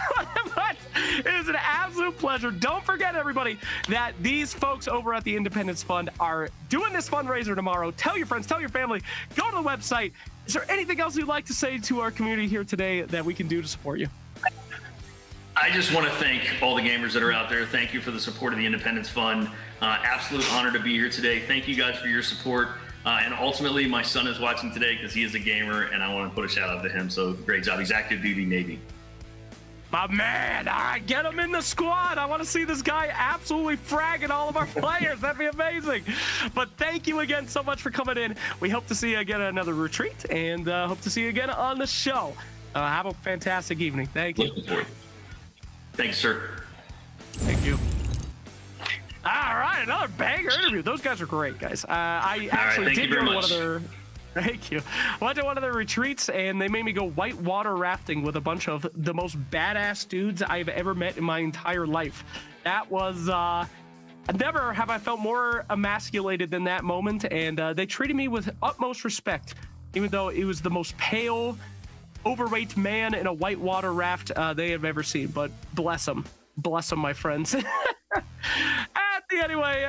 But it is an absolute pleasure. Don't forget, everybody, that these folks over at the Independence Fund are doing this fundraiser tomorrow. Tell your friends, tell your family, go to the website. Is there anything else you'd like to say to our community here today that we can do to support you? I just want to thank all the gamers that are out there. Thank you for the support of the Independence Fund. Absolute honor to be here today. Thank you guys for your support. And ultimately, my son is watching today because he is a gamer, and I want to put a shout out to him. So great job. He's active duty Navy. My man, all right, get him in the squad. I want to see this guy absolutely fragging all of our players. That'd be amazing. But thank you again so much for coming in. We hope to see you again at another retreat, and hope to see you again on the show. Have a fantastic evening. Thank you. Looking forward. Thanks, sir. Thank you. All right, another banger interview. Those guys are great, guys. I actually did go to one of their... Thank you. I went to one of their retreats, and they made me go whitewater rafting with a bunch of the most badass dudes I've ever met in my entire life. That was, never have I felt more emasculated than that moment, and they treated me with utmost respect, even though it was the most pale, overweight man in a whitewater raft they have ever seen. But bless them. Bless them, my friends. Anyway,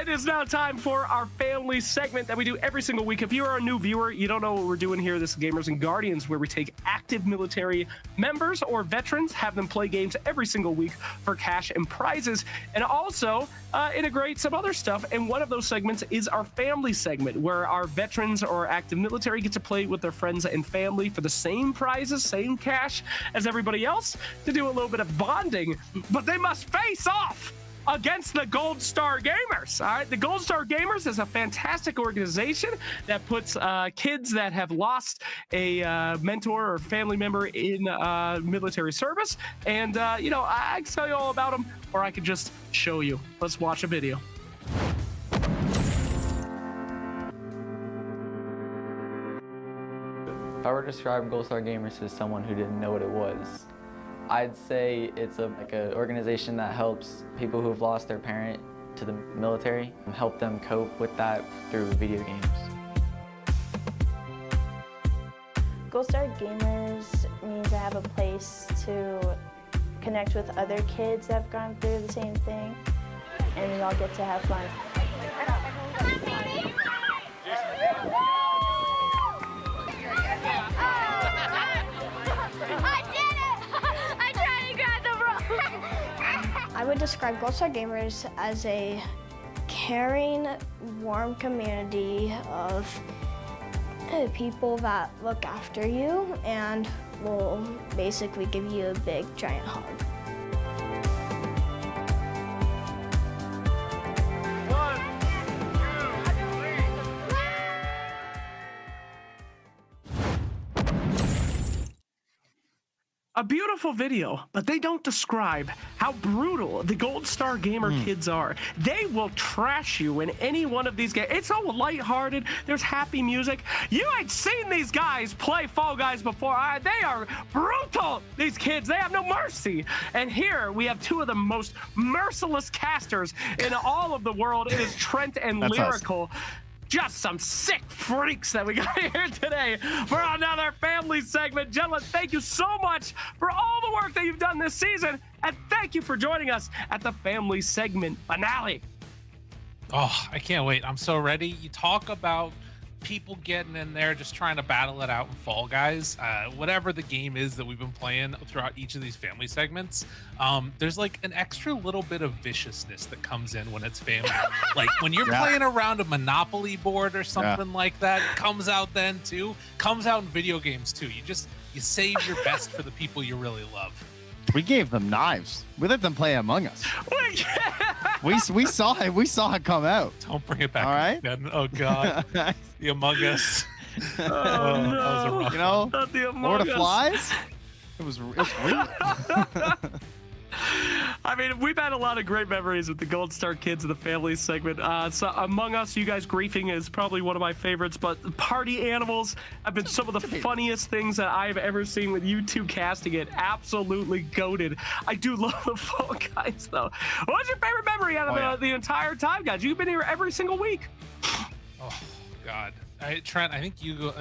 it is now time for our family segment that we do every single week. If you are a new viewer, you don't know what we're doing here. This is Gamers and Guardians, where we take active military members or veterans, have them play games every single week for cash and prizes, and also integrate some other stuff. And one of those segments is our family segment, where our veterans or active military get to play with their friends and family for the same prizes, same cash as everybody else, to do a little bit of bonding, but they must face off against the Gold Star Gamers. All right, the Gold Star Gamers is a fantastic organization that puts kids that have lost a mentor or family member in military service. And I can tell you all about them, or I could just show you. Let's watch a video. If I were to describe Gold Star Gamers to someone who didn't know what it was, I'd say it's like an organization that helps people who have lost their parent to the military and help them cope with that through video games. Gold Star Gamers means I have a place to connect with other kids that have gone through the same thing, and we all get to have fun. I would describe Gold Star Gamers as a caring, warm community of people that look after you and will basically give you a big, giant hug. A beautiful video, but they don't describe how brutal the Gold Star Gamer kids are. They will trash you in any one of these games. It's so lighthearted. There's happy music. You ain't seen these guys play Fall Guys before. They are brutal, these kids. They have no mercy. And here we have two of the most merciless casters in all of the world. It is Trent and Lyrical. Just some sick freaks that we got here today for another family segment. Gentlemen, thank you so much for all the work that you've done this season, and thank you for joining us at the family segment finale. Oh, I can't wait. I'm so ready. You talk about people getting in there just trying to battle it out in Fall Guys, whatever the game is that we've been playing throughout each of these family segments. There's like an extra little bit of viciousness that comes in when it's family. Like when you're playing around a Monopoly board or something like that, it comes out then too. Comes out in video games too. You save your best for the people you really love. We gave them knives. We let them play Among Us. we saw it come out. Don't bring it back. All right. Again. Oh God. The Among Us. Oh, no. That was a rough one. Not the Among Lord of Us. Flies. It's real. I mean, we've had a lot of great memories with the Gold Star Kids in the family segment. So Among Us, you guys griefing is probably one of my favorites, but Party Animals have been some of the funniest things that I've ever seen with you two casting it. Absolutely goated. I do love the Fall Guys, though. What's your favorite memory out of the entire time, guys? You've been here every single week. Oh, God. Trent, I think you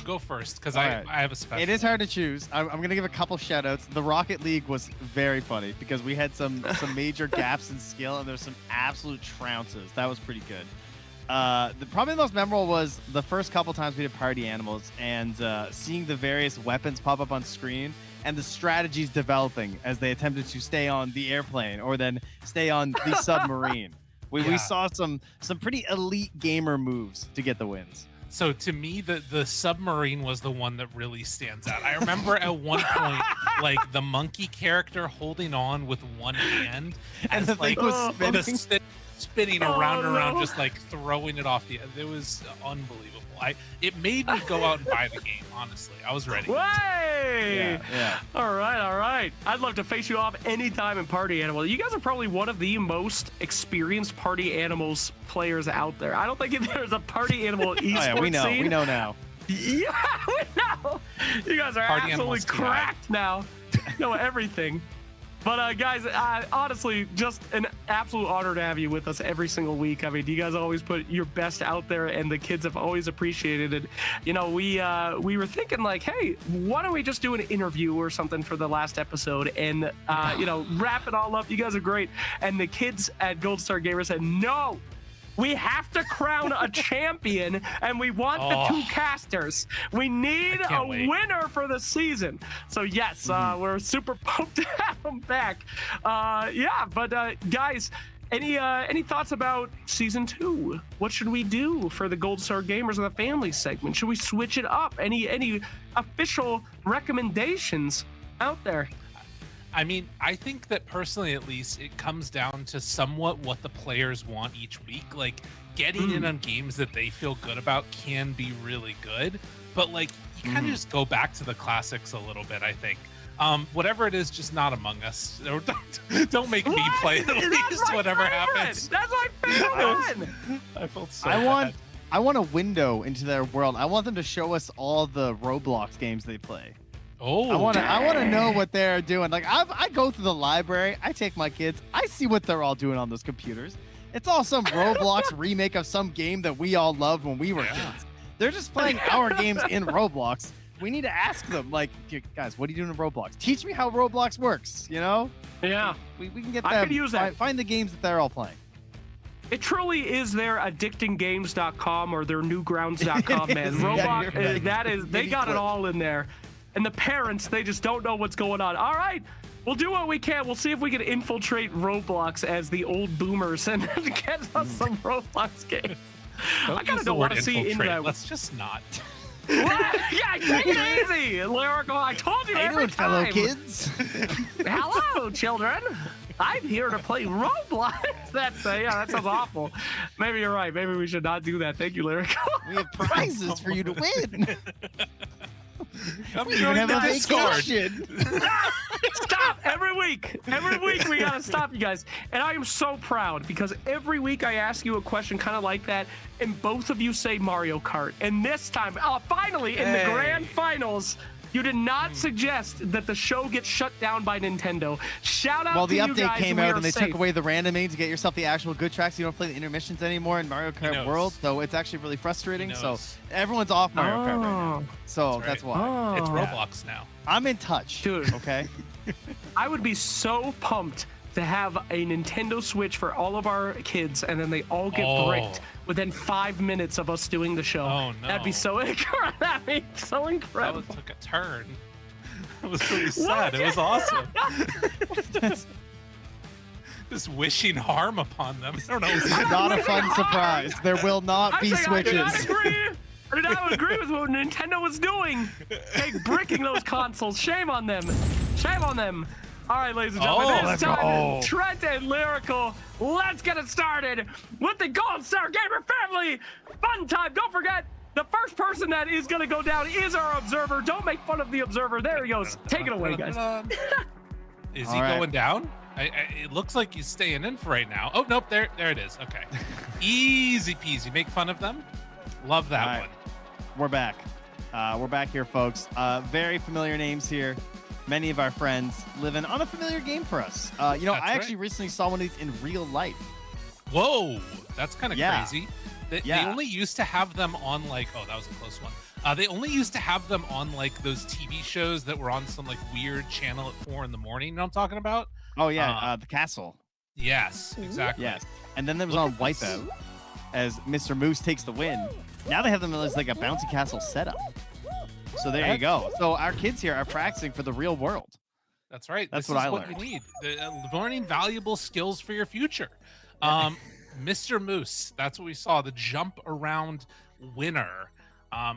go first because I have a special. It is hard to choose. I'm going to give a couple shout outs. The Rocket League was very funny because we had some major gaps in skill and there's some absolute trounces. That was pretty good. Probably the most memorable was the first couple times we did Party Animals and seeing the various weapons pop up on screen and the strategies developing as they attempted to stay on the airplane or then stay on the submarine. We saw some pretty elite gamer moves to get the wins. So to me, the submarine was the one that really stands out. I remember at one point, like the monkey character holding on with one hand, and the thing was spinning around and around, just like throwing it off the. It was unbelievable. It made me go out and buy the game. Honestly, I was ready. Way! Yeah. All right. I'd love to face you off anytime in Party Animal. You guys are probably one of the most experienced Party Animals players out there. I don't think there's a Party Animal esports we know. scene. We know now. Yeah, we know. You guys are Party absolutely Animals cracked now. You know everything. But guys, honestly, just an absolute honor to have you with us every single week. I mean, you guys always put your best out there, and the kids have always appreciated it. You know, we were thinking like, hey, why don't we just do an interview or something for the last episode and wrap it all up. You guys are great, and the kids at Gold Star Gamer said no. We have to crown a champion, and we want the two casters. We need a winner for the season. So, yes, we're super pumped to have them back. Guys, any thoughts about Season 2? What should we do for the Gold Star Gamers in the family segment? Should we switch it up? Any official recommendations out there? I mean, I think that personally, at least, it comes down to somewhat what the players want each week. Like, getting in on games that they feel good about can be really good, but like, you kind of just go back to the classics a little bit, I think. Whatever it is, just not Among Us. Don't make me play at least whatever happens. That's my favorite one. I felt so bad. I want a window into their world. I want them to show us all the Roblox games they play. Oh, I want to know what they're doing. Like I go through the library, I take my kids, I see what they're all doing on those computers. It's all some Roblox remake of some game that we all loved when we were kids. They're just playing our games in Roblox. We need to ask them, like, guys, what are you doing in Roblox? Teach me how Roblox works. You know? Yeah. We can get them. I could use that. Find the games that they're all playing. It truly is their addictinggames.com or their newgrounds.com, man. Roblox, that is, they got it all in there. And the parents, they just don't know what's going on. All right, we'll do what we can. We'll see if we can infiltrate Roblox as the old boomers and get us some Roblox games. I kind of don't want to see into that. Let's just not. Yeah, take it easy, Lyrical. I told you every time. Fellow kids. Hello, children. I'm here to play Roblox. That sounds awful. Maybe you're right. Maybe we should not do that. Thank you, Lyrical. We have prizes for you to win. We don't have a vacation. Stop every week we gotta stop you guys. And I am so proud because every week I ask you a question kind of like that and both of you say Mario Kart, and this time finally in the grand finals you did not suggest that the show gets shut down by Nintendo. Shout out to you guys. Well, the update came out and they safe. took away the randoming to get yourself the actual good tracks. You don't play the intermissions anymore in Mario Kart World, so it's actually really frustrating. So everyone's off Mario Kart right now. So that's why. It's Roblox now. I'm in touch, dude. Okay. I would be so pumped to have a Nintendo Switch for all of our kids, and then they all get bricked within 5 minutes of us doing the show. Oh, no. That'd be so incredible. That'd be so incredible. That took a turn. It was really sad. It was awesome. Just wishing harm upon them. I don't know. This is not a fun surprise. There will not be switches. I did not agree with what Nintendo was doing. Hey, bricking those consoles. Shame on them. Shame on them. All right, ladies and gentlemen, it's time. Trent and Lyrical, let's get it started with the Gold Star Gamer family fun time. Don't forget, the first person that is going to go down is our observer. Don't make fun of the observer. There he goes. Take it away, guys. Is he going down? It looks like he's staying in for right now. Oh, nope. There it is. Okay. Easy peasy. Make fun of them. Love that one. We're back. We're back here, folks. Very familiar names here. Many of our friends live in on a familiar game for us. I actually recently saw one of these in real life. Whoa, that's kind of crazy. They only used to have them on that was a close one. They only used to have them on like those TV shows that were on some like weird channel at 4 a.m. You know what I'm talking about? Oh yeah, The Castle. Yes, exactly. Yes, and then there was on Wipeout as Mr. Moose takes the win. Now they have them as like a bouncy castle setup. So there you go. So our kids here are practicing for the real world. That's right. That's what I learned. You need. Learning valuable skills for your future. Mr. Moose, that's what we saw. The jump around winner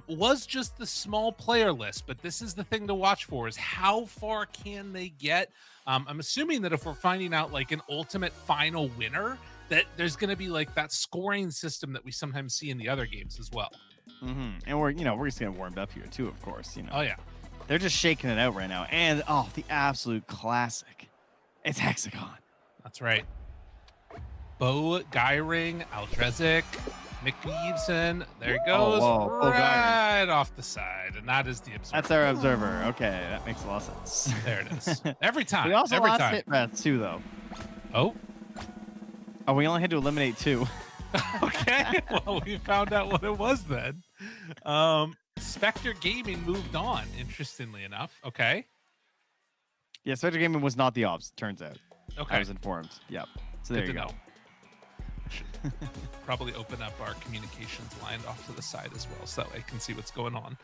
was just the small player list, but this is the thing to watch for is how far can they get? I'm assuming that if we're finding out like an ultimate final winner, that there's going to be like that scoring system that we sometimes see in the other games as well. Mm-hmm. And we're just getting warmed up here too, of course. Oh yeah, they're just shaking it out right now. And the absolute classic, it's Hexagon. That's right. Bo Geiring, Aldrezic, McPeevson. There he goes, right off the side, and that is the observer. That's our observer. Okay, that makes a lot of sense. There it is. Every time. We also every lost time. hit rats too, though. Oh, we only had to eliminate 2. Okay, well, we found out what it was then. Spectre Gaming moved on, interestingly enough. Okay. Yeah, Spectre Gaming was not the ops, turns out. Okay. I was informed. Yep. So there you go. Should probably open up our communications line off to the side as well so that I can see what's going on.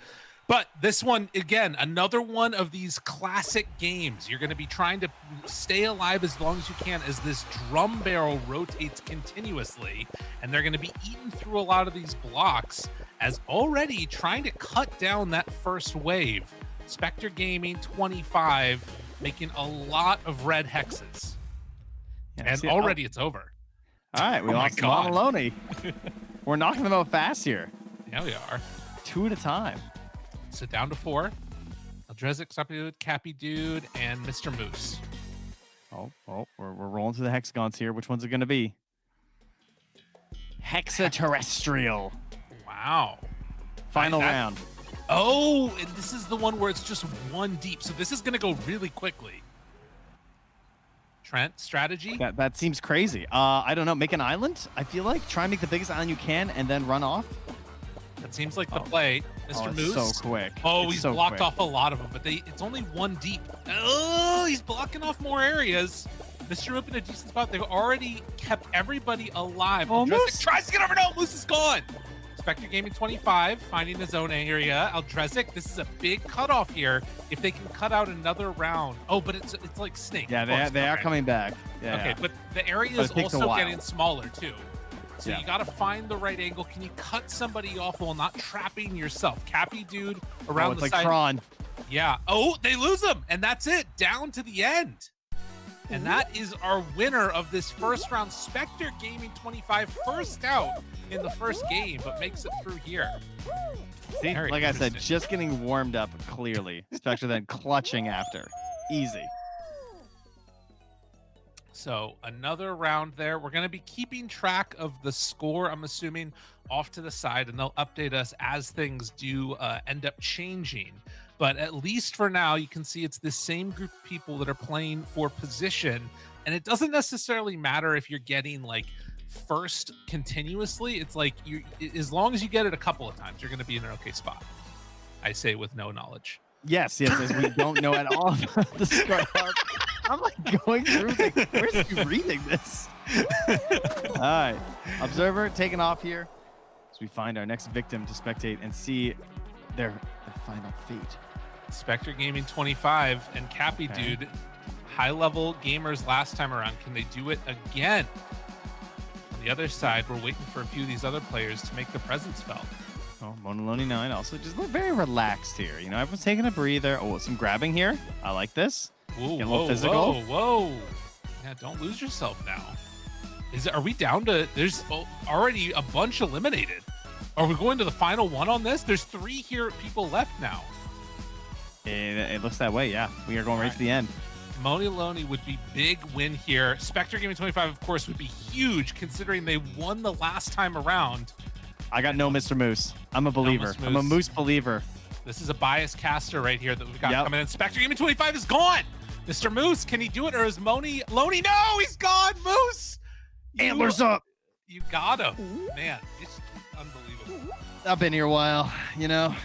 But this one, again, another one of these classic games. You're going to be trying to stay alive as long as you can as this drum barrel rotates continuously. And they're going to be eating through a lot of these blocks as already trying to cut down that first wave. Spectre Gaming 25, making a lot of red hexes. And already it's over. All right, we lost Monoloni. We're knocking them out fast here. Yeah, we are. 2 at a time. So down to 4. Aldrezic, Stoppy Dude, Cappy Dude, and Mr. Moose. We're rolling through the hexagons here. Which one's it going to be? Hexaterrestrial. Wow. Final round. Oh, and this is the one where it's just one deep. So this is going to go really quickly. Trent, strategy? That seems crazy. I don't know. Make an island, I feel like. Try and make the biggest island you can and then run off. That seems like the play. Mr. It's Moose. so quick. Oh, It's he's so blocked quick. off a lot of them, but it's only one deep. Oh, he's blocking off more areas. Mr. Moose in a decent spot. They've already kept everybody alive. Aldresic tries to get over. No, Moose is gone. Spectre Gaming 25, finding his own area. Aldresic, this is a big cutoff here. If they can cut out another round. Oh, but it's like Snake. Yeah, they are coming back. Yeah. Okay, but the area But is it takes a also while. getting smaller too. So Yeah. you got to find the right angle. Can you cut somebody off while not trapping yourself? Cappy dude around it's the like side. Tron. Yeah. Oh, they lose him, and that's it. Down to the end. And that is our winner of this first round. Spectre Gaming 25, first out in the first game, but makes it through here. See, Very like I said, interesting. just getting warmed up clearly. Spectre then clutching after. Easy. So another round there. We're going to be keeping track of the score, I'm assuming, off to the side, and they'll update us as things do end up changing. But at least for now, you can see it's the same group of people that are playing for position. And it doesn't necessarily matter if you're getting like first continuously. It's like as long as you get it a couple of times, you're going to be in an okay spot. I say with no knowledge. Yes, as we don't know at all about the score. I'm like going through, like, where's he reading this? All right. Observer taking off here as we find our next victim to spectate and see their final fate. Spectre Gaming 25 and Cappy Okay. Dude, high-level gamers last time around. Can they do it again? On the other side, we're waiting for a few of these other players to make their presence felt. Oh, Monaloni 9 also just look very relaxed here. You know, everyone's taking a breather. Oh, some grabbing here. I like this. Whoa, Get a little whoa, physical. whoa. Yeah, don't lose yourself now. Are we down to, there's already a bunch eliminated. Are we going to the final one on this? There's 3 here people left now. It looks that way, yeah. We are going right to the end. Moni Loney would be big win here. Spectre Gaming 25, of course, would be huge considering they won the last time around. I got no Mr. Moose. I'm a believer. Mr. I'm a Moose. Moose believer. This is a biased caster right here that we've got Yep. coming in. Spectre Gaming 25 is gone. Mr. Moose, can he do it? Or is Loney? No, he's gone. Moose! Antlers up. You got him. Man, it's unbelievable. I've been here a while, you know.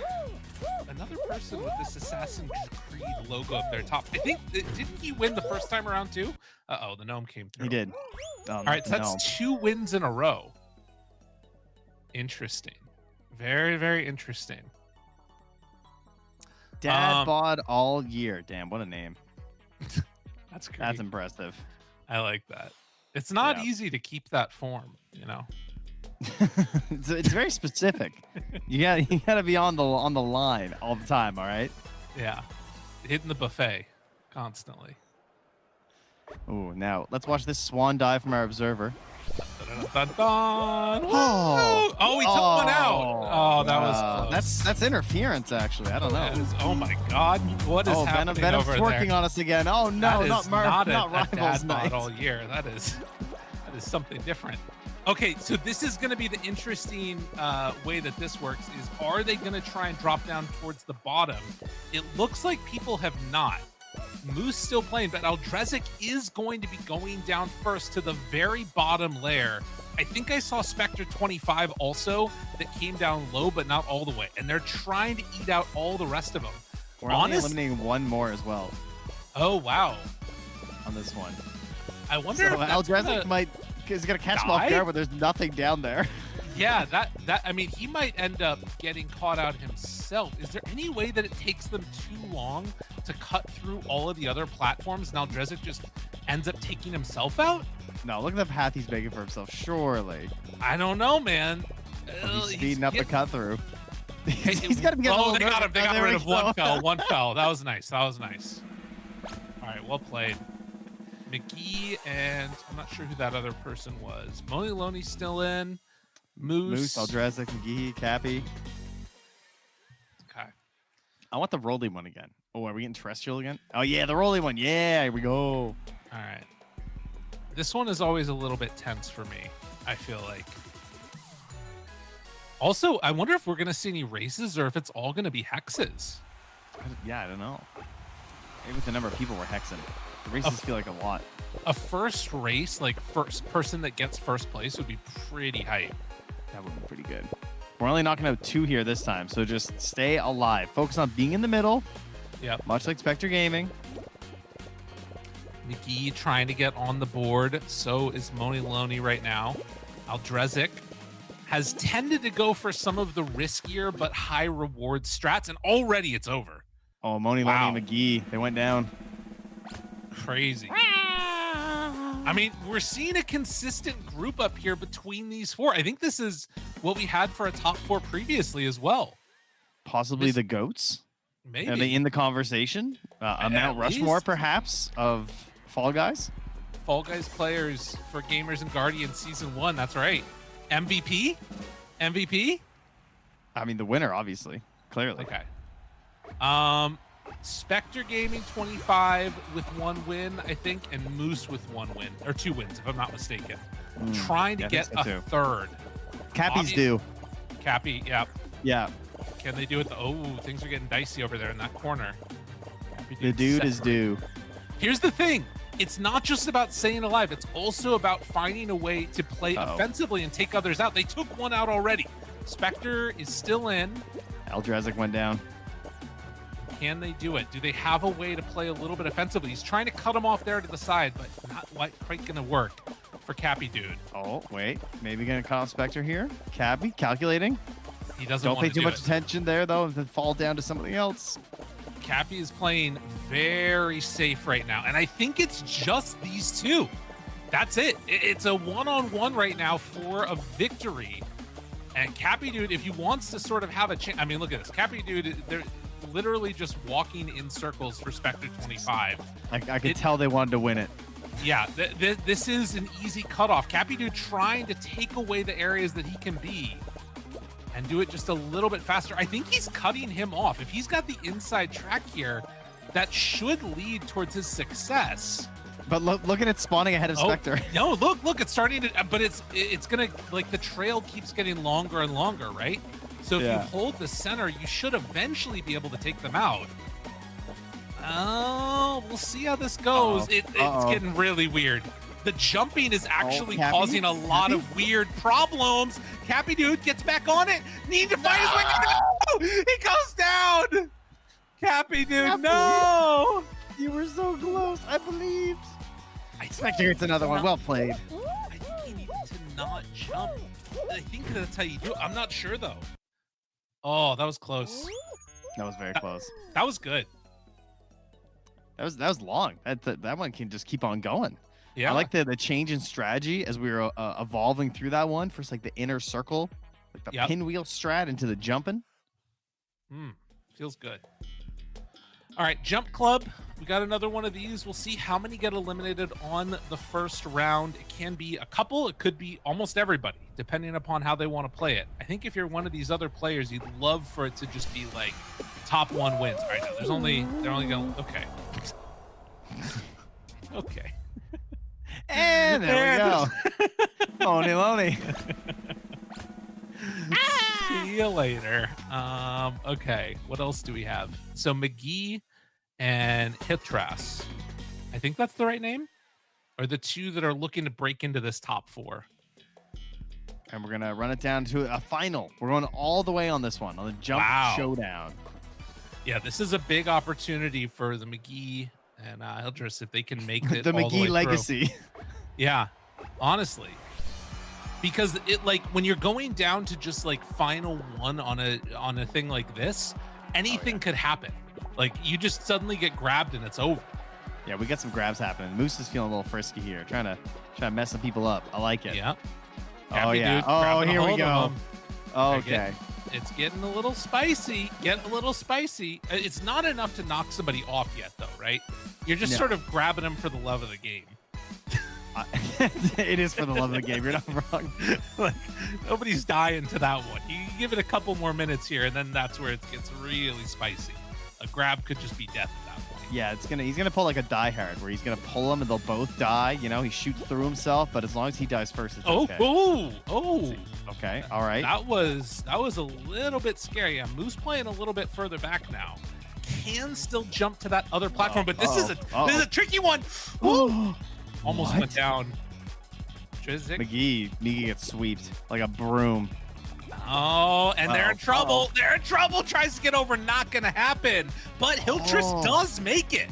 Another person with this Assassin's Creed logo up there top. I think, didn't he win the first time around too? Uh-oh, the gnome came through. He did. All right, so that's 2 wins in a row. Interesting. Very, very interesting. Dad bod all year. Damn, what a name. That's great. That's impressive. I like that. It's not easy to keep that form, you know. It's very specific. you gotta be on the line all the time, all right? Yeah. Hitting the buffet constantly. Oh, now let's watch this swan dive from our observer. Dun, dun, dun. Oh, he took one out. Oh, that was close. That's interference, actually. I don't know. That is, oh my God, what is happening Venom's over working there? on us again. Oh no, That not is not a Rivals dad night. bod all year. That is something different. Okay, so this is going to be the interesting way that this works is, are they going to try and drop down towards the bottom? It looks like people have not. Moose still playing, but Aldresic is going to be going down first to the very bottom layer. I think I saw Spectre 25 also that came down low, but not all the way. And they're trying to eat out all the rest of them. We're only eliminating one more as well. Oh, wow. On this one. I wonder so if that's Aldresic is gonna catch him off die? guard, but there's nothing down there. Yeah, that I mean, he might end up getting caught out himself. Is there any way that it takes them too long to cut through all of the other platforms and Aldresic just ends up taking himself out? No, look at the path he's making for himself. Surely. I don't know, man. He's speeding up the cut through. He's got to be getting a Oh, little they got him. They nervous. got There rid we of one go. fell. One fell. That was nice. That was nice. All right, well played. McGee and I'm not sure who that other person was. Moni Loney's still in. Moose, Aldresic, McGee, Cappy. Okay. I want the rolling one again. Oh, are we getting terrestrial again? Oh yeah, the rolling one. Yeah, here we go. All right. This one is always a little bit tense for me, I feel like. Also, I wonder if we're going to see any races or if it's all going to be hexes. Yeah, I don't know. Maybe with the number of people we're hexing. The races feel like a lot. A first race, like first person that gets first place would be pretty hype. That would be pretty good. We're only knocking out 2 here this time, so just stay alive. Focus on being in the middle. Yeah. Much like Spectre Gaming. McGee trying to get on the board. So is Moni Loney right now. Aldrezic has tended to go for some of the riskier but high reward strats, and already it's over. Oh, Moni Loney and McGee, they went down. Crazy. I mean, we're seeing a consistent group up here between these 4. I think this is what we had for a top 4 previously as well. Possibly the GOATs? Maybe. Are they in the conversation? A Mount Rushmore, perhaps, of Fall Guys? Fall Guys players for Gamers and Guardians Season 1, that's right. MVP? MVP? I mean, the winner, obviously. Clearly. Okay. Spectre Gaming 25 with 1 win, I think, and Moose with 1 win, or 2 wins, if I'm not mistaken. Trying to get a third. Cappy's due. Cappy, yeah. Yeah. Can they do it? Oh, things are getting dicey over there in that corner. The dude is due. Here's the thing. It's not just about staying alive. It's also about finding a way to play offensively and take others out. They took 1 out already. Spectre is still in. Aldrezic went down. Can they do it? Do they have a way to play a little bit offensively? He's trying to cut him off there to the side, but not quite going to work for Cappy Dude. Oh, wait. Maybe going to cut off Spectre here. Cappy calculating. He doesn't Don't want pay to too do much attention there, though, and then fall down to something else. Cappy is playing very safe right now, and I think it's just these 2. That's it. It's a one-on-one right now for a victory. And Cappy Dude, if he wants to sort of have a chance, I mean, look at this. Cappy Dude, they're literally just walking in circles for Spectre 25. I could tell they wanted to win it. Yeah, this is an easy cutoff. Cappy Dude trying to take away the areas that he can be and do it just a little bit faster. I think he's cutting him off. If he's got the inside track here, that should lead towards his success. But look at it spawning ahead of Spectre. No, look, it's starting to, but it's gonna, like, the trail keeps getting longer and longer, right? So if you hold the center, you should eventually be able to take them out. Oh, we'll see how this goes. It's getting really weird. The jumping is actually causing a lot of weird problems. Cappy Dude gets back on it. Need to find his way. No! He goes down. Cappy Dude, no! You were so close. I believed. Spectre gets another one. Well played. I think he needed to not jump. I think that's how you do it. I'm not sure, though. Oh, that was close. That was very close. That was good. That was long. That one can just keep on going. Yeah. I like the change in strategy as we were evolving through that one. First, like the inner circle, like the pinwheel strat into the jumping. Feels good. All right, Jump Club. We got another one of these. We'll see how many get eliminated on the first round. It can be a couple. It could be almost everybody, depending upon how they want to play it. I think if you're one of these other players, you'd love for it to just be like top 1 wins. All right, now they're only going to, okay. Okay. And there we go. Loney Loney. See you later. Okay, what else do we have? So McGee and Hitras. I think that's the right name. Are the 2 that are looking to break into this top 4. And we're gonna run it down to a final. We're going all the way on this one, on the Jump Showdown. Yeah, this is a big opportunity for the McGee and Hildress if they can make it the all McGee the way legacy. Through. Yeah, honestly. Because it, like, when you're going down to just like final 1 on a thing like this, anything could happen. Like, you just suddenly get grabbed and it's over. Yeah, we got some grabs happening. Moose is feeling a little frisky here, trying to mess some people up. I like it. Yeah. Oh yeah. Oh, here we go. Okay. It's getting a little spicy. It's not enough to knock somebody off yet, though, right? You're just sort of grabbing them for the love of the game. It is for the love of the game. You're not wrong. Like, nobody's dying to that one. You give it a couple more minutes here, and then that's where it gets really spicy. A grab could just be death at that point. Yeah, he's gonna pull like a Die Hard, where he's gonna pull them and they'll both die. You know, he shoots through himself, but as long as he dies first, it's okay. Oh. Okay, all right. That was a little bit scary. Yeah, Moose playing a little bit further back now. Can still jump to that other platform, but this is a tricky one. Woo! Almost went down. Drizik. McGee gets sweeped like a broom. Oh, and they're in trouble. They're in trouble. Tries to get over. Not gonna happen. But Hiltrus does make it.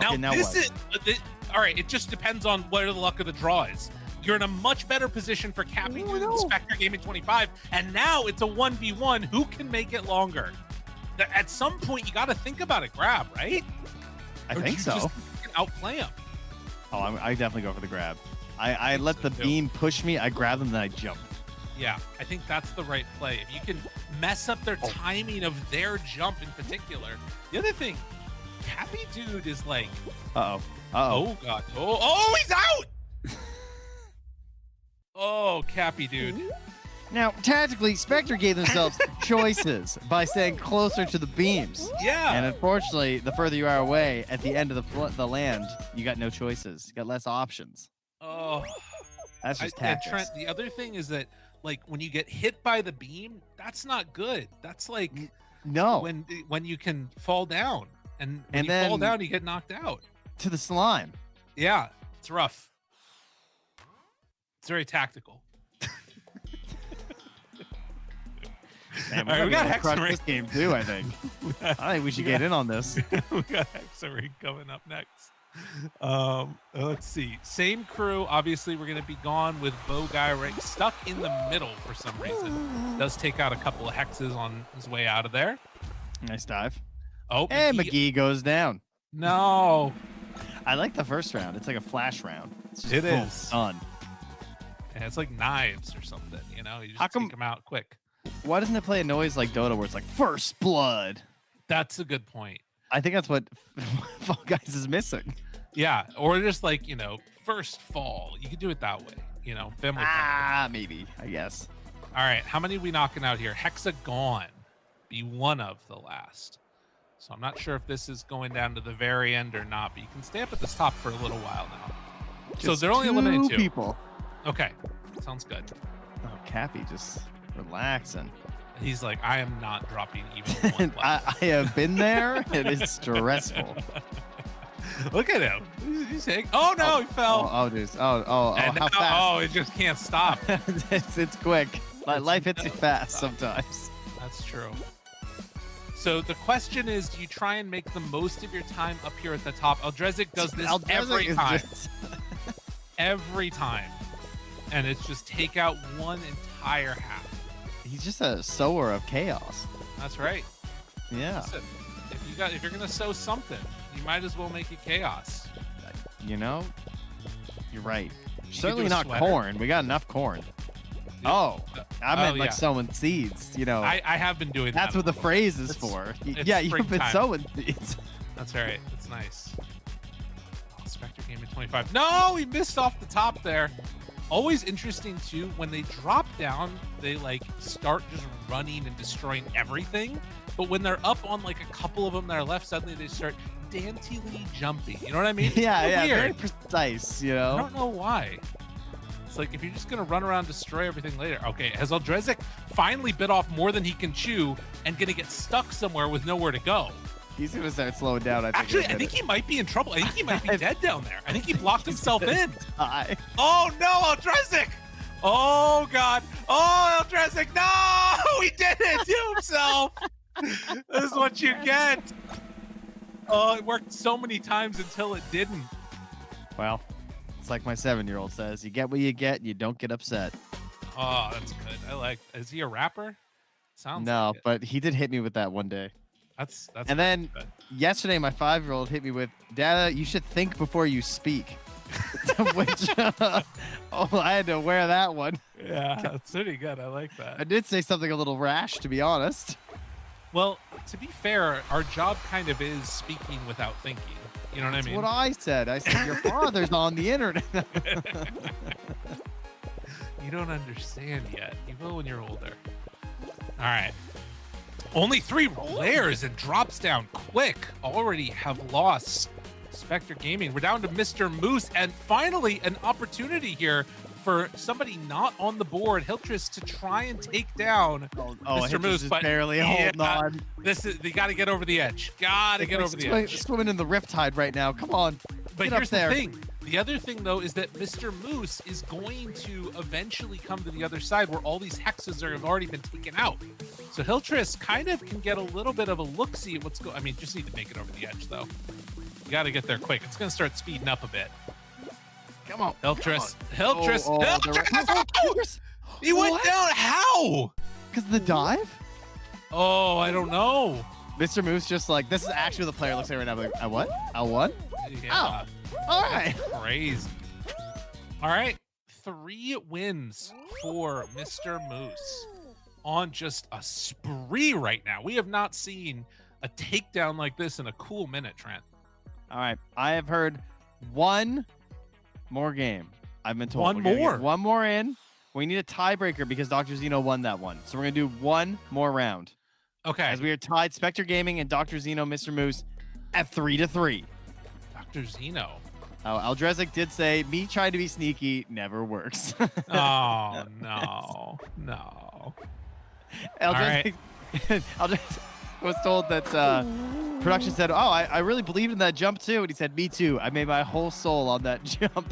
Now this is all right. It just depends on where the luck of the draw is. You're in a much better position for Cappy Dude Spectre Gaming 25, and now it's a 1v1. Who can make it longer? At some point, you got to think about a grab, right? I think so. Just outplay him. Oh, I definitely go for the grab. I let the beam push me. I grab them, then I jump. Yeah, I think that's the right play. If you can mess up their timing of their jump in particular. The other thing, Cappy Dude is like... Uh-oh. Oh, God. Oh, he's out! Oh, Cappy Dude. Now, tactically, Spectre gave themselves choices by staying closer to the beams. Yeah. And unfortunately, the further you are away, at the end of the land, you got no choices. You got less options. Oh. That's just tactics. Trent, the other thing is that, like, when you get hit by the beam, that's not good. That's like when you can fall down. And when you fall down, you get knocked out. To the slime. Yeah, it's rough. It's very tactical. Man, all right, we got Hexaring this game too, I think. I think we should get in on this. We got Hexaring coming up next. Let's see. Same crew. Obviously, we're going to be gone with Bow Guy right stuck in the middle for some reason. Does take out a couple of hexes on his way out of there. Nice dive. Oh, and McGee goes down. No. I like the first round. It's like a flash round. It's just done. And it's like knives or something, you know? You just take them out quick. Why doesn't it play a noise like Dota where it's like first blood? That's a good point. I think that's what Fall Guys is missing. Yeah, or just like, you know, first fall. You could do it that way, you know, family. Maybe, I guess. All right, how many are we knocking out here? Hexagon be one of the last. So I'm not sure if this is going down to the very end or not, but you can stay up at the top for a little while now. So they're only eliminating two people. Okay, sounds good. Oh, Cappy just relaxing. He's like, I am not dropping even one. I have been there. It is stressful. Look at him. He's saying, oh no, he fell. How fast? Oh, it just can't stop. it's quick. Life hits you fast sometimes. That's true. So the question is, do you try and make the most of your time up here at the top? Eldrezic does this every time. Every time. And it's just take out one entire half. He's just a sower of chaos. That's right. Yeah. Listen, if you're gonna sow something, you might as well make it chaos. You know, you're right. Certainly not corn. We got enough corn. I meant like sowing seeds. You know, I have been doing that. That's what the phrase is for. Yeah, you've been sowing seeds. That's all right. That's nice. Oh, Spectre Gaming 25. No, he missed off the top there. Always interesting too, when they drop down, they like start just running and destroying everything. But when they're up on like a couple of them that are left, suddenly they start daintily jumping. You know what I mean? Yeah, weird. very precise, you know? I don't know why. It's like, if you're just going to run around, destroy everything later. Okay, has Eldrezic finally bit off more than he can chew and going to get stuck somewhere with nowhere to go? He's going to start slowing down, I think. Actually, I think he might be in trouble. I think he might be dead down there. I think he blocked himself in. Oh, no, Eldrezic! Oh, God. Oh, Eldrezic, no! He did it to himself! This is what you get. Oh, it worked so many times until it didn't. Well, it's like my 7-year-old says, you get what you get, and you don't get upset. Oh, that's good. I like. Is he a rapper? Sounds no, like it. but he did hit me with that one day. That's and then good. Yesterday, my 5-year-old hit me with, Dada, you should think before you speak. Which, I had to wear that one. Yeah, that's pretty good. I like that. I did say something a little rash, to be honest. Well, to be fair, our job kind of is speaking without thinking. You know what I mean? That's what I said. I said, your father's on the internet. You don't understand yet. You will when you're older. All right. Only 3 layers and drops down quick. Already have lost Spectre Gaming. We're down to Mr. Moose, and finally an opportunity here for somebody not on the board, Hiltrus, to try and take down Mr. Moose, but barely holding on. They got to get over the edge. Got to get over the edge. Swimming in the riptide right now. Come on. But Get up here's there. the thing. The other thing, though, is that Mr. Moose is going to eventually come to the other side where all these hexes have already been taken out. So Hiltrus kind of can get a little bit of a look-see at what's going. I mean, just need to make it over the edge, though. You got to get there quick. It's going to start speeding up a bit. Come on. Hiltrus. He went What? down. How? Because of the dive? Oh, I don't know. Mr. Moose just like, this is actually what the player looks like right now. Like, I what? I what? Yeah. All right. Crazy. All right. 3 wins for Mr. Moose on just a spree right now. We have not seen a takedown like this in a cool minute, Trent. All right. I have heard one more game. I've been told. One We're gonna more? get one more in. We need a tiebreaker because Dr. Zeno won that one. So we're going to do one more round. Okay. As we are tied, Spectre Gaming and Dr. Zeno, Mr. Moose at 3-3. Dr. Zeno. Oh, Aldrezic did say, me trying to be sneaky never works. Oh, no. No. Aldrezic was told that production said, oh, I really believed in that jump too. And he said, me too. I made my whole soul on that jump.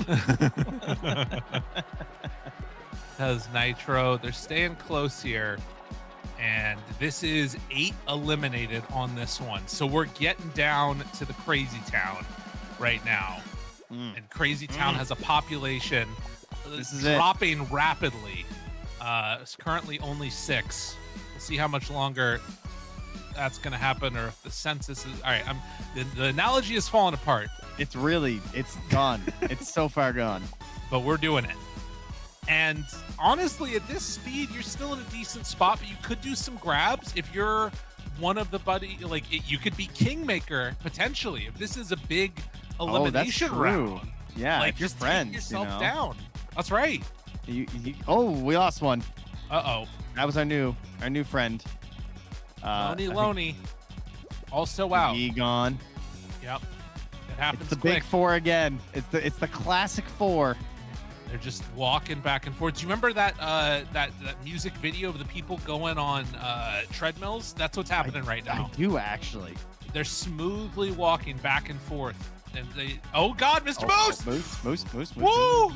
Because Nitro, they're staying close here. And this is 8 eliminated on this one. So we're getting down to the Crazy Town right now. And Crazy Town has a population This is it. dropping rapidly. It's currently only 6. We'll see how much longer that's going to happen, or if the census is... All right, the analogy is falling apart. It's gone. It's so far gone. But we're doing it. And honestly, at this speed, you're still in a decent spot, but you could do some grabs if you're one of the you could be Kingmaker, potentially, if this is a big elimination round. Yeah, like, if you're just friends, take yourself you know? down. That's right. Oh, we lost one. Uh-oh. That was our new friend. Loney. Also out. He gone. Yep. It happens It's the quick. big 4 again. It's the classic 4. They're just walking back and forth. Do you remember that that music video of the people going on treadmills? That's what's happening right now. I do actually. They're smoothly walking back and forth. And they... Oh, God, Mr. Moose! Moose. Woo!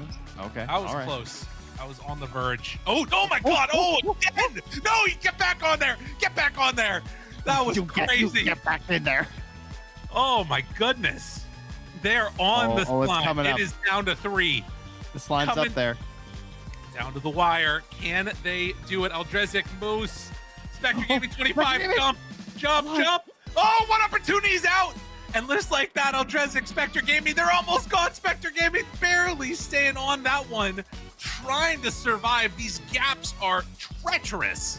Okay. I was all right. close. I was on the verge. Oh my God! Oh, again! No, you get back on there! Get back on there! That was crazy. Get back in there. Oh my goodness! They're on the it's slime. coming up. It is down to 3. The slime's Coming up there. Down to the wire. Can they do it? Aldrezic, Moose, Spectre Gaming 25. Jump. Oh, one opportunity's out. And just like that, Aldrezic, Spectre Gaming, they're almost gone. Spectre Gaming barely staying on that one, trying to survive. These gaps are treacherous.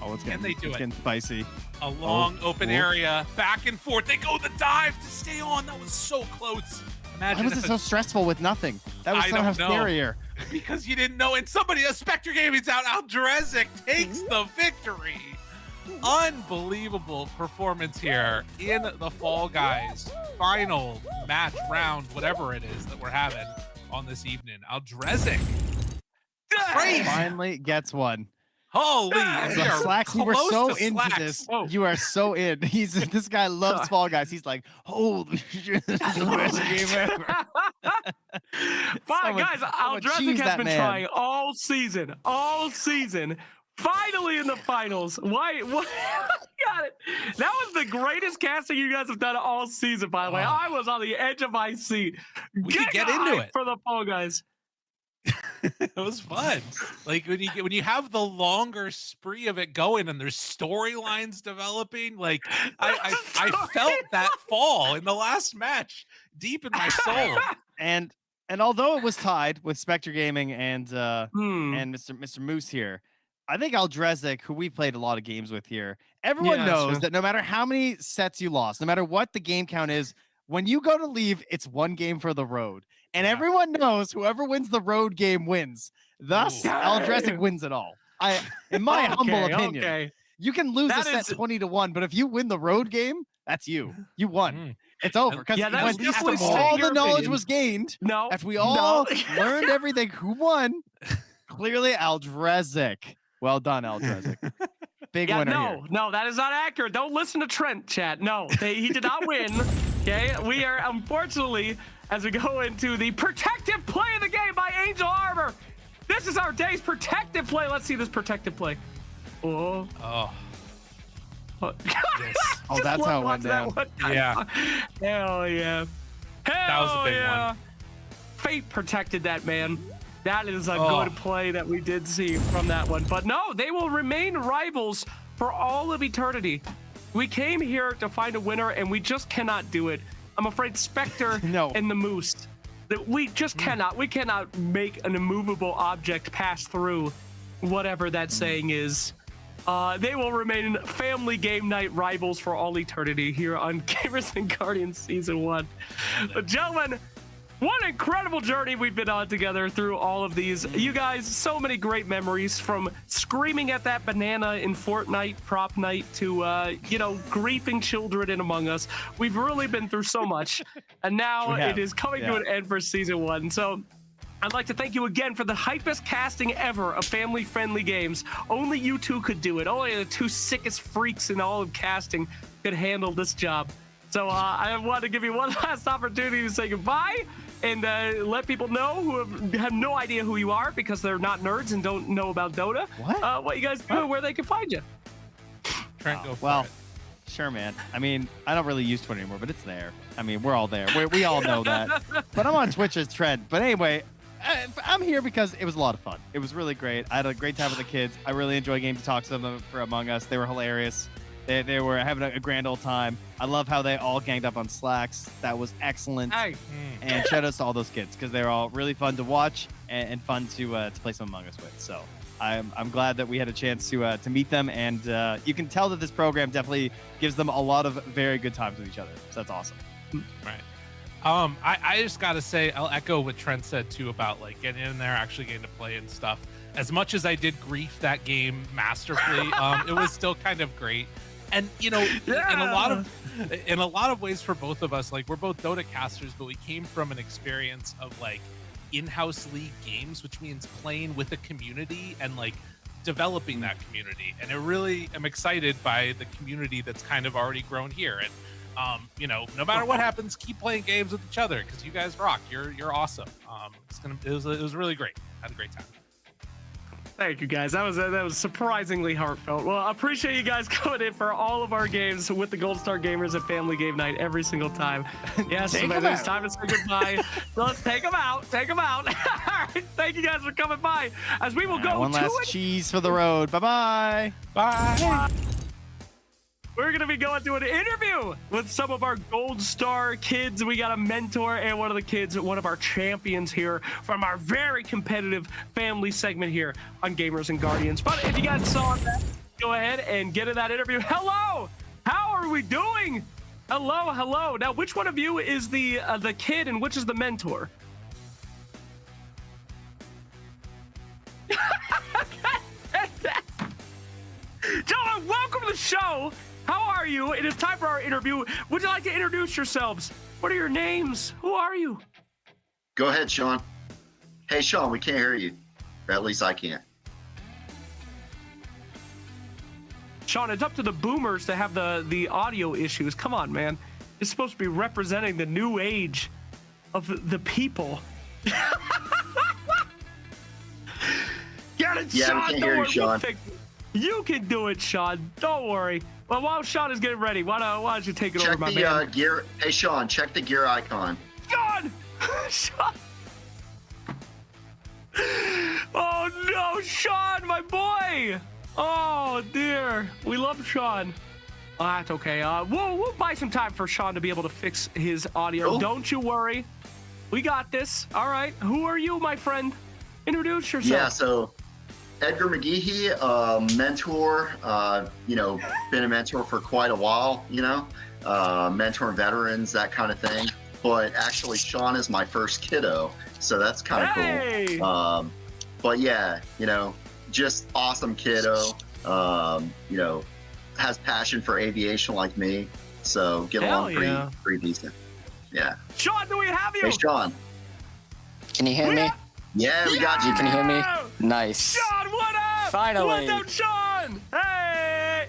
Oh, it's Can they do it? getting spicy. A long open area, back and forth. They go the dive to stay on. That was so close. Imagine Why was if it so stressful with nothing? That was I somehow don't know. scarier. Because you didn't know, and somebody, a Spectre Gaming's out. Aldrezic takes the victory. Unbelievable performance here in the Fall Guys final match round, whatever it is that we're having on this evening. Aldrezic, crazy. Finally gets one. Holy, and we are Slacks, you were close so to into Slacks. this. Whoa. You are so in. This guy loves Fall Guys. He's like, holy shit, this is the best game ever. Fine, guys, someone Aldrezic cheese has that been man. trying all season. Finally in the finals. Why? Got it. That was the greatest casting you guys have done all season, by the way. I was on the edge of my seat. We could get into it. For the Fall Guys. It was fun. Like when you have the longer spree of it going and there's storylines developing, like I felt that fall in the last match deep in my soul. And although it was tied with Spectre Gaming and Mr. Moose here, I think Aldrezic, who we played a lot of games with here, everyone knows that no matter how many sets you lost, no matter what the game count is, when you go to leave, it's one game for the road. And everyone knows whoever wins the road game wins. Thus, Aldrezic wins it all. In my humble opinion. You can lose That a set is- 20-1, but if you win the road game, that's you. You won. It's over. Because Yeah, that is definitely after stating all your the knowledge opinion. was gained, No. if we all no. learned everything, who won? Clearly, Aldrezic. Well done, Aldrezic. Big winner here. No, that is not accurate. Don't listen to Trent, chat. No, he did not win. Okay, we are unfortunately, as we go into the protective play of the game by Angel Arbor. This is our day's protective play. Let's see this protective play. Oh. Oh. Oh, that's how it went down. Yeah. Hell yeah. That was a big one. Fate protected that, man. That is a Oh. good play that we did see from that one. But no, they will remain rivals for all of eternity. We came here to find a winner, and we just cannot do it. I'm afraid Spectre and the Moose, that we just cannot. We cannot make an immovable object pass through whatever that saying is. They will remain family game night rivals for all eternity here on Gamers and Guardians Season 1. But gentlemen, what an incredible journey we've been on together through all of these. You guys, so many great memories, from screaming at that banana in Fortnite prop night to, griefing children in Among Us. We've really been through so much, and now it is coming to an end for Season 1. So I'd like to thank you again for the hypest casting ever of family-friendly games. Only you two could do it. Only the two sickest freaks in all of casting could handle this job. So I want to give you one last opportunity to say goodbye and let people know who have no idea who you are because they're not nerds and don't know about Dota. What you guys do and where they can find you. Trent, go for it. Sure, man. I mean, I don't really use Twitter anymore, but it's there. I mean, we're all there. We all know that. But I'm on Twitch as Trent. But anyway, I'm here because it was a lot of fun. It was really great. I had a great time with the kids. I really enjoyed getting to talk to them for Among Us. They were hilarious. They were having a grand old time. I love how they all ganged up on Slacks. That was excellent. Hey. And shout outs to all those kids because they were all really fun to watch and fun to play some Among Us with. So I'm glad that we had a chance to meet them. And you can tell that this program definitely gives them a lot of very good times with each other. So that's awesome. Right. I just gotta say, I'll echo what Trent said too about like getting in there, actually getting to play and stuff. As much as I did grief that game masterfully, it was still kind of great. And in a lot of ways for both of us, like we're both Dota casters, but we came from an experience of like in-house league games, which means playing with a community and like developing that community. And I really am excited by the community that's kind of already grown here. And no matter what happens, keep playing games with each other because you guys rock. You're awesome. It was really great. Had a great time. Thank you, guys. That was surprisingly heartfelt. Well, I appreciate you guys coming in for all of our games with the Gold Star Gamers at Family Game Night every single time. Yes, it's time to say goodbye. So let's take them out. Take them out. All right. Thank you guys for coming by. As we will go one last cheese for the road. Bye-bye. Bye. We're going to be going to an interview with some of our Gold Star kids. We got a mentor and one of the kids, one of our champions here from our very competitive family segment here on Gamers and Guardians. But if you guys saw that, go ahead and get in that interview. Hello! How are we doing? Hello. Now, which one of you is the kid and which is the mentor? Gentlemen, welcome to the show. How are you? It is time for our interview. Would you like to introduce yourselves? What are your names? Who are you? Go ahead, Sean. Hey, Sean, we can't hear you. Or at least I can't. Sean, it's up to the boomers to have the audio issues. Come on, man. It's supposed to be representing the new age of the people. Get it, yeah, Sean. we can't hear you, Sean. You can do it, Sean. Don't worry. Well, while Sean is getting ready, why don't you take it over, my man? Gear. Hey, Sean, check the gear icon. Sean! Sean! Oh, no, Sean, my boy! Oh, dear. We love Sean. Oh, that's okay. We'll buy some time for Sean to be able to fix his audio. Cool. Don't you worry. We got this. All right. Who are you, my friend? Introduce yourself. Yeah, so Edgar McGeehee, mentor, been a mentor for quite a while, mentoring veterans, that kind of thing. But actually, Sean is my first kiddo, so that's kind of cool. But yeah, just awesome kiddo. you know, has passion for aviation like me. So get along pretty decent. Yeah. Sean, do we have you? Hey, Sean. Can you hear me? Yeah, we got you. Can you hear me? Nice. Sean, what up? Finally. What's up, Sean? Hey.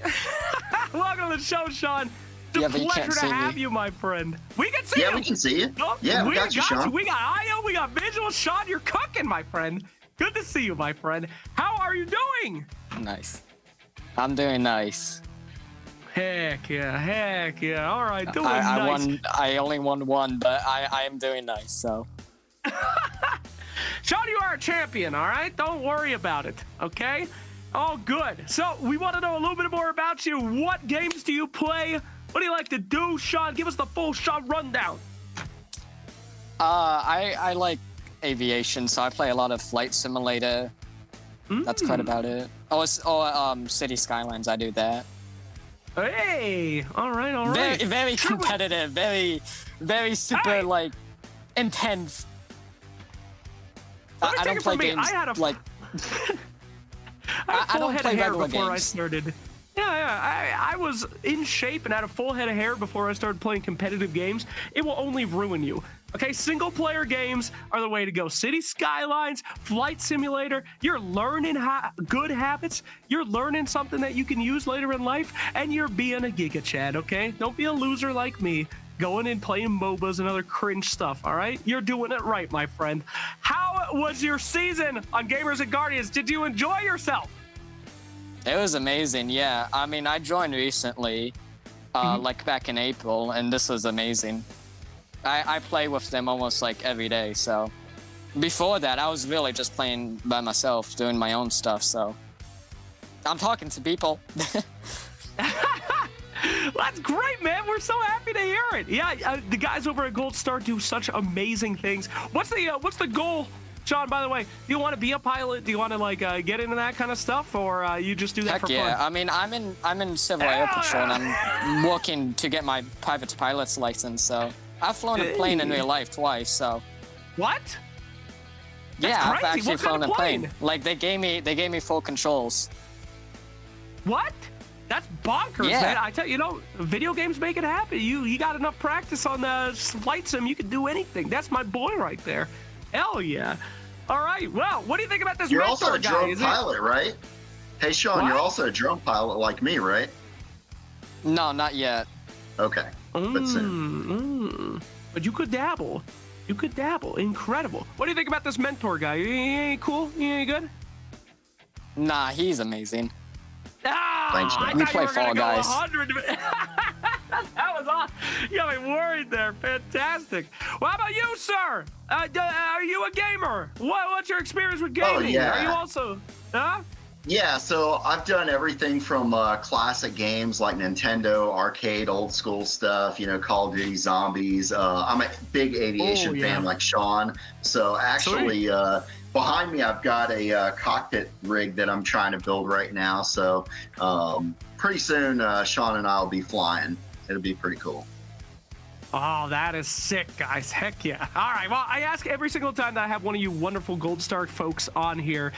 Welcome to the show, Sean. It's a but you can't pleasure to see have me. you, my friend. We can see you. Yeah, we can see you. Yeah, we got you, Sean. We got audio, we got visuals. Sean, you're cooking, my friend. Good to see you, my friend. How are you doing? Nice. I'm doing nice. Heck yeah. All right, doing I nice. I only won one, but I am doing nice, so. Sean, you are a champion, all right? Don't worry about it, okay? All good. So we want to know a little bit more about you. What games do you play? What do you like to do, Sean? Give us the full Sean rundown. I like aviation, so I play a lot of Flight Simulator. That's quite about it. City Skylines, I do that. Hey, all right. Very competitive, very super, like, intense. Let me I take don't it play from me. games I had a like... I had a full don't head play of hair regular before I games. started. Yeah. I was in shape and had a full head of hair before I started playing competitive games. It will only ruin you. Okay, single-player games are the way to go. City Skylines, Flight Simulator, you're learning good habits. You're learning something that you can use later in life, and you're being a Giga Chad, okay? Don't be a loser like me, going and playing MOBAs and other cringe stuff, all right? You're doing it right, my friend. How was your season on Gamers and Guardians? Did you enjoy yourself? It was amazing, yeah. I mean, I joined recently, like back in April, and this was amazing. I play with them almost like every day, so. Before that, I was really just playing by myself, doing my own stuff, so. I'm talking to people. That's great, man. We're so happy to hear it. Yeah, the guys over at Gold Star do such amazing things. What's the goal, Sean, by the way? Do you want to be a pilot? Do you want to like get into that kind of stuff, or you just do that Heck for yeah. fun? I mean, I'm in Civil Air Patrol, and I'm working to get my private pilot's license, so. I've flown a plane in real life twice, so. What? Yeah, That's I've crazy. actually What kind flown of a plane. plane? Like they gave me full controls. What? That's bonkers, Yeah. man. I tell you, video games make it happen. You got enough practice on the flight sim, you can do anything. That's my boy right there. Hell yeah. All right. Well, what do you think about this You're mentor also a guy? drone Is he- pilot, right? Hey, Sean, What? you're also a drone pilot like me, right? No, not yet. Okay, but soon. But you could dabble. Incredible. What do you think about this mentor guy? He ain't cool? He ain't good? Nah, he's amazing. Ah, Thanks, man. I We thought play you were gonna Fall go Guys. 100. That was awesome. You got me worried there. Fantastic. Well, how about you, sir? Are you a gamer? What's your experience with gaming? yeah. Are you also? Huh? Yeah, so I've done everything from classic games like Nintendo, arcade, old school stuff, Call of Duty Zombies. I'm a big aviation fan like Sean. So actually, behind me, I've got a cockpit rig that I'm trying to build right now. So pretty soon, Sean and I will be flying. It'll be pretty cool. Oh, that is sick, guys. Heck yeah. All right. Well, I ask every single time that I have one of you wonderful Gold Star folks on here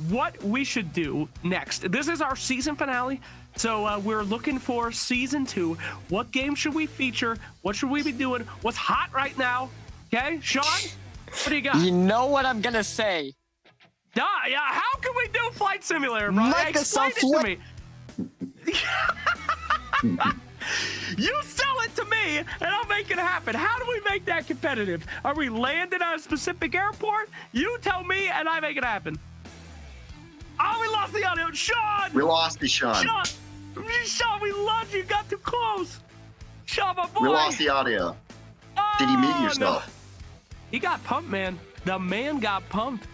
what we should do next. This is our season finale. So we're looking for season 2. What game should we feature? What should we be doing? What's hot right now? Okay, Sean, what do you got? You know what I'm gonna say. Yeah, how can we do Flight Simulator, bro? Explain Microsoft it to me. You sell it to me, and I'll make it happen. How do we make that competitive? Are we landing at a specific airport? You tell me, and I make it happen. Oh, we lost the audio. Sean! We lost you, Sean. Sean, we lost you. You got too close. Sean, my boy. We lost the audio. Did you mute yourself? No. He got pumped, man. The man got pumped.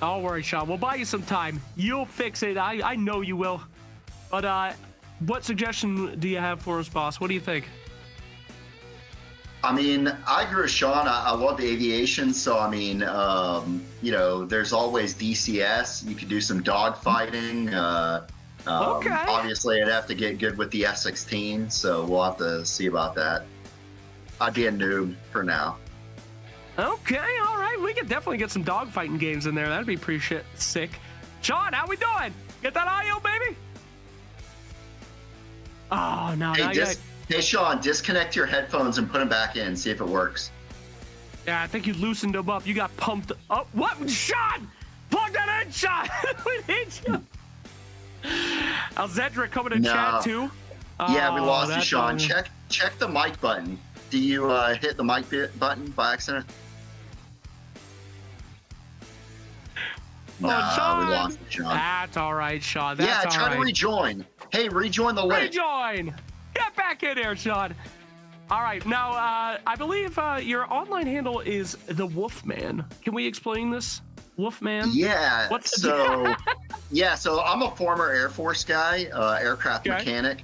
Don't worry, Sean. We'll buy you some time. You'll fix it. I know you will. But, what suggestion do you have for us, boss? What do you think? I mean, I agree with Sean. I love aviation, so I mean, there's always DCS. You could do some dogfighting. Okay. Obviously, I'd have to get good with the F-16, so we'll have to see about that. I'd be a noob for now. Okay, all right. We could definitely get some dogfighting games in there. That'd be pretty sick. Sean, how we doing? Get that audio, baby? Oh no! Hey, Sean, disconnect your headphones and put them back in. See if it works. Yeah, I think you loosened them up. You got pumped up. What, Sean? Plug that in, Sean. We need you. Zedric coming to chat too. Yeah, we lost you, that's Sean. fine. Check the mic button. Do you hit the mic button by accident? No, Sean. we lost you, Sean. That's all right, Sean. That's try to rejoin. Hey, rejoin the link. Rejoin. Get back in here, Sean. All right, now I believe your online handle is the Wolfman. Can we explain this, Wolfman? Yeah. So I'm a former Air Force guy, aircraft mechanic.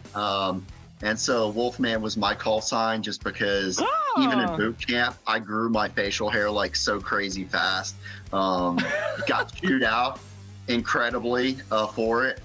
And so Wolfman was my call sign just because even in boot camp, I grew my facial hair like so crazy fast. Got chewed out incredibly for it.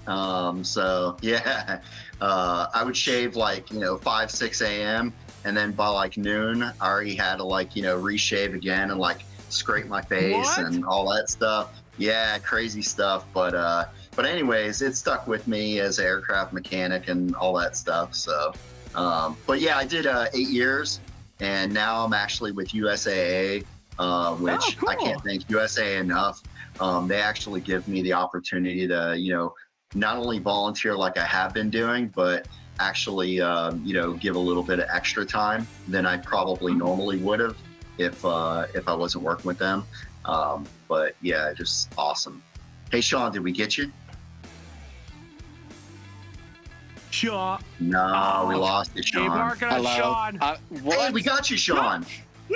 So yeah, I would shave like, 5, 6 a.m. And then by like noon, I already had to like, reshave again and like scrape my face and all that stuff. Yeah, crazy stuff. But anyways, it stuck with me as an aircraft mechanic and all that stuff. So, but yeah, I did 8 years, and now I'm actually with USAA, which I can't thank USAA enough. They actually give me the opportunity to, not only volunteer like I have been doing, but actually, give a little bit of extra time than I probably normally would have if I wasn't working with them. But yeah, just awesome. Hey, Sean, did we get you? Sean. No, we lost you, Sean. Keep working on Sean. Hey, we got you, Sean.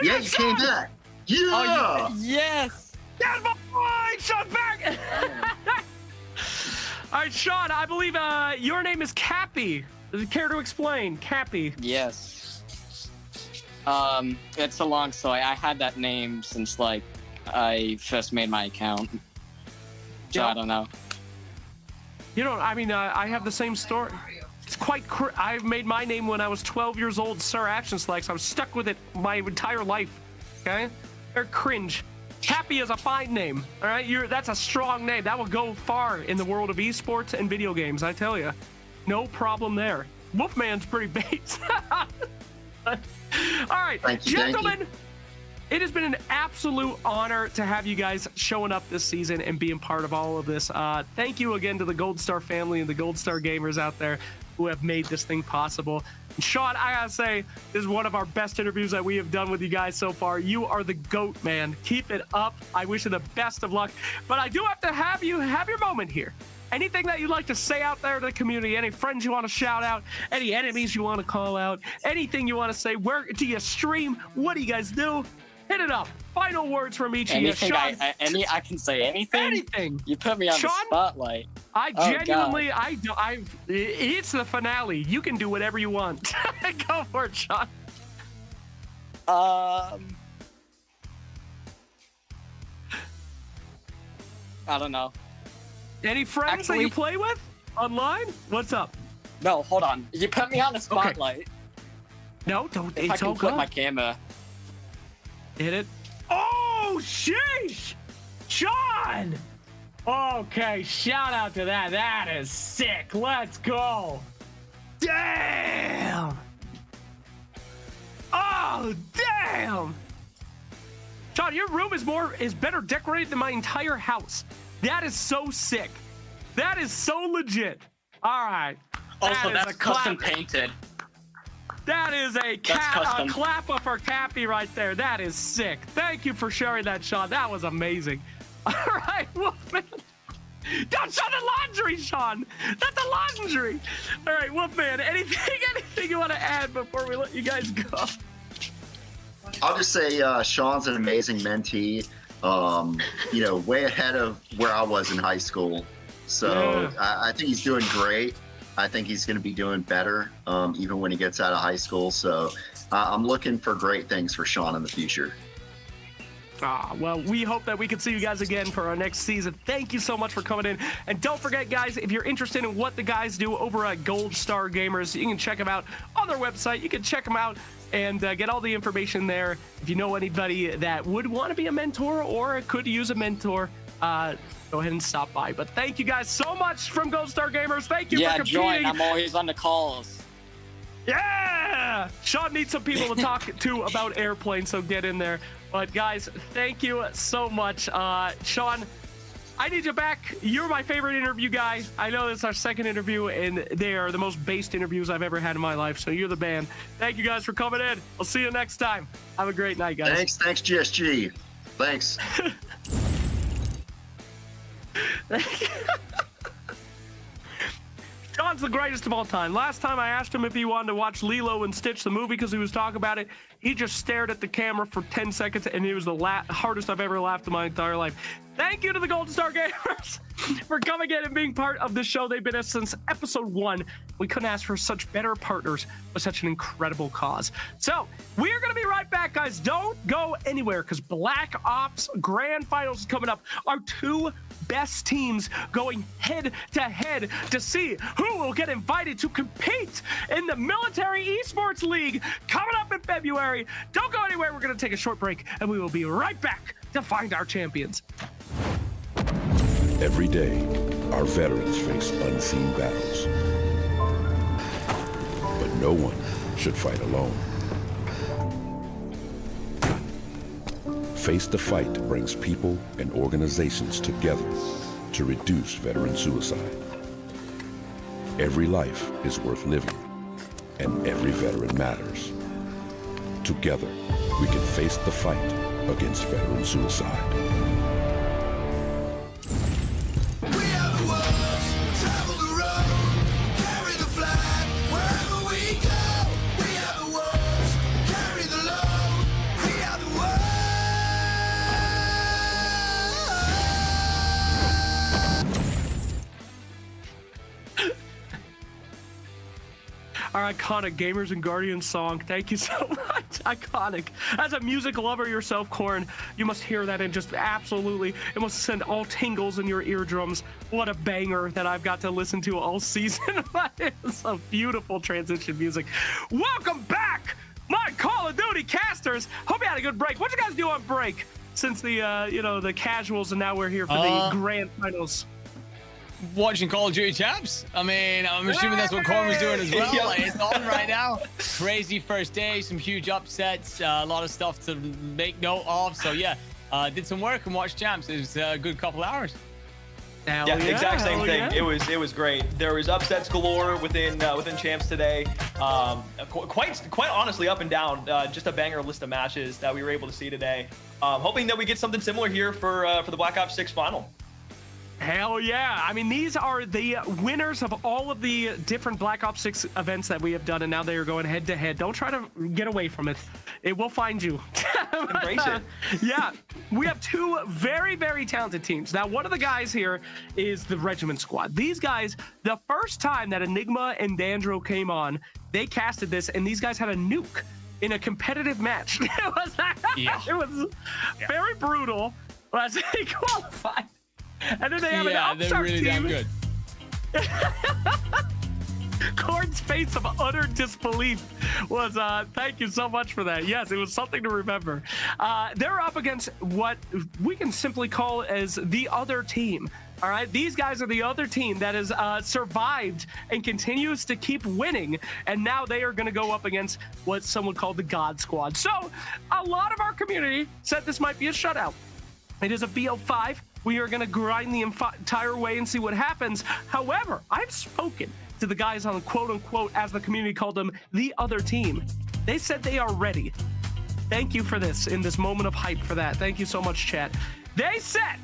Yeah, you came back. Yeah. Yes. That's my boy, Sean back. All right, Sean, I believe your name is Cappy. Does you care to explain, Cappy? Yes. It's a long story. I had that name since like I first made my account. So I don't know. I have the same story. It's quite. I made my name when I was 12 years old, Sir Action Slacks. I'm stuck with it my entire life. Okay, they're cringe. Cappy is a fine name. All right, that's a strong name. That will go far in the world of esports and video games. I tell you, no problem there. Wolfman's pretty base. All right, gentlemen. It has been an absolute honor to have you guys showing up this season and being part of all of this. Thank you again to the Gold Star family and the Gold Star gamers out there who have made this thing possible. And Sean, I gotta say, this is one of our best interviews that we have done with you guys so far. You are the GOAT, man. Keep it up. I wish you the best of luck. But I do have to have you have your moment here. Anything that you'd like to say out there to the community, any friends you want to shout out, any enemies you want to call out, anything you want to say, where do you stream? What do you guys do? Hit it up. Final words from each of you. Sean, I can say anything. Anything. You put me on the spotlight. I genuinely, it's the finale. You can do whatever you want. Go for it, Sean. I don't know. Any friends that you play with online? What's up? No, hold on. You put me on the spotlight. Okay. No, don't. If I can put my camera. Hit it. Oh, sheesh! Sean! Okay, shout out to that. That is sick. Let's go. Damn! Oh, damn! Sean, your room is better decorated than my entire house. That is so sick. That is so legit. All right. Also, that's custom painted. That is a clap up for Cappy right there. That is sick. Thank you for sharing that, Sean. That was amazing. All right, Wolfman. Don't show the laundry, Sean. Not the laundry. All right, Wolfman, anything you want to add before we let you guys go? I'll just say Sean's an amazing mentee. Way ahead of where I was in high school. So yeah. I think he's doing great. I think he's going to be doing better even when he gets out of high school. So I'm looking for great things for Sean in the future. Well, we hope that we can see you guys again for our next season. Thank you so much for coming in. And don't forget, guys, if you're interested in what the guys do over at Gold Star Gamers, you can check them out on their website. You can check them out and get all the information there. If you know anybody that would want to be a mentor or could use a mentor, go ahead and stop by. But thank you guys so much from Gold Star Gamers. Thank you for competing. Join. I'm always on the calls. Yeah! Sean needs some people to talk to about airplanes, so get in there. But guys, thank you so much. Sean, I need you back. You're my favorite interview guy. I know this is our second interview, and they are the most based interviews I've ever had in my life, so you're the man. Thank you guys for coming in. I'll see you next time. Have a great night, guys. Thanks, GSG. Thanks. Sean's the greatest of all time. Last time I asked him if he wanted to watch Lilo and Stitch, the movie, because he was talking about it, he just stared at the camera for 10 seconds, and it was the hardest I've ever laughed in my entire life. Thank you to the Golden Star Gamers for coming in and being part of the show. They've been with us since episode 1. We couldn't ask for such better partners with such an incredible cause. So we're going to be right back, guys. Don't go anywhere, because Black Ops Grand Finals is coming up. Our 2 best teams going head to head to see who will get invited to compete in the Military Esports League coming up in February. Don't go anywhere. We're going to take a short break, and we will be right back to find our champions. Every day, our veterans face unseen battles. But no one should fight alone. Face the Fight brings people and organizations together to reduce veteran suicide. Every life is worth living, and every veteran matters. Together, we can face the fight against veteran suicide. Our iconic Gamers and Guardians song. Thank you so much. Iconic. As a music lover yourself, Corin, you must hear that and just absolutely, it must send all tingles in your eardrums. What a banger that I've got to listen to all season. It's a beautiful transition music. Welcome back, my Call of Duty casters. Hope you had a good break. What you guys do on break since the, the casuals, and now we're here for the grand finals? Watching Call of Duty champs. I mean, I'm assuming that's what Corin was doing as well. Yeah. Like, it's on right now. Crazy first day, some huge upsets, a lot of stuff to make note of. So yeah, did some work and watched champs. It was a good couple hours. Yeah, exact same thing. Yeah. It was great. There was upsets galore within champs today. Quite honestly, up and down. Just a banger list of matches that we were able to see today. Hoping that we get something similar here for the Black Ops 6 final. Hell yeah. I mean, these are the winners of all of the different Black Ops 6 events that we have done, and now they are going head to head. Don't try to get away from it. It will find you. Embrace it. Yeah. We have 2 very, very talented teams. Now, one of the guys here is the Regiment Squad. These guys, the first time that Enigma and Dandro came on, they casted this, and these guys had a nuke in a competitive match. It was very brutal, but they qualified. And then they have an upstart they're really team. damn good. Corn's face of utter disbelief was, thank you so much for that. Yes, it was something to remember. They're up against what we can simply call as the other team. All right, these guys are the other team that has survived and continues to keep winning, and now they are going to go up against what some would call the God Squad. So a lot of our community said this might be a shutout. It is a BO5. We are going to grind the entire way and see what happens. However, I've spoken to the guys on quote unquote, as the community called them, the other team. They said they are ready. Thank you for this, in this moment of hype for that. Thank you so much, chat. They said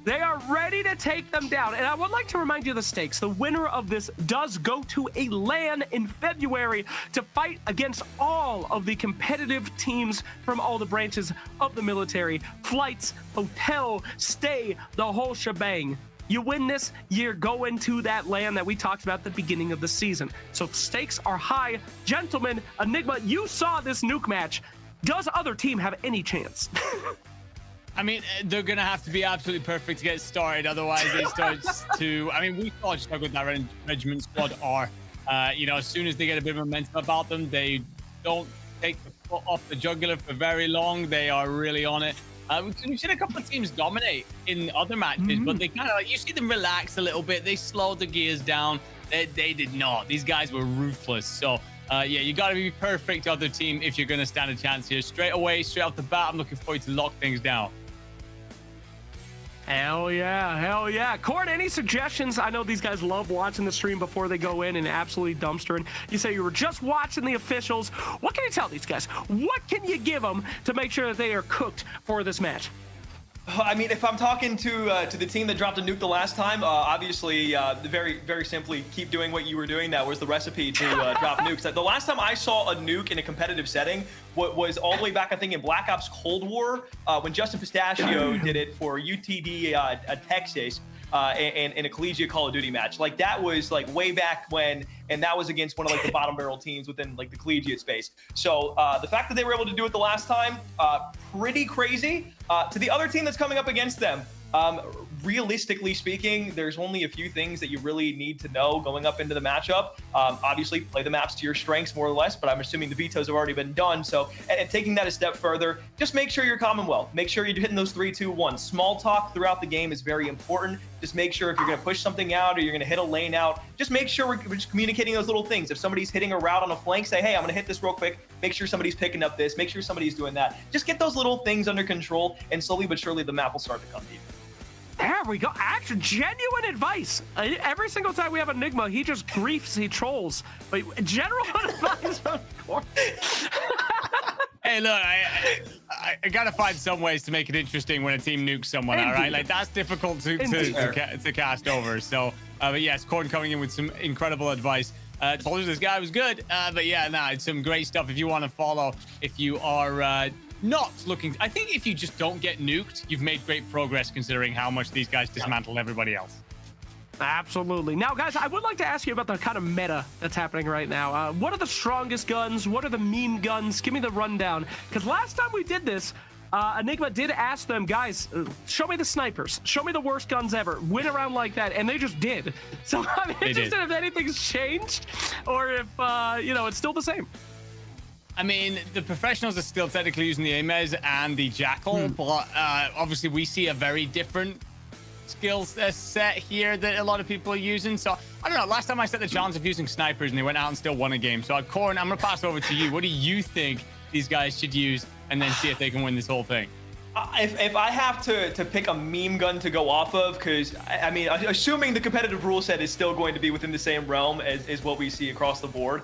they are ready to take them down. And I would like to remind you of the stakes. The winner of this does go to a LAN in February to fight against all of the competitive teams from all the branches of the military. Flights, hotel, stay, the whole shebang. You win this, you're going to that LAN that we talked about at the beginning of the season. So stakes are high. Gentlemen, Enigma, you saw this nuke match. Does other team have any chance? I mean, they're going to have to be absolutely perfect to get started. Otherwise, it starts to... I mean, we saw just with that Regiment Squad are. As soon as they get a bit of momentum about them, they don't take the foot off the jugular for very long. They are really on it. We've seen a couple of teams dominate in other matches, but they kind of like, you see them relax a little bit. They slowed the gears down. They did not. These guys were ruthless. So yeah, you got to be perfect other team if you're going to stand a chance here. Straight away, straight off the bat, I'm looking forward to lock things down. Hell yeah, hell yeah. Cord, any suggestions? I know these guys love watching the stream before they go in and absolutely dumpstering. You say you were just watching the officials. What can you tell these guys? What can you give them to make sure that they are cooked for this match? I mean, if I'm talking to the team that dropped a nuke the last time, obviously, very simply, keep doing what you were doing. That was the recipe to drop nukes. The last time I saw a nuke in a competitive setting was all the way back, I think, in Black Ops Cold War, when Justin Pistachio did it for UTD Texas in a collegiate Call of Duty match. Like, that was like way back when, and that was against one of like the bottom barrel teams within like the collegiate space. So the fact that they were able to do it the last time, pretty crazy. To the other team that's coming up against them, realistically speaking, there's only a few things that you really need to know going up into the matchup. Obviously, play the maps to your strengths more or less, but I'm assuming the vetoes have already been done. So, and taking that a step further, just make sure you're Commonwealth. Make sure you're hitting those 3, 2, 1. Small talk throughout the game is very important. Just make sure if you're going to push something out or you're going to hit a lane out, just make sure we're just communicating those little things. If somebody's hitting a route on a flank, say, hey, I'm going to hit this real quick. Make sure somebody's picking up this. Make sure somebody's doing that. Just get those little things under control, and slowly but surely the map will start to come to you. There we go. Actually, genuine advice. Every single time we have Enigma, he just griefs, he trolls. But general advice, of course. Hey, look, I gotta find some ways to make it interesting when a team nukes someone. All right, like that's difficult to cast over. So, but yes, Corn coming in with some incredible advice. Told you this guy was good, but yeah, nah, it's some great stuff. If you want to follow, if you are not looking, I think if you just don't get nuked, you've made great progress considering how much these guys dismantle everybody else. Absolutely. Now, guys, I would like to ask you about the kind of meta that's happening right now. What are the strongest guns? What are the meme guns? Give me the rundown. Because last time we did this, Enigma did ask them, guys, show me the snipers. Show me the worst guns ever. Win around like that. And they just did. So I'm interested if anything's changed or if, it's still the same. I mean, the professionals are still technically using the Amez and the Jackal, but obviously we see a very different skill set here that a lot of people are using. So I don't know. Last time I set the challenge of using snipers and they went out and still won a game. So Corn, I'm gonna pass over to you. What do you think these guys should use, and then see if they can win this whole thing? If I have to pick a meme gun to go off of, because I mean, assuming the competitive rule set is still going to be within the same realm as what we see across the board.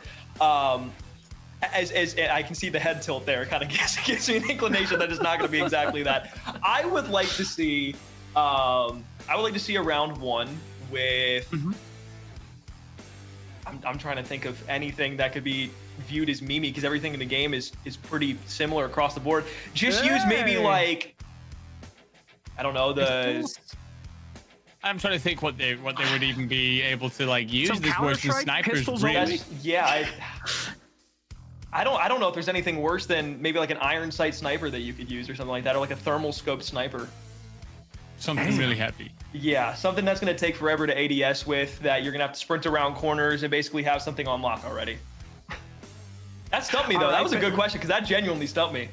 As I can see the head tilt there, kind of gives me an inclination that it's not going to be exactly that. I would like to see a round one with. I'm trying to think of anything that could be viewed as memey, because everything in the game is pretty similar across the board. Just use maybe like, I don't know, I'm trying to think what they would even be able to like use this worse than snipers. Really? Yeah. I don't know if there's anything worse than maybe like an iron sight sniper that you could use or something like that, or like a thermal scope sniper. Something really heavy. Yeah, something that's going to take forever to ADS with, that you're going to have to sprint around corners and basically have something on lock already. That stumped me, though. That was a good question, because that genuinely stumped me.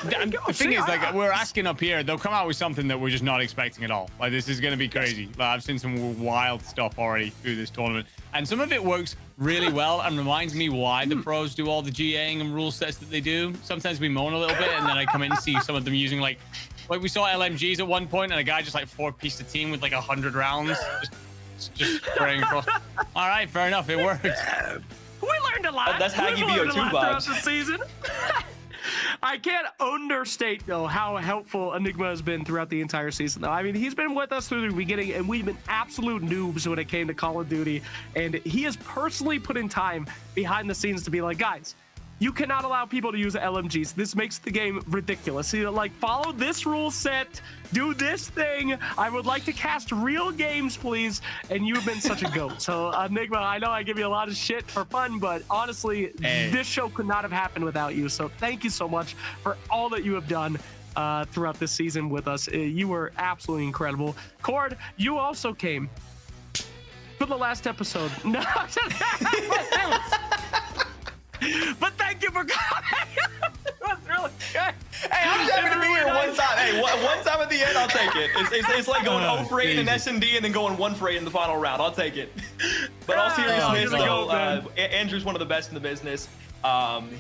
The thing is, like, we're asking up here, they'll come out with something that we're just not expecting at all. Like, this is going to be crazy. Like, I've seen some wild stuff already through this tournament. And some of it works really well and reminds me why the pros do all the GAing and rule sets that they do. Sometimes we moan a little bit, and then I come in and see some of them using, like we saw LMGs at one point, and a guy just, like, 4-pieced a team with, like, 100 rounds. Just spraying across. All right, fair enough. It worked. We learned a lot. That's Haggy BO2 vibes. The season. I can't understate, though, how helpful Enigma has been throughout the entire season, though. I mean, he's been with us through the beginning, and we've been absolute noobs when it came to Call of Duty. And he has personally put in time behind the scenes to be like, guys, you cannot allow people to use LMGs. This makes the game ridiculous. See, like, follow this rule set, do this thing. I would like to cast real games, please. And you've been such a goat. So, Enigma, I know I give you a lot of shit for fun, but honestly, this show could not have happened without you. So thank you so much for all that you have done throughout this season with us. You were absolutely incredible. Cord, you also came for the last episode. No, but thank you for coming. It was really good. Hey, I'm just happy to be here one time. Hey, one time at the end, I'll take it. It's like going 0 for 8 in S&D and then going 1 for 8 in the final round. I'll take it. But all seriousness, though, Andrew's one of the best in the business.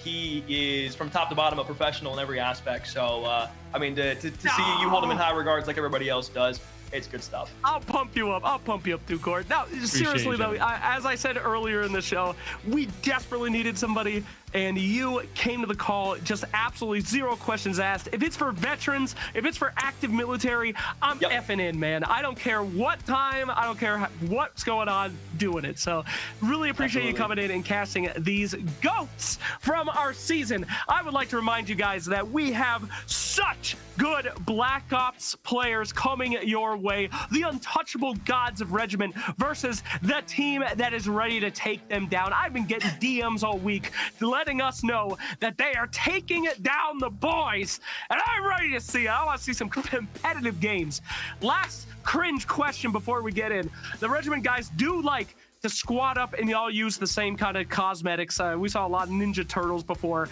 He is from top to bottom a professional in every aspect. So, I mean, to see you hold him in high regards like everybody else does, it's good stuff. I'll pump you up. I'll pump you up too, Cord. Now, seriously, though, as I said earlier in the show, we desperately needed somebody, and you came to the call, just absolutely 0 questions asked. If it's for veterans, if it's for active military, I'm effing in, man. I don't care what time, I don't care what's going on, doing it. So really appreciate you coming in and casting these GOATs from our season. I would like to remind you guys that we have such good Black Ops players coming your way. The untouchable gods of Regiment versus the team that is ready to take them down. I've been getting DMs all week letting us know that they are taking it down, the boys, and I'm ready to see it. I want to see some competitive games. Last cringe question before we get in. The Regiment guys do like to squat up and y'all use the same kind of cosmetics. We saw a lot of Ninja Turtles before.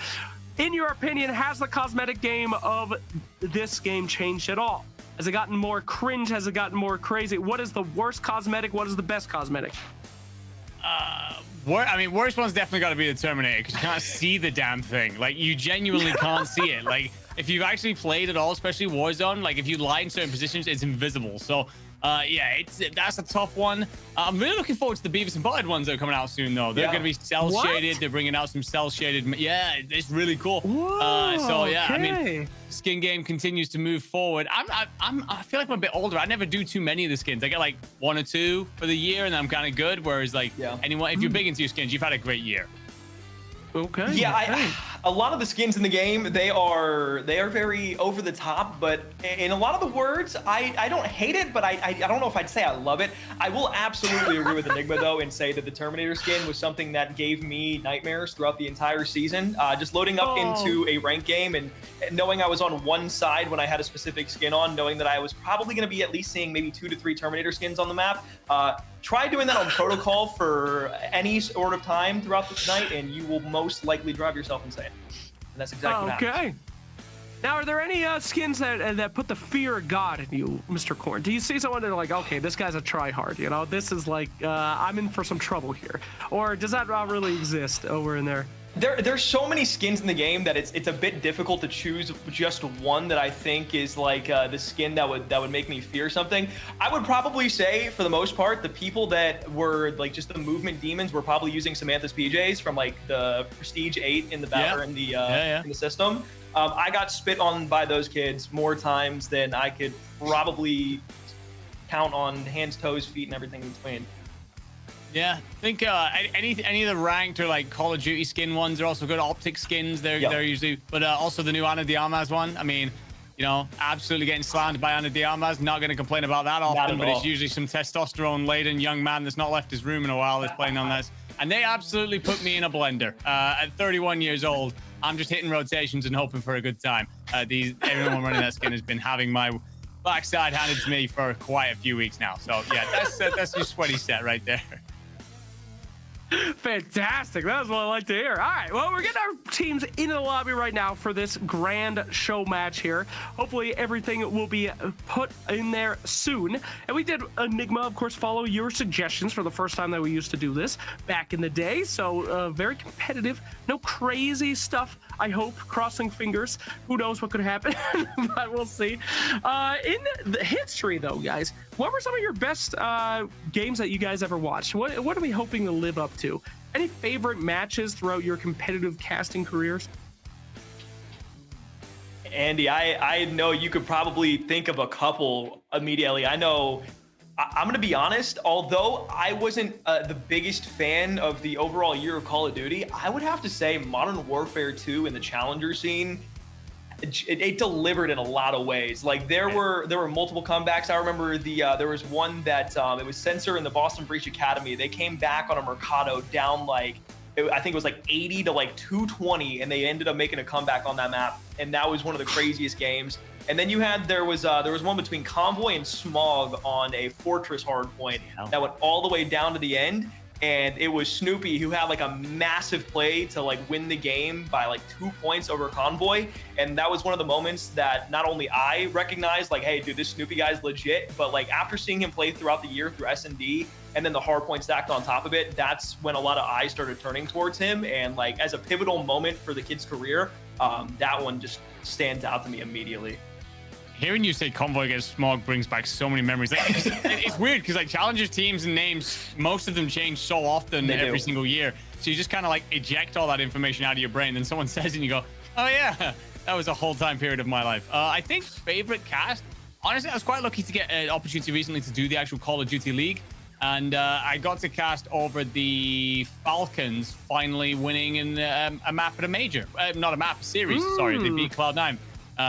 In your opinion, has the cosmetic game of this game changed at all? Has it gotten more cringe? Has it gotten more crazy? What is the worst cosmetic? What is the best cosmetic? I mean, worst one's definitely got to be the Terminator, because you can't see the damn thing. Like, you genuinely can't see it. Like, if you've actually played at all, especially Warzone, like, if you lie in certain positions, it's invisible. So, yeah, that's a tough one. I'm really looking forward to the Beavis and Butthead ones that are coming out soon, though. They're going to be cell-shaded. They're bringing out some cell-shaded. Yeah, it's really cool. Whoa, so, yeah, I mean, skin game continues to move forward. I feel like I'm a bit older. I never do too many of the skins. I get like 1 or 2 for the year, and I'm kind of good. Whereas, like, anyone, if you're big into your skins, you've had a great year. Okay. Yeah, a lot of the skins in the game, they are very over the top, but in a lot of the words, I don't hate it, but I don't know if I'd say I love it. I will absolutely agree with Enigma, though, and say that the Terminator skin was something that gave me nightmares throughout the entire season. Just loading up into a ranked game and knowing I was on one side when I had a specific skin on, knowing that I was probably going to be at least seeing maybe 2 to 3 Terminator skins on the map. Try doing that on protocol for any sort of time throughout the night, and you will most likely drive yourself insane. And that's exactly what happened. Okay. Now, are there any skins that put the fear of God in you, Mr. Corn? Do you see someone that are like, okay, this guy's a tryhard, you know? This is like, I'm in for some trouble here. Or does that not really exist over in there? There's so many skins in the game that it's a bit difficult to choose just one that I think is like the skin that would make me fear something. I would probably say, for the most part, the people that were like just the movement demons were probably using Samantha's PJs from like the Prestige 8 in the battle in the system. I got spit on by those kids more times than I could probably count on hands, toes, feet, and everything in between. Yeah, I think any of the ranked or like Call of Duty skin ones are also good. Optic skins, they're usually, but also the new Ana de Armas one. I mean, you know, absolutely getting slammed by Ana de Armas. Not going to complain about that often, but it's usually some testosterone-laden young man that's not left his room in a while that's playing on this. And they absolutely put me in a blender. At 31 years old, I'm just hitting rotations and hoping for a good time. Everyone running that skin has been having my backside handed to me for quite a few weeks now. So yeah, that's your sweaty set right there. Fantastic. That's what I like to hear. All right. Well, we're getting our teams into the lobby right now for this grand show match here. Hopefully everything will be put in there soon. And we did, Enigma, of course, follow your suggestions for the first time that we used to do this back in the day. So very competitive. No crazy stuff, I hope. Crossing fingers. Who knows what could happen, but we'll see. In the history, though, guys, what were some of your best games that you guys ever watched? What are we hoping to live up to? Any favorite matches throughout your competitive casting careers? Andy, I know you could probably think of a couple immediately. I know, I'm going to be honest, although I wasn't the biggest fan of the overall year of Call of Duty, I would have to say Modern Warfare 2 in the Challenger scene, it delivered in a lot of ways. Like there were multiple comebacks. I remember there was one that it was Censor in the Boston Breach Academy. They came back on a Mercado down like I think it was like 80 to like 220, and they ended up making a comeback on that map. And that was one of the craziest games. And then there was one between Convoy and Smog on a Fortress hardpoint that went all the way down to the end. and it was Snoopy who had like a massive play to like win the game by like 2 points over Convoy. And that was one of the moments that not only I recognized, like, hey, dude, this Snoopy guy's legit, but like after seeing him play throughout the year through S&D and then the hard point stacked on top of it, that's when a lot of eyes started turning towards him. And like as a pivotal moment for the kid's career, that one just stands out to me immediately. Hearing you say Convoy gets smog brings back so many memories. Like, it's weird because like Challengers teams and names, most of them change so often every single year. So you just kind of like eject all that information out of your brain. Then someone says it and you go, oh yeah, that was a whole time period of my life. I think favorite cast, honestly, I was quite lucky to get an opportunity recently to do the actual Call of Duty League. And I got to cast over the Falcons finally winning in a map at a major. Not a map, a series, sorry. They beat Cloud9.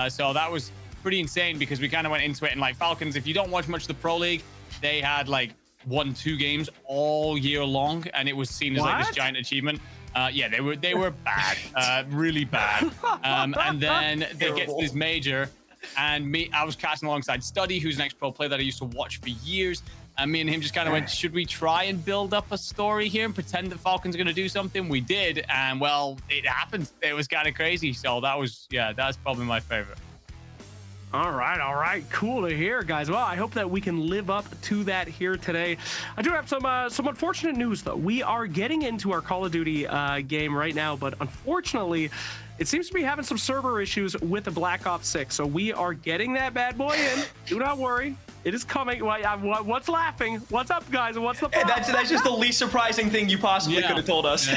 So that was pretty insane because we kind of went into it and like Falcons, if you don't watch much of the Pro League, they had like 1-2 games all year long and it was seen as like this giant achievement. Yeah, they were bad, really bad. And then they get to this major and I was casting alongside Studdy, who's an ex-pro player that I used to watch for years. And me and him just kind of went, should we try and build up a story here and pretend that Falcon's going to do something? We did. And well, it happened. It was kind of crazy. So that was, yeah, that's probably my favorite. All right. Cool to hear, guys. Well, I hope that we can live up to that here today. I do have some unfortunate news, though. We are getting into our Call of Duty game right now, but unfortunately, it seems to be having some server issues with the Black Ops 6. So we are getting that bad boy in. Do not worry. It is coming. What's laughing? What's up, guys? What's the problem? That's just the least surprising thing you possibly could have told us.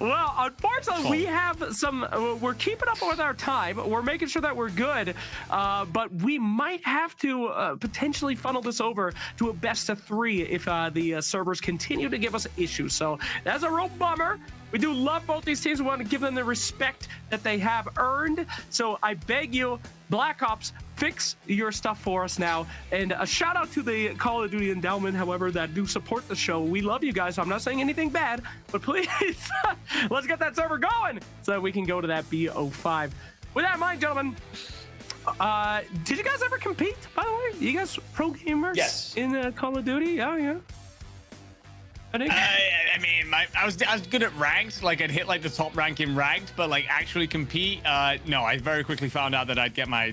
Well, unfortunately, we have some. We're keeping up with our time. We're making sure that we're good, but we might have to potentially funnel this over to a best of 3 if the servers continue to give us issues. So that's a real bummer. We do love both these teams. We want to give them the respect that they have earned. So I beg you, Black Ops, fix your stuff for us now. And a shout out to the Call of Duty Endowment, however, that do support the show. We love you guys. So I'm not saying anything bad, but please, let's get that server going so that we can go to that BO5. With that in mind, gentlemen, did you guys ever compete, by the way? You guys pro gamers? Yes. In Call of Duty? Oh, yeah. I mean, I was good at ranked. Like I'd hit like the top rank in ranked, but like actually compete, no. I very quickly found out that I'd get my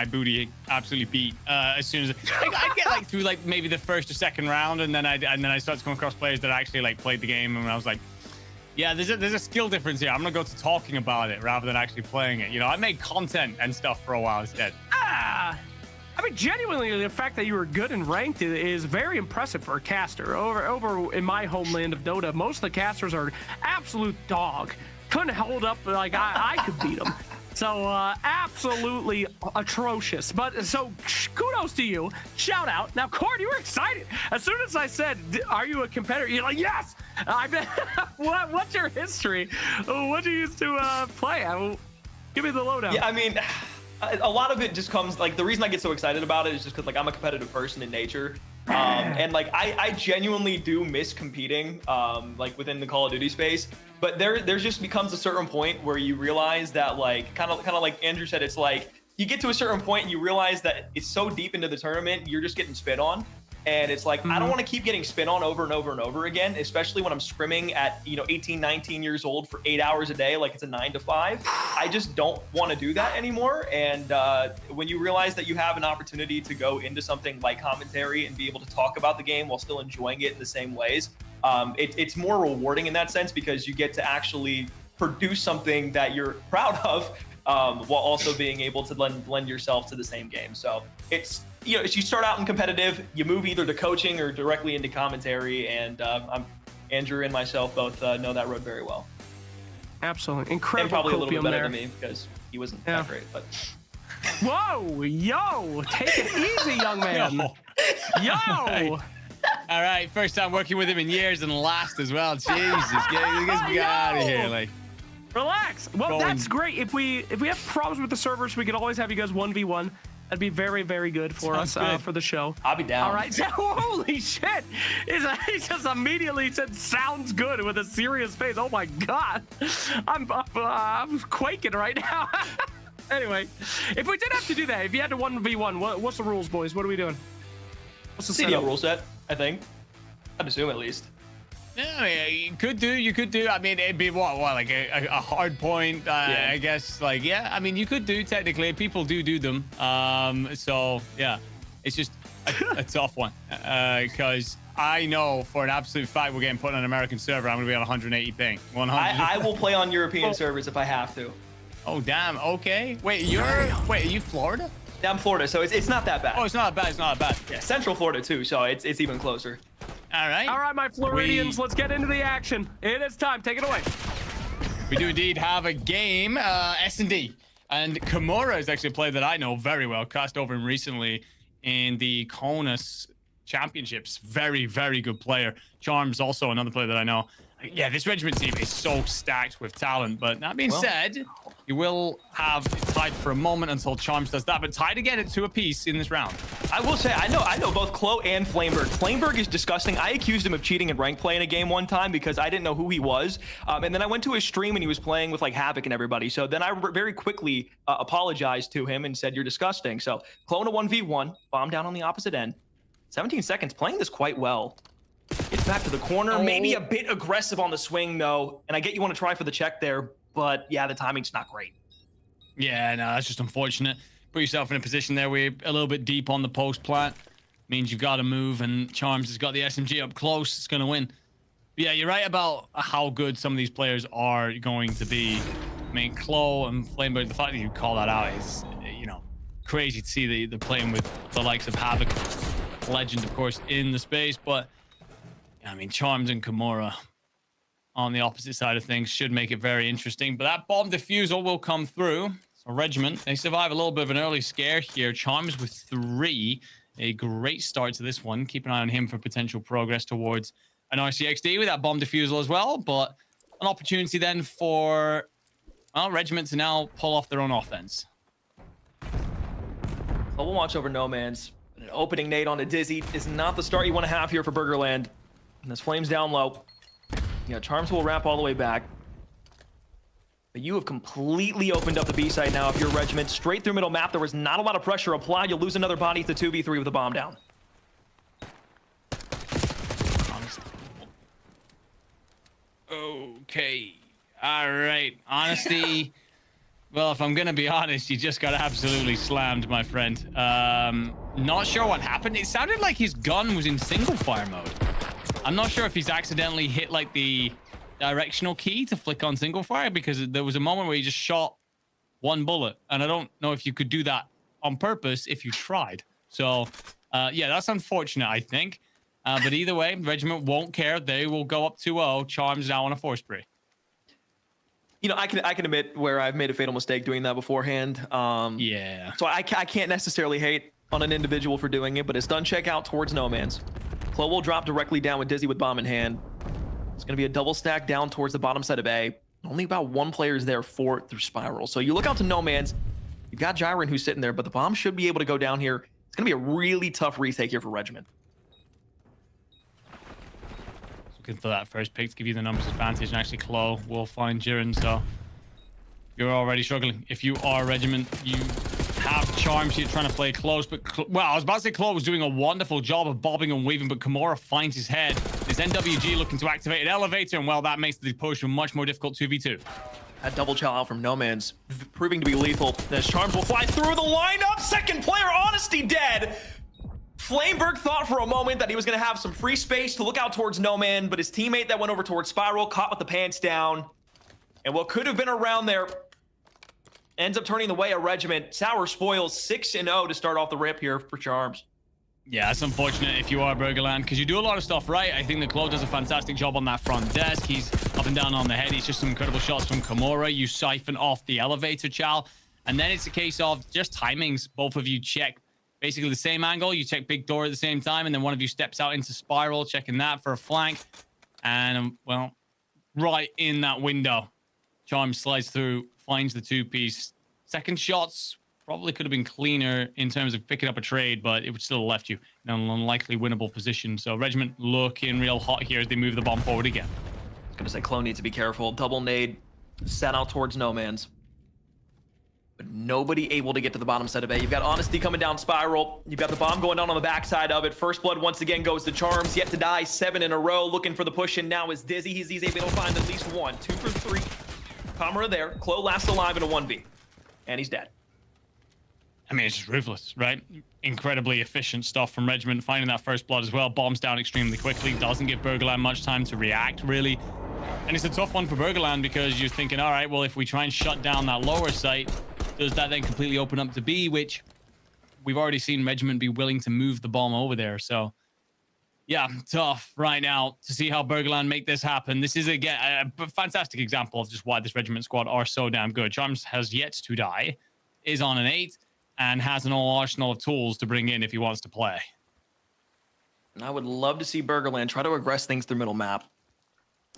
booty absolutely beat as soon as I'd get like through like maybe the first or second round, and then I started to come across players that actually like played the game, and I was like, yeah, there's a skill difference here. I'm gonna go to talking about it rather than actually playing it. You know, I made content and stuff for a while instead. I mean, genuinely, the fact that you were good and ranked is very impressive for a caster. Over in my homeland of Dota, most of the casters are absolute dog. Couldn't hold up like I could beat them. So absolutely atrocious. But so kudos to you. Shout out. Now, Cord, you were excited. As soon as I said, are you a competitor? You're like, yes. What's your history? What do you used to play? Give me the lowdown. Yeah, I mean, a lot of it just comes, like, the reason I get so excited about it is just because, like, I'm a competitive person in nature. And, like, I genuinely do miss competing, like, within the Call of Duty space. But there just becomes a certain point where you realize that, like, kind of like Andrew said, it's like, you get to a certain point and you realize that it's so deep into the tournament, you're just getting spit on. And it's like, I don't want to keep getting spit on over and over and over again, especially when I'm scrimming at, 18, 19 years old for 8 hours a day, like it's a 9 to 5. I just don't want to do that anymore. And when you realize that you have an opportunity to go into something like commentary and be able to talk about the game while still enjoying it in the same ways, it's more rewarding in that sense because you get to actually produce something that you're proud of while also being able to lend yourself to the same game. So it's, you start out in competitive, you move either to coaching or directly into commentary, and Andrew and myself both know that road very well. Absolutely. Incredible. And probably a little bit better there. than me because he wasn't that great. But whoa, yo, take it easy, young man. Yo. All right, first time working with him in years and last as well. Jesus, get out of here, like. Relax. Well, that's great. If we have problems with the servers, we can always have you guys 1v1. That'd be very, very good for us for the show. I'll be down. All right. So, holy shit! He just immediately said "sounds good" with a serious face. Oh my god, I'm quaking right now. Anyway, if we did have to do that, if you had to 1v1, what's the rules, boys? What are we doing? What's the CDL rule set? I think. I'd assume at least. Yeah, I mean, you could do. I mean, it'd be what like a hard point, Yeah. I guess. Like, yeah, I mean, you could do technically. People do them. So yeah, it's just a tough one because I know for an absolute fact we're getting put on an American server. I'm gonna be on 180 ping. 100. I will play on European servers if I have to. Oh damn. Okay. Wait, are you Florida? Yeah, I'm Florida, so it's not that bad. Oh, it's not bad. It's not bad. Yeah, Central Florida too, so it's even closer. All right. All right, my Floridians, let's get into the action. It is time. Take it away. We do indeed have a game, S&D. And Kimura is actually a player that I know very well. Cast over him recently in the Konus Championships. Very, very good player. Charms also another player that I know. Yeah, this regiment team is so stacked with talent. But that being said, you will have it tied for a moment until Charms does that. But tied again at 2 apiece in this round. I will say, I know both Chloe and Flameberg. Flameberg is disgusting. I accused him of cheating in rank play in a game one time because I didn't know who he was. And then I went to his stream and he was playing with like Havoc and everybody. So then I very quickly apologized to him and said, you're disgusting. So Chloe in a 1v1, bomb down on the opposite end. 17 seconds, playing this quite well. Gets back to the corner, maybe a bit aggressive on the swing though. And I get you want to try for the check there, but yeah, the timing's not great. Yeah, no, that's just unfortunate. Put yourself in a position there where you're a little bit deep on the post plant. Means you've got to move, and Charms has got the SMG up close. It's going to win. But yeah, you're right about how good some of these players are going to be. I mean, Chloe and Flameberg, the fact that you call that out is, crazy to see the playing with the likes of Havoc, legend, of course, in the space. But I mean, Charms and Kimura on the opposite side of things should make it very interesting. But that bomb defusal will come through. So Regiment, they survive a little bit of an early scare here. Charms with 3. A great start to this one. Keep an eye on him for potential progress towards an RCXD with that bomb defusal as well. But an opportunity then for Regiment to now pull off their own offense. Global watch over No Man's. An opening nade on a Dizzy is not the start you want to have here for Burgerland. And this Flames down low. Yeah, Charms will wrap all the way back. But you have completely opened up the B side now if you're Regiment. Straight through middle map. There was not a lot of pressure applied. You'll lose another body to 2v3 with a bomb down. Okay. All right. Honesty. Well, if I'm going to be honest, you just got absolutely slammed, my friend. Not sure what happened. It sounded like his gun was in single fire mode. I'm not sure if he's accidentally hit like the directional key to flick on single fire, because there was a moment where he just shot one bullet. And I don't know if you could do that on purpose if you tried. So, yeah, that's unfortunate, I think. But either way, Regiment won't care. They will go up 2-0. Charms now on a 4 spree. I can admit where I've made a fatal mistake doing that beforehand. Yeah. So I can't necessarily hate on an individual for doing it, but it's done check out towards No Man's. Chloe will drop directly down with Dizzy with bomb in hand. It's going to be a double stack down towards the bottom side of A. Only about 1 player is there for it through Spiral. So you look out to No Man's. You've got Jiren who's sitting there, but the bomb should be able to go down here. It's going to be a really tough retake here for Regiment. Looking for that first pick to give you the numbers advantage, and actually Chloe will find Jiren. So you're already struggling. If you are Regiment, you have Charms. You're trying to play close, but well, I was about to say Chloe was doing a wonderful job of bobbing and weaving, but Kimura finds his head. There's NWG looking to activate an elevator, and well, that makes the push a much more difficult 2v2. That double chow out from No Man's proving to be lethal. As Charms will fly through the lineup. Second player, Honesty dead. Flameberg thought for a moment that he was going to have some free space to look out towards No Man, but his teammate that went over towards Spiral caught with the pants down. And what could have been around there ends up turning the way of Regiment. Sour spoils 6-0 to start off the rip here for Charms. Yeah, it's unfortunate if you are Burgerland, because you do a lot of stuff right. I think the Chloe does a fantastic job on that front desk. He's up and down on the head. He's just some incredible shots from Kimura. You siphon off the elevator, Chow. And then it's a case of just timings. Both of you check basically the same angle. You check big door at the same time, and then one of you steps out into Spiral, checking that for a flank. And, well, right in that window, Charms slides through, finds the 2-piece. Second shots probably could have been cleaner in terms of picking up a trade, but it would still have left you in an unlikely winnable position. So Regiment looking real hot here as they move the bomb forward again. I was going to say, Chloe needs to be careful. Double nade set out towards No Man's. but nobody able to get to the bottom side of A. You've got Honesty coming down Spiral. You've got the bomb going down on the backside of it. First blood once again goes to Charms, yet to die, 7 in a row, looking for the push, and now is Dizzy. He's able to find at least 1. 2 for 3. Camera there. Clo last alive in a 1v, and he's dead. I mean, it's just ruthless, right? Incredibly efficient stuff from Regiment, finding that first blood as well. Bombs down extremely quickly, doesn't give Burgerland much time to react, really. And it's a tough one for Burgerland because you're thinking, all right, well, if we try and shut down that lower site, does that then completely open up to B, which we've already seen Regiment be willing to move the bomb over there. So, yeah, tough right now to see how Burgerland make this happen. This is, again, a fantastic example of just why this Regiment squad are so damn good. Charms has yet to die, is on an 8, and has an whole arsenal of tools to bring in if he wants to play. And I would love to see Burgerland try to aggress things through middle map.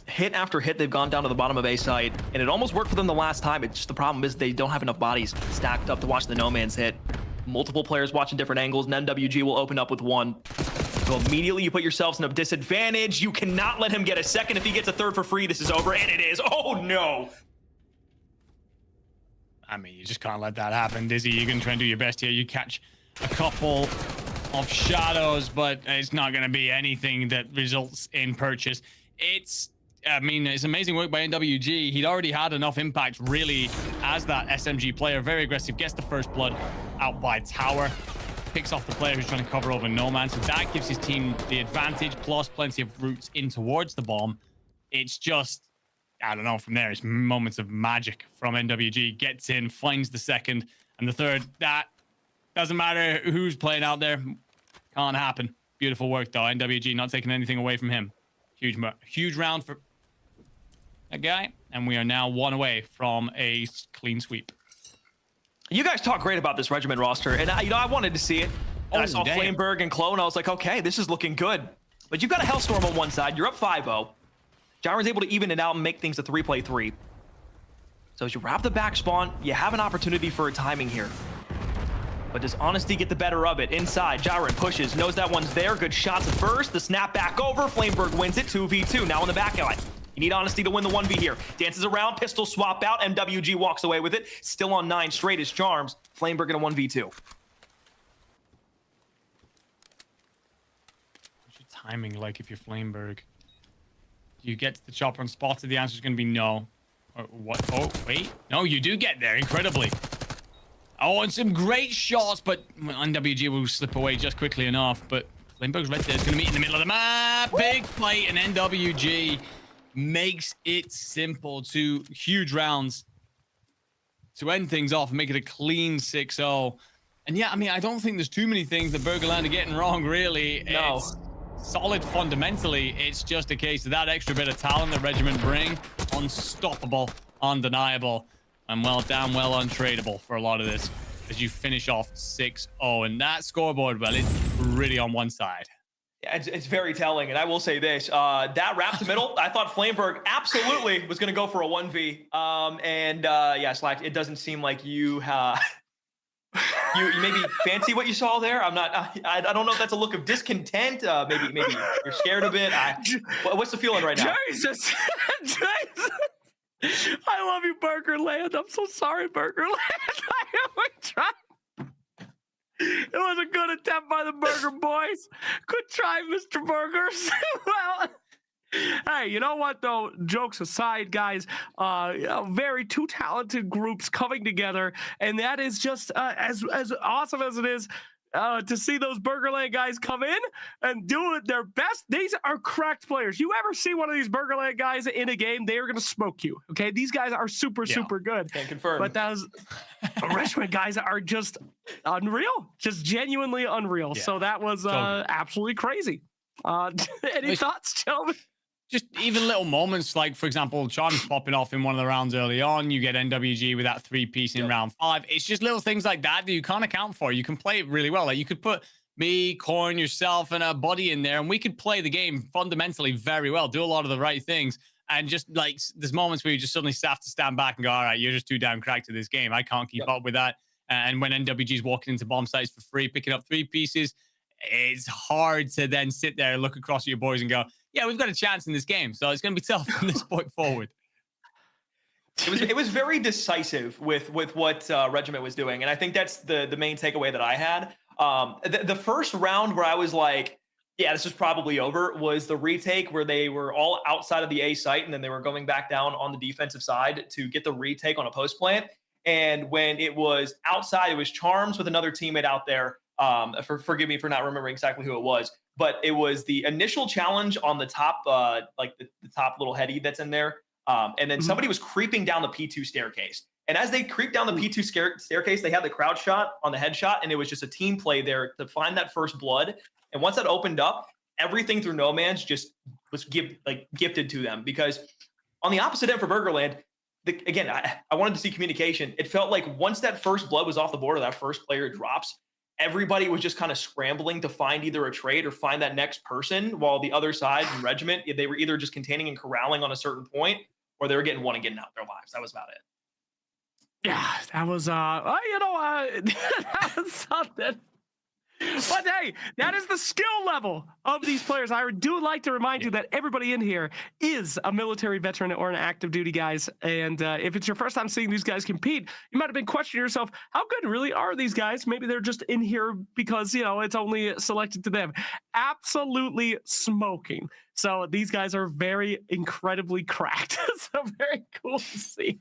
Hit after hit, they've gone down to the bottom of A site, and it almost worked for them the last time. It's just the problem is they don't have enough bodies stacked up to watch the No Man's hit. Multiple players watching different angles, and MWG will open up with 1. So immediately you put yourselves in a disadvantage. You cannot let him get a second. If he gets a third for free, this is over, and it is. Oh, no. I mean, you just can't let that happen, Dizzy. You're going to try and do your best here. You catch a couple of shadows, but it's not going to be anything that results in purchase. It's amazing work by NWG. He'd already had enough impact, really, as that SMG player. Very aggressive. Gets the first blood out by tower. Picks off the player who's trying to cover over No Man. So that gives his team the advantage, plus plenty of routes in towards the bomb. It's just, I don't know, from there, it's moments of magic from NWG. Gets in, finds the second, and the third. That doesn't matter who's playing out there. Can't happen. Beautiful work, though. NWG not taking anything away from him. Huge round for that guy, and we are now 1 away from a clean sweep. You guys talk great about this Regiment roster, and I wanted to see it. And I saw Flameberg and Clo, and I was like, okay, this is looking good. But you've got a Hellstorm on one side. You're up 5-0. Gyron's able to even it out and make things a 3-play-3. So as you wrap the back spawn, you have an opportunity for a timing here. But does Honesty get the better of it? Inside, Gyron pushes, knows that one's there. Good shots at first. The snap back over. Flameberg wins it, 2v2. Now in the back alley. You need Honesty to win the 1v here. Dances around, pistol swap out. MWG walks away with it. Still on 9 straight as Charms. Flameberg in a 1v2. What's your timing like if you're Flameberg? Do you get to the chopper and spotted? The answer is going to be no. Or what? Oh, wait. No, you do get there, incredibly. Oh, and some great shots, but NWG will slip away just quickly enough. But Flameberg's right there. It's going to meet in the middle of the map. Big fight, and NWG makes it simple. 2 huge rounds to end things off and make it a clean 6-0. And yeah, I mean, I don't think there's too many things that Burgerland are getting wrong, really. No. It's solid fundamentally. It's just a case of that extra bit of talent the Regiment bring. Unstoppable, undeniable, and well, damn well untradeable for a lot of this as you finish off 6-0. And that scoreboard, well, it's really on one side. Yeah, it's very telling, and I will say this: that wrap to middle, I thought Flameberg absolutely was going to go for a 1v. Yeah, Slack, it doesn't seem like you you maybe fancy what you saw there. I'm not. I don't know if that's a look of discontent. Maybe you're scared of it. What's the feeling right now? Jesus, Jesus. I love you, Burgerland. I'm so sorry, Burgerland. I am trying. It was a good attempt by the Burger Boys. Good try, Mr. Burgers. Well, hey, you know what, though? Jokes aside, guys, very 2 talented groups coming together, and that is just as awesome as it is to see those Burgerland guys come in and do it their best. These are cracked players. You ever see one of these Burgerland guys in a game, they are going to smoke you, okay? These guys are super good. Can't confirm. But those Regiment guys are just unreal, just genuinely unreal. Yeah. So that was absolutely crazy. Any thoughts, gentlemen? Just even little moments, like, for example, Charms popping off in one of the rounds early on. You get NWG with that 3-piece in round 5. It's just little things like that you can't account for. You can play it really well. Like, you could put me, Corn, yourself, and a buddy in there, and we could play the game fundamentally very well, do a lot of the right things. And just, like, there's moments where you just suddenly have to stand back and go, all right, you're just too damn cracked to this game. I can't keep up with that. And when NWG's walking into bomb sites for free, picking up 3 pieces, it's hard to then sit there and look across at your boys and go, yeah, we've got a chance in this game, so it's going to be tough from this point forward. It was very decisive with what Regiment was doing, and I think that's the main takeaway that I had. The first round where I was like, yeah, this is probably over, was the retake where they were all outside of the A site, and then they were going back down on the defensive side to get the retake on a post plant. And when it was outside, it was Charms with another teammate out there. Forgive me for not remembering exactly who it was, but it was the initial challenge on the top, like the top little heady that's in there. And then somebody was creeping down the P2 staircase. And as they creeped down the P2 staircase, they had the crowd shot on the headshot, and it was just a team play there to find that first blood. And once that opened up, everything through No Man's just was gifted to them. Because on the opposite end for Burgerland, again, I wanted to see communication. It felt like once that first blood was off the board or that first player drops, everybody was just kind of scrambling to find either a trade or find that next person, while the other side in Regiment, they were either just containing and corralling on a certain point, or they were getting one and getting out their lives. That was about it. Yeah, that was that was something. But hey, that is the skill level of these players. I do like to remind you that everybody in here is a military veteran or an active duty, guys. And if it's your first time seeing these guys compete, you might have been questioning yourself, how good really are these guys? Maybe they're just in here because, it's only selected to them. Absolutely smoking. So these guys are very incredibly cracked. So very cool to see.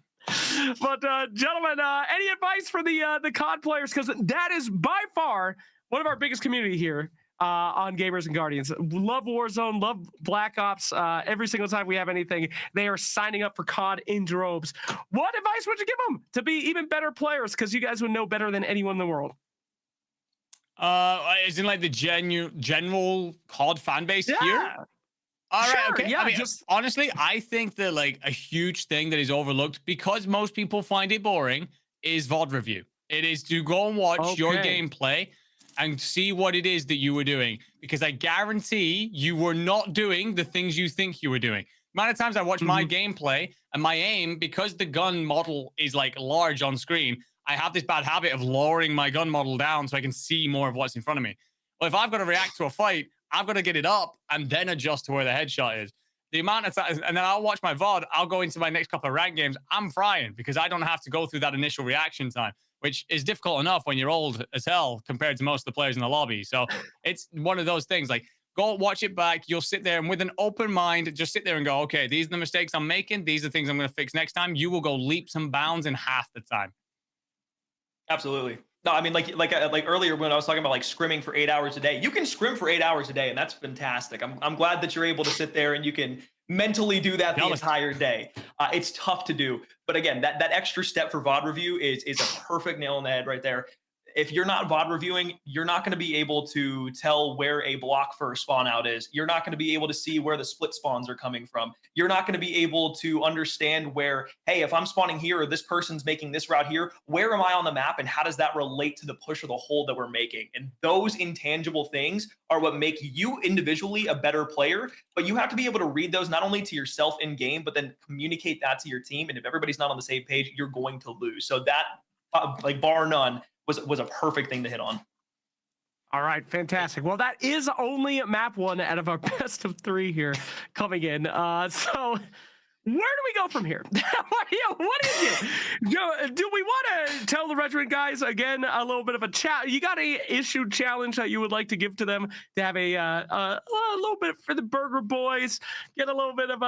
But gentlemen, any advice for the COD players? Because that is by far one of our biggest community here on Gamers and Guardians. Love Warzone, love Black Ops. Every single time we have anything, they are signing up for COD in droves. What advice would you give them to be even better players? Because you guys would know better than anyone in the world. Isn't like the general COD fan base here? All right, Sure, okay. yeah, I mean, honestly, I think that like a huge thing that is overlooked because most people find it boring is VOD review. It is to go and watch your gameplay and see what it is that you were doing, because I guarantee you were not doing the things you think you were doing. The amount of times I watch my gameplay and my aim, because the gun model is like large on screen, I have this bad habit of lowering my gun model down so I can see more of what's in front of me. Well, if I've got to react to a fight, I've got to get it up and then adjust to where the headshot is. The amount of time, and then I'll watch my VOD, I'll go into my next couple of ranked games, I'm frying because I don't have to go through that initial reaction time, which is difficult enough when you're old as hell compared to most of the players in the lobby. So it's one of those things, like, go watch it back. You'll sit there and with an open mind, just sit there and go, okay, these are the mistakes I'm making. These are things I'm going to fix next time. You will go leaps and bounds in half the time. Absolutely. No, I mean, like earlier when I was talking about like scrimming for 8 hours a day, you can scrim for 8 hours a day, and that's fantastic. I'm glad that you're able to sit there and you can mentally do that the entire day. It's tough to do, but again, that extra step for VOD review is a perfect nail on the head right there. If you're not VOD reviewing, you're not going to be able to tell where a block for a spawn out is. You're not going to be able to see where the split spawns are coming from. You're not going to be able to understand where, hey, if I'm spawning here or this person's making this route here, where am I on the map and how does that relate to the push or the hold that we're making? And those intangible things are what make you individually a better player, but you have to be able to read those not only to yourself in game, but then communicate that to your team. And if everybody's not on the same page, you're going to lose. So that, like bar none, was a perfect thing to hit on. All right, fantastic. Well, that is only map one out of our best of three here coming in. So where do we go from here? What is it? Do we want to tell the Regiment guys again a little bit of a chat? You got a issued challenge that you would like to give to them to have a little bit for the Burger Boys, get a little bit of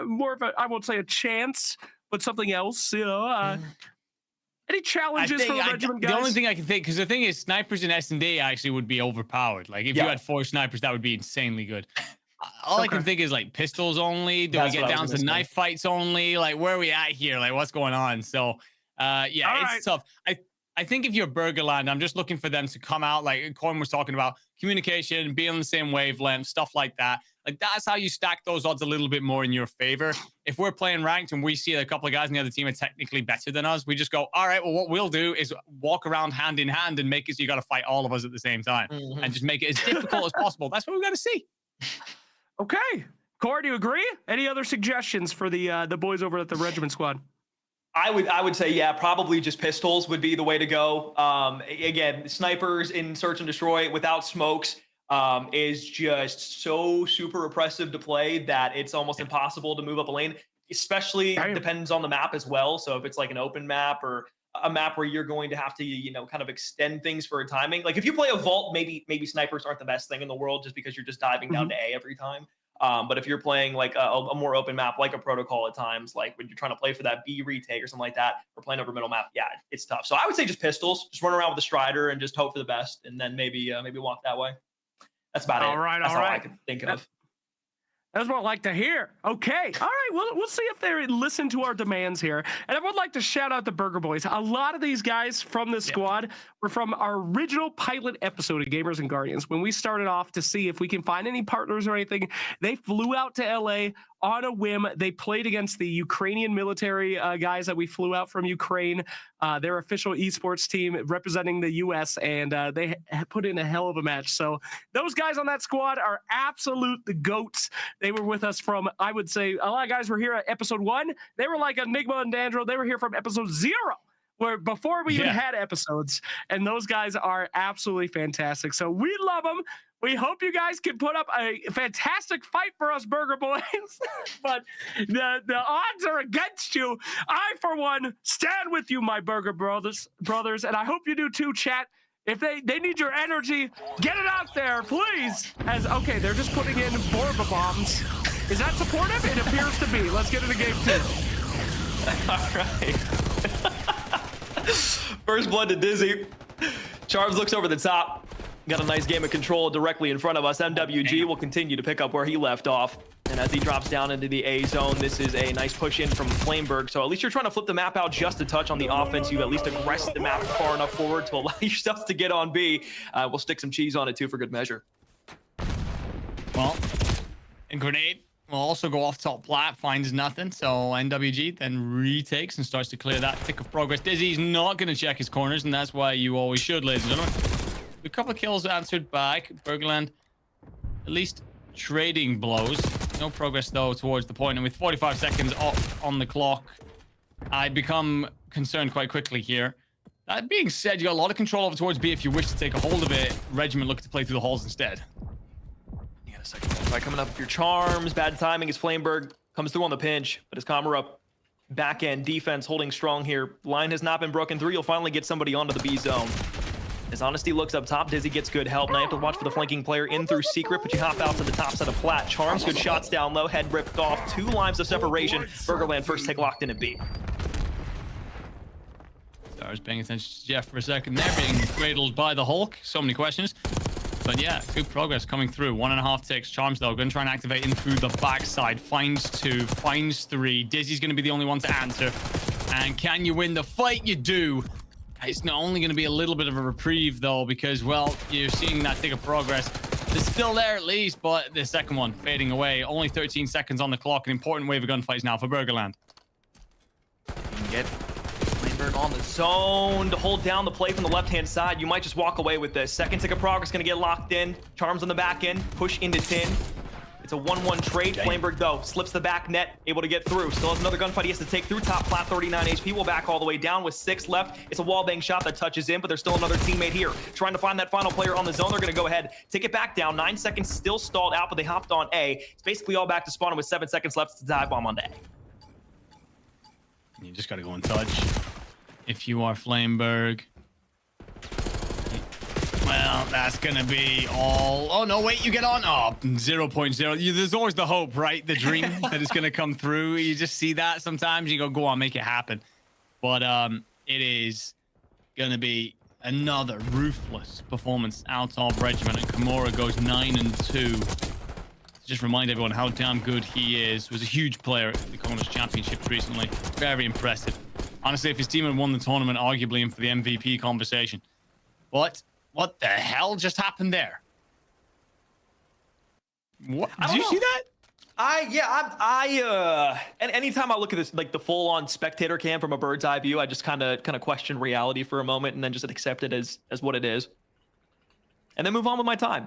more of a, I won't say a chance, but something else, Any challenges for the Regiment guys? The only thing I can think, because the thing is, snipers in S&D actually would be overpowered. Like, if you had 4 snipers, that would be insanely good. All I can think is, like, pistols only. Do we get down to knife fights only? Like, where are we at here? Like, what's going on? So, it's tough. I think if you're Burgerland, I'm just looking for them to come out, like Corin was talking about, communication, be on the same wavelength, stuff like that. Like, that's how you stack those odds a little bit more in your favor. If we're playing ranked and we see a couple of guys in the other team are technically better than us, we just go, all right, well, what we'll do is walk around hand in hand and make it so you got to fight all of us at the same time and just make it as difficult as possible. That's what we've got to see. Okay. Corey, do you agree? Any other suggestions for the boys over at the Regiment Squad? I would say, yeah, probably just pistols would be the way to go. Again, snipers in search and destroy without smokes is just so super oppressive to play that it's almost impossible to move up a lane. especially depends on the map as well. So if it's like an open map or a map where you're going to have to, kind of extend things for a timing. Like if you play a vault, maybe snipers aren't the best thing in the world just because you're just diving down to A every time. But if you're playing like a more open map, like a protocol at times, like when you're trying to play for that B retake or something like that, or playing over middle map, yeah, it's tough. So I would say just pistols, just run around with a Strider and just hope for the best, and then maybe walk that way. That's about it. All right, That's all all right. I can think of. That's what I like to hear. Okay. All right. Well, we'll see if they listen to our demands here. And I would like to shout out the Burger Boys. A lot of these guys from this squad were from our original pilot episode of Gamers and Guardians. When we started off to see if we can find any partners or anything, they flew out to LA on a whim. They played against the Ukrainian military guys that we flew out from Ukraine, their official esports team representing the U.S., and they put in a hell of a match. So those guys on that squad are absolute the GOATs. They were with us from, I would say, a lot of guys were here at episode 1. They were like Enigma and Dandro. They were here from episode 0. Where before we even had episodes, and those guys are absolutely fantastic. So we love them. We hope you guys can put up a fantastic fight for us, Burger Boys. But the odds are against you. I, for one, stand with you, my Burger brothers, and I hope you do too, chat. If they need your energy, get it out there, please. Okay, they're just putting in Borba bombs. Is that supportive? It appears to be. Let's get into game 2. All right. First blood to Dizzy. Charms looks over the top. Got a nice game of control directly in front of us. MWG will continue to pick up where he left off. And as he drops down into the A zone, this is a nice push in from Flameberg. So at least you're trying to flip the map out just a touch on the offense. You at least aggress the map far enough forward to allow yourself to get on B. We'll stick some cheese on it too for good measure. Well, and Grenade will also go off top plat, finds nothing. So NWG then retakes and starts to clear that tick of progress. Dizzy's not going to check his corners, and that's why you always should, ladies and gentlemen. A couple of kills answered back. Burgerland at least trading blows. No progress, though, towards the point. And with 45 seconds on the clock, I become concerned quite quickly here. That being said, you got a lot of control over towards B if you wish to take a hold of it. Regiment looking to play through the halls instead. You got a second fight coming up with your Charms. Bad timing as Flameberg comes through on the pinch, but his Kamara back end defense holding strong here. Line has not been broken through. You'll finally get somebody onto the B zone. As Honesty looks up top, Dizzy gets good help. Now you have to watch for the flanking player in through Secret, but you hop out to the top side of Plat. Charms, good shots down low, head ripped off. 2 lives of separation. Burgerland first take locked in at B. Stars paying attention to Jeff for a second there, being cradled by the Hulk. So many questions. But yeah, good progress coming through. 1.5 ticks. Charms, though, going to try and activate in through the backside. Finds 2, finds 3. Dizzy's going to be the only one to answer. And can you win the fight? You do. It's not only going to be a little bit of a reprieve, though, because, well, you're seeing that tick of progress. It's still there at least, but the second one fading away. Only 13 seconds on the clock. An important wave of gunfights now for Burgerland. You can get Flameberg on the zone to hold down the play from the left-hand side. You might just walk away with this. Second tick of progress going to get locked in. Charms on the back end. Push into tin. It's a 1-1 trade. Flameberg, though, slips the back net, able to get through. Still has another gunfight he has to take through. Top flat, 39 HP. Will back all the way down with 6 left. It's a wallbang shot that touches in, but there's still another teammate here. Trying to find that final player on the zone. They're going to go ahead, take it back down. 9 seconds still stalled out, but they hopped on A. It's basically all back to spawn with 7 seconds left to dive bomb on A. You just got to go in touch. If you are Flameberg. Well, that's going to be all... Oh, no, wait, you get on. Oh, 0.0. There's always the hope, right? The dream that is going to come through. You just see that sometimes. You go on, make it happen. But it is going to be another ruthless performance out of Regiment. And Kimura goes 9-2. Just remind everyone how damn good he is. Was a huge player at the Corners Championships recently. Very impressive. Honestly, if his team had won the tournament, arguably in for the MVP conversation. But... what the hell just happened there? What? Did you see that? And anytime I look at this, like the full-on spectator cam from a bird's eye view, I just kind of question reality for a moment and then just accept it as what it is, and then move on with my time.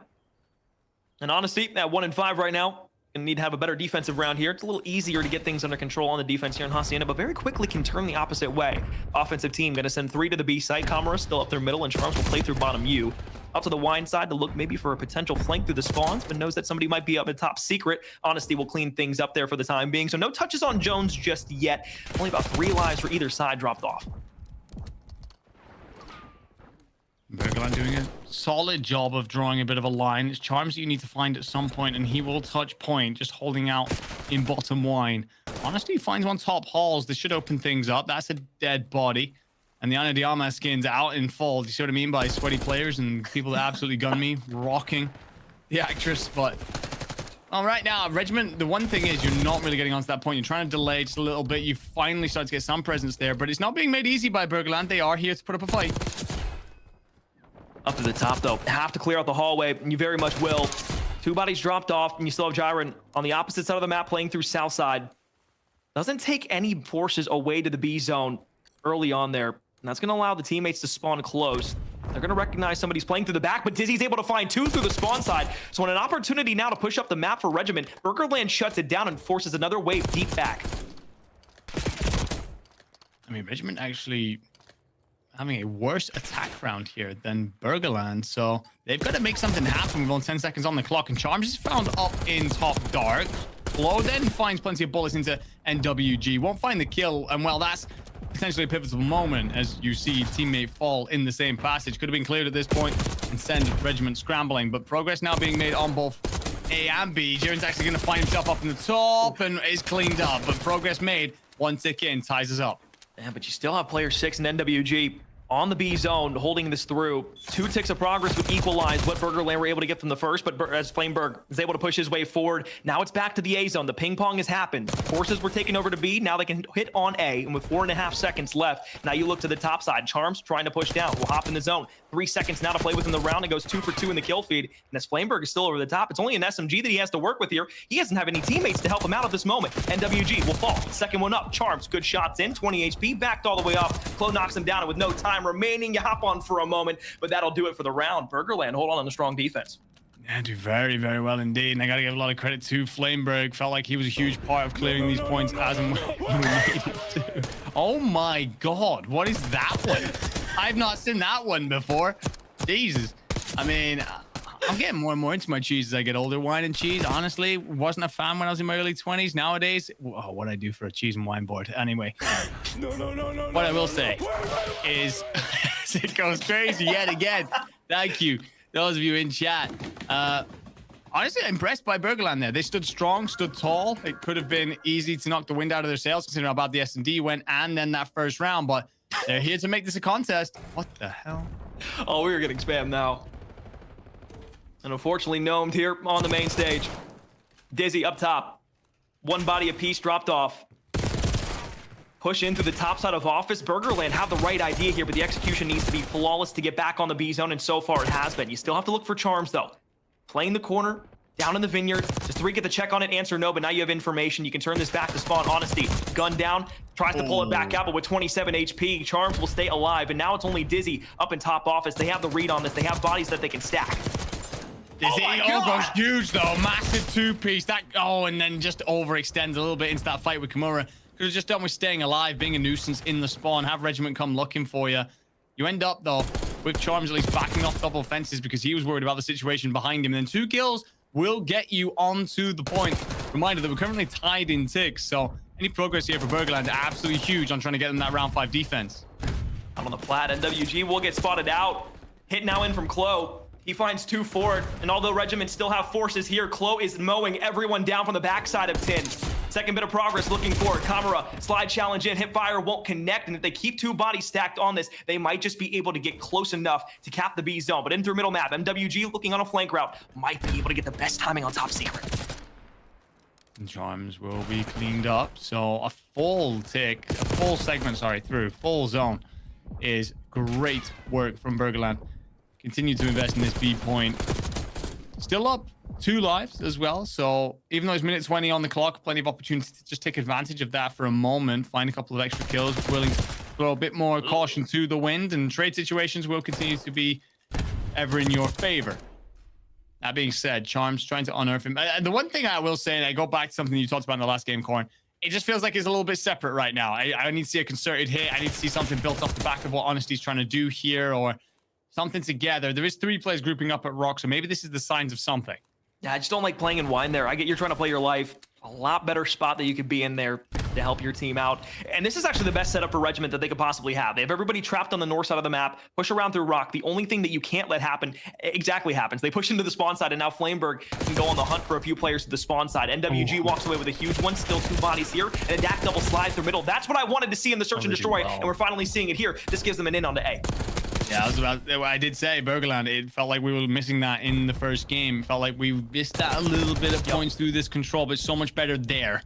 And honestly, at 1-5 right now, gonna need to have a better defensive round here. It's a little easier to get things under control on the defense here in Hacienda, but very quickly can turn the opposite way. Offensive team gonna send 3 to the B site. Kamara still up their middle, and Charms will play through bottom U. out to the wine side to look maybe for a potential flank through the spawns, but knows that somebody might be up at top secret. Honesty will clean things up there for the time being. So no touches on Jones just yet. Only about 3 lives for either side dropped off. Bergland doing a solid job of drawing a bit of a line. It's Charms that you need to find at some point, and he will touch point, just holding out in bottom wine. Honesty finds one top halls. This should open things up. That's a dead body. And the Ana Diarmas skin's out in full. Do you see what I mean by sweaty players and people that absolutely gun me, rocking the actress? But right now, Regiment, the one thing is you're not really getting onto that point. You're trying to delay just a little bit. You finally start to get some presence there, but it's not being made easy by Bergland. They are here to put up a fight. Up to the top, though. Have to clear out the hallway, and you very much will. 2 bodies dropped off, and you still have Jiren on the opposite side of the map playing through south side. Doesn't take any forces away to the B zone early on there. And that's going to allow the teammates to spawn close. They're going to recognize somebody's playing through the back, but Dizzy's able to find 2 through the spawn side. So on an opportunity now to push up the map for Regiment, Burgerland shuts it down and forces another wave deep back. I mean, Regiment actually having a worse attack round here than Burgerland, so they've got to make something happen with only 10 seconds on the clock, and Charms is found up in top dark. Flo then finds plenty of bullets into NWG, won't find the kill, and well, that's potentially a pivotal moment as you see teammate fall in the same passage. Could have been cleared at this point and send Regiment scrambling, but progress now being made on both A and B. Jiren's actually going to find himself up in the top and is cleaned up, but progress made. 1 tick in ties us up. Yeah, but you still have player 6 and NWG on the B zone holding this through. 2 ticks of progress would equalize what Burgerland were able to get from the first, but as Flameberg is able to push his way forward, now it's back to the A zone. The ping pong has happened. Forces were taken over to B. Now they can hit on A, and with 4.5 seconds left, now you look to the top side. Charms trying to push down. Will hop in the zone. 3 seconds now to play within the round. It goes 2 for 2 in the kill feed, and as Flameberg is still over the top, it's only an SMG that he has to work with here. He doesn't have any teammates to help him out at this moment. NWG will fall. Second one up. Charms, good shots in. 20 HP, backed all the way up. Klo knocks him down, and with no time remaining, you hop on for a moment, but that'll do it for the round. Burgerland hold on the strong defense. Yeah, do very, very well indeed. And I got to give a lot of credit to Flameberg. Felt like he was a huge part of clearing these points as and when he needed to. Oh my God, what is that one? I've not seen that one before. Jesus. I mean, I'm getting more and more into my cheese as I get older. Wine and cheese, honestly, wasn't a fan when I was in my early 20s. Nowadays, what I do for a cheese and wine board. Anyway, what I will say is it goes crazy yet again. Thank you, those of you in chat. Honestly, impressed by Burgerland there. They stood strong, stood tall. It could have been easy to knock the wind out of their sails considering how bad the S&D went and then that first round, but they're here to make this a contest. What the hell? Oh, we are getting spammed now. And unfortunately, Gnomed here on the main stage. Dizzy up top. 1 body apiece dropped off. Push in through the top side of office. Burgerland have the right idea here, but the execution needs to be flawless to get back on the B zone, and so far it has been. You still have to look for Charms, though. Playing the corner, down in the vineyard. Does 3 get the check on it? Answer no, but now you have information. You can turn this back to spawn. Honesty, gun down. Tries to pull it back out, but with 27 HP, Charms will stay alive, and now it's only Dizzy up in top office. They have the read on this. They have bodies that they can stack. Dizzy, goes huge though, massive 2-piece. That and then just overextends a little bit into that fight with Kimura. Could have just done with staying alive, being a nuisance in the spawn, have Regiment come looking for you. You end up though with Charms at least backing off double fences because he was worried about the situation behind him. And then 2 kills will get you onto the point. Reminder that we're currently tied in ticks, so any progress here for Burgerland absolutely huge on trying to get them that round 5 defense. Out on the plat, NWG will get spotted out. Hit now in from Klo. He finds 2 forward, and although Regiment still have forces here, Klo is mowing everyone down from the backside of Tin. Second bit of progress looking forward. Camera, slide challenge in, hipfire won't connect, and if they keep 2 bodies stacked on this, they might just be able to get close enough to cap the B zone. But in through middle map, MWG looking on a flank route, might be able to get the best timing on top secret. And Charms will be cleaned up, so a full segment, through full zone is great work from Burgerland. Continue to invest in this B point. Still up 2 lives as well. So even though it's minute 20 on the clock, plenty of opportunity to just take advantage of that for a moment. Find a couple of extra kills. Willing to throw a bit more caution to the wind. And trade situations will continue to be ever in your favor. That being said, Charms trying to unearth him. The one thing I will say, and I go back to something you talked about in the last game, Corn, it just feels like it's a little bit separate right now. I need to see a concerted hit. I need to see something built off the back of what Honesty's trying to do here, or something together. There is 3 players grouping up at Rock, so maybe this is the signs of something. Yeah, I just don't like playing in wine there. I get you're trying to play your life. A lot better spot that you could be in there to help your team out. And this is actually the best setup for Regiment that they could possibly have. They have everybody trapped on the north side of the map, push around through Rock. The only thing that you can't let happen exactly happens. They push into the spawn side, and now Flameberg can go on the hunt for a few players to the spawn side. NWG walks away with a huge one, still 2 bodies here, and a Dak double slide through middle. That's what I wanted to see in the search and destroy, and we're finally seeing it here. This gives them an in onto A. Yeah, I did say Burgerland. It felt like we were missing that in the first game. It felt like we missed that a little bit of points through this control, but so much better there.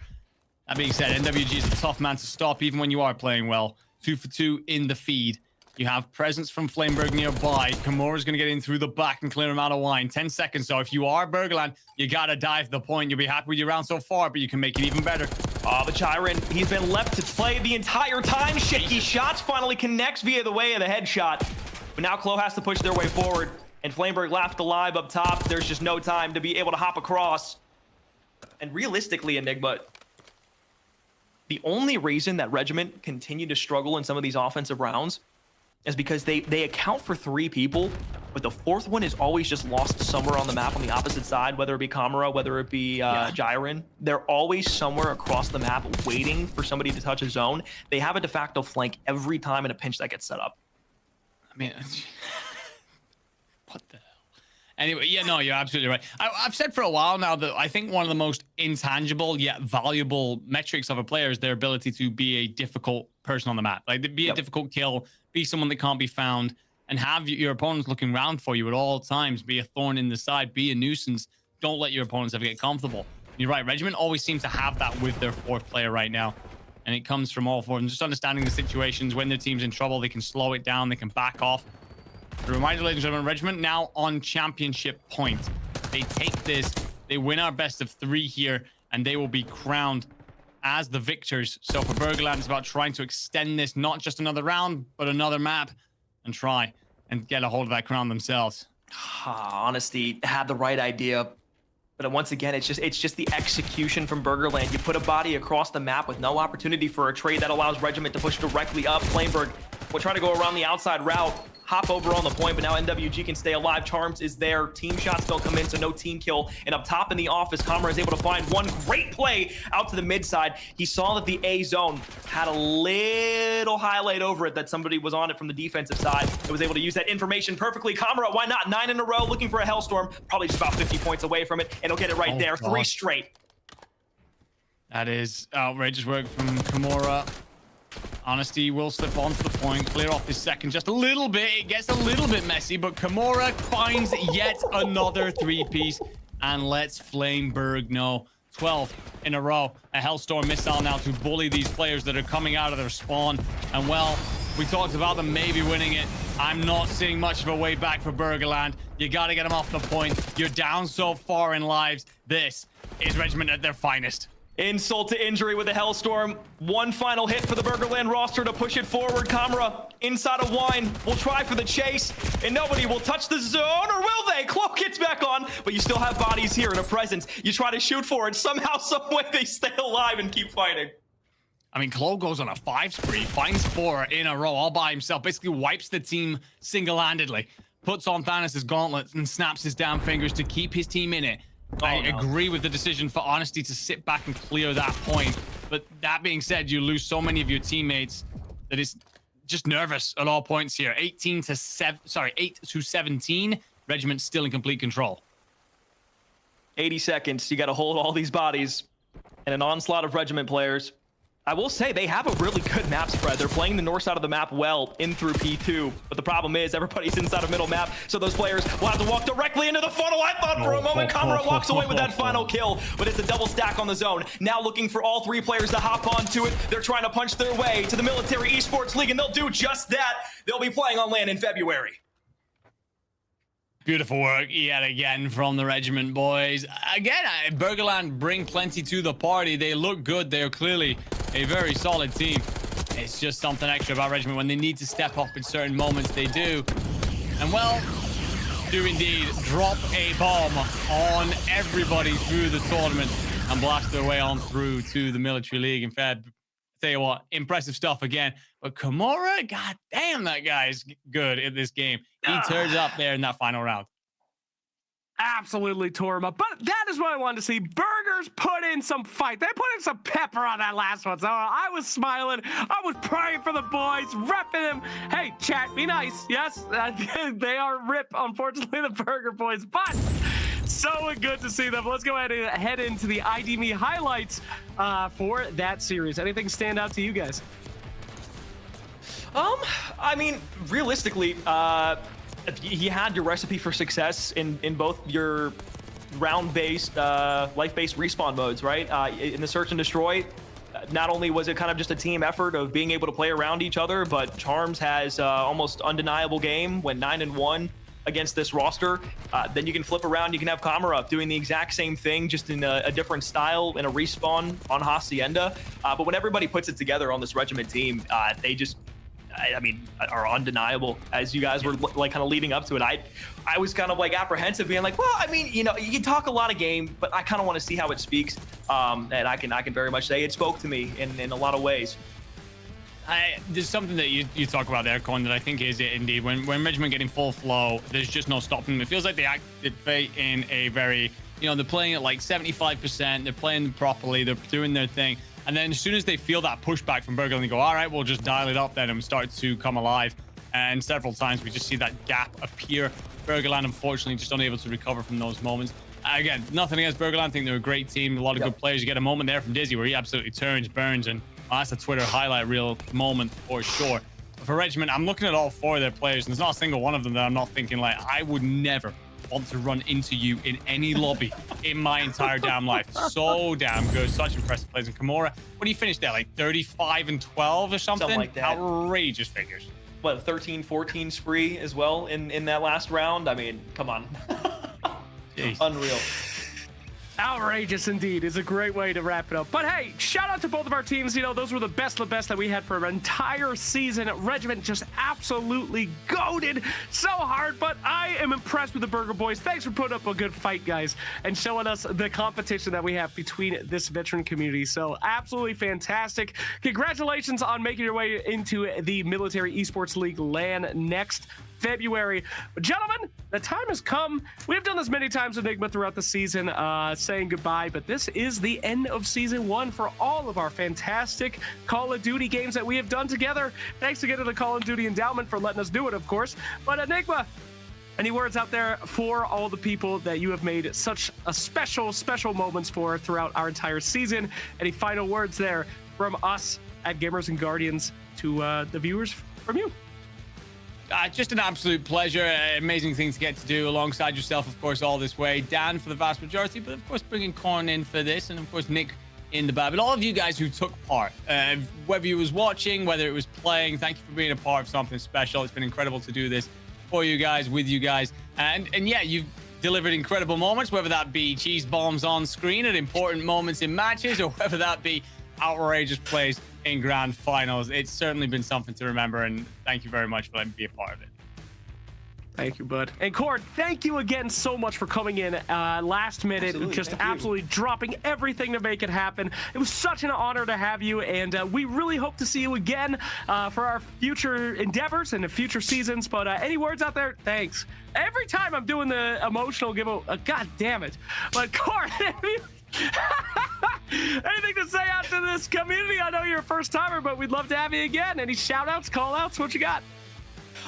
That being said, NWG is a tough man to stop, even when you are playing well. 2 for 2 in the feed. You have presence from Flameberg nearby. Kimura's going to get in through the back and clear him out of wine. 10 seconds, though. If you are Burgerland, you got to dive the point. You'll be happy with your round so far, but you can make it even better. Oh, the Chiron, he's been left to play the entire time. Shaky shots finally connects via the way of the headshot. But now Clo has to push their way forward, and Flameberg left alive up top. There's just no time to be able to hop across. And realistically, Enigma, the only reason that Regiment continue to struggle in some of these offensive rounds is because they account for 3 people, but the 4th one is always just lost somewhere on the map on the opposite side, whether it be Camara, whether it be Gyron. They're always somewhere across the map waiting for somebody to touch a zone. They have a de facto flank every time in a pinch that gets set up. I mean, what the hell? Anyway, yeah, no, you're absolutely right. I've said for a while now that I think one of the most intangible yet valuable metrics of a player is their ability to be a difficult person on the map. Like, be a difficult kill, be someone that can't be found, and have your opponents looking around for you at all times. Be a thorn in the side, be a nuisance. Don't let your opponents ever get comfortable. You're right, Regiment always seems to have that with their 4th player right now. And it comes from all 4 of them. Just understanding the situations. When their team's in trouble, they can slow it down. They can back off. A reminder, ladies and gentlemen, Regiment now on championship point. They take this. They win our best of 3 here. And they will be crowned as the victors. So for Burgerland, it's about trying to extend this. Not just another round, but another map. And try and get a hold of that crown themselves. Honesty had the right idea. But once again, it's just the execution from Burgerland. You put a body across the map with no opportunity for a trade that allows Regiment to push directly up. Flameberg will try to go around the outside route, hop over on the point, but now NWG can stay alive. Charms is there. Team shots don't come in, so no team kill. And up top in the office, Kamara is able to find one great play out to the mid side. He saw that the A zone had a little highlight over it, that somebody was on it from the defensive side. It was able to use that information perfectly. Kamara, why not? 9 in a row, looking for a Hellstorm. Probably just about 50 points away from it, and he'll get it right there. God. 3 straight. That is outrageous work from Kimura. Honesty will slip onto the point, clear off this second just a little bit. It gets a little bit messy, but Kimura finds yet another 3-piece and lets Flameberg know. 12 in a row. A Hellstorm missile now to bully these players that are coming out of their spawn. And well, we talked about them maybe winning it. I'm not seeing much of a way back for Burgerland. You got to get them off the point. You're down so far in lives. This is Regiment at their finest. Insult to injury with a Hellstorm. One final hit for the Burgerland roster to push it forward. Kamara inside of wine will try for the chase, and nobody will touch the zone, or will they? Clo gets back on, but you still have bodies here and a presence. You try to shoot for it. Somehow, some way, they stay alive and keep fighting. I mean, Clo goes on a 5 spree, finds 4 in a row all by himself, basically wipes the team single-handedly, puts on Thanos' gauntlet and snaps his damn fingers to keep his team in it. I agree with the decision for Honesty to sit back and clear that point. But that being said, you lose so many of your teammates that it's just nervous at all points here. 8 to 17. Regiment still in complete control. 80 seconds. You got to hold all these bodies and an onslaught of Regiment players. I will say they have a really good map spread. They're playing the north side of the map well in through P2. But the problem is everybody's inside of middle map, so those players will have to walk directly into the funnel. I thought for a moment Kamara walks away with that final kill, but it's a double stack on the zone. Now looking for all 3 players to hop onto it. They're trying to punch their way to the Military Esports League, and they'll do just that. They'll be playing on LAN in February. Beautiful work yet again from the Regiment boys. Again, Burgerland bring plenty to the party. They look good. They're clearly a very solid team. It's just something extra about Regiment. When they need to step up in certain moments, they do. And well, do indeed drop a bomb on everybody through the tournament and blast their way on through to the Military League in Feb. tell you what, impressive stuff again. But Kimura, god damn, that guy's good in this game. He turns up there in that final round. Absolutely tore him up. But that is what I wanted to see. Burgers put in some fight. They put in some pepper on that last one. So I was smiling. I was praying for the boys, repping them. Hey, chat, be nice. Yes, they are rip, unfortunately, the Burger Boys. But so good to see them. Let's go ahead and head into the ID.me highlights for that series. Anything stand out to you guys? I mean, realistically, he had your recipe for success in both your round-based, life-based respawn modes, right? In the search and destroy, not only was it kind of just a team effort of being able to play around each other, but Charms has almost undeniable game when 9-1 against this roster. Then you can flip around, you can have Kamara doing the exact same thing, just in a different style in a respawn on Hacienda. But when everybody puts it together on this regiment team, they just, I mean, are undeniable. As you guys were like kind of leading up to it, I was kind of like apprehensive, being like, well, I mean, you know, you can talk a lot of game, but I kind of want to see how it speaks. And I can very much say it spoke to me in a lot of ways. There's something that you talk about there, Con, that I think is it indeed. When Regiment getting full flow, there's just no stopping them. It feels like they play in a very, you know, they're playing at like 75%. They're playing properly. They're doing their thing. And then as soon as they feel that pushback from Burgerland, they go, all right, we'll just dial it up then and start to come alive. And several times we just see that gap appear. Burgerland, unfortunately, just unable to recover from those moments. Again, nothing against Burgerland. I think they're a great team. A lot of good players. You get a moment there from Dizzy where he absolutely turns, burns, and that's a Twitter highlight reel moment for sure. For Regiment, I'm looking at all four of their players, and there's not a single one of them that I'm not thinking, like, I would never want to run into you in any lobby in my entire damn life. So damn good. Such impressive plays. And Kimura, what do you finish there? Like 35 and 12 or something? Something like that. Outrageous figures. What, 13-14 spree as well in that last round? I mean, come on. Unreal. Outrageous indeed is a great way to wrap it up. But hey, shout out to both of our teams. You know, those were the best that we had for an entire season. Regiment just absolutely goated so hard, but I am impressed with the Burger Boys. Thanks for putting up a good fight, guys, and showing us the competition that we have between this veteran community. So absolutely fantastic. Congratulations on making your way into the Military Esports League LAN next February. But gentlemen, the time has come. We've done this many times, Enigma, throughout the season, saying goodbye, but this is the end of season 1 for all of our fantastic Call of Duty games that we have done together. Thanks again to the Call of Duty Endowment for letting us do it, of course. But Enigma, any words out there for all the people that you have made such a special moments for throughout our entire season? Any final words there from us at Gamers and Guardians to the viewers from you? Just an absolute pleasure. Amazing thing to get to do alongside yourself, of course, all this way. Dan for the vast majority, but of course bringing Corn in for this, and of course Nick in the back. But all of you guys who took part, whether you was watching, whether it was playing, thank you for being a part of something special. It's been incredible to do this for you guys, with you guys. And yeah, you've delivered incredible moments, whether that be cheese bombs on screen at important moments in matches, or whether that be outrageous plays in grand finals. It's certainly been something to remember, and thank you very much for letting me be a part of it. Thank you, bud. And Cord, thank you again so much for coming in last minute, absolutely dropping everything to make it happen. It was such an honor to have you, and we really hope to see you again for our future endeavors and the future seasons. But any words out there? Thanks. Every time I'm doing the emotional giveaway, god damn it. But Cord, anything to say out to this community? I know you're a first timer, but we'd love to have you again. Any shout outs, call outs? What you got?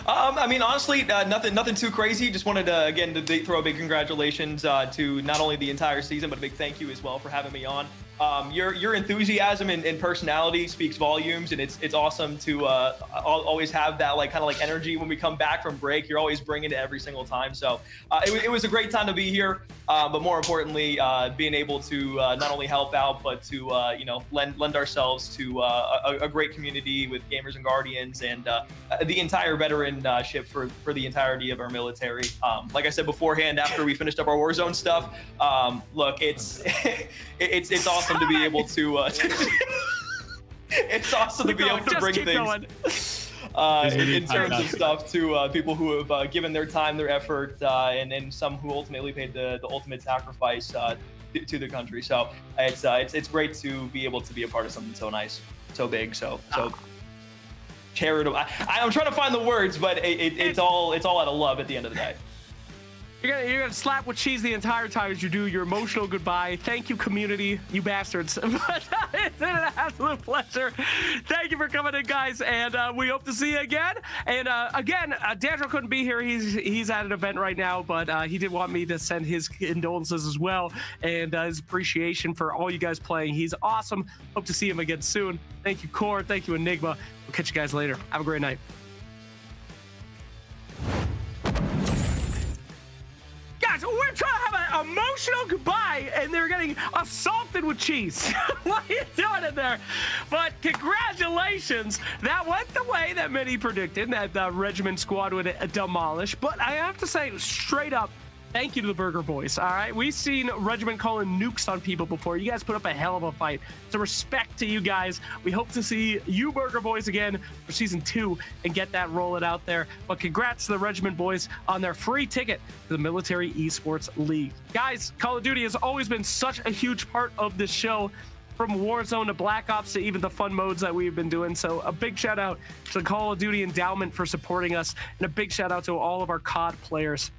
I mean, honestly, nothing too crazy. Just wanted to, again, to throw a big congratulations to not only the entire season, but a big thank you as well for having me on. Your enthusiasm and personality speaks volumes, and it's awesome to always have that kind of energy when we come back from break. You're always bringing it every single time. So it was a great time to be here, but more importantly, being able to not only help out, but to lend ourselves to a great community with Gamers and Guardians and the entire veteranship for the entirety of our military. Like I said beforehand, after we finished up our Warzone stuff, look, it's it's awesome to be able to it's awesome to be able to bring things in terms of stuff to people who have given their time, their effort, and some who ultimately paid the ultimate sacrifice to the country. So it's great to be able to be a part of something so nice, so big, so charitable. I'm trying to find the words, but it's all out of love at the end of the day. You're gonna slap with cheese the entire time as you do your emotional goodbye. Thank you, community, you bastards. But it's been an absolute pleasure. Thank you for coming in, guys, and we hope to see you again. And again, Daniel couldn't be here. He's at an event right now, but he did want me to send his condolences as well and his appreciation for all you guys playing. He's awesome. Hope to see him again soon. Thank you, Core. Thank you, Enigma. We'll catch you guys later. Have a great night. Guys, we're trying to have an emotional goodbye, and they're getting assaulted with cheese. What are you doing in there? But congratulations. That went the way that many predicted, that the Regiment squad would demolish. But I have to say, straight up, thank you to the Burger Boys, all right? We've seen Regiment calling nukes on people before. You guys put up a hell of a fight. So respect to you guys. We hope to see you Burger Boys again for Season 2 and get that rolling out there. But congrats to the Regiment Boys on their free ticket to the Military Esports League. Guys, Call of Duty has always been such a huge part of this show, from Warzone to Black Ops to even the fun modes that we've been doing. So a big shout out to Call of Duty Endowment for supporting us, and a big shout out to all of our COD players.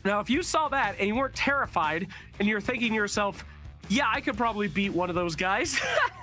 Now, if you saw that and you weren't terrified and you're thinking to yourself, yeah, I could probably beat one of those guys,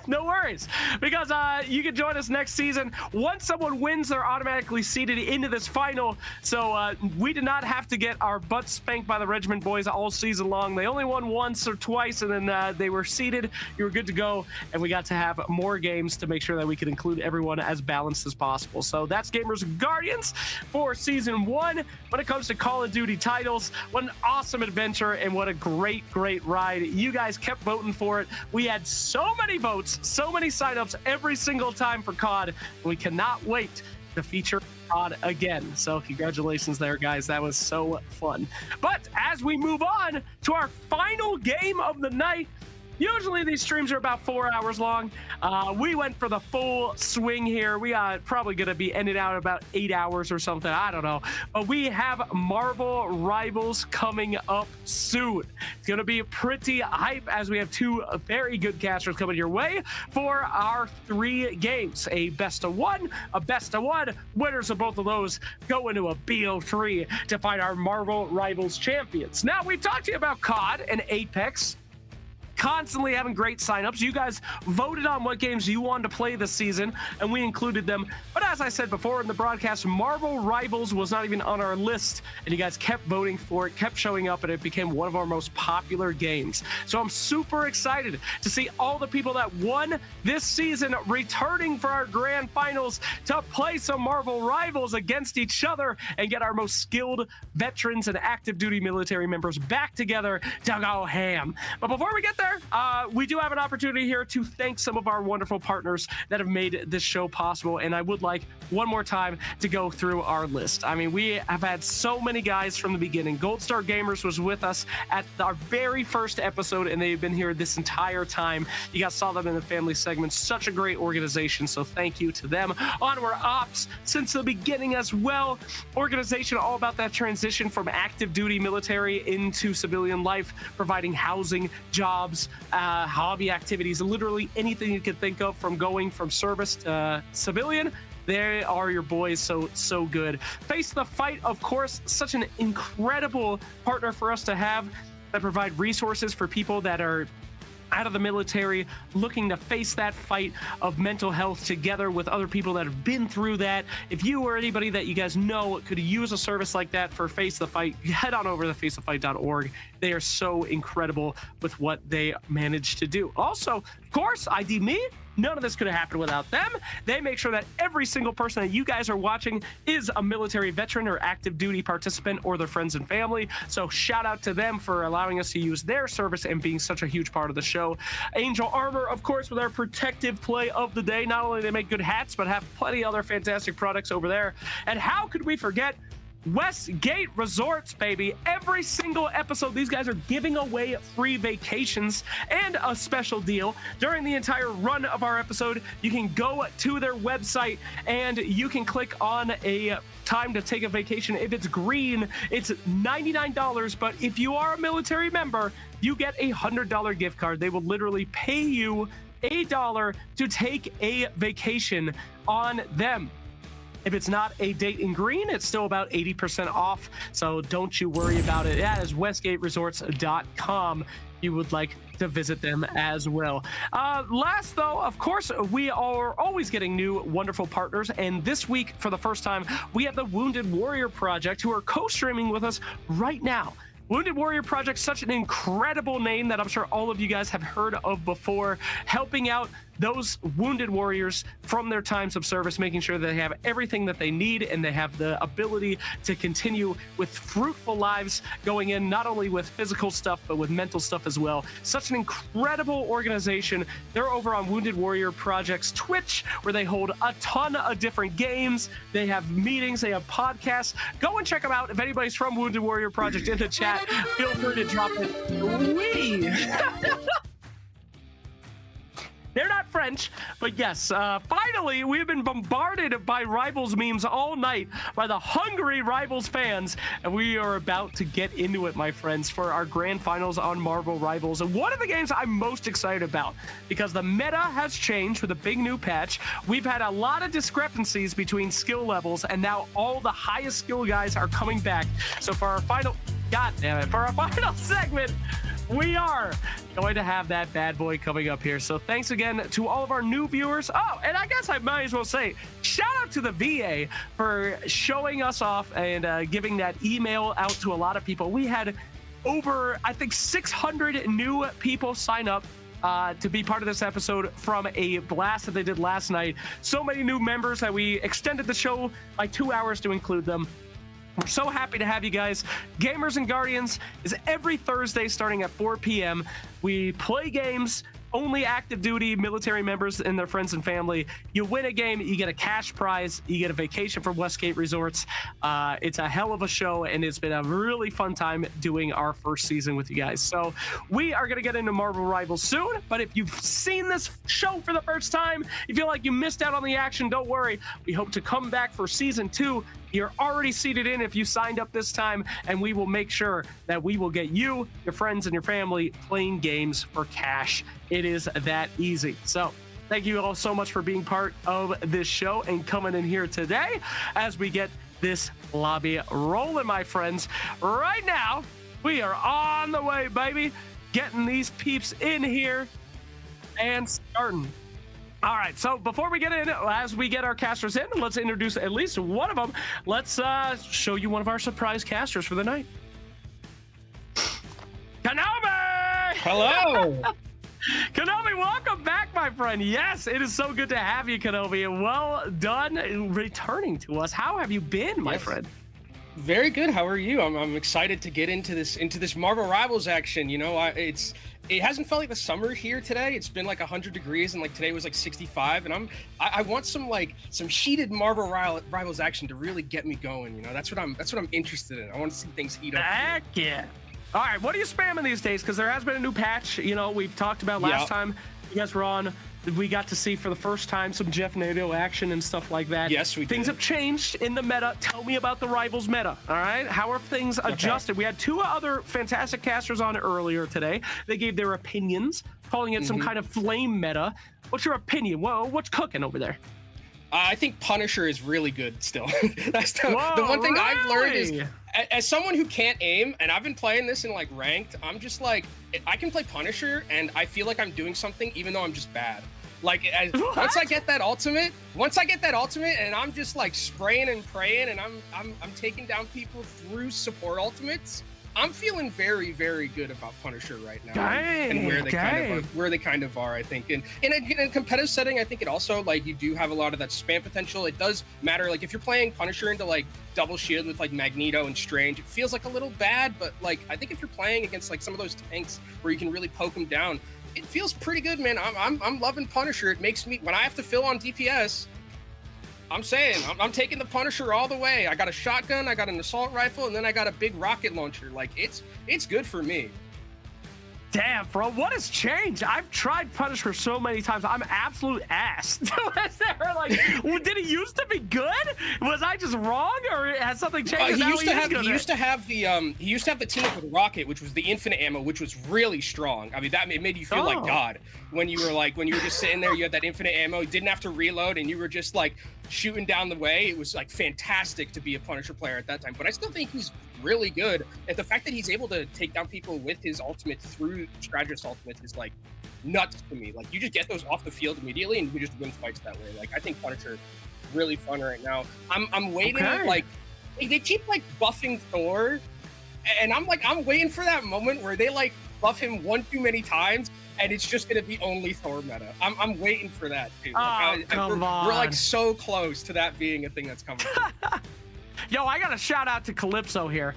no worries, because you can join us next season. Once someone wins, they're automatically seeded into this final. So we did not have to get our butts spanked by the Regiment Boys all season long. They only won once or twice, and then they were seeded. You were good to go, and we got to have more games to make sure that we could include everyone as balanced as possible. So that's Gamers and Guardians for Season 1. When it comes to Call of Duty titles, what an awesome adventure, and what a great ride. You guys kept voting for it. We had so many votes, so many signups every single time for COD, and we cannot wait to feature COD again. So congratulations there, guys. That was so fun. But as we move on to our final game of the night, usually these streams are about 4 hours long. We went for the full swing here. We are probably going to be ended out about 8 hours or something. I don't know. But we have Marvel Rivals coming up soon. It's going to be pretty hype as we have two very good casters coming your way for our 3 games. A best of 1, a best of 1. Winners of both of those go into a BO3 to find our Marvel Rivals champions. Now, we've talked to you about COD and Apex, constantly having great signups. You guys voted on what games you wanted to play this season, and we included them. But as I said before in the broadcast, Marvel Rivals was not even on our list, and you guys kept voting for it, kept showing up, and it became one of our most popular games. So I'm super excited to see all the people that won this season returning for our grand finals to play some Marvel Rivals against each other and get our most skilled veterans and active duty military members back together to go ham. But before we get there, we do have an opportunity here to thank some of our wonderful partners that have made this show possible, and I would like one more time to go through our list. I mean, we have had so many guys from the beginning. Gold Star Gamers was with us at our very first episode, and they've been here this entire time. You guys saw them in the family segment. Such a great organization, so thank you to them. Onward Ops, since the beginning as well. Organization all about that transition from active duty military into civilian life, providing housing, jobs, hobby activities, literally anything you can think of, from going from service to civilian. They are your boys, so good. Face the Fight, of course, such an incredible partner for us to have, that provide resources for people that are out of the military, looking to face that fight of mental health together with other people that have been through that. If you or anybody that you guys know could use a service like that for Face the Fight, head on over to facethefight.org. They are so incredible with what they managed to do. Also, of course, ID Me. None of this could have happened without them. They make sure that every single person that you guys are watching is a military veteran or active duty participant or their friends and family. So shout out to them for allowing us to use their service and being such a huge part of the show. Angel Armor, of course, with our protective play of the day. Not only do they make good hats, but have plenty of other fantastic products over there. And how could we forget Westgate Resorts, baby. Every single episode, these guys are giving away free vacations and a special deal. During the entire run of our episode, you can go to their website and you can click on a time to take a vacation. If it's green, it's $99, but if you are a military member, you get a $100 gift card. They will literally pay you $1 to take a vacation on them. If it's not a date in green, it's still about 80% off. So don't you worry about it. That is westgateresorts.com. You would like to visit them as well. Last, though, of course, we are always getting new wonderful partners. And this week, for the first time, we have the Wounded Warrior Project, who are co-streaming with us right now. Wounded Warrior Project, such an incredible name that I'm sure all of you guys have heard of before, helping out those wounded warriors from their times of service, making sure they have everything that they need and they have the ability to continue with fruitful lives, going in not only with physical stuff, but with mental stuff as well. Such an incredible organization. They're over on Wounded Warrior Project's Twitch, where they hold a ton of different games. They have meetings, they have podcasts. Go and check them out. If anybody's from Wounded Warrior Project in the chat, feel free to drop it. Wee! They're not French, but yes, finally, we've been bombarded by Rivals memes all night by the hungry Rivals fans, and we are about to get into it, my friends, for our grand finals on Marvel Rivals. And one of the games I'm most excited about, because the meta has changed with a big new patch. We've had a lot of discrepancies between skill levels, and now all the highest skill guys are coming back. So for our final, God damn it, for our final segment, we are going to have that bad boy coming up here. So thanks again to all of our new viewers. Oh, and I guess I might as well say, shout out to the VA for showing us off and giving that email out to a lot of people. We had over, I think, 600 new people sign up to be part of this episode from a blast that they did last night. So many new members that we extended the show by 2 hours to include them. We're so happy to have you guys. Gamers and Guardians is every Thursday starting at 4 p.m. We play games, only active duty military members and their friends and family. You win a game, you get a cash prize, you get a vacation from Westgate Resorts. It's a hell of a show, and it's been a really fun time doing our first season with you guys. So we are going to get into Marvel Rivals soon, but if you've seen this show for the first time, you feel like you missed out on the action, don't worry. We hope to come back for season 2. You're already seated in if you signed up this time, and we will make sure that we will get you, your friends, and your family playing games for cash. It is that easy. So thank you all so much for being part of this show and coming in here today as we get this lobby rolling, my friends. Right now, we are on the way, baby. Getting these peeps in here and starting. All right, so before we get in, as we get our casters in, let's introduce at least one of them. Let's show you one of our surprise casters for the night. Kenobi! Hello! Kenobi, welcome back, my friend. Yes, it is so good to have you, Kenobi. Well done returning to us. How have you been, my friend? Very good. How are you? I'm excited to get into this Marvel Rivals action. You know, it hasn't felt like the summer here today. It's been like 100 degrees, and like today was like 65. And I want some heated Marvel Rivals action to really get me going. You know, that's what I'm interested in. I want to see things heat up. Heck yeah! All right, what are you spamming these days? Because there has been a new patch. You know, we've talked about last time you guys were on. We got to see for the first time some Jeff Nadeau action and stuff like that. Yes, we did. Things have changed in the meta. Tell me about the Rivals meta, all right? How are things adjusted? We had 2 other fantastic casters on earlier today. They gave their opinions, calling it some kind of flame meta. What's your opinion? Well, what's cooking over there? I think Punisher is really good still. That's the one thing I've learned is, as someone who can't aim, and I've been playing this in like ranked, I'm just like, I can play Punisher and I feel like I'm doing something even though I'm just bad. Like once I get that ultimate and I'm just like spraying and praying and I'm taking down people through support ultimates, I'm feeling very, very good about Punisher right now, and where they kind of are. I think, and in a competitive setting, I think it also, like, you do have a lot of that spam potential. It does matter, like if you're playing Punisher into like double shield with like Magneto and Strange, it feels like a little bad, but like I think if you're playing against like some of those tanks where you can really poke them down, it feels pretty good, man. I'm loving Punisher. It makes me, when I have to fill on DPS, I'm saying, I'm taking the Punisher all the way. I got a shotgun, I got an assault rifle, and then I got a big rocket launcher. Like, it's good for me. Damn, bro, what has changed? I've tried Punisher so many times. I'm absolute ass. Did he used to be good? Was I just wrong, or has something changed? He used to have the team up with Rocket, which was the infinite ammo, which was really strong. I mean, it made you feel like God when you were just sitting there. You had that infinite ammo, you didn't have to reload, and you were just like shooting down the way. It was like fantastic to be a Punisher player at that time. But I still think he's really good, and the fact that he's able to take down people with his ultimate through Strategist ultimates is like nuts to me. Like, you just get those off the field immediately, and you just win fights that way. Like, I think Punisher is really fun right now. I'm waiting. Like, they keep like buffing Thor, and I'm waiting for that moment where they like buff him one too many times, and it's just gonna be only Thor meta. I'm waiting for that too. Like, we're like so close to that being a thing that's coming. Yo, I got a shout out to Calypso here.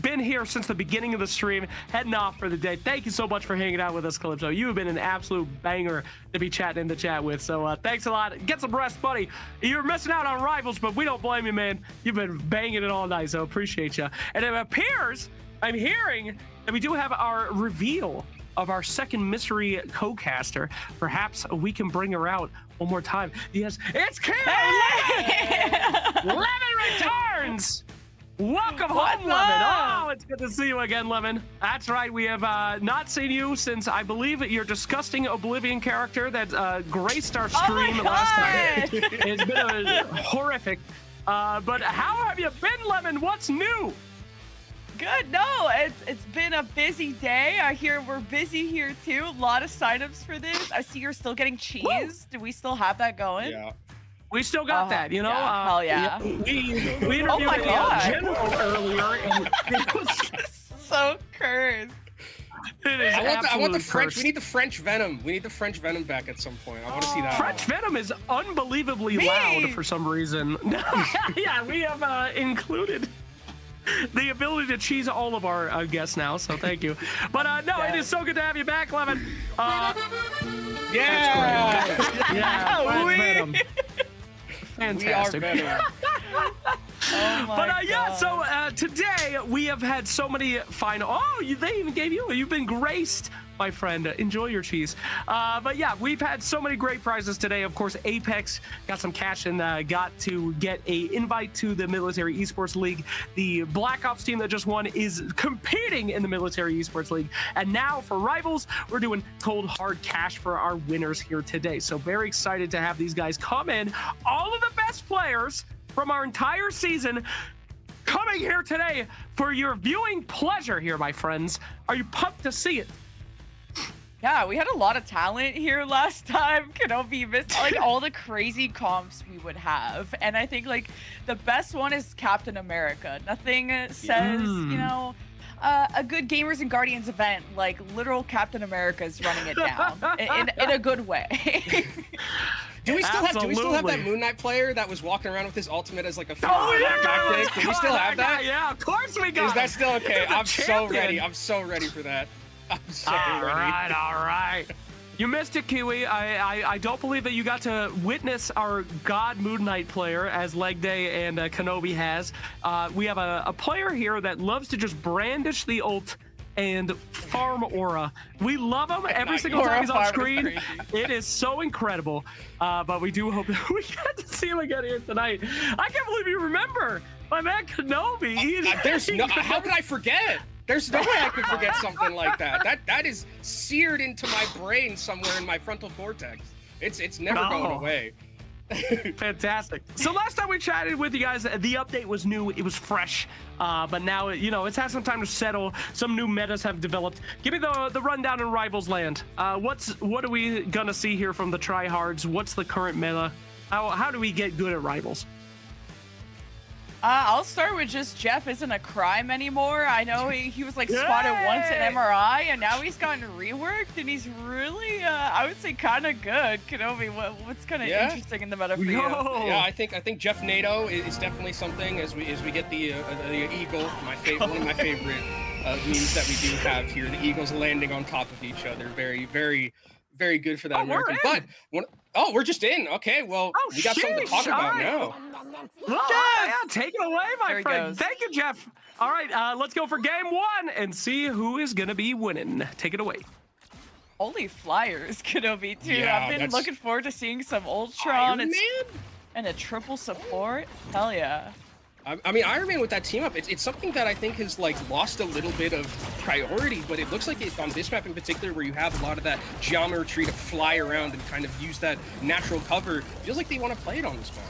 Been here since the beginning of the stream, heading off for the day. Thank you so much for hanging out with us, Calypso. You have been an absolute banger to be chatting in the chat with. So thanks a lot. Get some rest, buddy. You're missing out on Rivals, but we don't blame you, man. You've been banging it all night, so appreciate you. And it appears, I'm hearing, that we do have our reveal of our second mystery co-caster. Perhaps we can bring her out one more time. Yes, it's Kim! Lemon returns! Welcome home, Lemon! Oh, it's good to see you again, Lemon. That's right, we have not seen you since, I believe, your disgusting Oblivion character that graced our stream last time. It's been horrific. But how have you been, Lemon? What's new? Good. No, it's been a busy day. I hear we're busy here too. A lot of signups for this. I see you're still getting cheese. Woo! Do we still have that going? Yeah. We still got that, you know? Yeah. Hell yeah. We interviewed a general earlier, and it was so cursed. It is I want the French. cursed. We need the French Venom. We need the French Venom back at some point. I want to see that. French Venom is unbelievably loud for some reason. Yeah, we have included the ability to cheese all of our guests now, so thank you. But no, it is so good to have you back, Lemon. Yeah! Yeah, French Venom. Fantastic. We are Venom. So today we have had so many fine. Oh, they even gave you. You've been graced, my friend. Enjoy your cheese. But yeah, we've had so many great prizes today. Of course, Apex got some cash and got to get a invite to the Military Esports League. The Black Ops team that just won is competing in the Military Esports League. And now for Rivals, we're doing cold hard cash for our winners here today. So very excited to have these guys come in. All of the best players from our entire season coming here today for your viewing pleasure here, my friends. Are you pumped to see it? Yeah, we had a lot of talent here last time. Kenobi missed like all the crazy comps we would have. And I think like the best one is Captain America. Nothing says, you know, a good Gamers and Guardians event, like literal Captain America is running it down in a good way. Do we still have that Moon Knight player that was walking around with his ultimate as like a tactic? Do we still have that? Yeah, of course we got. Is that still okay? I'm so ready. I'm so ready for that. I'm so ready. All right. You missed it, Kiwi. I don't believe that you got to witness our God Moon Knight player as Leg Day and Kenobi has. We have a player here that loves to just brandish the ult and farm aura. We love him every single time he's on screen. It is so incredible. But we do hope that we get to see him again here tonight. I can't believe you remember my man Kenobi. How could I forget? There's no way I could forget something like that. That is seared into my brain somewhere in my frontal cortex. It's never going away. Fantastic. So last time we chatted with you guys, the update was new, it was fresh, but now it's had some time to settle. Some new metas have developed. Give me the rundown in Rivals Land. What are we gonna see here from the tryhards? What's the current meta? How do we get good at Rivals? I'll start with just Jeff isn't a crime anymore. I know he was like spotted once in MRI, and now he's gotten reworked, and he's really, I would say, kind of good. Kenobi, what's kind of interesting in the meta for you? Yeah, I think Jeff NATO is definitely something as we get the eagle, one of my favorite memes that we do have here. The eagles landing on top of each other, very, very, very good for that American. But Oh, we're just in. Okay, well, we got something to talk about now. Well, yeah, take it away, my There he friend. goes. Thank you, Jeff. All right, let's go for game 1 and see who is going to be winning. Take it away. Holy flyers, Kenobi too. Yeah, I've been that's- looking forward to seeing some Ultron Iron Man? and a triple support. Hell yeah. I mean, Iron Man with that team up, it's something that I think has like lost a little bit of priority, but it looks like it on this map in particular, where you have a lot of that geometry to fly around and kind of use that natural cover. Feels like they want to play it on this map.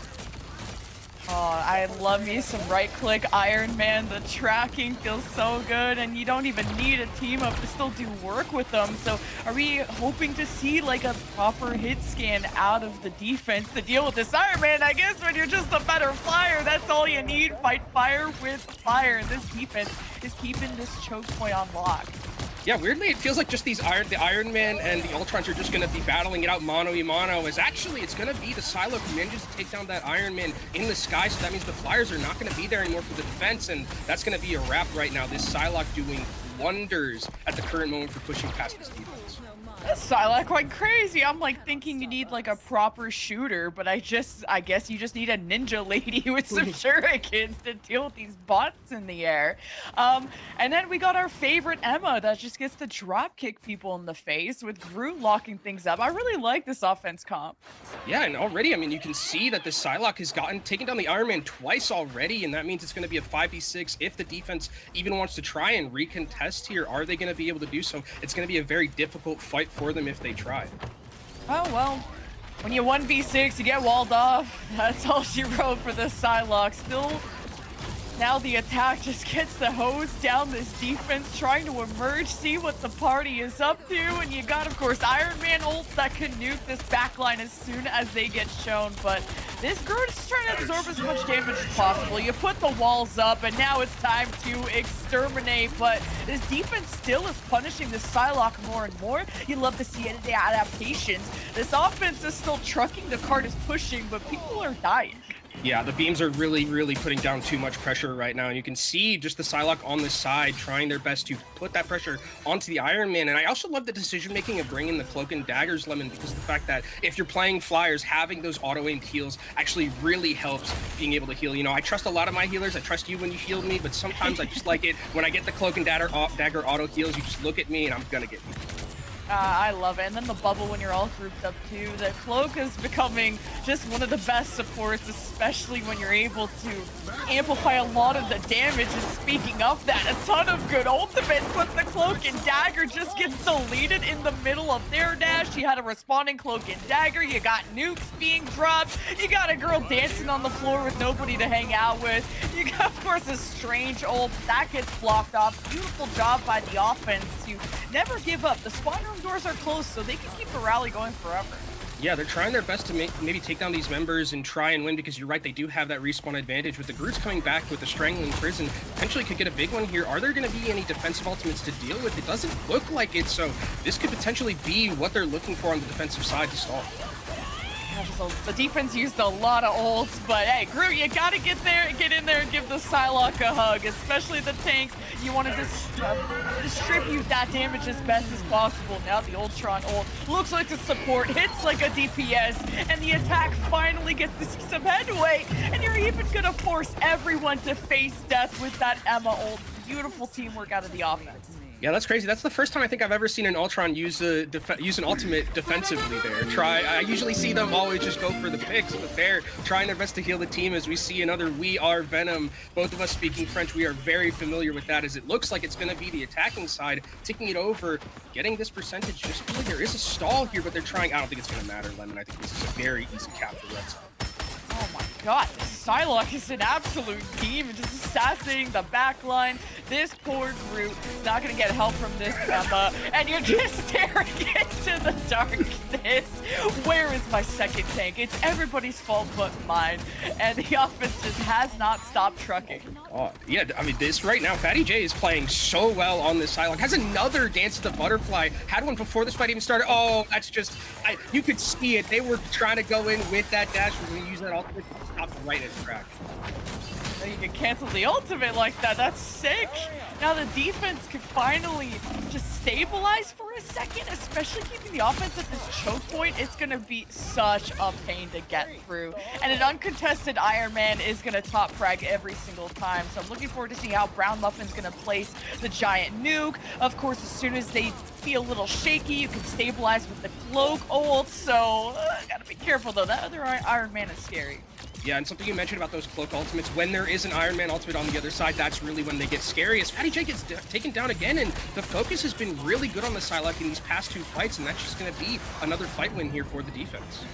Oh, I love me some right-click Iron Man. The tracking feels so good, and you don't even need a team up to still do work with them. So are we hoping to see like a proper hit scan out of the defense to deal with this Iron Man? I guess when you're just a better flyer, that's all you need. Fight fire with fire. And this defense is keeping this choke point on lock. Yeah, weirdly, it feels like just the Iron Man and the Ultrons are just going to be battling it out mano-a-mano, as actually it's going to be the Psylocke Ninjas to take down that Iron Man in the sky, so that means the Flyers are not going to be there anymore for the defense, and that's going to be a wrap right now. This Psylocke doing wonders at the current moment for pushing past this defense. This Psylocke quite crazy. I'm like thinking you need like a proper shooter, but I guess you just need a ninja lady with some shurikens to deal with these bots in the air. And then we got our favorite Emma that just gets to drop kick people in the face with Groot locking things up. I really like this offense comp. Yeah, and already, I mean, you can see that the Psylocke has taken down the Iron Man twice already, and that means it's going to be a 5v6 if the defense even wants to try and recontest here. Are they going to be able to do so? It's going to be a very difficult fight for them if they try. Oh, well, when you 1v6, you get walled off. That's all she wrote for the Psylocke. Still, now the attack just gets the hose down this defense, trying to emerge, see what the party is up to. And you got, of course, Iron Man ults that can nuke this backline as soon as they get shown. But this Groot is trying to absorb as much damage as possible. You put the walls up, and now it's time to exterminate. But this defense still is punishing this Psylocke more and more. You love to see it in the adaptations. This offense is still trucking, the cart is pushing, but people are dying. Yeah, the beams are really putting down too much pressure right now, and you can see just the Psylocke on the side trying their best to put that pressure onto the Iron Man. And I also love the decision-making of bringing the Cloak and Daggers, Lemon, because the fact that if you're playing Flyers, having those auto-aimed heals actually really helps being able to heal. You know, I trust a lot of my healers. I trust you when you healed me, but sometimes I just like it when I get the Cloak and Dagger auto heals, you just look at me and I'm gonna get you. I love it. And then the bubble when you're all grouped up too. The cloak is becoming just one of the best supports, especially when you're able to amplify a lot of the damage. And speaking of that, a ton of good ultimates, but the cloak and dagger just gets deleted in the middle of their dash. You had a responding cloak and dagger. You got nukes being dropped. You got a girl dancing on the floor with nobody to hang out with. You got, of course, a strange ult that gets blocked off. Beautiful job by the offense to never give up. The spawn room doors are closed, so they can keep the rally going forever. Yeah, they're trying their best to maybe take down these members and try and win, because you're right, they do have that respawn advantage. With the Groots coming back with the Strangling Prison, potentially could get a big one here. Are there going to be any defensive ultimates to deal with? It doesn't look like it, so this could potentially be what they're looking for on the defensive side to stall. The defense used a lot of ults, but hey, Groot, you gotta get in there and give the Psylocke a hug, especially the tanks. You want to distribute that damage as best as possible. Now the Ultron ult looks like a support, hits like a DPS, and the attack finally gets to see some headway, and you're even gonna force everyone to face death with that Emma ult. Beautiful teamwork out of the offense. Yeah, that's crazy. That's the first time I think I've ever seen an Ultron use an ultimate defensively there. I usually see them always just go for the picks, but they're trying their best to heal the team as we see another We Are Venom. Both of us speaking French, we are very familiar with that, as it looks like it's going to be the attacking side taking it over, getting this percentage. Just feel like there is a stall here, but they're trying. I don't think it's going to matter, Lemon. I think this is a very easy cap for Red Side. Oh my god, Psylocke is an absolute team, just assassinating the backline. This poor Groot is not going to get help from this Emma, and you're just staring into the darkness. Where is my second tank? It's everybody's fault but mine, and the offense just has not stopped trucking. Oh, yeah, I mean, this right now, Fatty J is playing so well on this Psylocke. Has another Dance of the Butterfly. Had one before this fight even started. Oh, that's just, you could see it. They were trying to go in with that dash. We're going to use that ultimate to stop right at track. You can cancel the ultimate like that. That's sick. Now the defense can finally just stabilize for a second, especially keeping the offense at this choke point. It's going to be such a pain to get through. And an uncontested Iron Man is going to top frag every single time. So I'm looking forward to seeing how Brown Muffin's going to place the giant nuke. Of course, as soon as they feel a little shaky, you can stabilize with the cloak ult. So gotta be careful though. That other Iron Man is scary. Yeah, and something you mentioned about those cloak ultimates, when there is an Iron Man ultimate on the other side, that's really when they get scary. As Fatty J gets taken down again, and the focus has been really good on the Psylocke in these past 2 fights, and that's just going to be another fight win here for the defense.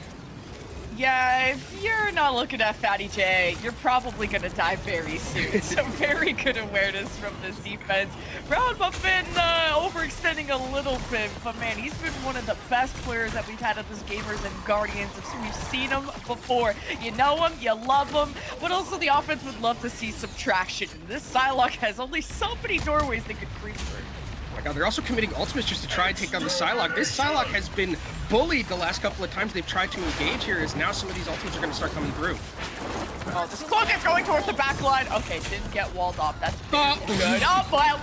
Yeah, if you're not looking at Fatty J, you're probably going to die very soon. So very good awareness from this defense. Brown Muffin overextending a little bit, but man, he's been one of the best players that we've had at this Gamers and Guardians. We've seen him before. You know him, you love him, but also the offense would love to see subtraction. This Psylocke has only so many doorways they could creep through. Oh my god, they're also committing ultimates just to try and take down the Psylocke. This Psylocke has been bullied the last couple of times they've tried to engage here, as now some of these ultimates are going to start coming through. Oh, this cloak is going towards the back line. Okay, didn't get walled off. That's good. Oh, well,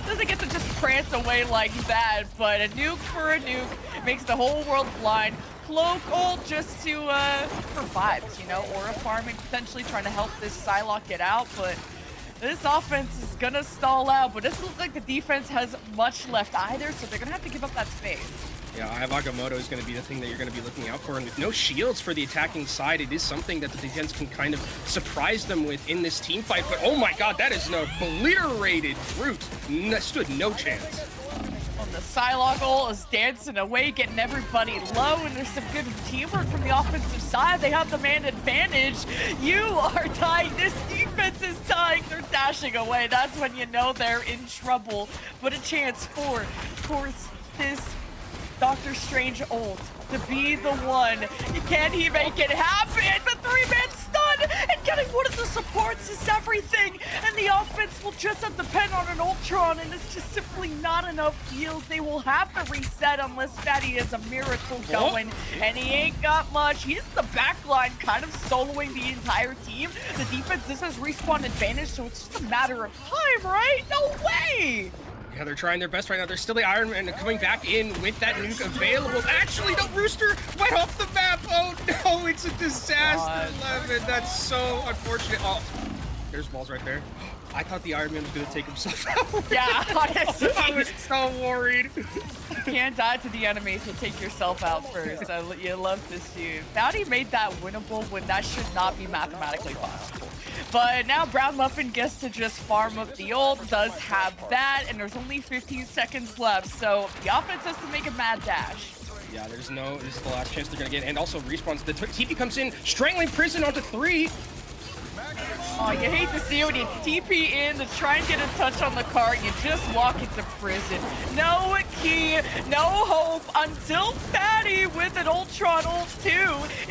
doesn't get to just prance away like that, but a nuke for a nuke makes the whole world blind. Cloak ult just to, for vibes, you know, aura farming, potentially trying to help this Psylocke get out, but this offense is gonna stall out, but it doesn't look like the defense has much left either, so they're gonna have to give up that space. Yeah, Agamotto is going to be the thing that you're going to be looking out for, and with no shields for the attacking side, it is something that the defense can kind of surprise them with in this team fight, but oh my god, that is an obliterated Brute. Stood no chance. The Psylocke ult is dancing away, getting everybody low, and there's some good teamwork from the offensive side. They have the man advantage. You are dying. This defense is dying. They're dashing away. That's when you know they're in trouble. But a chance for, of course, this Doctor Strange ult to be the one. Can he make it happen? The 3-man stun and getting one of the supports is everything. And the offense will just have to depend on an Ultron, and it's just simply not enough heals. They will have to reset unless Fatty has a miracle going, and he ain't got much. He's the backline kind of soloing the entire team. The defense, this has respawn advantage, so it's just a matter of time, right? No way! Yeah, they're trying their best right now. There's still the Iron Man coming back in with that nuke available. Actually, the Rooster went off the map. Oh no, it's a disaster, Levin. That's so unfortunate. Oh, there's walls right there. I thought the Iron Man was going to take himself out. Yeah, honestly. I was so worried. You can't die to the enemy, so take yourself out first. You love to see. Fatty made that winnable when that should not be mathematically possible. But now Brown Muffin gets to just farm up the ult, does have that, and there's only 15 seconds left, so the offense has to make a mad dash. Yeah, this is the last chance they're going to get, and also respawns. The TP comes in, strangling Prison onto 3. Oh, you hate to see it when you TP in to try and get a touch on the cart, you just walk into prison. No key, no hope, until Fatty with an Ultron ult 2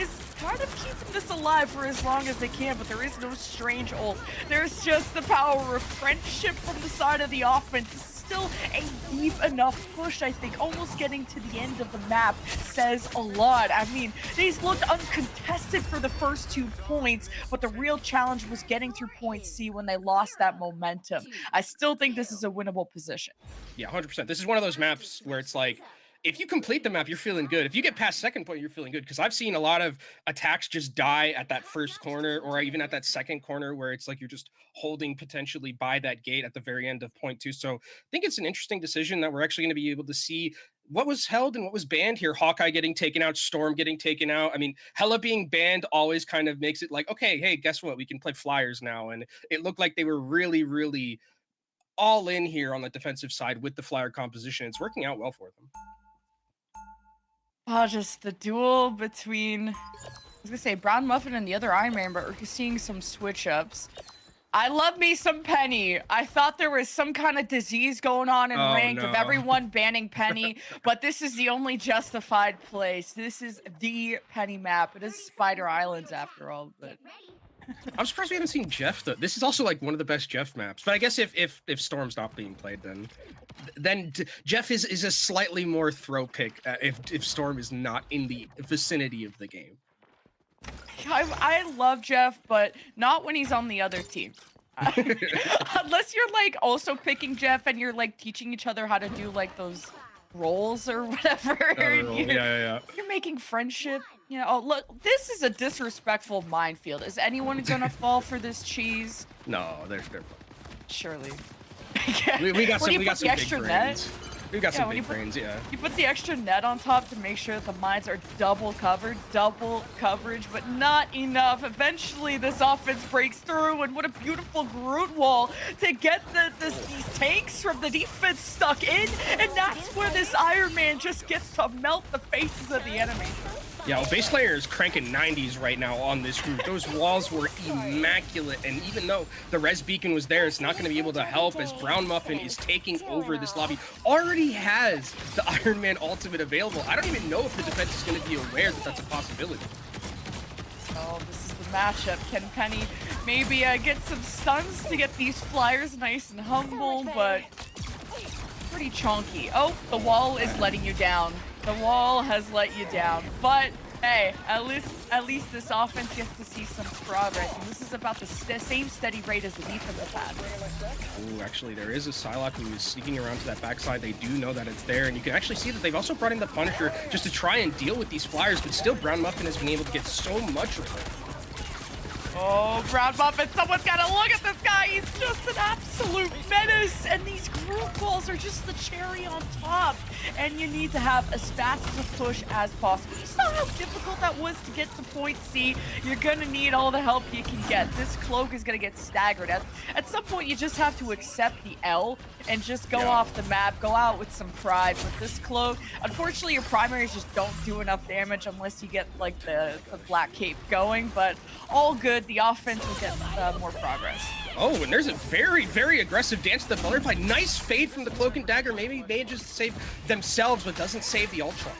is kind of keeping this alive for as long as they can, but there is no Strange ult. There's just the power of friendship from the side of the offense. It's still a deep enough push, I think. Almost getting to the end of the map says a lot. I mean, these looked uncontested for the first 2 points, but the real challenge was getting through point C when they lost that momentum. I still think this is a winnable position. Yeah, 100%. This is one of those maps where it's like, if you complete the map, you're feeling good. If you get past second point, you're feeling good. Because I've seen a lot of attacks just die at that first corner or even at that second corner where it's like you're just holding potentially by that gate at the very end of point 2. So I think it's an interesting decision that we're actually going to be able to see what was held and what was banned here. Hawkeye getting taken out, Storm getting taken out. I mean, Hela being banned always kind of makes it like, okay, hey, guess what? We can play Flyers now. And it looked like they were really, really all in here on the defensive side with the Flyer composition. It's working out well for them. Oh, just the duel between, I was gonna say Brown Muffin and the other Iron Man, but we're seeing some switch ups. I love me some Penny. I thought there was some kind of disease going on in ranked of everyone banning Penny, but this is the only justified place. This is the Penny map. It is Spider Islands after all, but I'm surprised we haven't seen Jeff though. This is also like one of the best Jeff maps. But I guess if Storm's not being played, then Jeff is a slightly more throw pick if Storm is not in the vicinity of the game. I love Jeff, but not when he's on the other team. Unless you're like also picking Jeff and you're like teaching each other how to do like those roles or whatever. Yeah. You're making friendship. You know, oh, look, this is a disrespectful minefield. Is anyone gonna fall for this cheese? No, they're Surely. we got When some you we put got some the big extra brains. net, We've got Yeah, some when big you put- brains, yeah. You put the extra net on top to make sure that the mines are double covered, double coverage, but not enough. Eventually, this offense breaks through, and what a beautiful Groot wall to get these tanks from the defense stuck in, and that's where this Iron Man just gets to melt the faces of the enemy. Yeah, well, base player is cranking 90s right now on this group. Those walls were immaculate, and even though the res beacon was there, it's not going to be able to help as Brown Muffin is taking over this lobby. Already has the Iron Man ultimate available. I don't even know if the defense is going to be aware that that's a possibility. Oh, this is the matchup. Can Penny maybe get some stuns to get these flyers nice and humble, but pretty chonky. Oh, the wall is letting you down. The wall has let you down, but hey, at least this offense gets to see some progress, and this is about the same steady rate as the defense have had. Ooh, actually, there is a Psylocke who is sneaking around to that backside. They do know that it's there, and you can actually see that they've also brought in the Punisher just to try and deal with these flyers, but still Brown Muffin has been able to get so much of it. Oh, Brown Muffin, someone's got to look at this guy. He's just an absolute menace, and these group balls are just the cherry on top. And you need to have as fast as a push as possible. You saw how difficult that was to get to point C. You're going to need all the help you can get. This cloak is going to get staggered. At some point, you just have to accept the L and just go off the map, go out with some pride. With this cloak, unfortunately, your primaries just don't do enough damage unless you get like the black cape going, but all good. The offense will get more progress. Oh, and there's a very, very aggressive dance to the butterfly. Nice fade from the Cloak and Dagger. Maybe may just save themselves, but doesn't save the Ultra.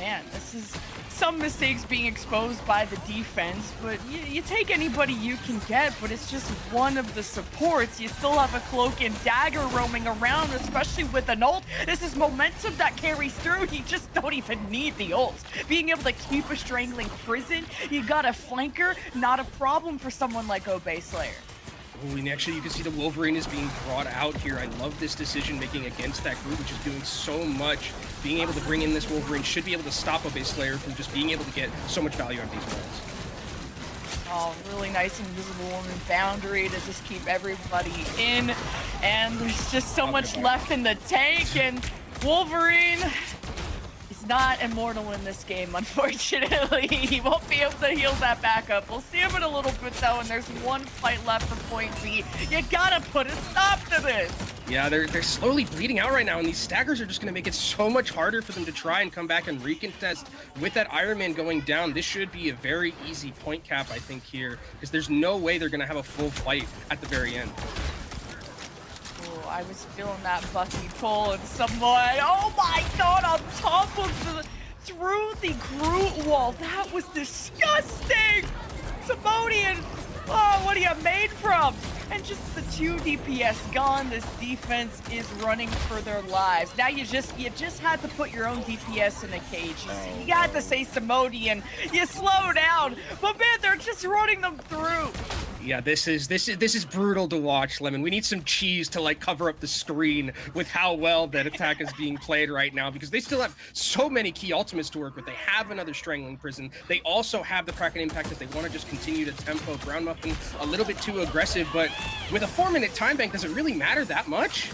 Man, this is some mistakes being exposed by the defense, but you take anybody you can get, but it's just one of the supports. You still have a Cloak and Dagger roaming around, especially with an ult. This is momentum that carries through. You just don't even need the ult. Being able to keep a strangling prison, you got a flanker, not a problem for someone like Obey Slayer. Oh, and actually you can see the Wolverine is being brought out here. I love this decision making against that group, which is doing so much. Being able to bring in this Wolverine should be able to stop Obey Slayer from just being able to get so much value out of these walls. Oh, really nice invisible woman boundary to just keep everybody in. And there's just so much left in the tank, and Wolverine is not immortal in this game, unfortunately. He won't be able to heal that back up. We'll see him in a little bit though, and there's one fight left for point B. You gotta put a stop to this. Yeah, they're slowly bleeding out right now, and these staggers are just going to make it so much harder for them to try and come back and recontest. With that Iron Man going down, this should be a very easy point cap, I think, here, because there's no way they're going to have a full fight at the very end. Oh, I was feeling that Bucky pull, and someone, oh my god, on top of through the Groot wall. That was disgusting. Simonian, oh, what are you made from? And just the 2 DPS gone. This defense is running for their lives. Now you just had to put your own DPS in a cage. You got to say Simonian. You slow down, but man, they're just running them through. Yeah, this is brutal to watch, Lemon. We need some cheese to like cover up the screen with how well that attack is being played right now, because they still have so many key ultimates to work with. They have another Strangling Prison. They also have the Kraken Impact that they want to just continue to tempo. Brown Muffin a little bit too aggressive, but with a 4-minute time bank, does it really matter that much?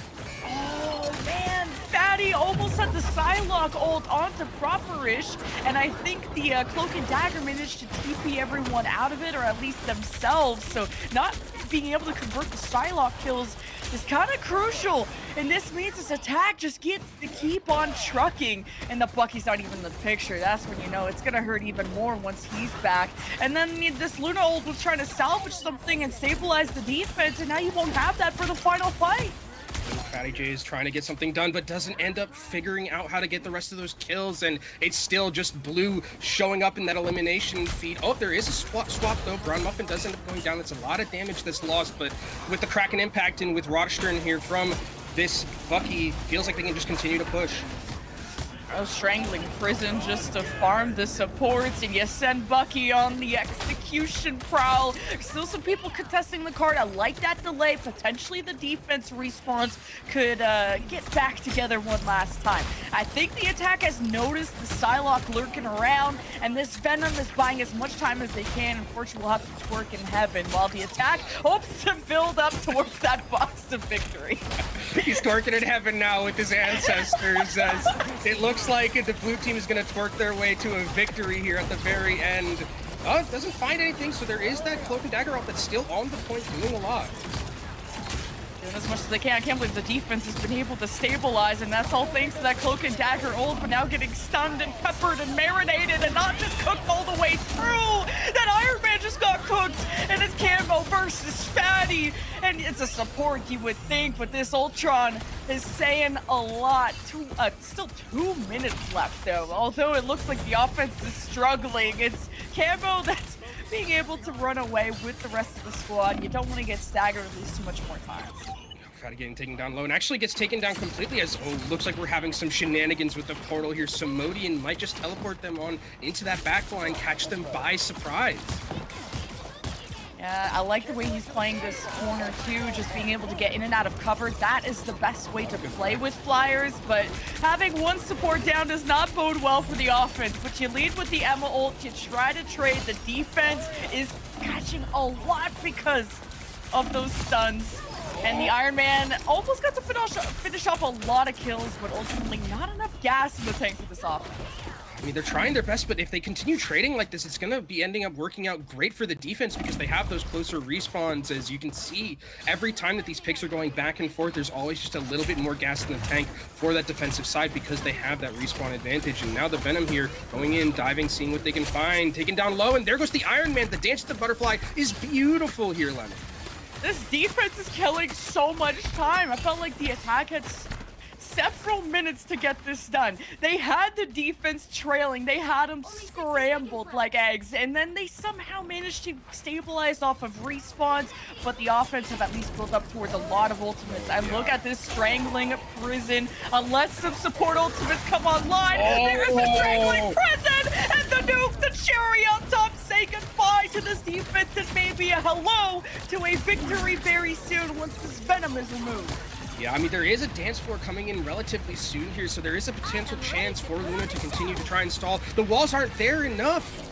Oh man, Fatty almost had the Psylocke ult onto Properish, and I think the Cloak and Dagger managed to TP everyone out of it, or at least themselves, so not being able to convert the Psylocke kills is kind of crucial, and this means this attack just gets to keep on trucking, and the Bucky's not even in the picture. That's when you know it's gonna hurt even more once he's back. And then this Luna ult was trying to salvage something and stabilize the defense, and now you won't have that for the final fight. Fatty J is trying to get something done, but doesn't end up figuring out how to get the rest of those kills, and it's still just Blue showing up in that elimination feed. Oh, there is a swap though. Brown Muffin does end up going down. That's a lot of damage that's lost, but with the Kraken Impact and with Rodster in here from this Bucky, feels like they can just continue to push. Strangling Prison just to farm the supports, and you send Bucky on the execution prowl. Still some people contesting the card. I like that delay. Potentially the defense response could get back together one last time. I think the attack has noticed the Psylocke lurking around, and this Venom is buying as much time as they can. Unfortunately, we'll have to twerk in heaven while the attack hopes to build up towards that box of victory. He's twerking in heaven now with his ancestors, as it looks like the blue team is going to twerk their way to a victory here at the very end. Oh, it doesn't find anything, so there is that Cloak and Dagger ult that's still on the point, doing a lot. Doing as much as they can. I can't believe the defense has been able to stabilize, and that's all thanks to that Cloak and Dagger ult, but now getting stunned and peppered and marinated and not just cooked all the way through. That Iron Man just got cooked, and it's Cambo versus Fatty, and it's a support you would think, but this Ultron is saying a lot. Still 2 minutes left though, although it looks like the offense is struggling. It's Cambo that's being able to run away with the rest of the squad. You don't want to get staggered or lose too much more time. Fatty getting taken down low, and actually gets taken down completely as, looks like we're having some shenanigans with the portal here. Samodian might just teleport them on into that back line, catch them by surprise. Yeah, I like the way he's playing this corner too, just being able to get in and out of cover. That is the best way to play with Flyers, but having one support down does not bode well for the offense. But you lead with the Emma ult, you try to trade. The defense is catching a lot because of those stuns. And the Iron Man almost got to finish off a lot of kills, but ultimately not enough gas in the tank for this offense. I mean, they're trying their best, but if they continue trading like this, it's going to be ending up working out great for the defense because they have those closer respawns. As you can see, every time that these picks are going back and forth, there's always just a little bit more gas in the tank for that defensive side because they have that respawn advantage. And now the Venom here going in, diving, seeing what they can find, taking down low, and there goes the Iron Man. The dance with the butterfly is beautiful here, Lemon. This defense is killing so much time. I felt like the attack had several minutes to get this done. They had the defense trailing. They had them scrambled like eggs, and then they somehow managed to stabilize off of respawns, but the offense have at least built up towards a lot of ultimates. And look at this strangling prison. Unless some support ultimates come online, there's the strangling prison, and the nuke, the cherry on top, say goodbye to this defense and maybe a hello to a victory very soon once this Venom is removed. Yeah, I mean, there is a dance floor coming in relatively soon here, so there is a potential chance for Luna to continue to try and stall. The walls aren't there enough.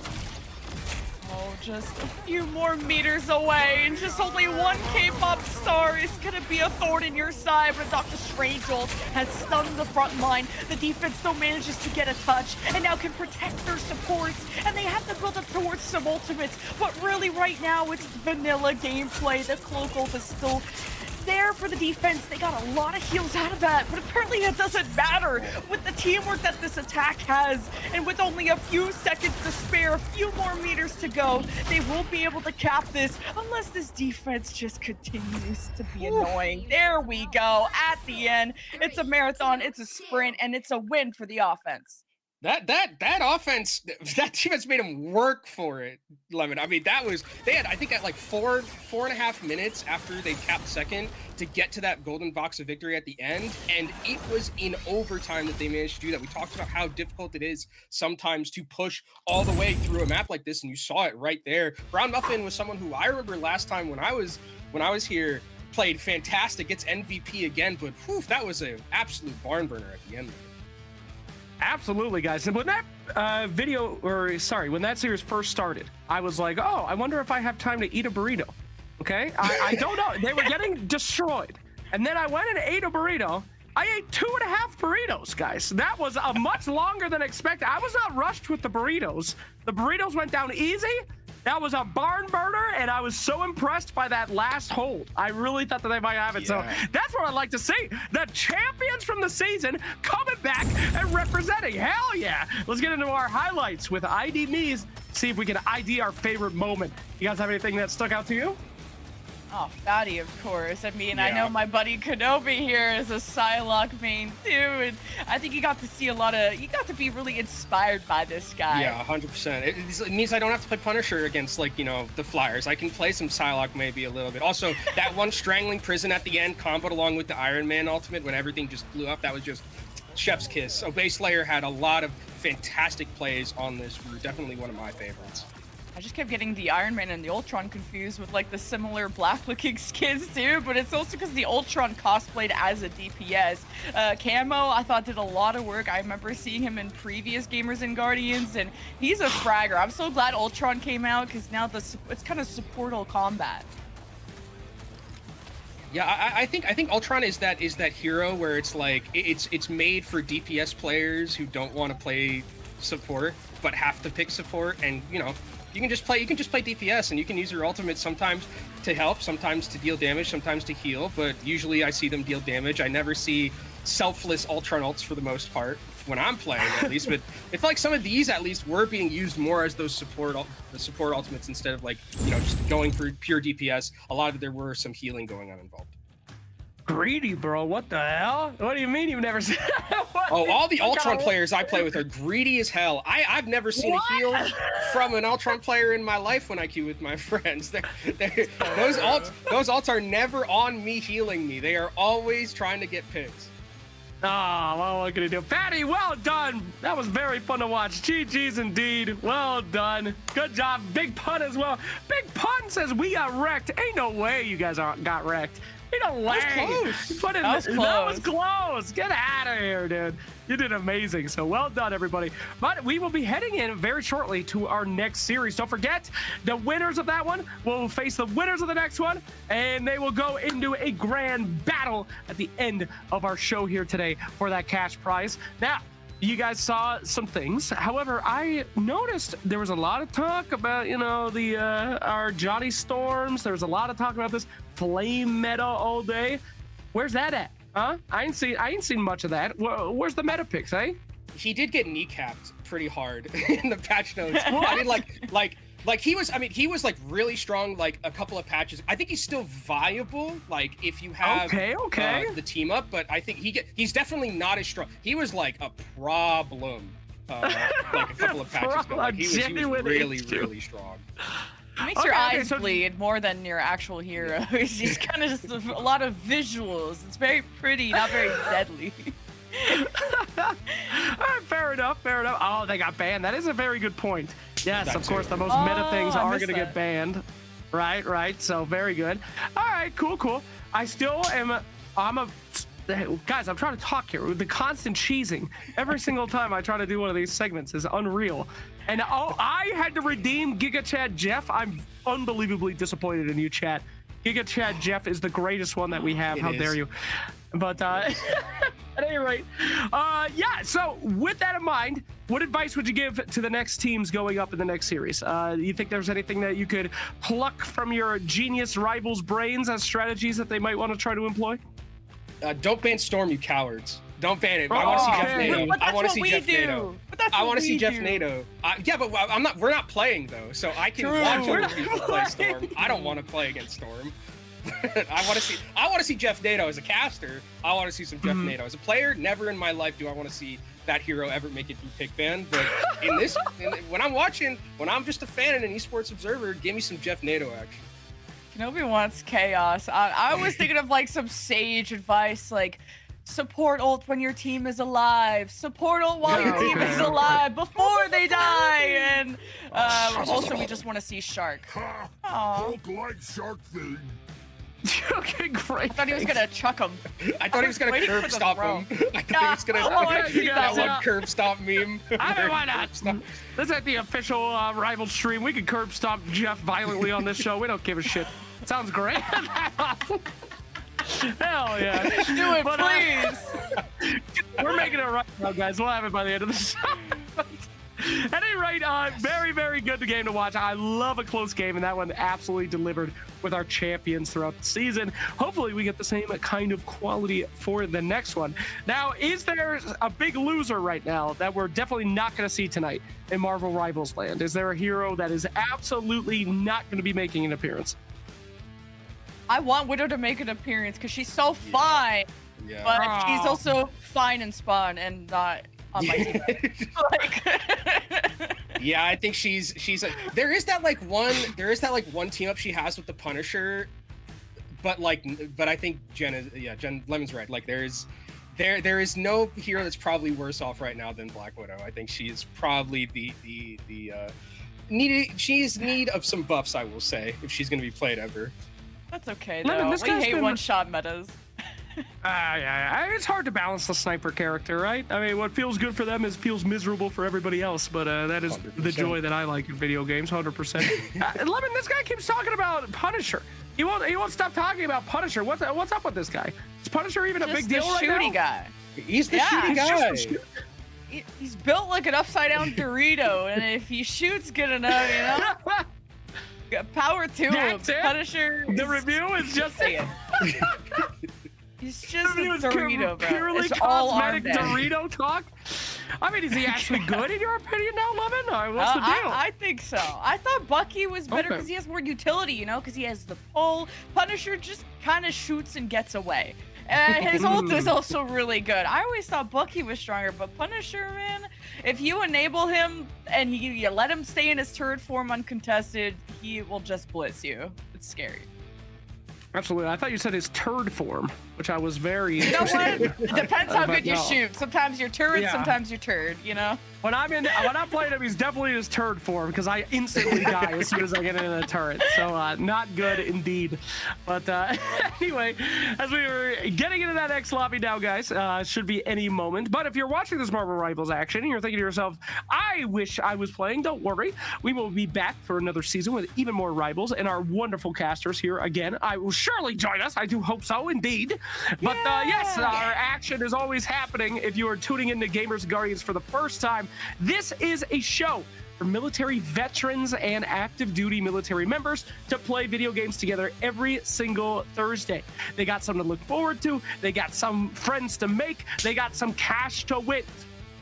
Oh, just a few more meters away, and just only one K-pop star is gonna be a thorn in your side, but Dr. Strange ult has stunned the front line. The defense still manages to get a touch, and now can protect their supports, and they have to build up towards some ultimates, but really right now it's vanilla gameplay. The Cloak ult is still there for the defense. They got a lot of heals out of that, but apparently it doesn't matter with the teamwork that this attack has, and with only a few seconds to spare, a few more meters to go, they won't be able to cap this unless this defense just continues to be annoying. There we go. At the end, it's a marathon, it's a sprint, and it's a win for the offense. That offense, that defense made them work for it, Lemon. I mean, they had, I think, at like 4.5 minutes after they capped second to get to that golden box of victory at the end, and it was in overtime that they managed to do that. We talked about how difficult it is sometimes to push all the way through a map like this, and you saw it right there. Brown Muffin was someone who I remember last time when I was here, played fantastic, gets MVP again, but whew, that was an absolute barn burner at the end. Absolutely, guys. And when that when that series first started, I was like, oh, I wonder if I have time to eat a burrito. Okay? I don't know. They were getting destroyed. And then I went and ate a burrito. I ate 2.5 burritos, guys. That was a much longer than expected. I was not rushed with the burritos. The burritos went down easy. That was a barn burner, and I was so impressed by that last hold. I really thought that they might have it. Yeah. So that's what I'd like to see. The champions from the season coming back and representing. Hell yeah. Let's get into our highlights with ID Me's. See if we can ID our favorite moment. You guys have anything that stuck out to you? Oh, Fatty, of course. I mean, yeah. I know my buddy Kenobi here is a Psylocke main too, and I think you got to see you got to be really inspired by this guy. Yeah, 100%. It means I don't have to play Punisher against, like, the Flyers. I can play some Psylocke maybe a little bit. Also, that one strangling prison at the end comboed along with the Iron Man ultimate when everything just blew up, that was just chef's kiss. Obey Slayer had a lot of fantastic plays on this route. Definitely one of my favorites. I just kept getting the Iron Man and the Ultron confused with like the similar black-looking skins too, but it's also because the Ultron cosplayed as a DPS. Camo, I thought did a lot of work. I remember seeing him in previous Gamers and Guardians, and he's a fragger. I'm so glad Ultron came out because now it's kind of supportal combat. Yeah, I think Ultron is that hero where it's like it's made for DPS players who don't want to play support but have to pick support, and you know. You can just play DPS, and you can use your ultimate sometimes to help, sometimes to deal damage, sometimes to heal. But usually, I see them deal damage. I never see selfless Ultron ults for the most part when I'm playing, at least. But it's like some of these, at least, were being used more as those support ultimates instead of like just going for pure DPS. A lot of there were some healing going on involved. Greedy, bro. What the hell? What do you mean you've never seen? All the Ultron players I play with are greedy as hell. I've never seen a heal from an Ultron player in my life when I queue with my friends. Those ults are never on me healing me. They are always trying to get picks. Oh, well, what can I do? Fatty, well done. That was very fun to watch. GG's indeed. Well done. Good job. Big Pun as well. Big Pun says we got wrecked. Ain't no way you guys got wrecked. Ain't no way. That was close. Get out of here, dude. You did amazing. So well done, everybody. But we will be heading in very shortly to our next series. Don't forget, the winners of that one will face the winners of the next one, and they will go into a grand battle at the end of our show here today for that cash prize. Now, you guys saw some things. However, I noticed there was a lot of talk about, our Johnny Storms. There was a lot of talk about this flame meta all day. Where's that at? Huh? I ain't seen much of that. Where's the meta picks, eh? He did get kneecapped pretty hard in the patch notes. I mean, he was like really strong like a couple of patches. I think he's still viable like if you have the team up, but I think he's definitely not as strong. He was like a problem like a couple of patches ago. Like, he was really strong. It makes your eyes bleed more than your actual hero. He's kind of just a lot of visuals. It's very pretty, not very deadly. All right, fair enough. Oh, they got banned. That is a very good point. Yes, of course, the most meta things are going to get banned. Right. So very good. All right, cool. I still am. Guys, I'm trying to talk here. The constant cheesing every single time I try to do one of these segments is unreal. And I had to redeem Giga Chad Jeff. I'm unbelievably disappointed in you, chat. Giga Chad Jeff is the greatest one that we have. How dare you? But at any rate, so with that in mind, what advice would you give to the next teams going up in the next series? You think there's anything that you could pluck from your genius rivals' brains as strategies that they might want to try to employ? Don't ban Storm, you cowards. Don't ban it. I want to see Jeff NATO. I want to see Jeff NATO. I want to see Jeff NATO. Yeah, but we're not playing though, so I can watch other people play Storm. I don't want to play against Storm. I want to see Jeff NATO as a caster. I want to see some Jeff NATO as a player. Never in my life do I want to see that hero ever make it through pick ban. But when I'm just a fan and an esports observer, give me some Jeff NATO action. Nobody wants chaos. I was thinking of like some sage advice, like support ult when your team is alive. Support ult while your team is alive before they die. And also, we just want to see Shark. Hulk like Shark thing. Okay, great. I thought he was gonna chuck him. I thought he was gonna curb stomp him. I thought he was gonna do that one curb stomp meme. I mean, why not? This is the official rival stream. We can curb stomp Jeff violently on this show. We don't give a shit. Sounds great. Hell yeah. Do it, please. We're making it right now, guys. We'll have it by the end of the show. At any rate, very, very good game to watch. I love a close game, and that one absolutely delivered with our champions throughout the season. Hopefully, we get the same kind of quality for the next one. Now, is there a big loser right now that we're definitely not going to see tonight in Marvel Rivals Land? Is there a hero that is absolutely not going to be making an appearance? I want Widow to make an appearance because she's so fine. Yeah. But she's also fine in Spawn and not on my team. Yeah, I think she's there is that one team up she has with the Punisher, but I think Jen Lemon's right. Like there's there is no hero that's probably worse off right now than Black Widow. I think she is probably the she's in need of some buffs, I will say, if she's going to be played ever. That's okay, Lemon, though. this We guy's hate been- one-shot metas. Yeah, it's hard to balance the sniper character, right? I mean, what feels good for them feels miserable for everybody else, but that is 100%. the joy that I like in video games, 100%. Lemon, this guy keeps talking about Punisher. He won't stop talking about Punisher. What's up with this guy? Is Punisher even a big deal right now? Shooty guy. He's the shooty He's guy. just a He's built like an upside-down Dorito, and if he shoots good enough, power to him. That's it? Punisher. The review is just He's just a It was Dorito, bro. purely It's all cosmetic arm day. Dorito talk. I mean, is he actually good in your opinion now, Lemon? Or what's the deal? I think so. I thought Bucky was better Okay. because he has more utility, because he has the pull. Punisher just kind of shoots and gets away. And his ult is also really good. I always thought Bucky was stronger, but Punisher, man, if you enable him and you let him stay in his turret form uncontested, he will just blitz you. It's scary. Absolutely. I thought you said his turd form, which I was very You know what? interested. It depends how But good you no. shoot. Sometimes you're turret, Yeah. sometimes you're turd, When I'm playing him, he's definitely his turd form because I instantly die as soon as I get into the turret. So not good indeed. But anyway, as we were getting into that next lobby now, guys, should be any moment. But if you're watching this Marvel Rivals action and you're thinking to yourself, I wish I was playing, don't worry. We will be back for another season with even more rivals and our wonderful casters here again. I will surely join us. I do hope so, indeed. But yes, our action is always happening. If you are tuning into Gamers and Guardians for the first time, this is a show for military veterans and active duty military members to play video games together every single Thursday. They got something to look forward to. They got some friends to make. They got some cash to win.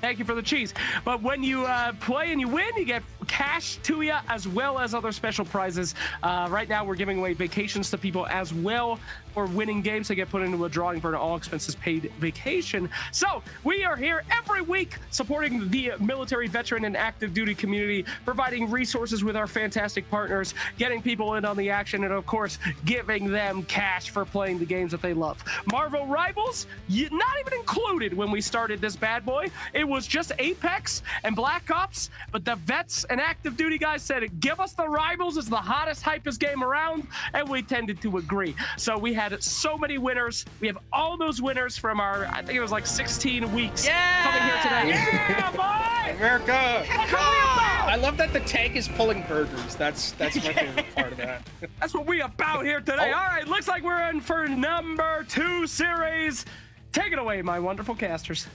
Thank you for the cheese. But when you play and you win, you get cash to you as well as other special prizes. Right now, we're giving away vacations to people as well for winning games. They get put into a drawing for an all-expenses-paid vacation. So we are here every week supporting the military, veteran, and active duty community, providing resources with our fantastic partners, getting people in on the action, and of course, giving them cash for playing the games that they love. Marvel Rivals, not even included when we started this bad boy. It was just Apex and Black Ops, but the vets and active duty guys said, give us the Rivals, it's the hottest, hypest game around, and we tended to agree. So we had so many winners. We have all those winners from our, I think it was like 16 weeks coming here today. Yeah, boy! America! I love that the tank is pulling burgers. That's my favorite part of that. That's what we about here today. All right, looks like we're in for number 2 series. Take it away, my wonderful casters.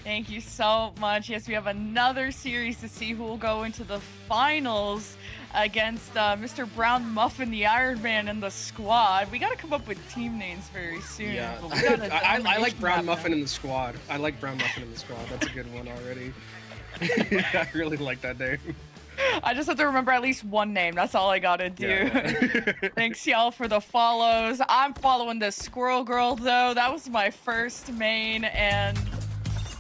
Thank you so much. Yes, we have another series to see who will go into the finals against Mr. Brown Muffin, the Iron Man, and the squad. We got to come up with team names very soon. Yeah, but we got a I like domination Brown happening. Muffin in the squad. I like Brown Muffin in the squad. That's a good one already. I really like that name. I just have to remember at least one name. That's all I gotta do. Yeah. Thanks, y'all, for the follows. I'm following this Squirrel Girl, though. That was my first main, and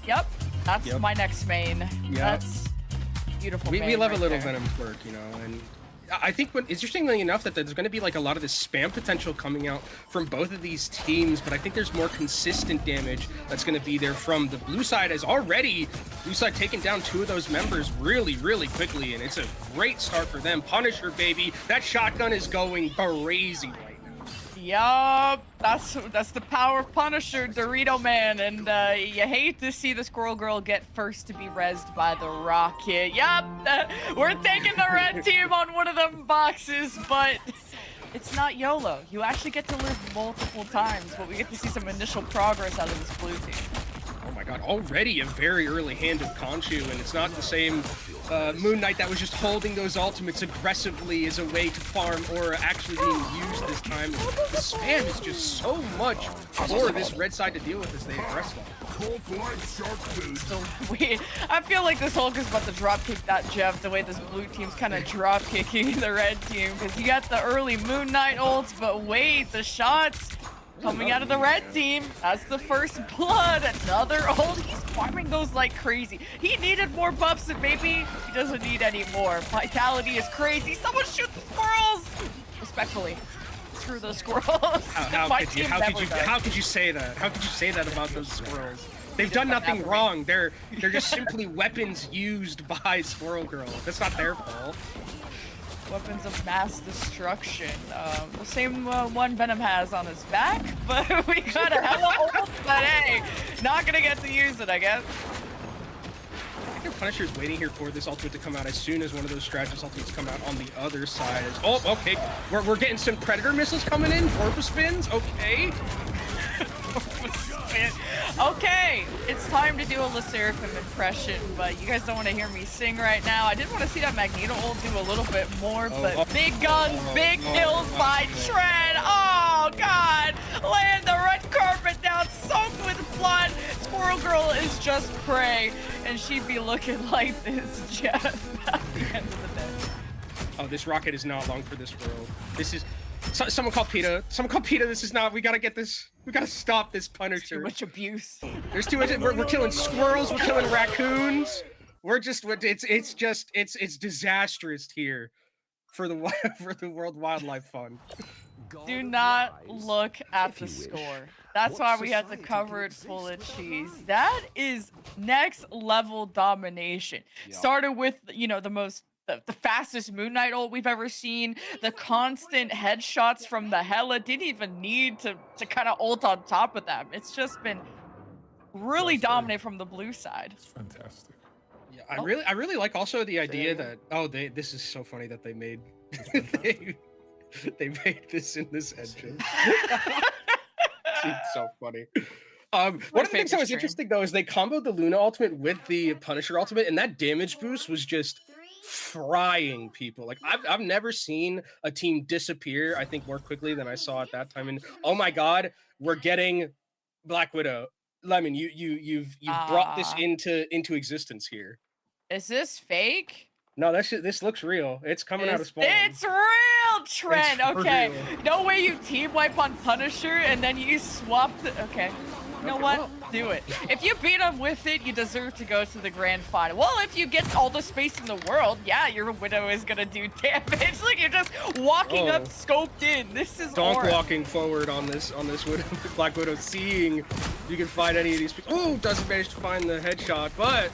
yep, that's Yep. my next main. Yep. That's beautiful. We main love right a little there. Venom quirk, and I think what interestingly enough that there's going to be like a lot of this spam potential coming out from both of these teams, but I think there's more consistent damage that's going to be there from the blue side. As already blue side taking down 2 of those members really quickly, and it's a great start for them. Punisher, baby, that shotgun is going crazy right now. Yup, that's the power of Punisher, Dorito Man, and you hate to see the Squirrel Girl get first to be rezzed by the rocket. Yup, we're taking the red team on one of them boxes, but it's not YOLO. You actually get to live multiple times, but we get to see some initial progress out of this blue team. Oh my god, already a very early hand of Khonshu, and it's not the same Moon Knight that was just holding those ultimates aggressively as a way to farm or actually being used this time. The spam is just so much for this red side to deal with as they aggress them. I feel like this Hulk is about to dropkick that Jeff the way this blue team's kind of dropkicking the red team, because you got the early Moon Knight ults, but wait, the shots coming out of the red team. That's the first blood. Another ult. He's farming those like crazy. He needed more buffs and maybe he doesn't need any more. Vitality is crazy. Someone shoot the squirrels! Respectfully. screw those squirrels. How My could you? team How never could you? does. How could you say that? How could you say that about those squirrels? They've done nothing wrong. They're just simply weapons used by Squirrel Girl. That's not their fault. Weapons of mass destruction. The same one Venom has on his back, but we got a hella ult, but hey, not gonna get to use it, I guess. I think Punisher is waiting here for this ultimate to come out as soon as one of those strategist ultimates come out on the other side. Oh, okay. We're getting some Predator missiles coming in. Porpoise spins. Okay. Okay, it's time to do a Seraphim impression, but you guys don't want to hear me sing right now. I did want to see that Magneto ult do a little bit more, but big guns, big kills by Trent. Oh, God. Laying the red carpet down, soaked with blood. Squirrel Girl is just prey, and she'd be looking like this just at the end of the day. Oh, this rocket is not long for this world. This is... someone call PETA. Someone call PETA. This is not... We gotta get this... We gotta stop this Punisher. Too much abuse. There's too much... We're killing squirrels. We're killing raccoons. We're just... It's disastrous here for the World Wildlife Fund. Do not look at the score. That's why we had to cover it full of cheese. That is next level domination. Started with, you know, the fastest Moon Knight ult we've ever seen. The constant headshots from the Hela didn't even need to kind of ult on top of them. It's just been really dominant from the blue side. It's fantastic. Yeah, I really like also the idea that this is so funny that they made they made this in this engine. It's so funny. One of the things that was interesting though is they comboed the Luna ultimate with the Punisher ultimate, and that damage boost was just frying people. Like I've never seen a team disappear, I think, more quickly than I saw at that time. And oh my God, we're getting Black Widow. Lemon, you've brought this into existence here. Is this fake? No, this looks real. It's coming out of spawn. It's real, Trent. It's Okay. real. No way you team wipe on Punisher and then you swap the... Okay. You know what? Do it. If you beat him with it, you deserve to go to the grand final. Well, if you get all the space in the world, yeah, your Widow is gonna do damage. Like you're just walking up, scoped in. This is Donk walking forward on this Widow, Black Widow, seeing if you can find any of these people. Oh, doesn't manage to find the headshot, but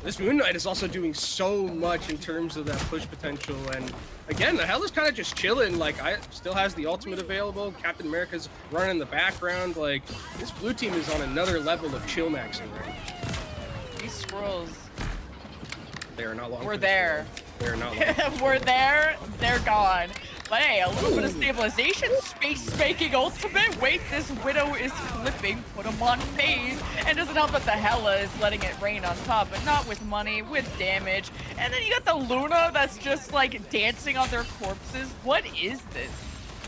this Moon Knight is also doing so much in terms of that push potential. And again, the Hell is kind of just chilling. Like, still has the ultimate available. Captain America's running in the background. Like, this blue team is on another level of chill maxing right now. These squirrels. They are not long. We're there. They are not long. We're there. They're gone. But hey, a little bit of stabilization. Space making ultimate. Wait, this Widow is clipping. Put him on phase. And doesn't help that the Hela is letting it rain on top, but not with money, with damage. And then you got the Luna that's just like dancing on their corpses. What is this?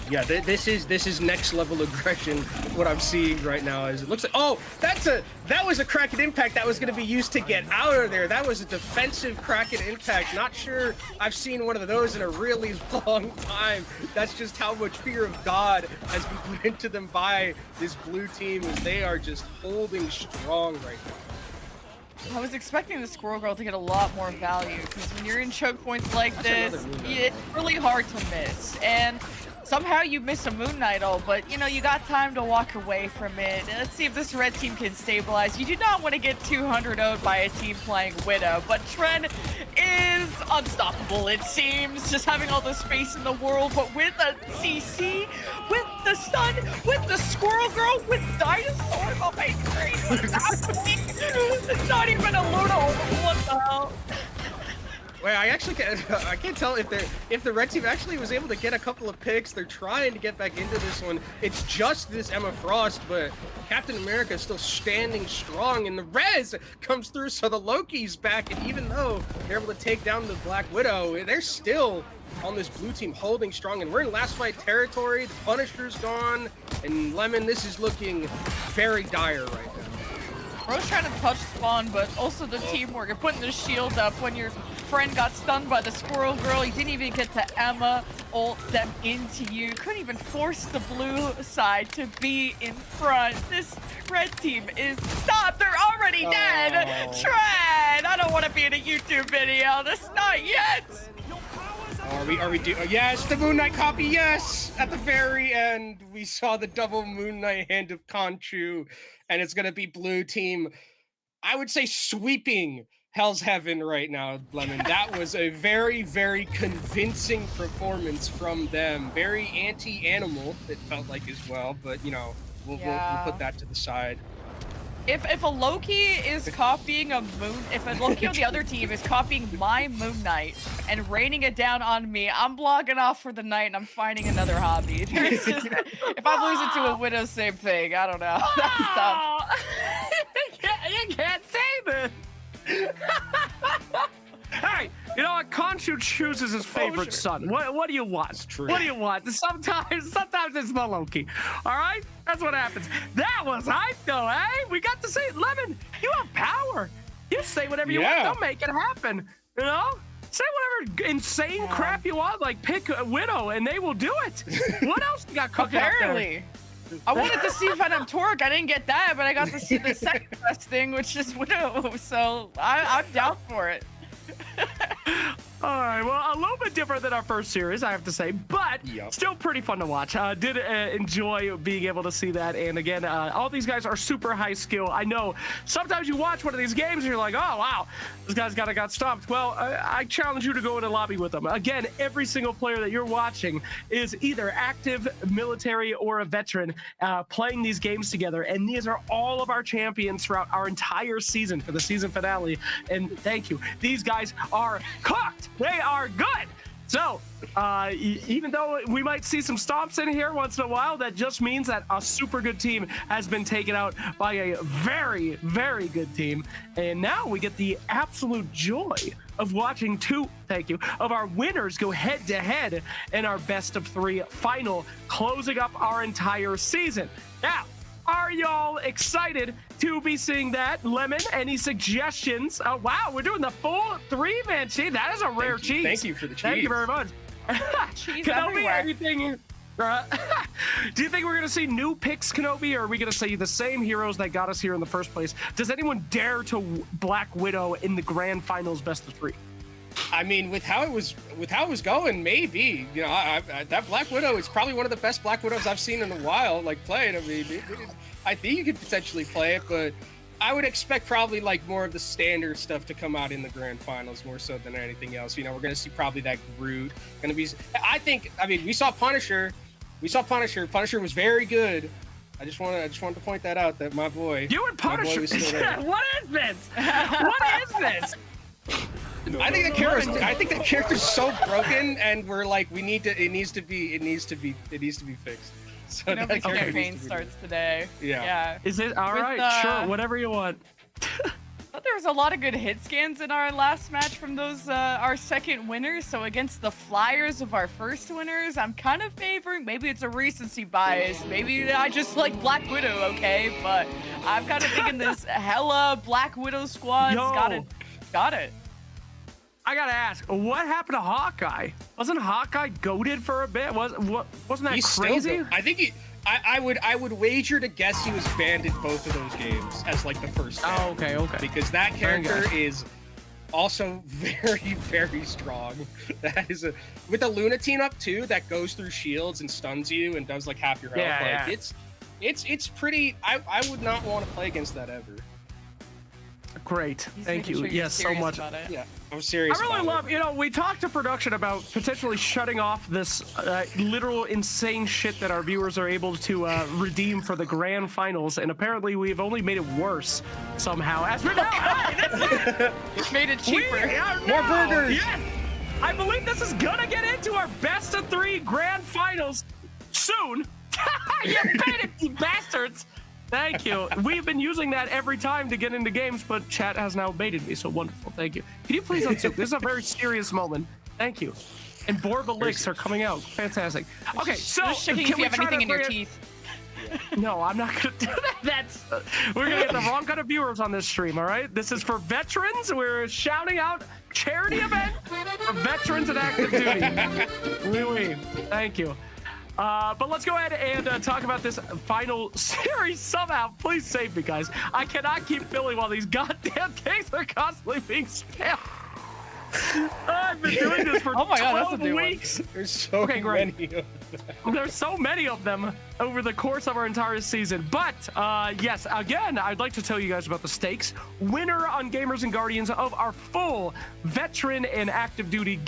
Yeah, this is next level aggression. What I'm seeing right now is it looks like, oh, that was a Kraken impact that was going to be used to get out of there. That was a defensive Kraken impact. Not sure I've seen one of those in a really long time. That's just how much fear of God has been put into them by this blue team, as they are just holding strong right now. I was expecting the Squirrel Girl to get a lot more value, because when you're in choke points like this, it's really hard to miss. And somehow you miss a Moon Knight ult, but you know, you got time to walk away from it. And let's see if this red team can stabilize. You do not want to get 200-0'd by a team playing Widow, but Trent is unstoppable, it seems. Just having all the space in the world, but with a CC, with the stun, with the Squirrel Girl, with dinosaurs. Oh my God, what is happening? It's not even a Luna ult. What the hell? Wait, I can't tell if the red team actually was able to get a couple of picks. They're trying to get back into this one. It's just this Emma Frost, but Captain America is still standing strong, and the res comes through, so the Loki's back. And even though they're able to take down the Black Widow, they're still on this blue team holding strong, and we're in last fight territory. The Punisher's gone, and Lemon, this is looking very dire right now. Bro's trying to touch spawn, but also the teamwork. You're putting the shield up when your friend got stunned by the Squirrel Girl. You didn't even get to Emma ult them into you. Couldn't even force the blue side to be in front. This red team is stopped. They're already dead. Trent, I don't want to be in a YouTube video. That's not yet. Are we yes, the Moon Knight copy, yes! At the very end, we saw the double Moon Knight hand of Conchu, and it's gonna be blue team. I would say sweeping Hell's Heaven right now, Lemon. That was a very, very convincing performance from them. Very anti-animal, it felt like as well, but you know, we'll put that to the side. If a Loki is copying if a Loki on the other team is copying my Moon Knight and raining it down on me, I'm logging off for the night and I'm finding another hobby. There's just, if I'm losing to a Widow, same thing. I don't know. That's tough. You can't say this. Hey, you know what? Conchu chooses his favorite son. What do you want? It's true. What do you want? Sometimes it's the Loki. All right? That's what happens. That was hype, though, eh? We got to say, Lemon, you have power. You say whatever you want. They'll make it happen. You know? Say whatever insane crap you want, like pick a Widow, and they will do it. What else you got cooking up there? Apparently. I wanted to see Venom Torque. I didn't get that, but I got to see the second best thing, which is Widow. So I'm down for it. All right, well, a little bit different than our first series, I have to say, but still pretty fun to watch. Did enjoy being able to see that, and again, all these guys are super high skill. I know sometimes you watch one of these games and you're like, oh, wow, this guy's got stomped. Well, I challenge you to go in a lobby with them. Again, every single player that you're watching is either active, military, or a veteran playing these games together, and these are all of our champions throughout our entire season for the season finale, and thank you. These guys are cooked. They are good. So, even though we might see some stomps in here once in a while, that just means that a super good team has been taken out by a very, very good team. And now we get the absolute joy of watching of our winners go head to head in our best of 3 final, closing up our entire season. Now, are y'all excited to be seeing that? Lemon, any suggestions? Oh, wow, we're doing the full 3-man cheese. That is a rare cheese. Thank you for the cheese. Thank you very much. Cheese Kenobi, everywhere. anything? Do you think we're going to see new picks, Kenobi, or are we going to see the same heroes that got us here in the first place? Does anyone dare to Black Widow in the grand finals best of 3? I mean, with how it was going, maybe. You know, that Black Widow is probably one of the best Black Widows I've seen in a while. Like played. I mean, I think you could potentially play it, but I would expect probably like more of the standard stuff to come out in the grand finals more so than anything else. You know, we're gonna see probably that Groot. I mean, we saw Punisher. Punisher was very good. I just wanted to point that out. That my boy. You and Punisher. What is this? What is this? I think the character's so broken, and we're like, it needs to be fixed. So Kenobi's campaign starts today. Yeah. Is it all right? Sure, whatever you want. I thought there was a lot of good hit scans in our last match from those our second winners. So against the Flyers of our first winners, I'm kind of favoring. Maybe it's a recency bias. Maybe I just like Black Widow, okay? But I'm kind of thinking this hella Black Widow squad's got it. I gotta ask, what happened to Hawkeye? Wasn't Hawkeye goated for a bit? Wasn't that crazy? I think I would wager to guess he was banned in both of those games as like the first game. Oh, okay. Because that character is also very, very strong. That is with the Luna team up too, that goes through shields and stuns you and does like half your health. It's pretty. I would not want to play against that ever. Great. Thank you. Yes, so much. Yeah, I'm serious. I really love, we talked to production about potentially shutting off this literal insane shit that our viewers are able to redeem for the grand finals, and apparently we've only made it worse somehow. As we're now, it's made it cheaper. More burgers. Yes. I believe this is gonna get into our best of 3 grand finals soon. You paid it, you bastards. Thank you. We've been using that every time to get into games, but chat has now baited me, so wonderful. Thank you. Can you please unsoup? This is a very serious moment. Thank you. And Borba licks are coming out. Fantastic. Okay, so just checking if you have anything in your teeth. No, I'm not gonna do that. We're gonna get the wrong kind of viewers on this stream, all right? This is for veterans. We're shouting out charity event for veterans and active duty. Oui. Thank you. But let's go ahead and talk about this final series somehow. Please save me, guys. I cannot keep filling while these goddamn things are constantly being spammed. I've been doing this for Oh my God, that's a 12 new one. weeks. There's so Okay, great. many of them. There's so many of them over the course of our entire season. But yes, again, I'd like to tell you guys about the stakes. Winner on Gamers and Guardians of our full veteran and active duty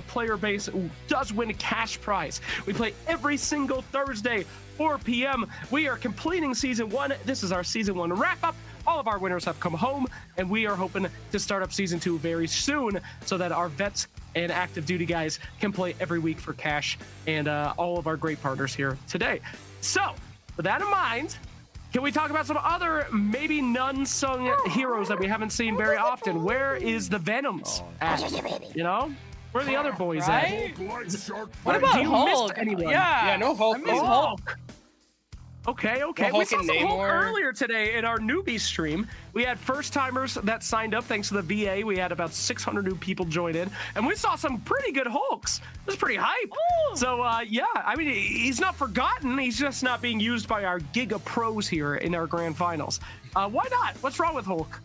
player base does win a cash prize. We play every single Thursday, 4 p.m. We are completing season 1. This is our season 1 wrap up. All of our winners have come home, and we are hoping to start up season 2 very soon so that our vets and active duty guys can play every week for cash, and all of our great partners here today. So, with that in mind, can we talk about some other maybe non-sung heroes that we haven't seen very often? Where is the Venoms at? You know? Where are the other boys Right? at? What about Do you miss Hulk? anyone? Yeah, no Hulk. I miss Hulk. Okay. No We Hulk saw and some Hulk Namor. earlier today in our newbie stream. We had first timers that signed up thanks to the VA. We had about 600 new people join in, and we saw some pretty good Hulks. It was pretty hype. Ooh. So yeah, I mean, he's not forgotten. He's just not being used by our Giga pros here in our grand finals. Why not? What's wrong with Hulk?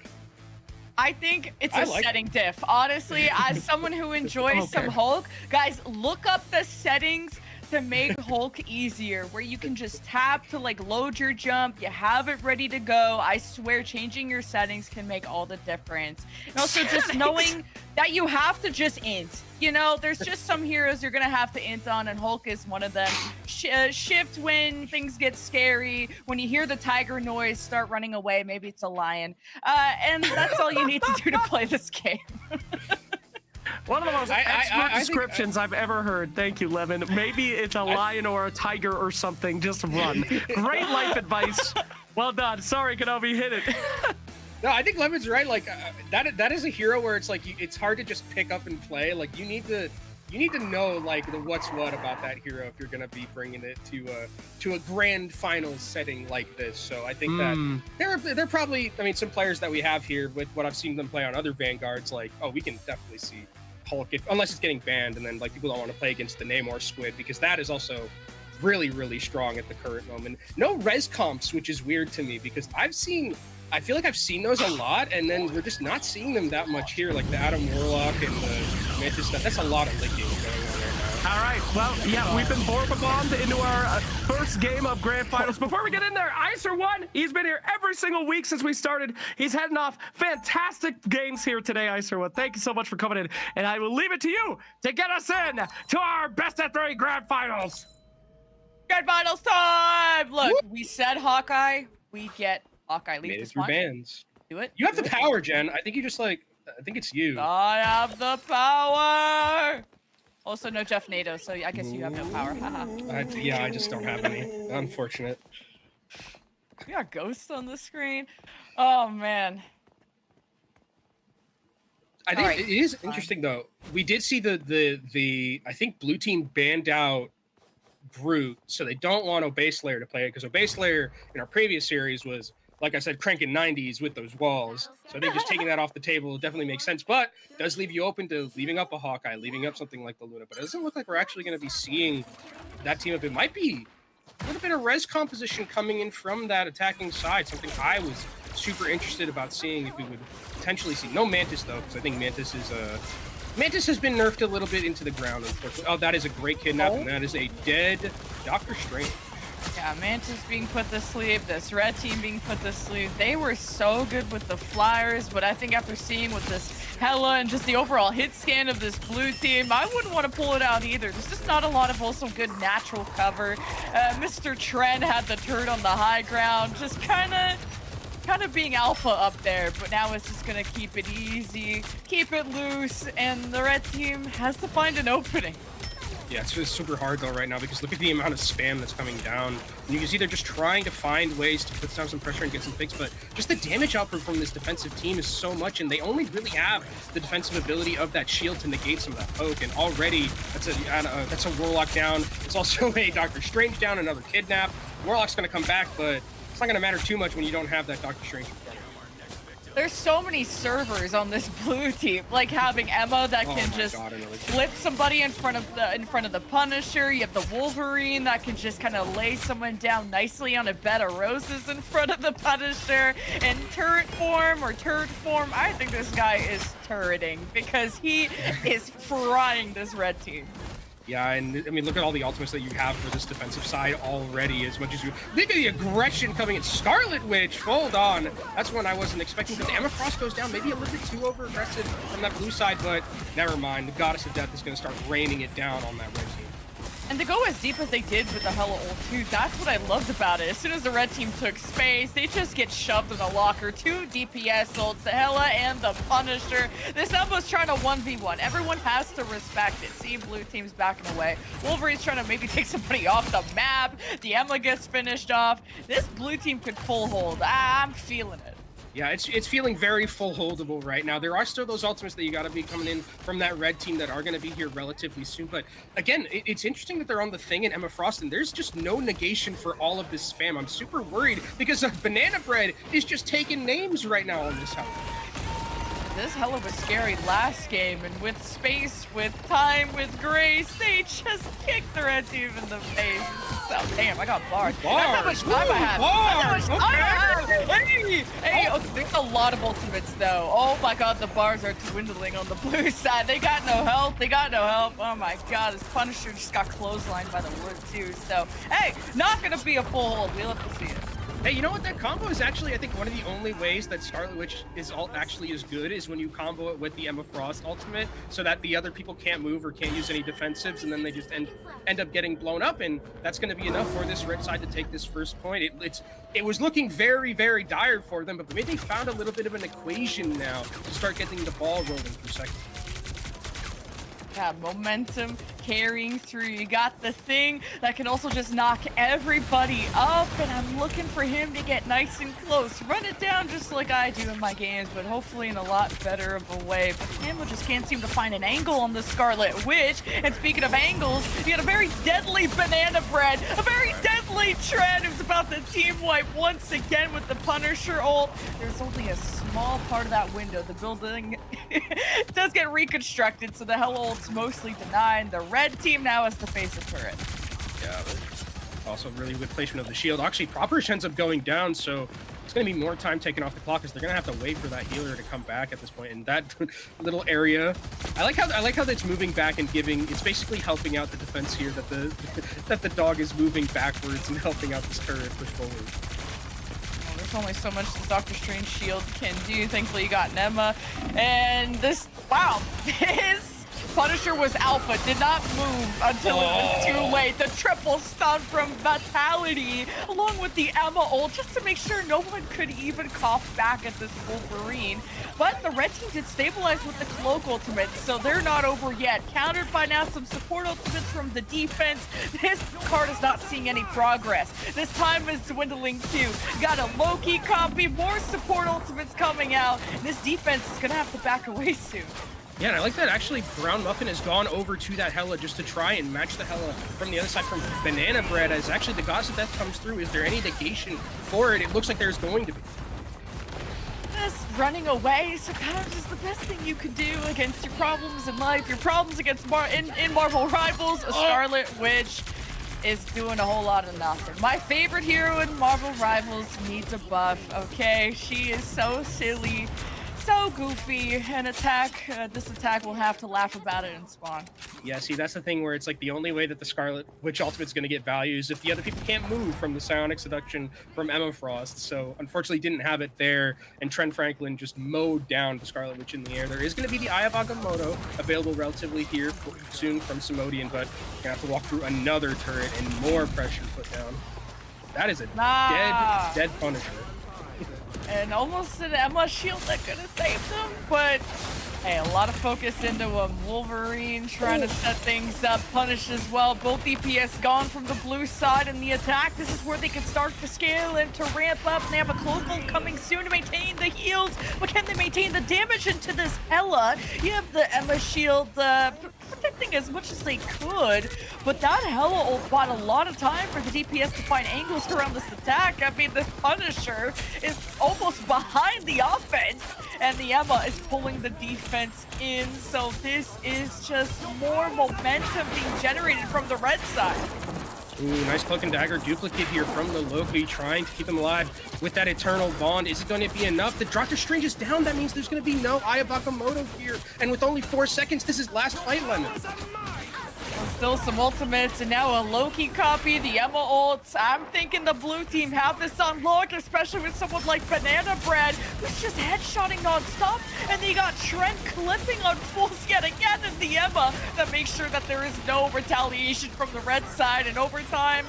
I think it's I a like setting diff. Honestly, as someone who enjoys some Hulk, guys, look up the settings to make Hulk easier, where you can just tap to like load your jump. You have it ready to go. I swear, changing your settings can make all the difference. And also just knowing that you have to just int. You know, there's just some heroes you're gonna have to int on, and Hulk is one of them. Shift when things get scary. When you hear the tiger noise, start running away. Maybe it's a lion. And that's all you need to do to play this game. One of the most expert I think- descriptions I've ever heard. Thank you, Levin. Maybe it's a lion or a tiger or something. Just run. Great life advice. Well done. Sorry, Kenobi, hit it. No, I think Levin's right. Like that is a hero where it's like it's hard to just pick up and play. Like you need to know like the what's what about that hero if you're gonna be bringing it to a grand finals setting like this. So I think that there are probably, I mean, some players that we have here with what I've seen them play on other Vanguards. Like, oh, we can definitely see Hulk unless it's getting banned, and then like people don't want to play against the Namor squid because that is also really, really strong at the current moment. No res comps, which is weird to me because I feel like I've seen those a lot, and then we're just not seeing them that much here, like the Adam Warlock and the Mantis stuff. That's a lot of licking going on right now. All right. Well, yeah, we've been bombed into our first game of Grand Finals. Before we get in there, Icer won. He's been here every single week since we started. He's heading off. Fantastic games here today, Icer won. Thank you so much for coming in, and I will leave it to you to get us in to our best at 3 Grand Finals. Grand finals time! Look, we said Hawkeye. We get Hawkeye. Leave Made it this through one. bans. Do it. You have the power, Jen. I think you just like. I think it's you. I have the power. Also, no Jeff Nato, so I guess you have no power. Haha. Yeah, I just don't have any. Unfortunate. We got ghosts on the screen. Oh man. I think All right. it is interesting though. We did see the I think blue team banned out Brute, so they don't want Obey Slayer to play it because Obey Slayer in our previous series was, like I said, cranking 90s with those walls. So I think just taking that off the table definitely makes sense, but does leave you open to leaving up a Hawkeye, leaving up something like the Luna. But it doesn't look like we're actually going to be seeing that team up. It might be a little bit of res composition coming in from that attacking side, something I was super interested about seeing if we would potentially see. No Mantis though, because I think Mantis has been nerfed a little bit into the ground, unfortunately. Oh, that is a great kidnap, and that is a dead Doctor Strange. Yeah, Mantis being put to sleep, this red team being put to sleep. They were so good with the flyers, but I think after seeing with this Hela and just the overall hit scan of this blue team, I wouldn't want to pull it out either. There's just not a lot of also good natural cover. Mr. Trent had the turret on the high ground, just kind of being alpha up there, but now it's just gonna keep it easy, keep it loose, and the red team has to find an opening. Yeah, it's just super hard though right now because look at the amount of spam that's coming down. And you can see they're just trying to find ways to put down some pressure and get some picks, but just the damage output from this defensive team is so much, and they only really have the defensive ability of that shield to negate some of that poke, and already that's a Warlock down. It's also a Doctor Strange down, another kidnap. Warlock's gonna come back, but it's not gonna matter too much when you don't have that Doctor Strange in front of you. There's so many servers on this blue team, like having Emma that can just flip somebody in front of the Punisher. You have the Wolverine that can just kind of lay someone down nicely on a bed of roses in front of the Punisher. In turret form, I think this guy is turreting because he is frying this red team. Yeah, and I mean, look at all the ultimates that you have for this defensive side already. As much as you think of the aggression coming in, Scarlet Witch, hold on. That's one I wasn't expecting because Emma Frost goes down maybe a little bit too over aggressive from that blue side, but never mind. The Goddess of Death is going to start raining it down on that red team. And to go as deep as they did with the Hella ult too, that's what I loved about it. As soon as the red team took space, they just get shoved in the locker. 2 DPS ults, the Hella and the Punisher. This Emma's trying to 1v1. Everyone has to respect it. See, blue team's backing away. Wolverine's trying to maybe take somebody off the map. The Emma gets finished off. This blue team could full hold. I'm feeling it. Yeah, it's feeling very full holdable right now. There are still those ultimates that you got to be coming in from that red team that are going to be here relatively soon. But again, it's interesting that they're on the Thing and Emma Frost, and there's just no negation for all of this spam. I'm super worried because Banana Bread is just taking names right now on this house. This Hella was scary last game, and with space, with time, with grace, they just kicked the red team in the face. So, damn, I got barred. That's how much time I have. That's how much time I have. Hey, oh, there's a lot of ultimates, though. Oh my god, the bars are dwindling on the blue side. They got no help. Oh my god, this Punisher just got clotheslined by the wood, too. So, hey, not gonna be a full hold. We'll have to see it. Hey, you know what? That combo is actually, I think, one of the only ways that Scarlet Witch is actually as good is when you combo it with the Emma Frost ultimate, so that the other people can't move or can't use any defensives, and then they just end up getting blown up, and that's going to be enough for this red side to take this first point. It was looking very, very dire for them, but maybe they found a little bit of an equation now to start getting the ball rolling for seconds. Yeah, momentum carrying through. You got the Thing that can also just knock everybody up, and I'm looking for him to get nice and close. Run it down just like I do in my games, but hopefully in a lot better of a way. But Campbell just can't seem to find an angle on the Scarlet Witch. And speaking of angles, you got a very deadly Banana Bread, a very deadly Tread who's about to team wipe once again with the Punisher ult. There's only a small part of that window. The building does get reconstructed, so the Hella ult's mostly denied. The red team now has to face a turret. Yeah, but also really good placement of the shield. Actually, Proper ends up going down, so it's going to be more time taken off the clock because they're going to have to wait for that healer to come back at this point. And that little area, I like how it's moving back and it's basically helping out the defense here that the dog is moving backwards and helping out this turret push forward. There's only so much the Doctor Strange shield can do. Thankfully, you got an Emma. And this, wow, his Punisher was alpha, did not move until it was too late. The triple stun from Vitality, along with the Emma ult, just to make sure no one could even cough back at this Wolverine. But the red team did stabilize with the Cloak ultimate, so they're not over yet. Countered by now some support ultimates from the defense. This card is not seeing any progress. This time is dwindling too. Got a Loki copy, more support ultimates coming out. This defense is gonna have to back away soon. Yeah, and I like that actually Brown Muffin has gone over to that Hella just to try and match the Hella from the other side from Banana Bread as actually the Goddess of Death comes through. Is there any negation for it? It looks like there's going to be. Just running away sometimes is the best thing you can do against your problems in life. Your problems against in Marvel Rivals, a Scarlet Witch is doing a whole lot of nothing. My favorite hero in Marvel Rivals needs a buff, okay? She is so silly, so goofy. This attack will have to laugh about it in spawn. Yeah, see, that's the thing where it's like the only way that the Scarlet Witch ultimate's going to get value is if the other people can't move from the Psionic Seduction from Emma Frost. So unfortunately didn't have it there, and Trent Franklin just mowed down the Scarlet Witch in the air. There is going to be the Eye of Agamotto available relatively here soon from Simodian, but you're going to have to walk through another turret and more pressure put down. That is a dead Punisher. And almost an Emma shield that could have saved them, but hey, a lot of focus into Wolverine trying to set things up. Punish as well. Both DPS gone from the blue side in the attack. This is where they can start to scale and to ramp up. And they have a Cloak coming soon to maintain the heals, but can they maintain the damage into this Hella? You have the Emma shield protecting pushing as much as they could, but that Hella ult bought a lot of time for the DPS to find angles around this attack. I mean, this Punisher is almost behind the offense, and the Emma is pulling the defense in, so this is just more momentum being generated from the red side. Ooh, nice cloak and dagger duplicate here from the Loki, trying to keep him alive with that eternal bond. Is it going to be enough? The Doctor Strange is down. That means there's going to be no Eye of Agamotto here. And with only 4 seconds, this is last fight lemon. Still some ultimates, and now a Loki copy, the Emma ults. I'm thinking the blue team have this on lock, especially with someone like Banana Bread, who's just headshotting non-stop, and they got Trent clipping on fulls yet again, and the Emma that makes sure that there is no retaliation from the red side, and overtime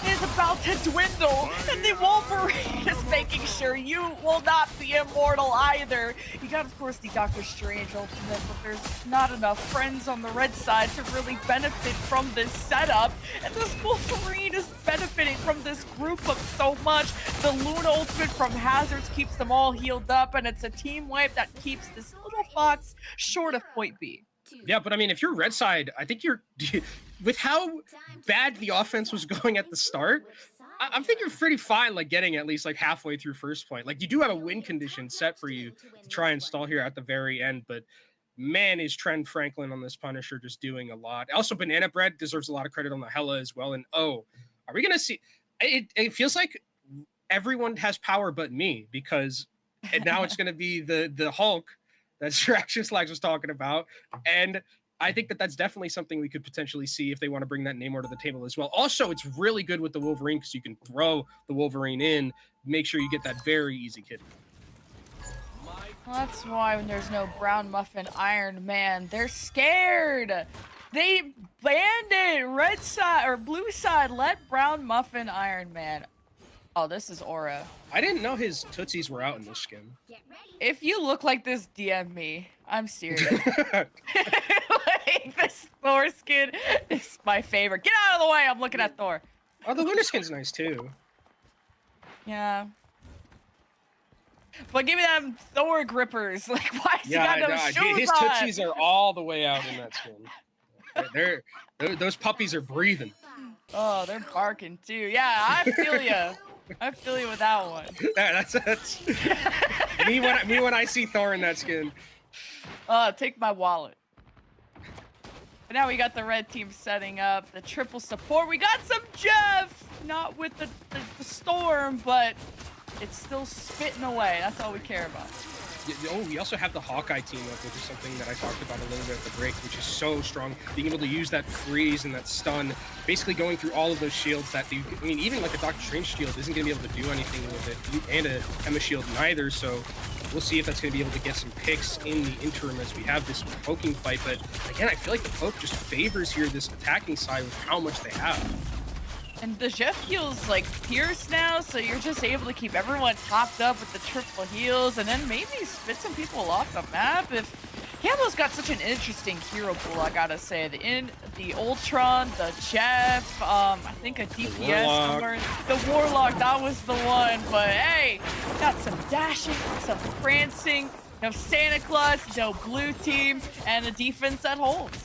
is about to dwindle, and the Wolverine is making sure you will not be immortal either. You got, of course, the Doctor Strange ultimate, but there's not enough friends on the red side to really benefit from this setup, and this Wolverine is benefiting from this group up so much. The Luna ultimate from Hazards keeps them all healed up, and it's a team wipe that keeps this little fox short of point B. Yeah, but I mean, if you're red side, I think you're with how bad the offense was going at the start, I'm thinking you're pretty fine, like getting at least like halfway through first point. Like you do have a win condition set for you to try and stall here at the very end, but man, is Trent Franklin on this Punisher just doing a lot. Also, Banana Bread deserves a lot of credit on the Hella as well. And oh, are we gonna see? It feels like everyone has power but me, because and now it's gonna be the Hulk that Sir Slags was talking about, and I think that that's definitely something we could potentially see if they want to bring that Namor to the table as well. Also, it's really good with the Wolverine because you can throw the Wolverine in, make sure you get that very easy kill. Well, that's why when there's no Brown Muffin Iron Man, they're scared. They banned it. Red side or blue side, let Brown Muffin Iron Man. Oh, this is Aura. I didn't know his Tootsies were out in this skin. If you look like this, DM me. I'm serious. Like, this Thor skin is my favorite. Get out of the way. I'm looking at Thor. Oh, the Lunar skin's nice too. Yeah. But give me them Thor grippers. Like, why has he got no shoes his on? Tootsies are all the way out in that skin. Those puppies are breathing. Oh, they're barking too. Yeah, I feel you. I feel you with that one. Yeah, that's me when I see Thor in that skin. Take my wallet. But now we got the red team setting up the triple support. We got some Jeff, not with the storm, but it's still spitting away. That's all we care about. Oh, we also have the Hawkeye team up, which is something that I talked about a little bit at the break, which is so strong. Being able to use that freeze and that stun, basically going through all of those shields that I mean, even like a Doctor Strange shield isn't going to be able to do anything with it, and a Emma shield neither, so we'll see if that's going to be able to get some picks in the interim as we have this poking fight. But again, I feel like the poke just favors here this attacking side with how much they have. And the Jeff heals like Pierce now, so you're just able to keep everyone topped up with the triple heals, and then maybe spit some people off the map. If Campbell's got such an interesting hero pool, I gotta say. The Ultron, the Jeff, I think a DPS number. The Warlock, that was the one. But hey, got some dashing, some prancing, no Santa Claus, no blue team, and a defense that holds.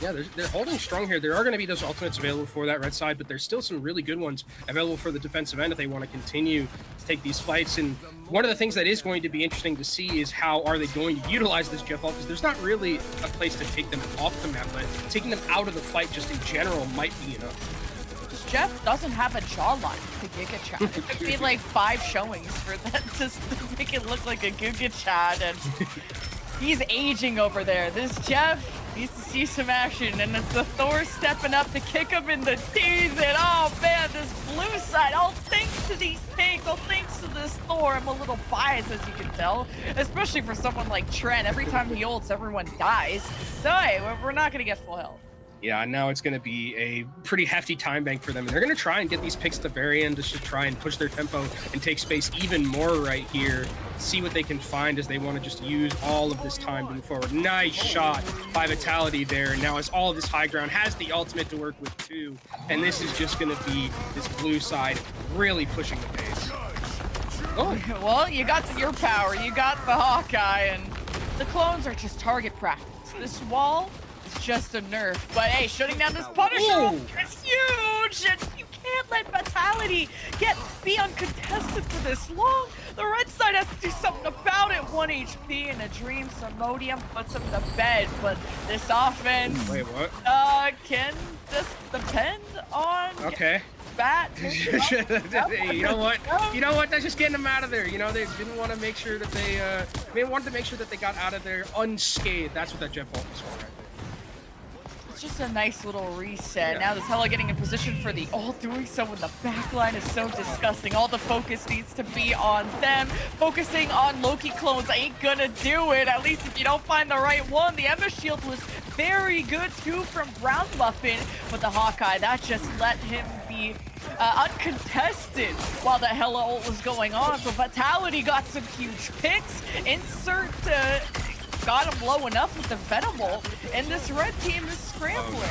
Yeah, they're holding strong here. There are going to be those ultimates available for that red side, but there's still some really good ones available for the defensive end if they want to continue to take these fights. And one of the things that is going to be interesting to see is how are they going to utilize this Jeff ult, because there's not really a place to take them off the map, but taking them out of the fight just in general might be enough. Jeff doesn't have a jawline to Giga Chad. It took me like 5 showings for that to make it look like a Giga Chad, and he's aging over there. This Jeff needs to see some action, and it's the Thor stepping up to kick him in the teeth, and oh man, this blue side, all thanks to these tanks, all thanks to this Thor. I'm a little biased, as you can tell, especially for someone like Trent. Every time he ults, everyone dies. So hey, we're not gonna get full health. Yeah, now it's going to be a pretty hefty time bank for them. And they're going to try and get these picks at the very end just to try and push their tempo and take space even more right here. See what they can find as they want to just use all of this time to move forward. Nice shot by Vitality there. And now as all of this high ground has the ultimate to work with too. And this is just going to be this blue side really pushing the pace. Oh. Well, you got your power, you got the Hawkeye, and the clones are just target practice. This wall it's just a nerf. But hey, shutting down this Punisher is huge. And you can't let Vitality be uncontested for this long. The red side has to do something about it. 1 HP and a Dream Samodium puts him to bed. But this offense can just depend on Bat. Hey, you know what? You know what? That's just getting them out of there. You know, they didn't want to make sure that they wanted to make sure that they got out of there unscathed. That's what that Jet Vault was for right there. It's just a nice little reset. Now this Hella getting in position for the ult, doing so when the backline is so disgusting. All the focus needs to be on them. Focusing on Loki clones ain't gonna do it, at least if you don't find the right one. The Emma Shield was very good too from Brown Muffin, but the Hawkeye, that just let him be uncontested while the Hella ult was going on. So Vitality got some huge picks. Insert got him low enough with the Venom ult, and this red team is scrambling.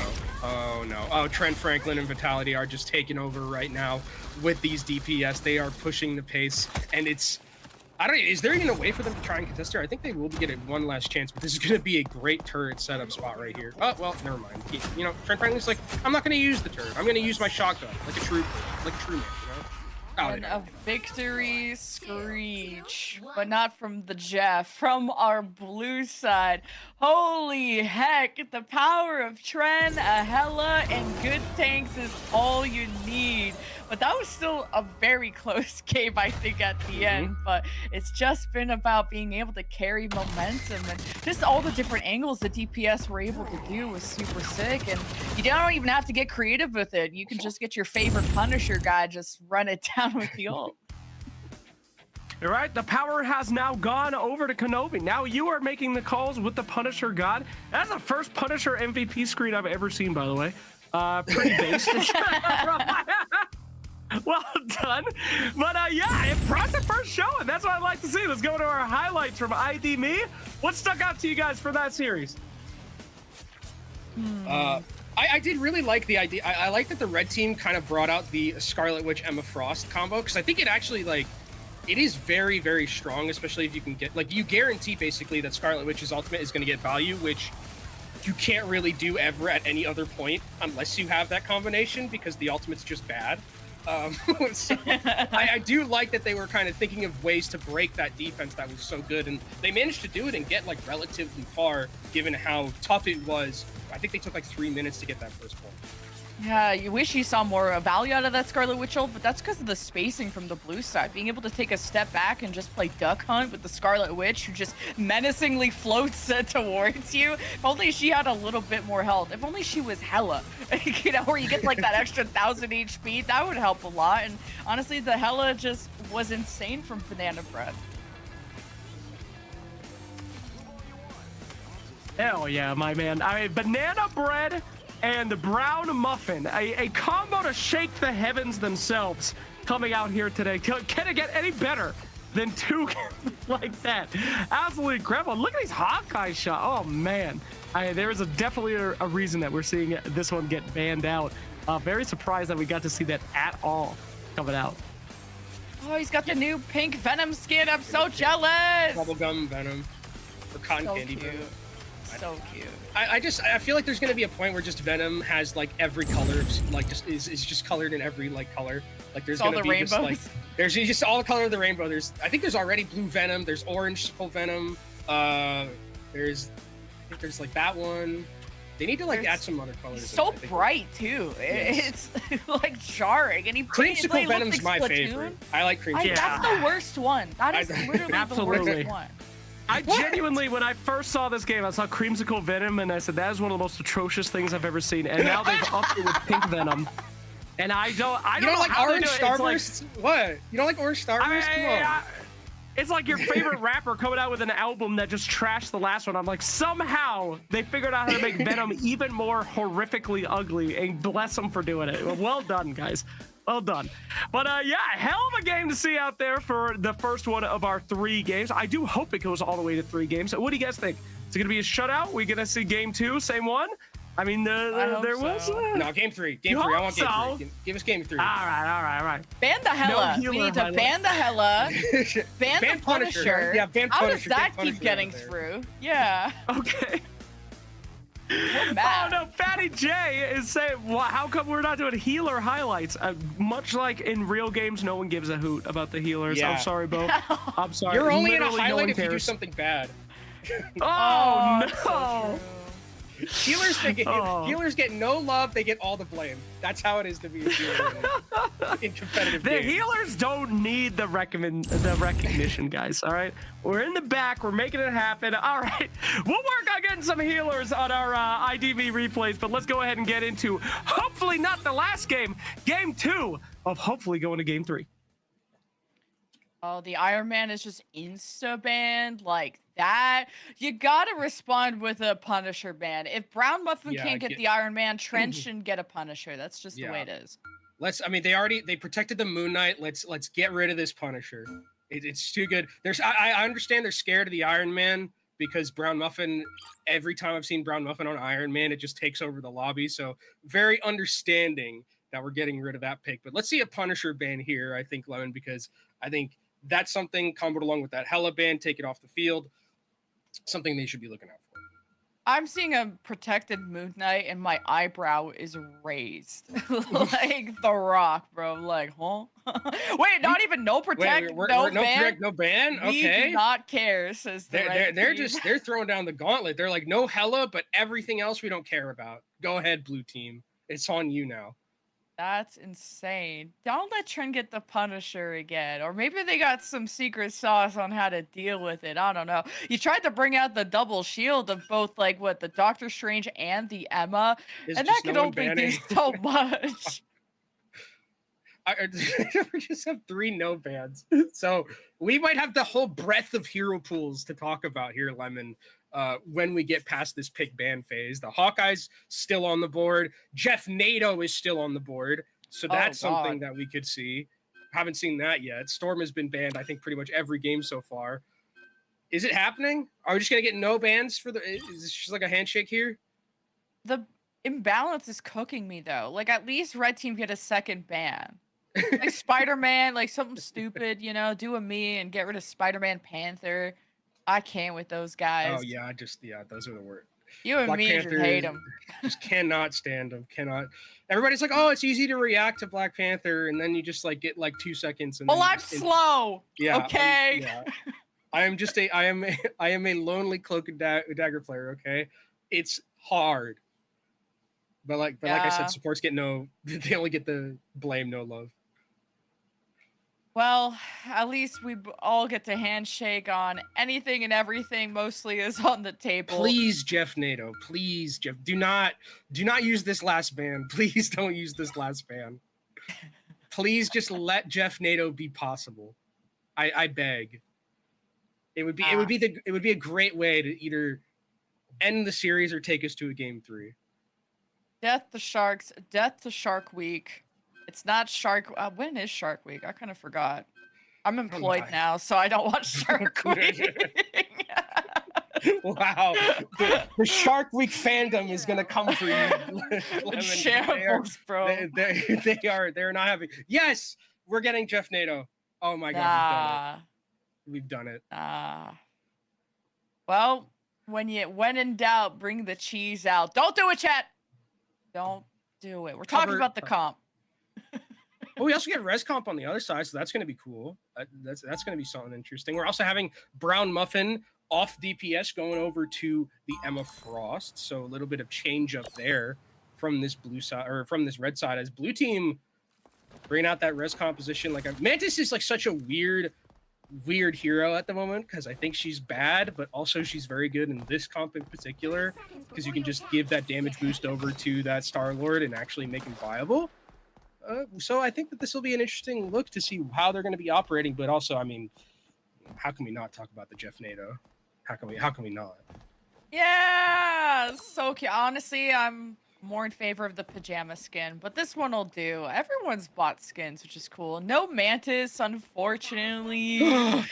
Oh no. Oh, Trent Franklin and Vitality are just taking over right now with these DPS. They are pushing the pace, and it's... is there even a way for them to try and contest her? I think they will be getting one last chance, but this is going to be a great turret setup spot right here. Oh, well, never mind. You know, Trent Franklin's like, I'm not going to use the turret. I'm going to use my shotgun like a true man, you know? And a victory screech, but not from the Jeff, from our blue side. Holy heck, the power of Tren, a Hella, and good tanks is all you need. But that was still a very close game, I think, at the end. But it's just been about being able to carry momentum, and just all the different angles the DPS were able to do was super sick. And you don't even have to get creative with it. You can just get your favorite Punisher guy, just run it down with the ult. All right, the power has now gone over to Kenobi. Now you are making the calls with the Punisher God. That's the first Punisher MVP screen I've ever seen, by the way. Pretty basic. Well done. But yeah, impressive first show, and that's what I'd like to see. Let's go to our highlights from ID Me. What stuck out to you guys for that series? I did really like the idea. I like that the red team kind of brought out the Scarlet Witch Emma Frost combo, because I think it actually, like, it is very, very strong, especially if you can get, like, you guarantee basically that Scarlet Witch's ultimate is going to get value, which you can't really do ever at any other point unless you have that combination, because the ultimate's just bad. So I do like that they were kind of thinking of ways to break that defense that was so good, and they managed to do it and get like relatively far given how tough it was. I think they took like 3 minutes to get that first point. Yeah, you wish you saw more value out of that Scarlet Witch ult, but that's because of the spacing from the blue side. Being able to take a step back and just play Duck Hunt with the Scarlet Witch, who just menacingly floats towards you. If only she had a little bit more health. If only she was Hella, you know, where you get like that extra 1000 HP, that would help a lot. And honestly, the Hella just was insane from Banana Bread. Hell yeah, my man. I mean, Banana Bread and the Brown Muffin, a combo to shake the heavens themselves coming out here today. Can it get any better than two like that? Absolutely incredible. Look at these Hawkeye shots. Oh, man. There is definitely a reason that we're seeing this one get banned out. Very surprised that we got to see that at all coming out. Oh, he's got the new pink Venom skin. I'm so jealous. Bubblegum Venom. Or Cotton So Candy cute. Venom. So cute. I feel like there's gonna be a point where just Venom has like every color, like just is just colored in every like color. Like there's All gonna the be just like rainbows. there's just all the color of the rainbow. I think there's already blue Venom. There's orange Venom. There's like that one. They need to like add some other colors. He's so bright too. Yes. It's like jarring, and he Creamsicle like, Venom's like my Splatoon. favorite. I like Creamsicle. That's the worst one. That is literally the worst one. I genuinely, when I first saw this game, I saw Creamsicle Venom, and I said, that is one of the most atrocious things I've ever seen. And now they've upped it with Pink Venom. And I don't You don't know like how they Orange do it. It's like- Starburst? What? You don't like Orange Starburst? Come on. It's like your favorite rapper coming out with an album that just trashed the last one. I'm like, somehow they figured out how to make Venom even more horrifically ugly, and bless them for doing it. Well done, guys. Well done. But yeah, hell of a game to see out there for the first one of our 3 games. I do hope it goes all the way to 3 games. What do you guys think? Is it going to be a shutout? We going to see game 2, same one? I mean, there was... No, game 3. Game 3. I want game 3. Give us game 3. All right. Ban the Hella. No We need to healer ban the Hella. Ban Ban the Punisher. Punisher. Yeah, ban How does Punisher, that ban keep Punisher getting out there. through? Yeah. Okay. We're mad. Oh no, Fatty J is saying, how come we're not doing healer highlights? Much like in real games, no one gives a hoot about the healers. Yeah. I'm sorry, Bo. I'm sorry. You're only in a Literally no highlight one if you do cares. something bad. Oh, so no. Healers, healers get no love, they get all the blame. That's how it is to be a healer in competitive The games. healers don't need the recognition, guys. All right, we're in the back. We're making it happen. All right, we'll work on getting some healers on our IDV replays. But let's go ahead and get into hopefully not the last game, game 2 of hopefully going to game 3. Oh, the Iron Man is just insta-banned like that. You gotta respond with a Punisher ban. If Brown Muffin can't get the Iron Man, Trent shouldn't get a Punisher. That's just the way it is. They protected the Moon Knight. Let's get rid of this Punisher. It's too good. I understand they're scared of the Iron Man because Brown Muffin, every time I've seen Brown Muffin on Iron Man, it just takes over the lobby. So very understanding that we're getting rid of that pick. But let's see a Punisher ban here, I think, Lemon, because I think that's something comboed along with that Hella ban, take it off the field, something they should be looking out for. I'm seeing a protected Moon Knight and my eyebrow is raised. Like The Rock, bro. Like, huh? Wait, not even no protect, no ban? Protect, no ban? We Okay. do not care, says the red They're team. they're throwing down the gauntlet. They're like, no Hella, but everything else we don't care about. Go ahead, blue team. It's on you now. That's insane. Don't let Trent get the Punisher again. Or maybe they got some secret sauce on how to deal with it. I don't know. You tried to bring out the double shield of both, like, what, the Doctor Strange and the Emma. And that could only do so much. We just have 3 no bans. So we might have the whole breadth of hero pools to talk about here, Lemon, when we get past this pick ban phase. The Hawkeye's still on the board. Jeff Nato is still on the board. So that's something that we could see. Haven't seen that yet. Storm has been banned, I think, pretty much every game so far. Is it happening? Are we just going to get no bans for the... Is this just like a handshake here? The imbalance is cooking me, though. Like, at least red team get a second ban. Like Spider-Man, like something stupid, you know, do a me and get rid of Spider-Man Panther. I can't with those guys. Oh, yeah, those are the words. You and me just hate them. Just cannot stand them. Cannot. Everybody's like, oh, it's easy to react to Black Panther, and then you just like get like 2 seconds. And well, I'm slow. Yeah. Okay. I am a lonely cloak and dagger player. Okay, it's hard. But like I said, supports get they only get the blame, no love. Well, at least we all get to handshake on anything and everything. Mostly is on the table. Please, Jeff Nato. Please, Jeff. Do not use this last ban. Please don't use this last ban. Please just let Jeff Nato be possible. I beg. It would be a great way to either end the series or take us to a game 3. Death to Sharks. Death to Shark Week. It's not Shark. When is Shark Week? I kind of forgot. I'm employed now, so I don't watch Shark Week. Wow, the Shark Week fandom is gonna come for you. Shambles, bro. They're not having. Yes, we're getting Jeff Nato. Oh my God, we've done it. Well, when in doubt, bring the cheese out. Don't do it, chat. Don't do it. We're talking about the comp. Well, we also get res comp on the other side, so that's going to be cool. That's going to be something interesting. We're also having Brown Muffin off DPS going over to the Emma Frost, so a little bit of change up there from this blue side or from this red side as blue team bringing out that res composition. Like Mantis is like such a weird hero at the moment because I think she's bad, but also she's very good in this comp in particular because you can just give that damage boost over to that Star-Lord and actually make him viable. So I think that this will be an interesting look to see how they're going to be operating, but also, I mean, how can we not talk about the Jeff Nato? How can we not? Yeah, so cute. Honestly, I'm more in favor of the pajama skin, but this one will do. Everyone's bought skins, which is cool. No Mantis, unfortunately.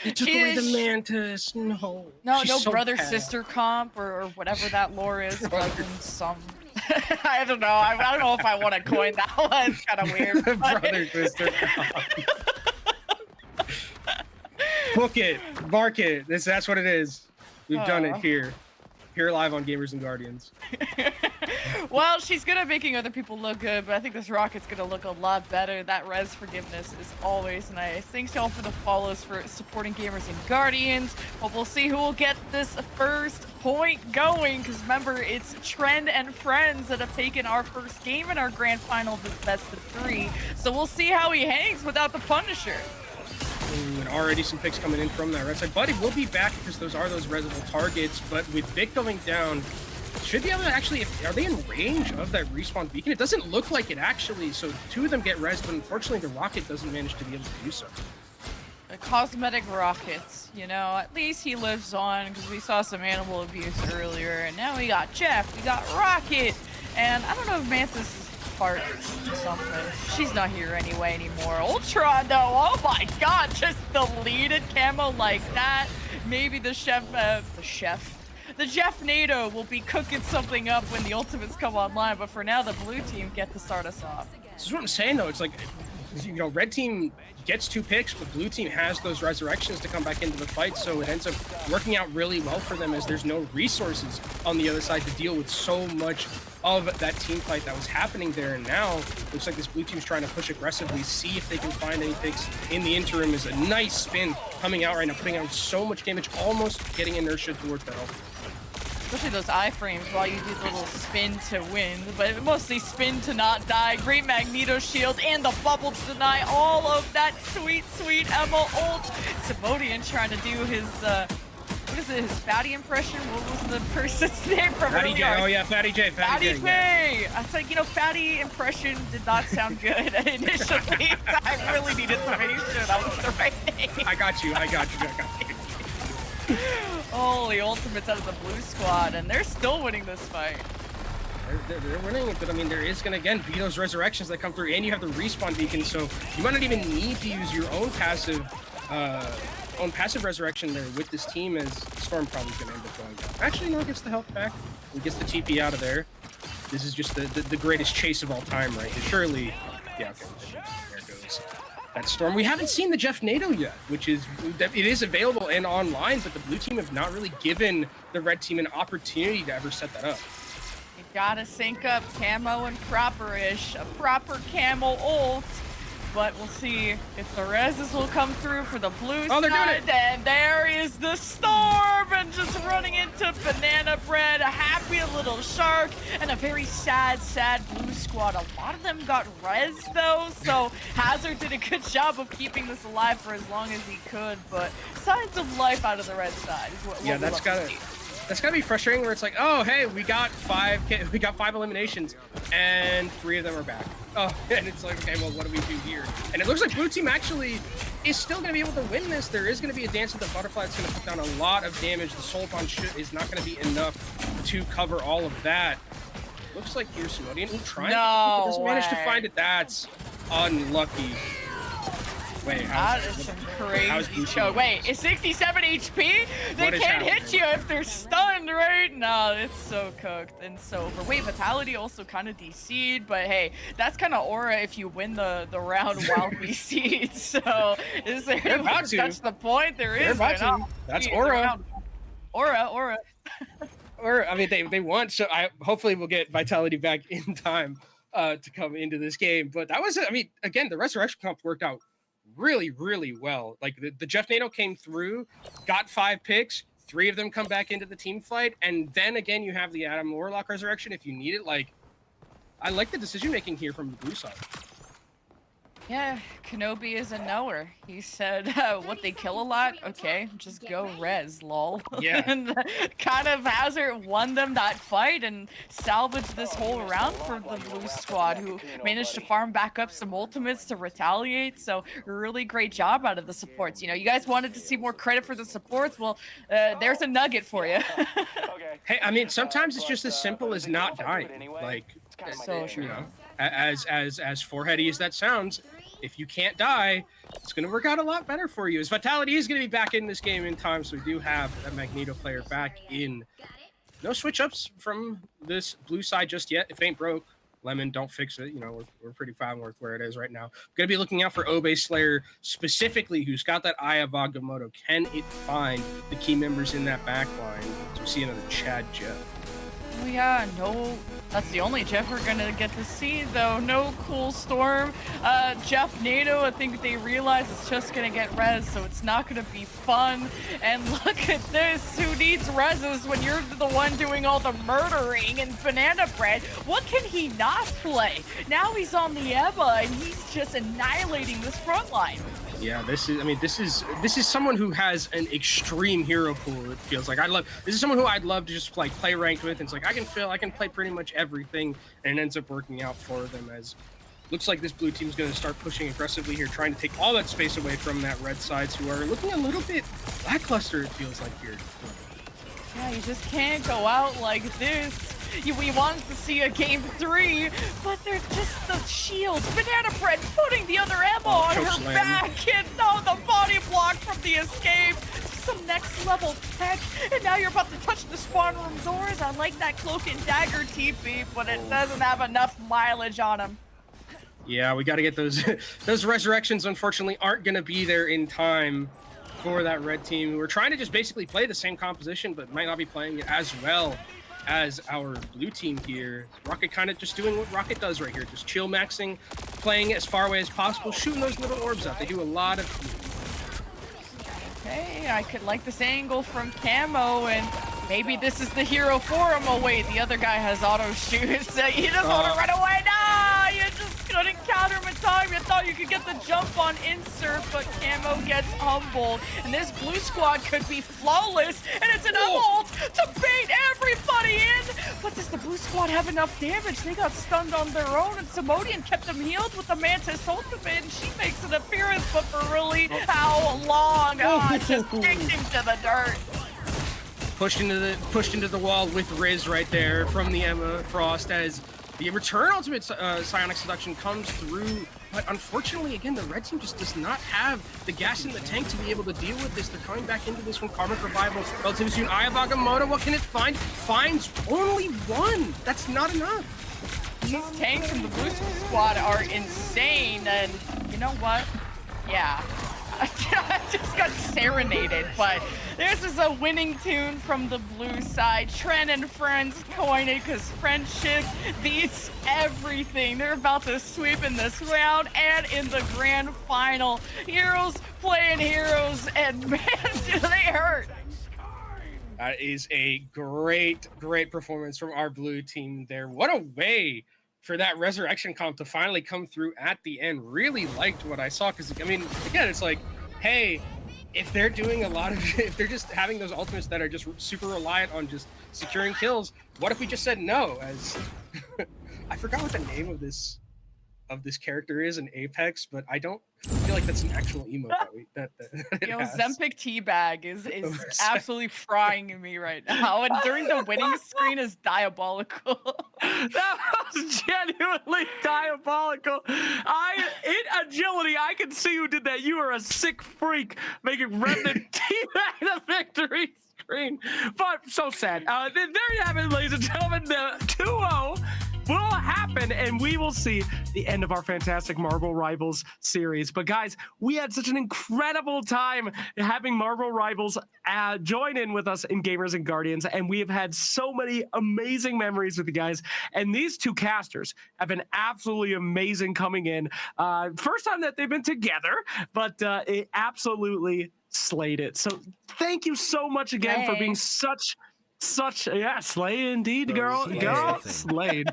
They took away the Mantis. No so brother-sister comp or whatever that lore is. Some I don't know. I don't know if I want to coin that one. It's kind of weird. Brother-sister Book it. Mark it. That's what it is. We've done it here. here live on Gamers and Guardians. Well, she's good at making other people look good, but I think this Rocket's gonna look a lot better. That res forgiveness is always nice. Thanks to all for the follows for supporting Gamers and Guardians. But we'll see who will get this first point going, because remember, it's Trend and Friends that have taken our first game in our grand final of this best of 3. So we'll see how he hangs without the Punisher. Ooh, and already some picks coming in from that red side. Buddy will be back because those are those resable targets, but with Vic going down, should be able to actually, are they in range of that respawn beacon? It doesn't look like it actually, so 2 of them get res, but unfortunately the Rocket doesn't manage to be able to do so. The cosmetic Rockets, you know, at least he lives on, because we saw some animal abuse earlier, and now we got Jeff, we got Rocket, and I don't know if Mantis is part or something. She's not here anymore. Ultron though, oh my god, just deleted camo like that. Maybe the Jeff NATO will be cooking something up when the ultimates come online, but for now the blue team get to start us off. This is what I'm saying though, it's like, you know, red team gets 2 picks, but blue team has those resurrections to come back into the fight, so it ends up working out really well for them as there's no resources on the other side to deal with so much of that team fight that was happening there. And now looks like this blue team's trying to push aggressively, see if they can find any picks in the interim. Is a nice spin coming out right now, putting out so much damage, almost getting inertia towards that ult. Especially those iframes while you do the little spin to win, but mostly spin to not die. Great Magneto shield and the bubble to deny all of that sweet, sweet Emma ult. Simodian trying to do his, what is it, his Fatty impression? What was the person's name from Fatty J, earlier? oh yeah, Fatty J, Fatty J. Yeah. I was like, you know, Fatty impression did not sound good initially. So I really needed to make sure that was the right name. I got you. Holy ultimates out of the blue squad, and they're still winning this fight. They're winning it, but I mean, there is going to, again, be those resurrections that come through, and you have the respawn beacon, so you might not even need to use your own passive resurrection there with this team, as Storm probably going to end up going down. Actually, no, gets the health back. He gets the TP out of there. This is just the greatest chase of all time, right? Surely, yeah, okay, there goes that Storm. We haven't seen the Jeff NATO yet, which is, it is available and online, but the blue team have not really given the red team an opportunity to ever set that up. You gotta sync up camo and proper-ish, a proper camo ult, but we'll see if the reses will come through for the blue side. They're doing it. And there is the Storm, and just running into Banana Bread, a happy little shark, and a very sad, sad blue squad. A lot of them got res though, so Hazard did a good job of keeping this alive for as long as he could, but signs of life out of the red side is what Yeah, that's gotta be frustrating where it's like, oh, hey, we got 5 eliminations and 3 of them are back. Oh, and it's like, okay, well, what do we do here? And it looks like blue team actually is still going to be able to win this. There is going to be a dance with the butterfly that's going to put down a lot of damage. The soul punch is not going to be enough to cover all of that. Looks like here's Simodian trying to doesn't manage to find it. That's unlucky. Wait, that is some crazy choke. Wait, it's 67 HP? They can't hit you if they're stunned, right? No, it's so cooked and so over. Wait, Vitality also kind of DC'd, but hey, that's kind of aura if you win the round while DC'd. So, is there anyone to touch the point? There is. That's aura. Aura. Or, I mean, they want, so hopefully we'll get Vitality back in time to come into this game. But that was, I mean, again, the Resurrection comp worked out really, really well. Like the Jeff NATO came through, got 5 picks, 3 of them come back into the team fight, and then again you have the Adam Warlock resurrection if you need it. Like, I like the decision making here from the blue side. Yeah, Kenobi is a knower. He said, what, they kill a lot? Okay, just go res, lol. Yeah. And kind of Hazard won them that fight and salvaged this whole round for the blue squad, who managed to farm back up some ultimates to retaliate. So really great job out of the supports. You know, you guys wanted to see more credit for the supports. Well, there's a nugget for you. Hey, I mean, sometimes it's just as simple as not dying. Like, so true. You know, as foreheady as that sounds, if you can't die, it's going to work out a lot better for you. As Vitality is going to be back in this game in time, so we do have that Magneto player back in. No switch-ups from this blue side just yet. If it ain't broke, Lemon, don't fix it. You know, we're pretty fine with where it is right now. Going to be looking out for Obe Slayer specifically, who's got that Eye of Agamotto. Can it find the key members in that back line? So we see another Chad Jeff. Oh yeah, no, that's the only Jeff we're gonna get to see though. No Cool Storm. Jeff NATO, I think they realize it's just gonna get res, so it's not gonna be fun. And look at this, who needs reses when you're the one doing all the murdering and Banana Bread? What can he not play? Now he's on the Emma and he's just annihilating this front line. Yeah, this is someone who has an extreme hero pool. It feels like this is someone who I'd love to just like play ranked with. And it's like I can play pretty much everything, and it ends up working out for them. As looks like this blue team's going to start pushing aggressively here, trying to take all that space away from that red sides, who are looking a little bit lackluster. It feels like here. Yeah, you just can't go out like this. We wanted to see a game 3, but they're just the shields. Banana Bread putting the other ammo on her back, and the body block from the escape. Some next level tech, and now you're about to touch the spawn room doors. I like that cloak and dagger TP, but it doesn't have enough mileage on him. Yeah, we got to get those those resurrections. Unfortunately, aren't going to be there in time for that red team, who are trying to just basically play the same composition, but might not be playing it as well as our blue team here. Rocket kind of just doing what Rocket does right here, just chill maxing, playing as far away as possible, shooting those little orbs out. They do a lot of. Okay, I could like this angle from Camo, and maybe this is the hero for him. Oh wait, the other guy has auto shoot, so you just want to run away. No, you just couldn't counter him in time. You thought you could get the jump on insert, but Camo gets humbled, and this blue squad could be flawless, and it's an ult to bait everybody in. But does the blue squad have enough damage? They got stunned on their own, and Simodian kept them healed with the Mantis ultimate, and she makes an appearance, but for really how long? Just kicked him to the dirt. Pushed into the wall with Riz right there from the Emma Frost, as the return ultimate Psionic Seduction comes through. But unfortunately, again, the red team just does not have the gas in the tank to be able to deal with this. They're coming back into this from Karmic Revival relatively soon. Eye of Agamotto, what can it find? Finds only one. That's not enough. These tanks from the blue squad are insane, and you know what? Yeah. I just got serenaded, but this is a winning tune from the blue side. Tren and friends coin it, because friendship beats everything. They're about to sweep in this round and in the grand final. Heroes playing heroes, and man, do they hurt. That is a great performance from our blue team there. What a way for that resurrection comp to finally come through at the end. Really liked what I saw, because I mean, again, it's like, hey, if they're doing if they're just having those ultimates that are just super reliant on just securing kills, what if we just said no? As I forgot what the name of this character is in Apex, but I don't feel like that's an actual emote that Zempic Teabag is absolutely frying me right now, and during the winning screen is diabolical. That was genuinely diabolical. In agility, I can see who did that. You are a sick freak making Remnant Teabag the victory screen. But so sad. There you have it, ladies and gentlemen. The 2-0 will happen, and we will see the end of our fantastic Marvel Rivals series. But guys, we had such an incredible time having Marvel Rivals join in with us in Gamers and Guardians, and we have had so many amazing memories with you guys. And these two casters have been absolutely amazing coming in. First time that they've been together, but it absolutely slayed it. So thank you so much again for being such slay indeed, girl. Slayed.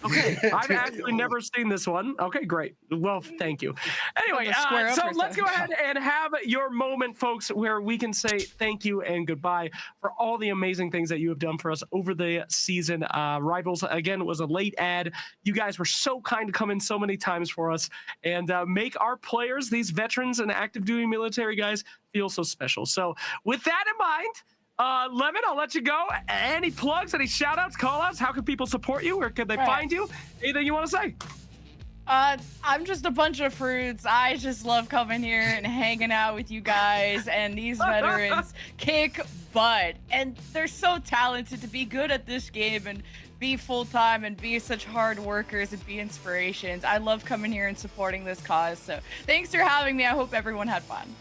Okay, I've actually never seen this one. Okay, great. Well, thank you. Anyway, so let's go ahead and have your moment, folks, where we can say thank you and goodbye for all the amazing things that you have done for us over the season. Rivals, again, was a late ad. You guys were so kind to come in so many times for us and make our players, these veterans and active duty military guys, feel so special. So with that in mind, Lemon, I'll let you go. Any plugs, any shout outs, call outs? How can people support you? Where could they find you? Anything you want to say? I'm just a bunch of fruits. I just love coming here and hanging out with you guys, and these veterans kick butt, and they're so talented to be good at this game and be full-time and be such hard workers and be inspirations. I love coming here and supporting this cause. So thanks for having me. I hope everyone had fun.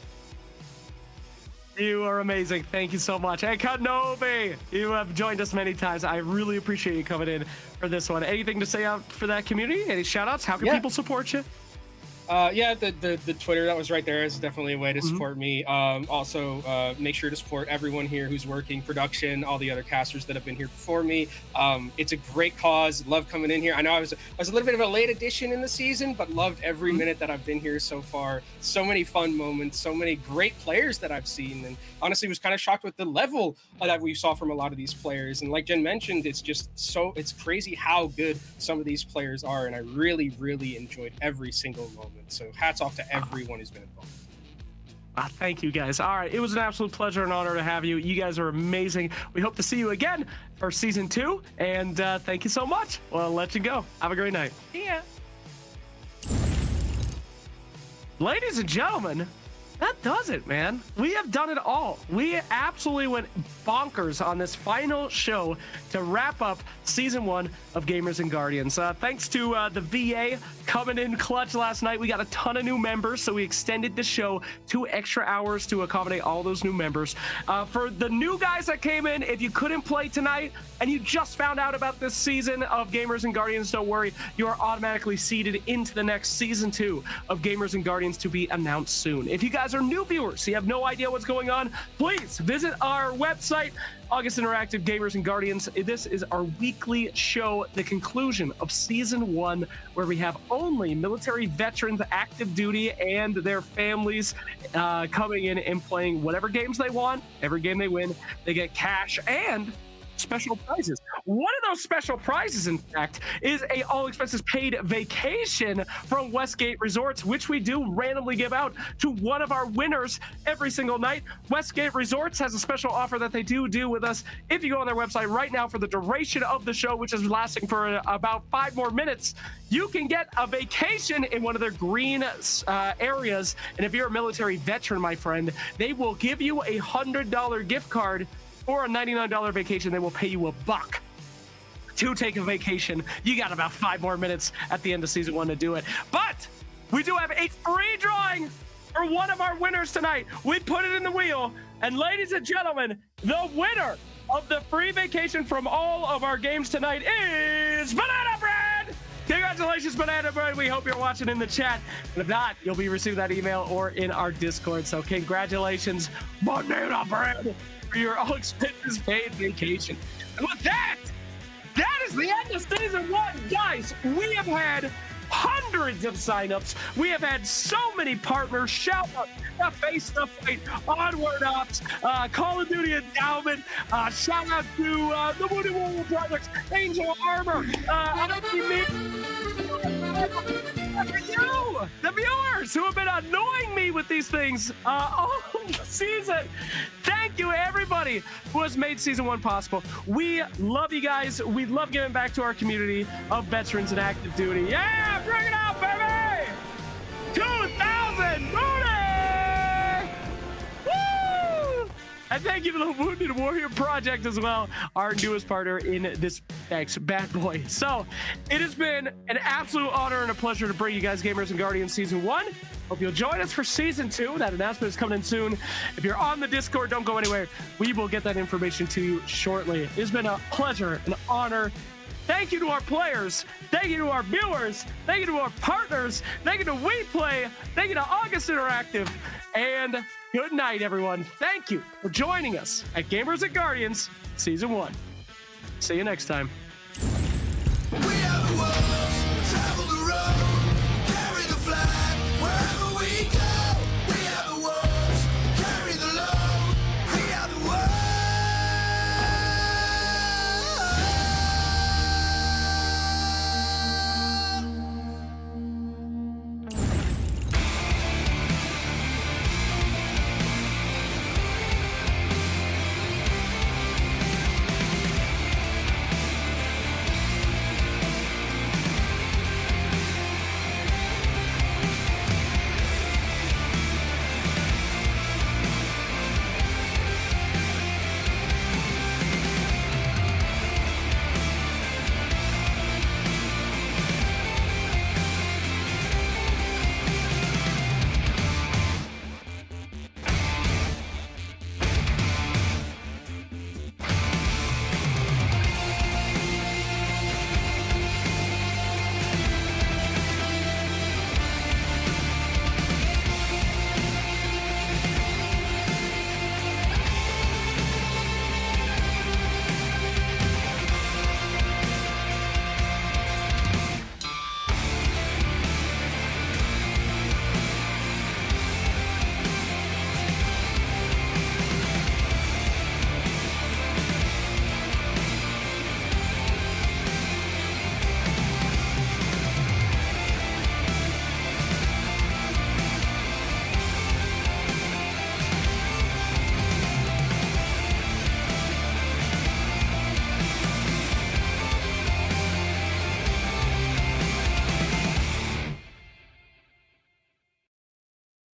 You are amazing. Thank you so much. And Kenobi, you have joined us many times. I really appreciate you coming in for this one. Anything to say out for that community? Any shout outs? How can people support you? Yeah, the Twitter that was right there is definitely a way to support me. Also, make sure to support everyone here who's working production, all the other casters that have been here before me. It's a great cause. Love coming in here. I know I was a little bit of a late addition in the season, but loved every minute that I've been here so far. So many fun moments, so many great players that I've seen, and honestly was kind of shocked with the level that we saw from a lot of these players. And like Jen mentioned, it's crazy how good some of these players are, and I really, really enjoyed every single moment. So hats off to everyone who's been involved. Thank you guys. All right, it was an absolute pleasure and honor to have you. You guys are amazing. We hope to see you again for season 2, and thank you so much. Well, I'll let you go. Have a great night. See ya. Ladies and gentlemen, that does it, man. We have done it all. We absolutely went bonkers on this final show to wrap up season 1 of Gamers and Guardians. Thanks to the VA coming in clutch last night. We got a ton of new members, so we extended the show 2 extra hours to accommodate all those new members. For the new guys that came in, if you couldn't play tonight and you just found out about this season of Gamers and Guardians, don't worry. You are automatically seeded into the next season 2 of Gamers and Guardians to be announced soon. If you guys are new viewers, so you have no idea what's going on, please visit our website, August Interactive Gamers and Guardians. This is our weekly show, the conclusion of season 1, where we have only military veterans, active duty, and their families coming in and playing whatever games they want. Every game they win, they get cash and special prizes. One of those special prizes, in fact, is a all expenses paid vacation from Westgate Resorts, which we do randomly give out to one of our winners every single night. Westgate Resorts has a special offer that they do with us. If you go on their website right now for the duration of the show, which is lasting for about 5 more minutes, you can get a vacation in one of their green areas. And if you're a military veteran, my friend, they will give you a $100 gift card or a $99 vacation. They will pay you $1 to take a vacation. You got about 5 more minutes at the end of season 1 to do it. But we do have a free drawing for one of our winners tonight. We put it in the wheel, and ladies and gentlemen, the winner of the free vacation from all of our games tonight is Banana Bread! Congratulations, Banana Bread. We hope you're watching in the chat. And if not, you'll be receiving that email or in our Discord. So congratulations, Banana Bread, for your all expenses paid vacation. And with that is the end of season 1. Guys, we have had hundreds of signups. We have had so many partners. Shout out to Face the Fight, Onward Ops, Call of Duty Endowment. Shout out to the Wounded Warrior Projects, Angel Armor, you, the viewers who have been annoying me with these things all season. Thank you, everybody who has made season 1 possible. We love you guys. We love giving back to our community of veterans and active duty. Yeah, bring it out, baby! 2,000 booty! Woo! And thank you to the Wounded Warrior Project as well, our newest partner in this next bad boy. So it has been an absolute honor and a pleasure to bring you guys Gamers and Guardians season 1. Hope you'll join us for season 2. That announcement is coming in soon. If you're on the Discord, don't go anywhere. We will get that information to you shortly. It's been a pleasure, an honor. Thank you to our players. Thank you to our viewers. Thank you to our partners. Thank you to WePlay. Thank you to August Interactive. And good night, everyone. Thank you for joining us at Gamers and Guardians Season 1. See you next time.